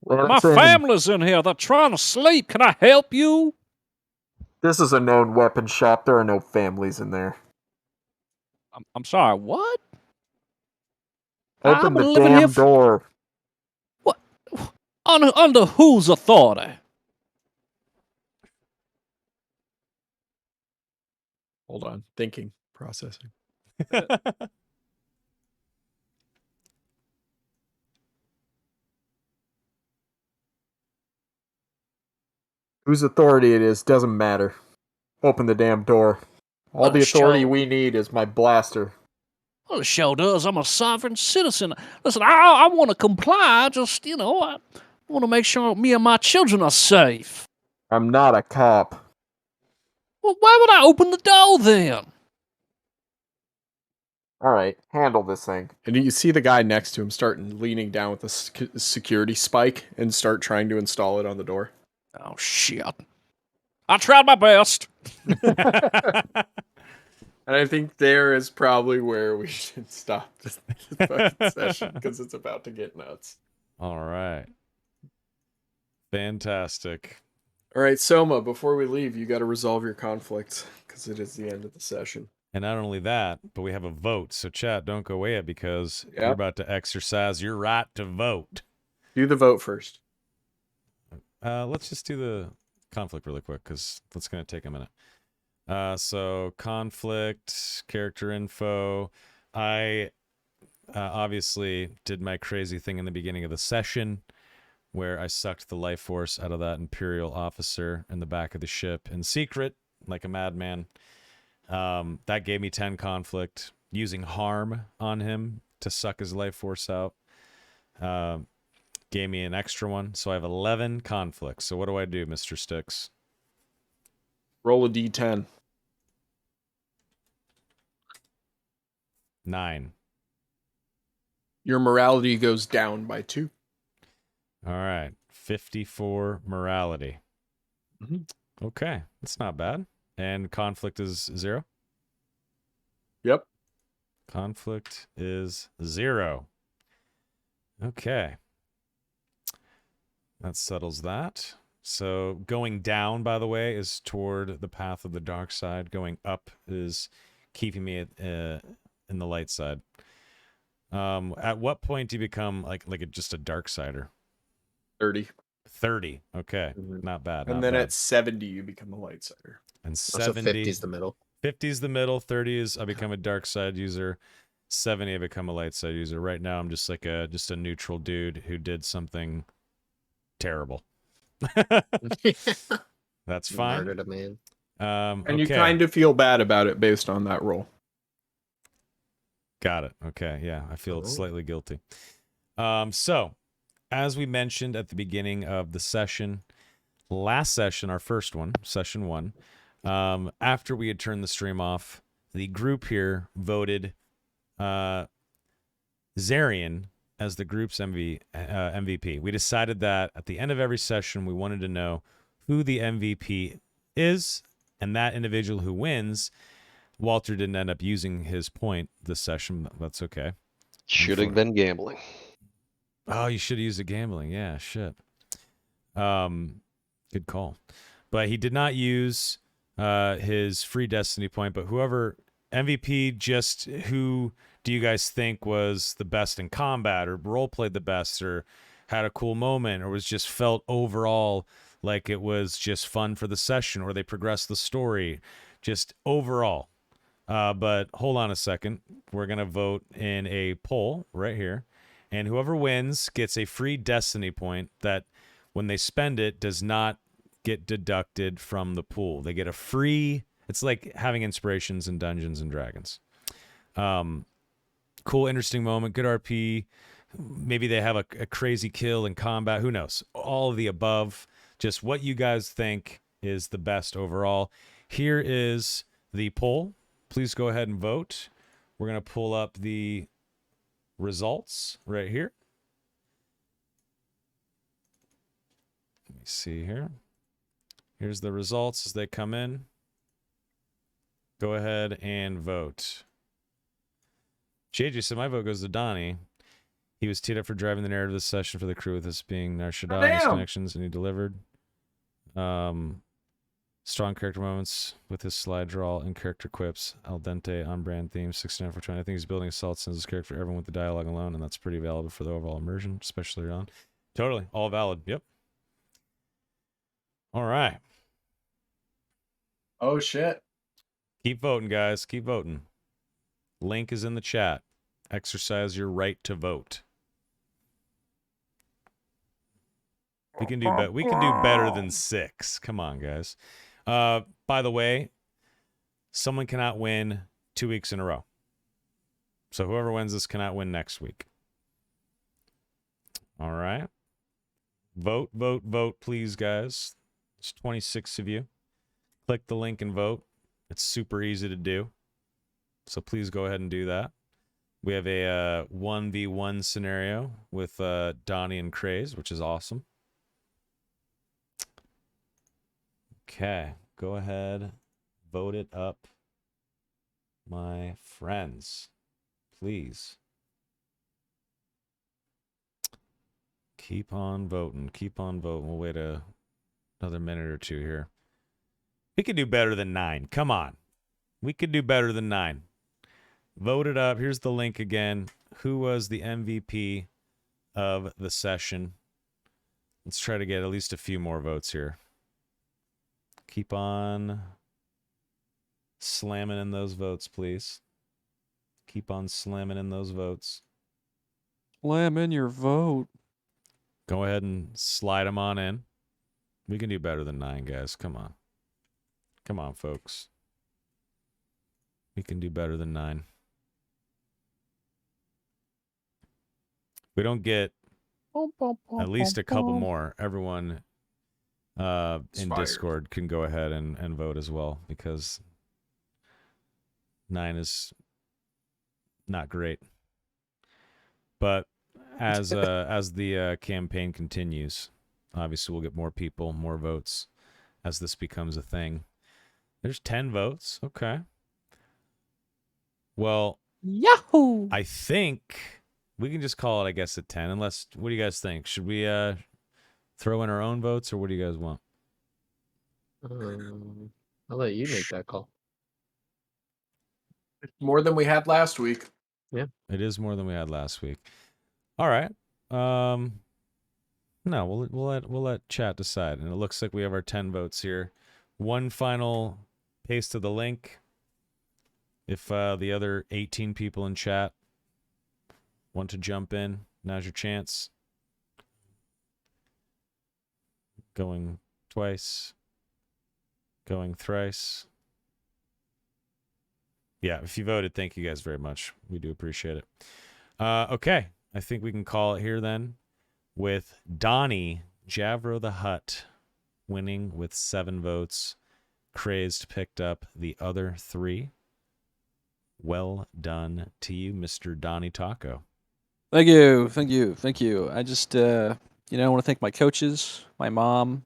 S9: My family's in here. They're trying to sleep. Can I help you?
S2: This is a known weapon shop. There are no families in there.
S9: I'm sorry, what?
S2: Open
S9: I've been
S2: the
S9: living here
S2: damn door.
S9: What? Under whose authority?
S2: Hold on. Thinking. Processing. Whose authority it is doesn't matter. Open the damn door. All
S9: Well,
S2: the authority
S9: show.
S2: we need is my blaster.
S9: Well, it sure does. I'm a sovereign citizen. Listen, I want to comply. Just, I want to make sure me and my children are safe.
S2: I'm not a cop.
S9: Well, why would I open the door then?
S2: All right, handle this thing. And you see the guy next to him start leaning down with a security spike and start trying to install it on the door.
S9: Oh, shit. I tried my best.
S2: And I think there is probably where we should stop this fucking session because it's about to get nuts.
S1: All right. Fantastic.
S2: All right, Soma, before we leave, you got to resolve your conflict because it is the end of the session.
S1: And not only that, but we have a vote. So, chat, don't go away yet because you're about to exercise your right to vote.
S2: Do the vote first.
S1: Let's just do the conflict really quick because that's going to take a minute. So, conflict, character info. I obviously did my crazy thing in the beginning of the session where I sucked the life force out of that Imperial officer in the back of the ship in secret, like a madman. That gave me 10 conflict. Using harm on him to suck his life force out gave me an extra one. So I have 11 conflicts. So what do I do, Mr. Sticks?
S2: Roll a d10.
S1: 9.
S2: Your morality goes down by 2.
S1: All right. 54 morality.
S2: Mm-hmm.
S1: Okay. That's not bad. And conflict is 0?
S2: Yep.
S1: Conflict is 0. Okay. That settles that. So going down, by the way, is toward the path of the dark side. Going up is keeping me in the light side. At what point do you become just a dark sider?
S2: 30.
S1: 30. Okay,
S4: Mhm.
S1: not bad.
S2: And
S1: not
S2: then
S1: bad.
S2: at 70, you become a light sider.
S1: And
S4: So
S1: 70.
S4: 50's the middle.
S1: 50 is the middle. 30 is I become a dark side user. 70 I become a light side user. Right now I'm just like a neutral dude who did something terrible. That's fine.
S4: Murdered a man.
S2: And you
S1: okay.
S2: kind of feel bad about it based on that roll.
S1: Got it. Okay. Yeah, I feel
S4: Oh.
S1: slightly guilty. So, as we mentioned at the beginning of the session, last session, our first one, session 1, after we had turned the stream off, the group here voted Zarian as the group's MVP. We decided that at the end of every session, we wanted to know who the MVP is, and that individual who wins. Walter didn't end up using his point this session. But that's okay.
S6: Should have been gambling.
S1: Oh, you should have used the gambling. Yeah, shit. Good call. But he did not use his free destiny point. But whoever MVP, just who do you guys think was the best in combat, or role played the best, or had a cool moment, or was just felt overall like it was just fun for the session, or they progressed the story, just overall. But hold on a second. We're going to vote in a poll right here. And whoever wins gets a free destiny point that when they spend it does not get deducted from the pool. They get a free, it's like having inspirations in Dungeons and Dragons. Cool, interesting moment, good RP. Maybe they have a crazy kill in combat. Who knows? All of the above. Just what you guys think is the best overall. Here is the poll. Please go ahead and vote. We're going to pull up the results right here. Let me see here. Here's the results as they come in. Go ahead and vote. JJ said my vote goes to Donnie. He was teed up for driving the narrative this session for the crew, with this being Narshada, his connections, and he delivered. Strong character moments with his slide draw and character quips. Al dente, on brand theme, 69 for 20. I think he's building a solid sense of character for everyone with the dialogue alone, and that's pretty valuable for the overall immersion, especially early on. Totally. All valid. Yep. All right.
S2: Oh, shit.
S1: Keep voting, guys. Keep voting. Link is in the chat. Exercise your right to vote. We can do better. We can do better than 6. Come on, guys. By the way, someone cannot win 2 weeks in a row. So whoever wins this cannot win next week. All right. Vote, vote, vote, please, guys. There's 26 of you. Click the link and vote. It's super easy to do. So please go ahead and do that. We have a 1v1 scenario with Donnie and Craze, which is awesome. Okay, go ahead, vote it up, my friends, please. Keep on voting, keep on voting. We'll wait another minute or two here. We could do better than 9. Come on, we could do better than 9. Vote it up. Here's the link again. Who was the MVP of the session? Let's try to get at least a few more votes here. Keep on slamming in those votes, please. Keep on slamming in those votes.
S5: Slam in your vote.
S1: Go ahead and slide them on in. We can do better than 9, guys. Come on. Come on, folks. We can do better than 9. We don't get at least a couple more. Everyone in Discord can go ahead and vote as well, because 9 is not great. But as the campaign continues, obviously we'll get more people, more votes as this becomes a thing. There's 10 votes. Okay. Well,
S9: Yahoo!
S1: I think we can just call it, I guess, at 10. Unless, what do you guys think? Should we throw in our own votes, or what do you guys want?
S4: I'll let you make that call.
S2: More than we had last week.
S4: Yeah.
S1: It is more than we had last week. All right. No, we'll let chat decide. And it looks like we have our 10 votes here. One final paste of the link. If the other 18 people in chat want to jump in, now's your chance. Going twice. Going thrice. Yeah, if you voted, thank you guys very much. We do appreciate it. Okay, I think we can call it here then with Donnie Javro the Hutt winning with 7 votes. Crazed picked up the other 3. Well done to you, Mr. Donnie Taco.
S9: Thank you, thank you, thank you. I just, I want to thank my coaches, my mom,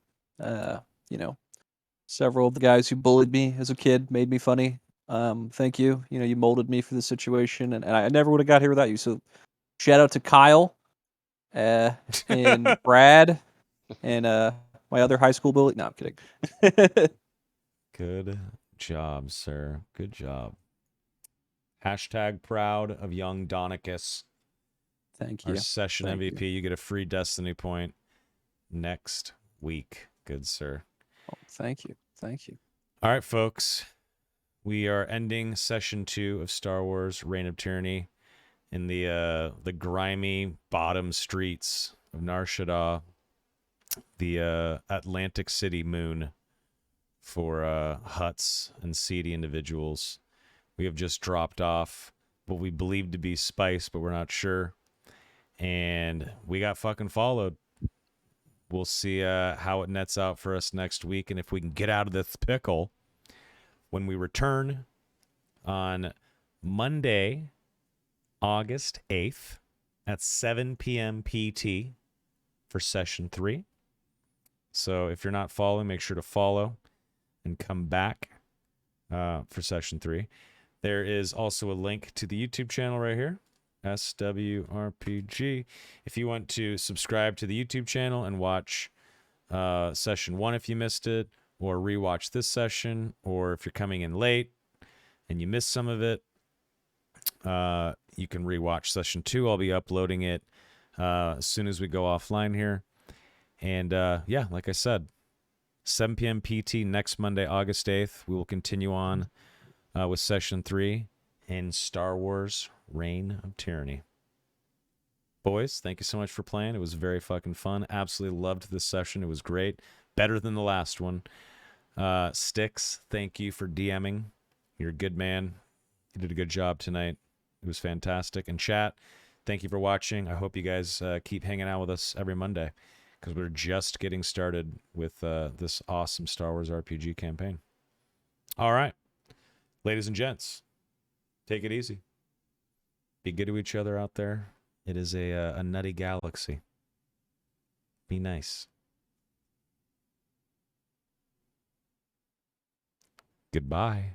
S9: several of the guys who bullied me as a kid, made me funny. Thank you. You molded me for the situation, and I never would have got here without you. So, shout out to Kyle, and Brad, and my other high school bully. No, I'm kidding.
S1: Good job, sir. Good job. Hashtag proud of young Donicus.
S9: Thank you.
S1: Our session
S9: Thank
S1: MVP.
S9: you.
S1: You get a free Destiny point next week. Good sir.
S9: Oh, thank you. Thank you.
S1: All right, folks. We are ending session 2 of Star Wars Reign of Tyranny in the grimy bottom streets of Nar Shaddaa, the Atlantic City moon for huts and seedy individuals. We have just dropped off what we believe to be spice, but we're not sure. And we got fucking followed. We'll see how it nets out for us next week, and if we can get out of this pickle when we return on Monday, August 8th at 7 p.m. PT for session 3. So if you're not following, make sure to follow and come back for session 3. There is also a link to the YouTube channel right here, SWRPG. If you want to subscribe to the YouTube channel and watch session 1 if you missed it, or rewatch this session, or if you're coming in late and you missed some of it, you can rewatch session 2. I'll be uploading it as soon as we go offline here. And yeah, like I said, 7 p.m. PT next Monday, August 8th. We will continue on with session 3 in Star Wars Reign of Tyranny. Boys, thank you so much for playing. It was very fucking fun. Absolutely loved this session. It was great. Better than the last one. Styx, thank you for DMing. You're a good man. You did a good job tonight. It was fantastic. And chat, thank you for watching. I hope you guys keep hanging out with us every Monday, because we're just getting started with this awesome Star Wars RPG campaign. All right. Ladies and gents, take it easy. Be good to each other out there. It is a nutty galaxy. Be nice. Goodbye.